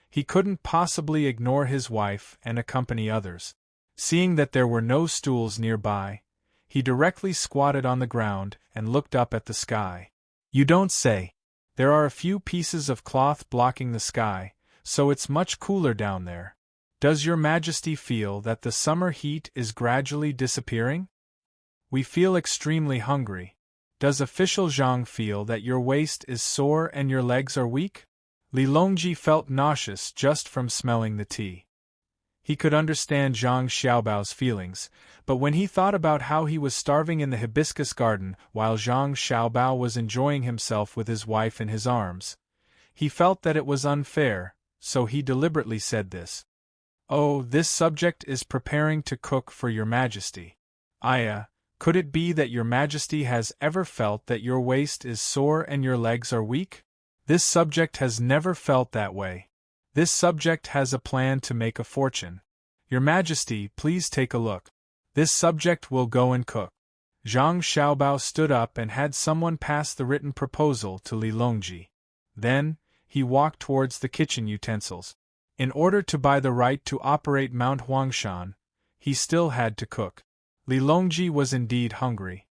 He couldn't possibly ignore his wife and accompany others. Seeing that there were no stools nearby, he directly squatted on the ground and looked up at the sky. You don't say. There are a few pieces of cloth blocking the sky, so it's much cooler down there. Does Your Majesty feel that the summer heat is gradually disappearing? We feel extremely hungry. Does official Zhang feel that your waist is sore and your legs are weak? Li Longji felt nauseous just from smelling the tea. He could understand Zhang Xiaobao's feelings, but when he thought about how he was starving in the hibiscus garden while Zhang Xiaobao was enjoying himself with his wife in his arms, he felt that it was unfair, so he deliberately said this. Oh, this subject is preparing to cook for Your Majesty. Could it be that Your Majesty has ever felt that your waist is sore and your legs are weak? This subject has never felt that way. This subject has a plan to make a fortune. Your Majesty, please take a look. This subject will go and cook. Zhang Xiaobao stood up and had someone pass the written proposal to Li Longji. Then, he walked towards the kitchen utensils. In order to buy the right to operate Mount Huangshan, he still had to cook. Li Longji was indeed hungry.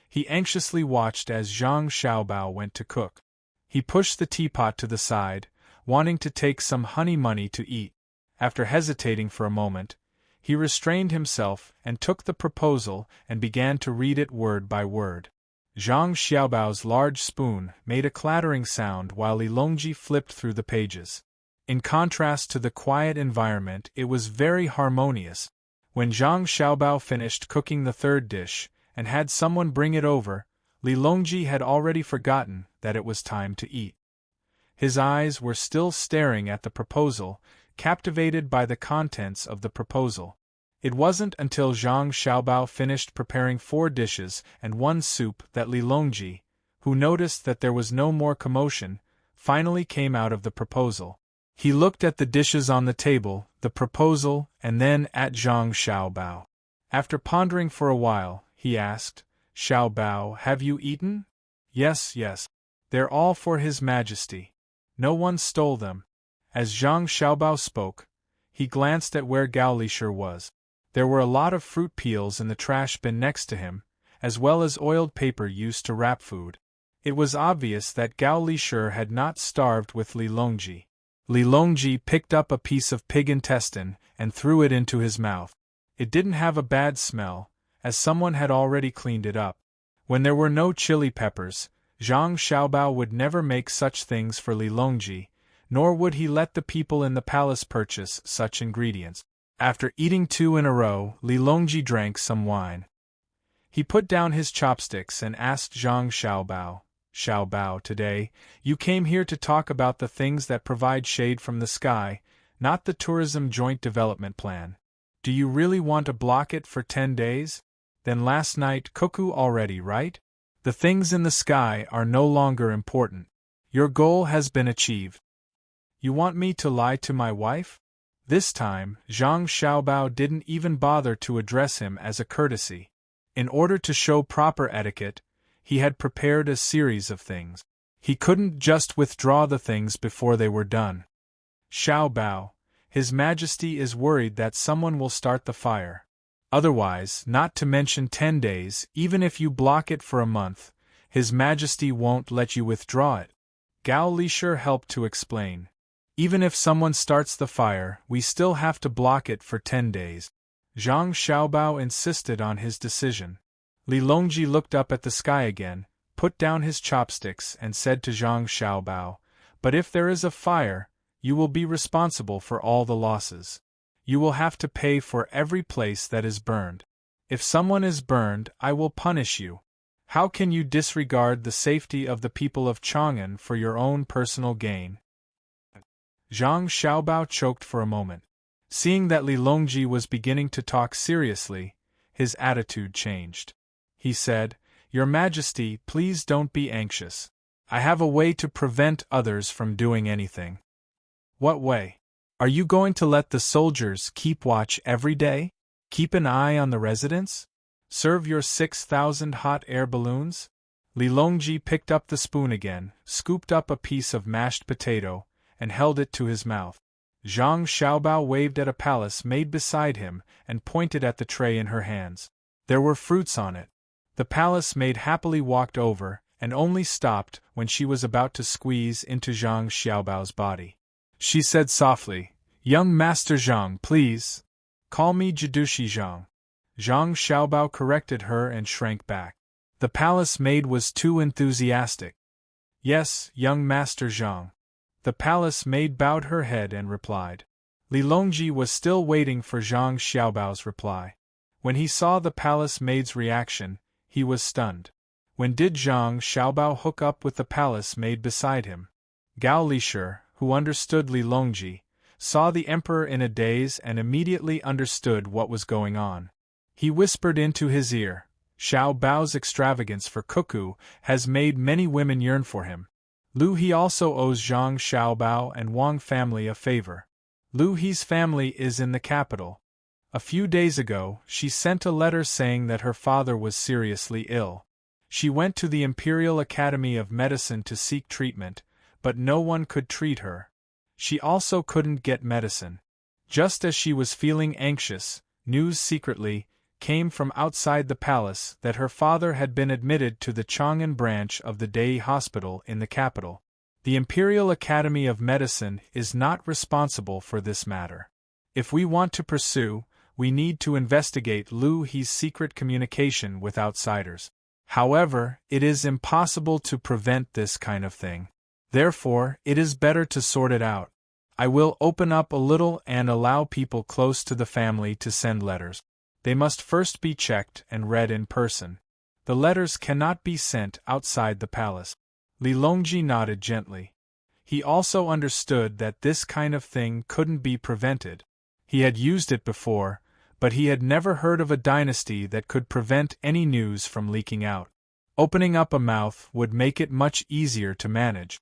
He anxiously watched as Zhang Xiaobao went to cook. He pushed the teapot to the side, wanting to take some honey money to eat. After hesitating for a moment, he restrained himself and took the proposal and began to read it word by word. Zhang Xiaobao's large spoon made a clattering sound while Li Longji flipped through the pages. In contrast to the quiet environment, it was very harmonious. When Zhang Xiaobao finished cooking the third dish, and had someone bring it over, Li Longji had already forgotten that it was time to eat. His eyes were still staring at the proposal, captivated by the contents of the proposal. It wasn't until Zhang Xiaobao finished preparing 4 dishes and 1 soup that Li Longji, who noticed that there was no more commotion, finally came out of the proposal. He looked at the dishes on the table, the proposal, and then at Zhang Xiaobao. After pondering for a while, he asked, "Xiaobao, have you eaten?" "Yes, yes. They're all for His Majesty. No one stole them." As Zhang Xiaobao spoke, he glanced at where Gao Lishur was. There were a lot of fruit peels in the trash bin next to him, as well as oiled paper used to wrap food. It was obvious that Gao Lishur had not starved with Li Longji. Li Longji picked up a piece of pig intestine and threw it into his mouth. It didn't have a bad smell, as someone had already cleaned it up. When there were no chili peppers, Zhang Xiaobao would never make such things for Li Longji, nor would he let the people in the palace purchase such ingredients. After eating 2 in a row, Li Longji drank some wine. He put down his chopsticks and asked Zhang Xiaobao, "Xiaobao, today, you came here to talk about the things that provide shade from the sky, not the tourism joint development plan. Do you really want to block it for 10 days? Then last night cuckoo already, right? The things in the sky are no longer important. Your goal has been achieved. You want me to lie to my wife?" This time, Zhang Xiaobao didn't even bother to address him as a courtesy. In order to show proper etiquette, he had prepared a series of things. He couldn't just withdraw the things before they were done. "Xiaobao, His Majesty is worried that someone will start the fire. Otherwise, not to mention 10 days, even if you block it for a month, His Majesty won't let you withdraw it." Gao Lishur helped to explain. "Even if someone starts the fire, we still have to block it for 10 days. Zhang Xiaobao insisted on his decision. Li Longji looked up at the sky again, put down his chopsticks and said to Zhang Xiaobao, "But if there is a fire, you will be responsible for all the losses. You will have to pay for every place that is burned. If someone is burned, I will punish you. How can you disregard the safety of the people of Chang'an for your own personal gain?" Zhang Xiaobao choked for a moment. Seeing that Li Longji was beginning to talk seriously, his attitude changed. He said, "Your Majesty, please don't be anxious. I have a way to prevent others from doing anything." "What way? Are you going to let the soldiers keep watch every day? Keep an eye on the residents? Serve your 6,000 hot air balloons?" Li Longji picked up the spoon again, scooped up a piece of mashed potato, and held it to his mouth. Zhang Xiaobao waved at a palace made beside him and pointed at the tray in her hands. There were fruits on it. The palace maid happily walked over and only stopped when she was about to squeeze into Zhang Xiaobao's body. She said softly, "Young Master Zhang, please. Call me Jidushi Zhang." Zhang Xiaobao corrected her and shrank back. The palace maid was too enthusiastic. "Yes, young Master Zhang." The palace maid bowed her head and replied. Li Longji was still waiting for Zhang Xiaobao's reply. When he saw the palace maid's reaction, he was stunned. When did Zhang Xiaobao hook up with the palace maid beside him? Gao Lishur, who understood Li Longji, saw the emperor in a daze and immediately understood what was going on. He whispered into his ear, "Xiao Bao's extravagance for cuckoo has made many women yearn for him. Lu He also owes Zhang Xiaobao and Wang family a favor. Lu He's family is in the capital. A few days ago, she sent a letter saying that her father was seriously ill. She went to the Imperial Academy of Medicine to seek treatment, but no one could treat her. She also couldn't get medicine. Just as she was feeling anxious, news secretly came from outside the palace that her father had been admitted to the Chang'an branch of the Dei Hospital in the capital. The Imperial Academy of Medicine is not responsible for this matter. If we want to pursue, we need to investigate Lu He's secret communication with outsiders. However, it is impossible to prevent this kind of thing. Therefore, it is better to sort it out. I will open up a little and allow people close to the family to send letters. They must first be checked and read in person. The letters cannot be sent outside the palace. Li Longji nodded gently. He also understood that this kind of thing couldn't be prevented. He had used it before, but he had never heard of a dynasty that could prevent any news from leaking out. Opening up a mouth would make it much easier to manage.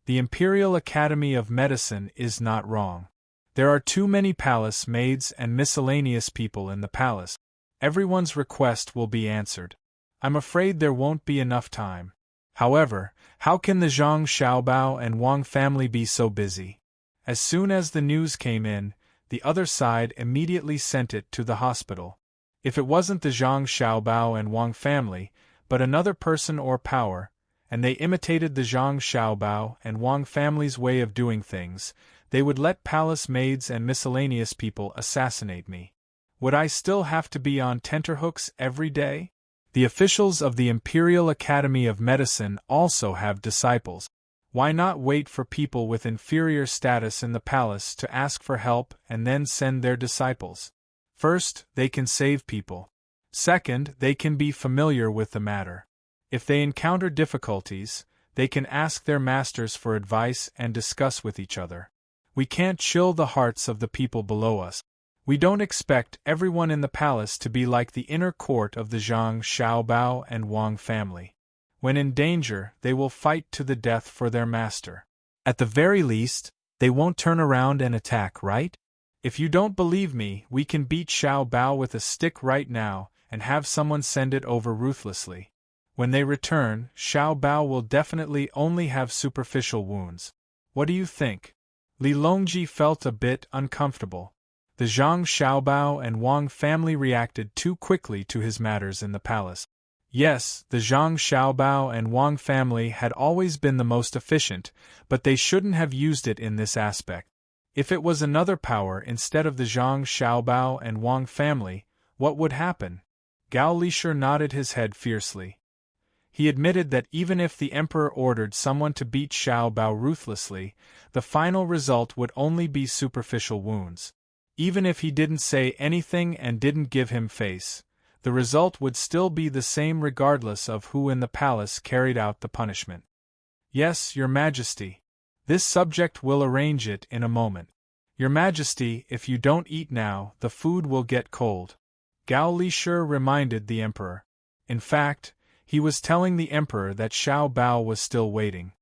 The Imperial Academy of Medicine is not wrong. There are too many palace maids and miscellaneous people in the palace. Everyone's request will be answered. I'm afraid there won't be enough time. However, how can the Zhang Xiaobao and Wang family be so busy? As soon as the news came in, the other side immediately sent it to the hospital. If it wasn't the Zhang Xiaobao and Wang family, but another person or power, and they imitated the Zhang Xiaobao and Wang family's way of doing things, they would let palace maids and miscellaneous people assassinate me. Would I still have to be on tenterhooks every day? The officials of the Imperial Academy of Medicine also have disciples. Why not wait for people with inferior status in the palace to ask for help and then send their disciples? First, they can save people. Second, they can be familiar with the matter. If they encounter difficulties, they can ask their masters for advice and discuss with each other. We can't chill the hearts of the people below us. We don't expect everyone in the palace to be like the inner court of the Zhang Xiaobao and Wang family. When in danger, they will fight to the death for their master. At the very least, they won't turn around and attack, right? If you don't believe me, we can beat Xiaobao with a stick right now and have someone send it over ruthlessly. When they return, Xiaobao will definitely only have superficial wounds. What do you think? Li Longji felt a bit uncomfortable. The Zhang Xiaobao and Wang family reacted too quickly to his matters in the palace. Yes, the Zhang Xiaobao and Wang family had always been the most efficient, but they shouldn't have used it in this aspect. If it was another power instead of the Zhang Xiaobao and Wang family, what would happen? Gao Lisher nodded his head fiercely. He admitted that even if the emperor ordered someone to beat Xiaobao ruthlessly, the final result would only be superficial wounds. Even if he didn't say anything and didn't give him face, the result would still be the same regardless of who in the palace carried out the punishment. Yes, Your Majesty. This subject will arrange it in a moment. Your Majesty, if you don't eat now, the food will get cold. Gao Lisher reminded the emperor. In fact, he was telling the emperor that Xiaobao was still waiting.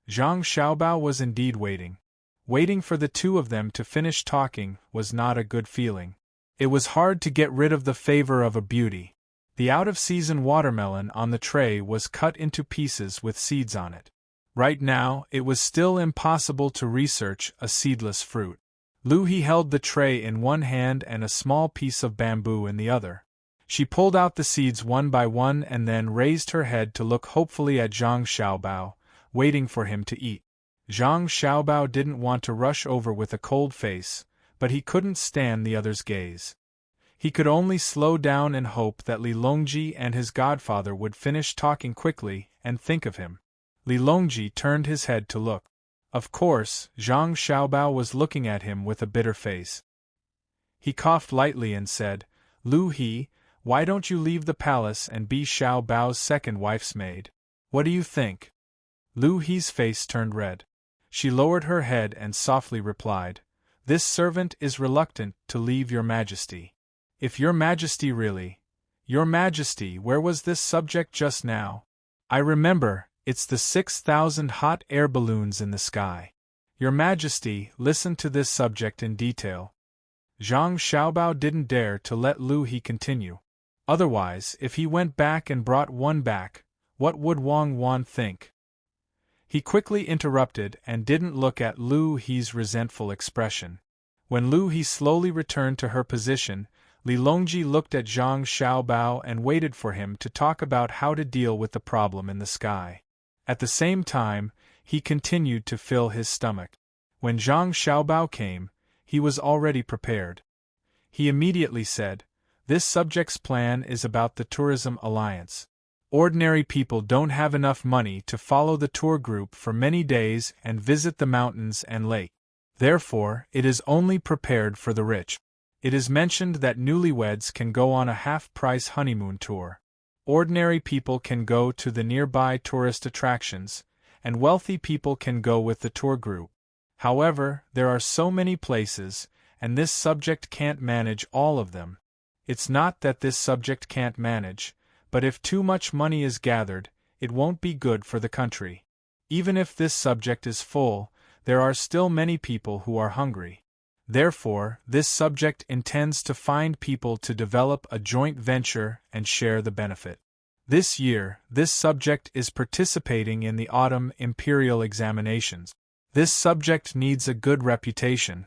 Zhang Xiaobao was indeed waiting. Waiting for the two of them to finish talking was not a good feeling. It was hard to get rid of the favor of a beauty. The out-of-season watermelon on the tray was cut into pieces with seeds on it. Right now, it was still impossible to research a seedless fruit. Lu He held the tray in one hand and a small piece of bamboo in the other. She pulled out the seeds one by one and then raised her head to look hopefully at Zhang Xiaobao, waiting for him to eat. Zhang Xiaobao didn't want to rush over with a cold face, but he couldn't stand the other's gaze. He could only slow down and hope that Li Longji and his godfather would finish talking quickly and think of him. Li Longji turned his head to look. Of course, Zhang Xiaobao was looking at him with a bitter face. He coughed lightly and said, Lu He, why don't you leave the palace and be Xiaobao's second wife's maid? What do you think? Lu He's face turned red. She lowered her head and softly replied, This servant is reluctant to leave Your Majesty. If Your Majesty really— Your Majesty, where was this subject just now? I remember, it's the 6,000 hot air balloons in the sky. Your Majesty, listen to this subject in detail. Zhang Xiaobao didn't dare to let Lu He continue. Otherwise, if he went back and brought one back, what would Wang Wan think? He quickly interrupted and didn't look at Lu He's resentful expression. When Lu He slowly returned to her position, Li Longji looked at Zhang Xiaobao and waited for him to talk about how to deal with the problem in the sky. At the same time, he continued to fill his stomach. When Zhang Xiaobao came, he was already prepared. He immediately said, "This subject's plan is about the tourism alliance. Ordinary people don't have enough money to follow the tour group for many days and visit the mountains and lake. Therefore, it is only prepared for the rich. It is mentioned that newlyweds can go on a half-price honeymoon tour. Ordinary people can go to the nearby tourist attractions, and wealthy people can go with the tour group. However, there are so many places, and this subject can't manage all of them. It's not that this subject can't manage, but if too much money is gathered, it won't be good for the country. Even if this subject is full, there are still many people who are hungry. Therefore, this subject intends to find people to develop a joint venture and share the benefit. This year, this subject is participating in the autumn imperial examinations. This subject needs a good reputation.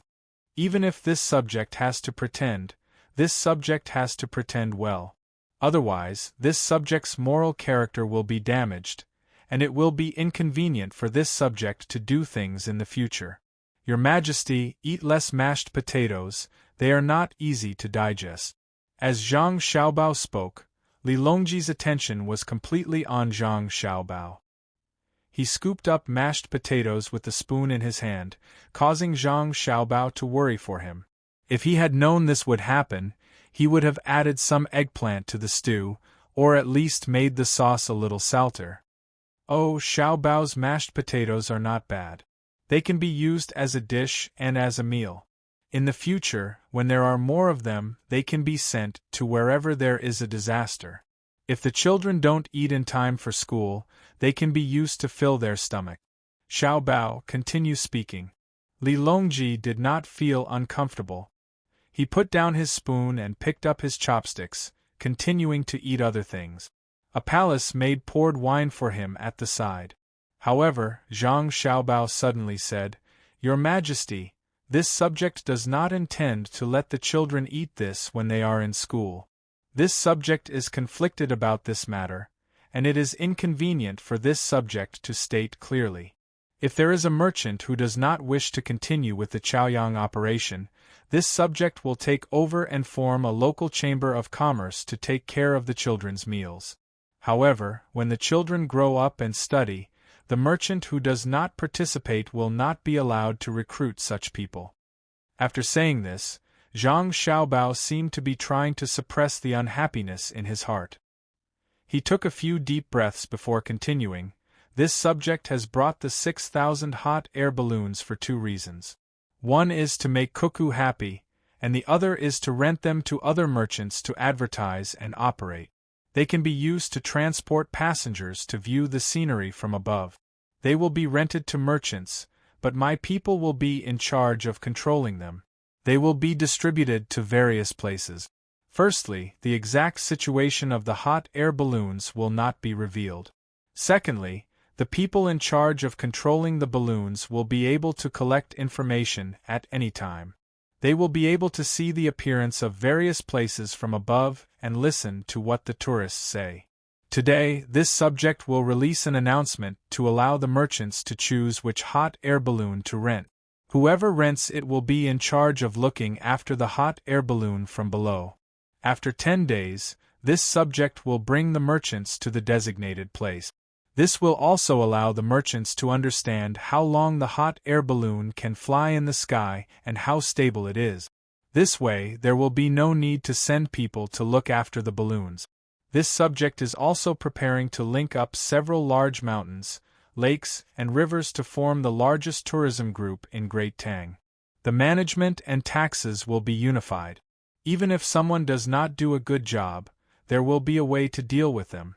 Even if this subject has to pretend, this subject has to pretend well. Otherwise, this subject's moral character will be damaged, and it will be inconvenient for this subject to do things in the future. Your Majesty, eat less mashed potatoes, they are not easy to digest." As Zhang Xiaobao spoke, Li Longji's attention was completely on Zhang Xiaobao. He scooped up mashed potatoes with the spoon in his hand, causing Zhang Xiaobao to worry for him. If he had known this would happen, he would have added some eggplant to the stew, or at least made the sauce a little salter. Oh, Xiaobao's mashed potatoes are not bad. They can be used as a dish and as a meal. In the future, when there are more of them, they can be sent to wherever there is a disaster. If the children don't eat in time for school, they can be used to fill their stomach. Xiaobao continued speaking. Li Longji did not feel uncomfortable. He put down his spoon and picked up his chopsticks, continuing to eat other things. A palace maid poured wine for him at the side. However, Zhang Xiaobao suddenly said, "Your Majesty, this subject does not intend to let the children eat this when they are in school. This subject is conflicted about this matter, and it is inconvenient for this subject to state clearly. If there is a merchant who does not wish to continue with the Chaoyang operation, this subject will take over and form a local chamber of commerce to take care of the children's meals. However, when the children grow up and study, the merchant who does not participate will not be allowed to recruit such people." After saying this, Zhang Xiaobao seemed to be trying to suppress the unhappiness in his heart. He took a few deep breaths before continuing. "This subject has brought the 6,000 hot air balloons for two reasons. One is to make Cuckoo happy, and the other is to rent them to other merchants to advertise and operate. They can be used to transport passengers to view the scenery from above. They will be rented to merchants, but my people will be in charge of controlling them. They will be distributed to various places. Firstly, the exact situation of the hot air balloons will not be revealed. Secondly, the people in charge of controlling the balloons will be able to collect information at any time. They will be able to see the appearance of various places from above and listen to what the tourists say. Today, this subject will release an announcement to allow the merchants to choose which hot air balloon to rent. Whoever rents it will be in charge of looking after the hot air balloon from below. After 10 days, this subject will bring the merchants to the designated place. This will also allow the merchants to understand how long the hot air balloon can fly in the sky and how stable it is. This way, there will be no need to send people to look after the balloons. This subject is also preparing to link up several large mountains, lakes, and rivers to form the largest tourism group in Great Tang. The management and taxes will be unified. Even if someone does not do a good job, there will be a way to deal with them."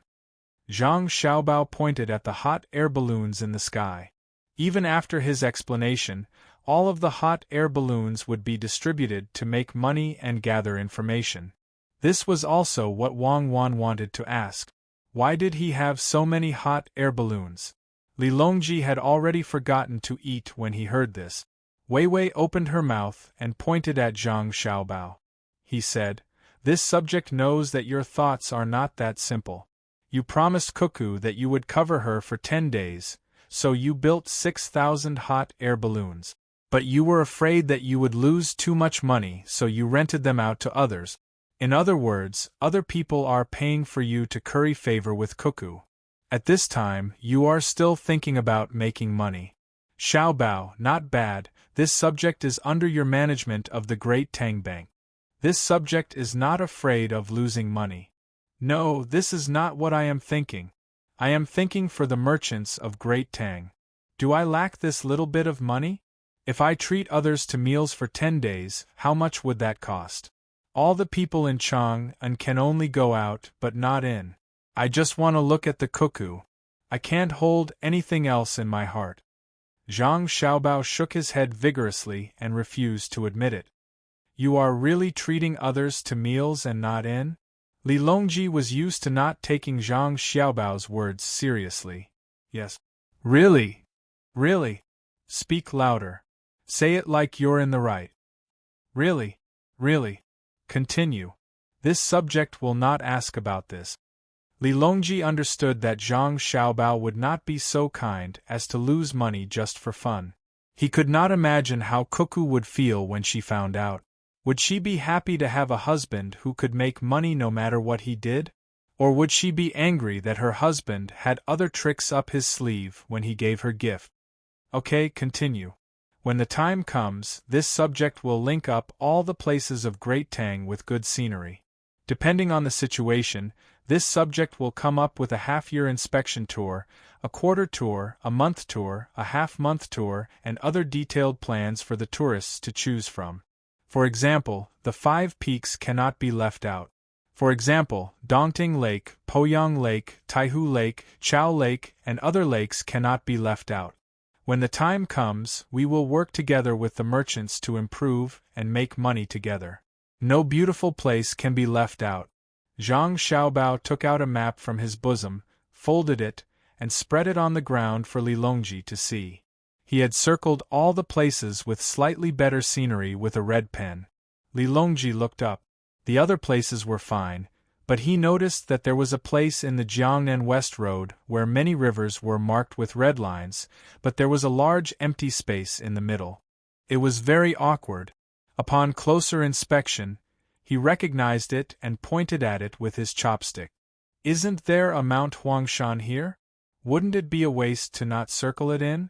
Zhang Xiaobao pointed at the hot air balloons in the sky. Even after his explanation, all of the hot air balloons would be distributed to make money and gather information. This was also what Wang Wan wanted to ask. Why did he have so many hot air balloons? Li Longji had already forgotten to eat when he heard this. Wei Wei opened her mouth and pointed at Zhang Xiaobao. He said, "This subject knows that your thoughts are not that simple. You promised Cuckoo that you would cover her for 10 days, so you built 6,000 hot air balloons. But you were afraid that you would lose too much money, so you rented them out to others. In other words, other people are paying for you to curry favor with Cuckoo. At this time, you are still thinking about making money. Xiao Bao, not bad. This subject is under your management of the Great Tang Bank. This subject is not afraid of losing money. No, this is not what I am thinking. I am thinking for the merchants of Great Tang. Do I lack this little bit of money? If I treat others to meals for 10 days, how much would that cost? All the people in Chang and can only go out but not in. I just want to look at the Cuckoo. I can't hold anything else in my heart. Zhang Xiaobao shook his head vigorously and refused to admit it. You are really treating others to meals and not in? Li Longji was used to not taking Zhang Xiaobao's words seriously. Yes. Really? Really? Speak louder. Say it like you're in the right. Really? Really? Continue. This subject will not ask about this. Li Longji understood that Zhang Xiaobao would not be so kind as to lose money just for fun. He could not imagine how Cuckoo would feel when she found out. Would she be happy to have a husband who could make money no matter what he did? Or would she be angry that her husband had other tricks up his sleeve when he gave her gift? Okay, continue. When the time comes, this subject will link up all the places of Great Tang with good scenery. Depending on the situation, this subject will come up with a half-year inspection tour, a quarter tour, a month tour, a half-month tour, and other detailed plans for the tourists to choose from. For example, the 5 peaks cannot be left out. For example, Dongting Lake, Poyang Lake, Taihu Lake, Chao Lake, and other lakes cannot be left out. When the time comes, we will work together with the merchants to improve and make money together. No beautiful place can be left out. Zhang Xiaobao took out a map from his bosom, folded it, and spread it on the ground for Li Longji to see. He had circled all the places with slightly better scenery with a red pen. Li Longji looked up. The other places were fine, but he noticed that there was a place in the Jiangnan West Road where many rivers were marked with red lines, but there was a large empty space in the middle. It was very awkward. Upon closer inspection, he recognized it and pointed at it with his chopstick. Isn't there a Mount Huangshan here? Wouldn't it be a waste to not circle it in?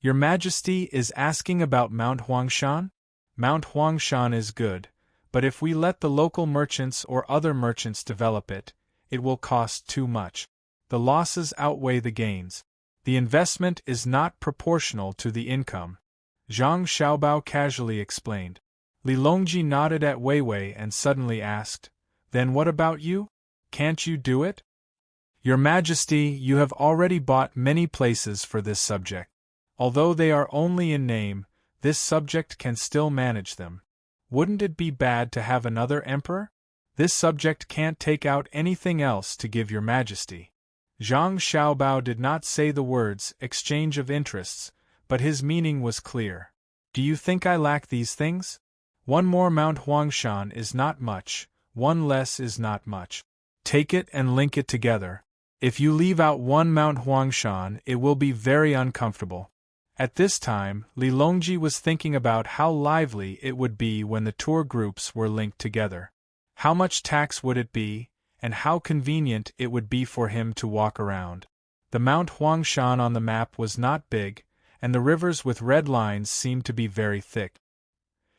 Your Majesty is asking about Mount Huangshan? Mount Huangshan is good, but if we let the local merchants or other merchants develop it, it will cost too much. The losses outweigh the gains. The investment is not proportional to the income. Zhang Xiaobao casually explained. Li Longji nodded at Weiwei and suddenly asked, Then what about you? Can't you do it? Your Majesty, you have already bought many places for this subject. Although they are only in name, this subject can still manage them. Wouldn't it be bad to have another emperor? This subject can't take out anything else to give your Majesty. Zhang Xiaobao did not say the words exchange of interests, but his meaning was clear. Do you think I lack these things? One more Mount Huangshan is not much, one less is not much. Take it and link it together. If you leave out one Mount Huangshan, it will be very uncomfortable. At this time, Li Longji was thinking about how lively it would be when the tour groups were linked together. How much tax would it be, and how convenient it would be for him to walk around. The Mount Huangshan on the map was not big, and the rivers with red lines seemed to be very thick.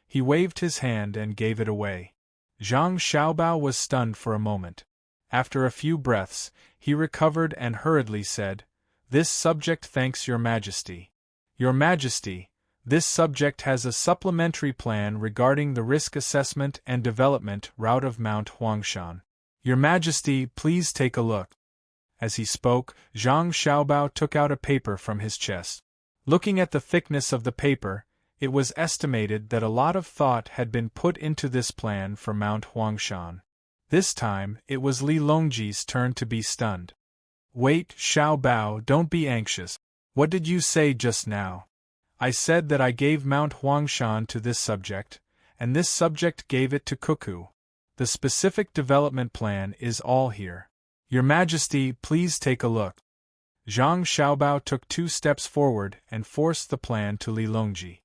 He waved his hand and gave it away. Zhang Xiaobao was stunned for a moment. After a few breaths, he recovered and hurriedly said, This subject thanks your Majesty. Your Majesty, this subject has a supplementary plan regarding the risk assessment and development route of Mount Huangshan. Your Majesty, please take a look. As he spoke, Zhang Xiaobao took out a paper from his chest. Looking at the thickness of the paper, it was estimated that a lot of thought had been put into this plan for Mount Huangshan. This time, it was Li Longji's turn to be stunned. Wait, Xiaobao, don't be anxious. What did you say just now? I said that I gave Mount Huangshan to this subject, and this subject gave it to Cuckoo. The specific development plan is all here. Your Majesty, please take a look. Zhang Xiaobao took 2 steps forward and forced the plan to Li Longji.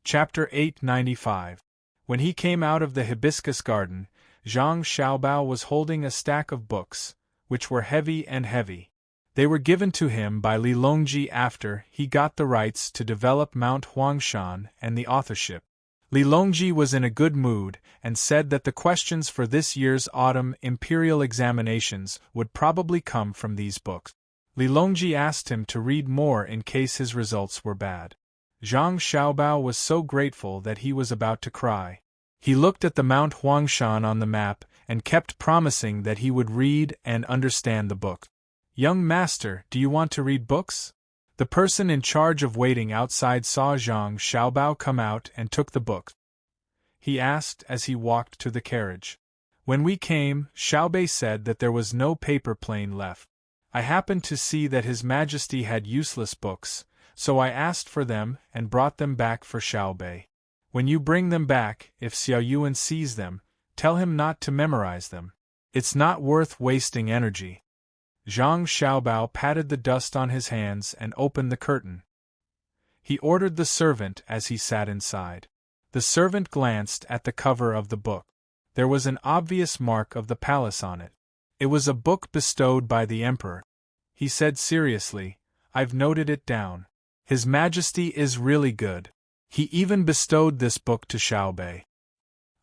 Chapter 895. When he came out of the hibiscus garden, Zhang Xiaobao was holding a stack of books, which were heavy and heavy. They were given to him by Li Longji after he got the rights to develop Mount Huangshan and the authorship. Li Longji was in a good mood and said that the questions for this year's autumn imperial examinations would probably come from these books. Li Longji asked him to read more in case his results were bad. Zhang Xiaobao was so grateful that he was about to cry. He looked at the Mount Huangshan on the map and kept promising that he would read and understand the book. "Young master, do you want to read books?" The person in charge of waiting outside saw Zhang Xiaobao come out and took the book. He asked as he walked to the carriage. "When we came, Xiaobei said that there was no paper plane left. I happened to see that His Majesty had useless books, so I asked for them and brought them back for Xiaobei. When you bring them back, if Xiao Yuan sees them, tell him not to memorize them. It's not worth wasting energy." Zhang Xiaobao patted the dust on his hands and opened the curtain. He ordered the servant as he sat inside. The servant glanced at the cover of the book. There was an obvious mark of the palace on it. It was a book bestowed by the emperor. He said seriously, "I've noted it down. His Majesty is really good. He even bestowed this book to Xiaobei.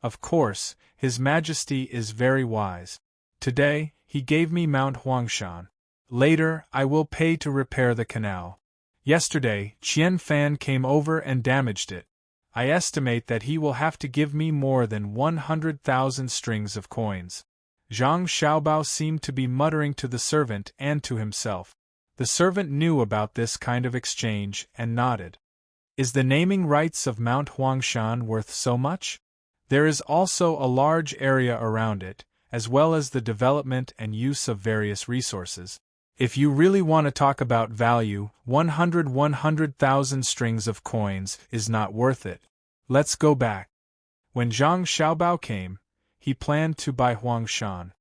Of course, His Majesty is very wise. Today, he gave me Mount Huangshan. Later, I will pay to repair the canal. Yesterday, Qian Fan came over and damaged it. I estimate that he will have to give me more than 100,000 strings of coins." Zhang Xiaobao seemed to be muttering to the servant and to himself. The servant knew about this kind of exchange and nodded. "Is the naming rights of Mount Huangshan worth so much?" "There is also a large area around it, as well as the development and use of various resources. If you really want to talk about value, 100,000 strings of coins is not worth it. Let's go back." When Zhang Xiaobao came, he planned to buy Huangshan.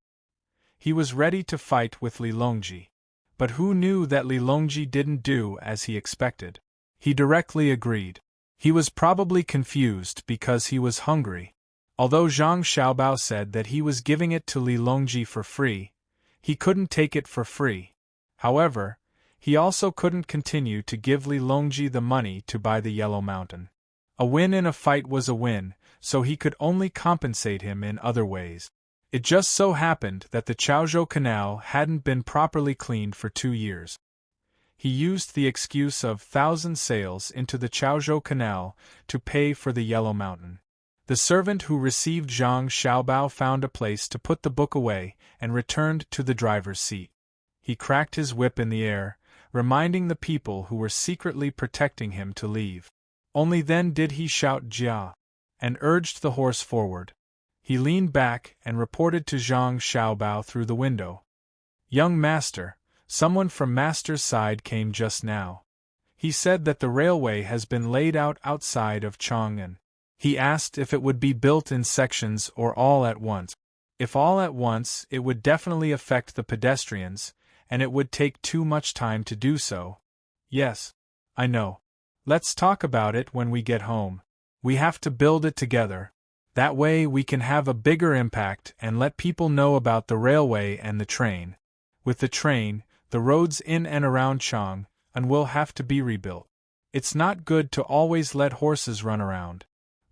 He was ready to fight with Li Longji. But who knew that Li Longji didn't do as he expected? He directly agreed. He was probably confused because he was hungry. Although Zhang Xiaobao said that he was giving it to Li Longji for free, he couldn't take it for free. However, he also couldn't continue to give Li Longji the money to buy the Yellow Mountain. A win in a fight was a win, so he could only compensate him in other ways. It just so happened that the Chaozhou Canal hadn't been properly cleaned for 2 years. He used the excuse of 1,000 sails into the Chaozhou Canal to pay for the Yellow Mountain. The servant who received Zhang Xiaobao found a place to put the book away and returned to the driver's seat. He cracked his whip in the air, reminding the people who were secretly protecting him to leave. Only then did he shout "Jia!" and urged the horse forward. He leaned back and reported to Zhang Xiaobao through the window. "Young master, someone from master's side came just now. He said that the railway has been laid out outside of Chang'an. He asked if it would be built in sections or all at once. If all at once, it would definitely affect the pedestrians, and it would take too much time to do so." "Yes, I know. Let's talk about it when we get home. We have to build it together. That way we can have a bigger impact and let people know about the railway and the train. With the train, the roads in and around Chang'an will have to be rebuilt. It's not good to always let horses run around.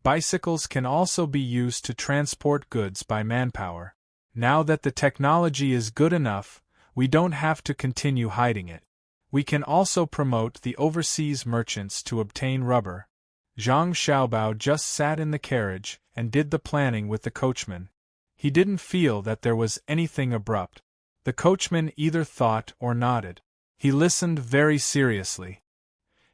Bicycles can also be used to transport goods by manpower. Now that the technology is good enough, we don't have to continue hiding it. We can also promote the overseas merchants to obtain rubber." Zhang Xiaobao just sat in the carriage and did the planning with the coachman. He didn't feel that there was anything abrupt. The coachman either thought or nodded. He listened very seriously.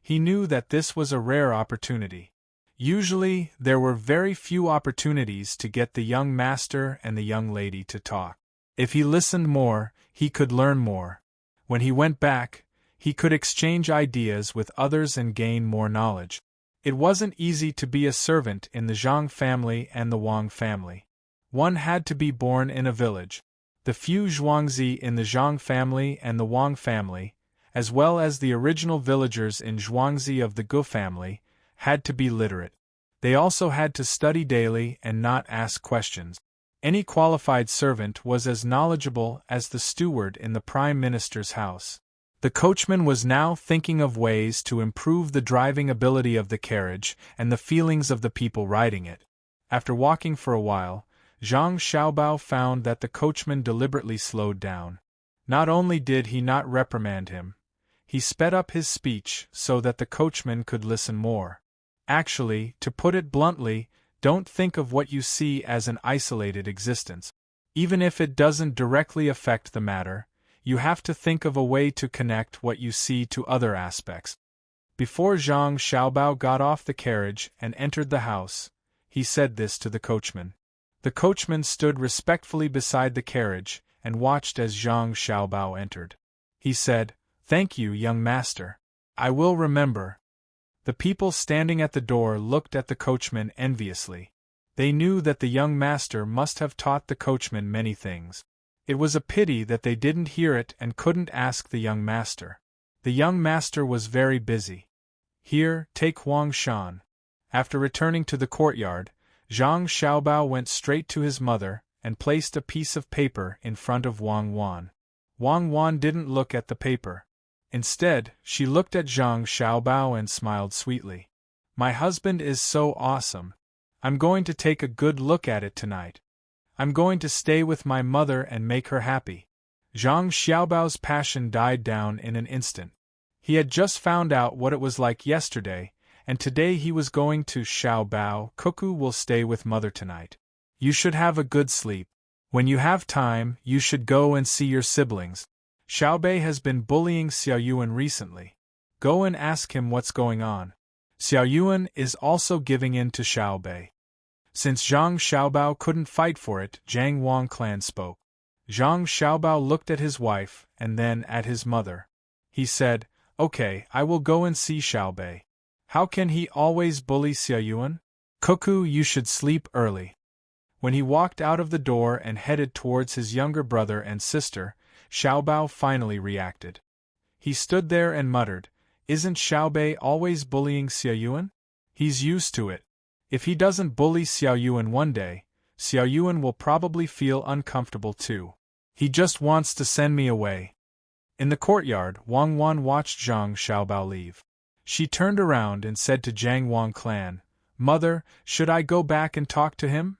He knew that this was a rare opportunity. Usually, there were very few opportunities to get the young master and the young lady to talk. If he listened more, he could learn more. When he went back, he could exchange ideas with others and gain more knowledge. It wasn't easy to be a servant in the Zhang family and the Wang family. One had to be born in a village. The few Zhuangzi in the Zhang family and the Wang family, as well as the original villagers in Zhuangzi of the Gu family, had to be literate. They also had to study daily and not ask questions. Any qualified servant was as knowledgeable as the steward in the Prime Minister's house. The coachman was now thinking of ways to improve the driving ability of the carriage and the feelings of the people riding it. After walking for a while, Zhang Xiaobao found that the coachman deliberately slowed down. Not only did he not reprimand him, he sped up his speech so that the coachman could listen more. Actually, to put it bluntly, don't think of what you see as an isolated existence. Even if it doesn't directly affect the matter, you have to think of a way to connect what you see to other aspects. Before Zhang Xiaobao got off the carriage and entered the house, he said this to the coachman. The coachman stood respectfully beside the carriage and watched as Zhang Xiaobao entered. He said, "Thank you, young master. I will remember." The people standing at the door looked at the coachman enviously. They knew that the young master must have taught the coachman many things. It was a pity that they didn't hear it and couldn't ask the young master. The young master was very busy. "Here, take Huang Shan." After returning to the courtyard, Zhang Xiaobao went straight to his mother and placed a piece of paper in front of Wang Wan. Wang Wan didn't look at the paper. Instead, she looked at Zhang Xiaobao and smiled sweetly. "My husband is so awesome. I'm going to take a good look at it tonight. I'm going to stay with my mother and make her happy." Zhang Xiaobao's passion died down in an instant. He had just found out what it was like yesterday, and today he was going to Xiaobao. "Cuckoo will stay with mother tonight. You should have a good sleep. When you have time, you should go and see your siblings. Xiaobei has been bullying Xiaoyuan recently. Go and ask him what's going on. Xiaoyuan is also giving in to Xiaobei." Since Zhang Xiaobao couldn't fight for it, Zhang Wang clan spoke. Zhang Xiaobao looked at his wife and then at his mother. He said, "Okay, I will go and see Xiaobei. How can he always bully Xiaoyuan? Cuckoo, you should sleep early." When he walked out of the door and headed towards his younger brother and sister, Xiaobao finally reacted. He stood there and muttered, "Isn't Xiaobei always bullying Xiaoyuan? He's used to it. If he doesn't bully Xiaoyuan one day, Xiaoyuan will probably feel uncomfortable too. He just wants to send me away." In the courtyard, Wang Wan watched Zhang Xiaobao leave. She turned around and said to Zhang Wang clan, "Mother, should I go back and talk to him?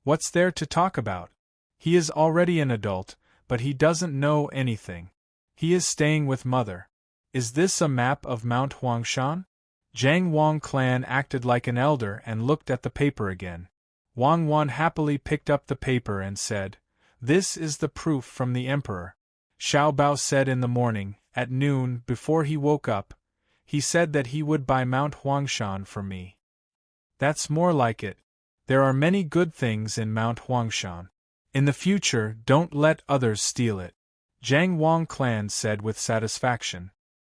What's there to talk about? He is already an adult, but he doesn't know anything. He is staying with mother. Is this a map of Mount Huangshan?" Zhang Wang clan acted like an elder and looked at the paper again. Wang Wan happily picked up the paper and said, "This is the proof from the emperor." Xiaobao said in the morning, at noon, before he woke up, he said that he would buy Mount Huangshan for me. That's more like it. There are many good things in Mount Huangshan. In the future, don't let others steal it. Zhang Wang clan said with satisfaction.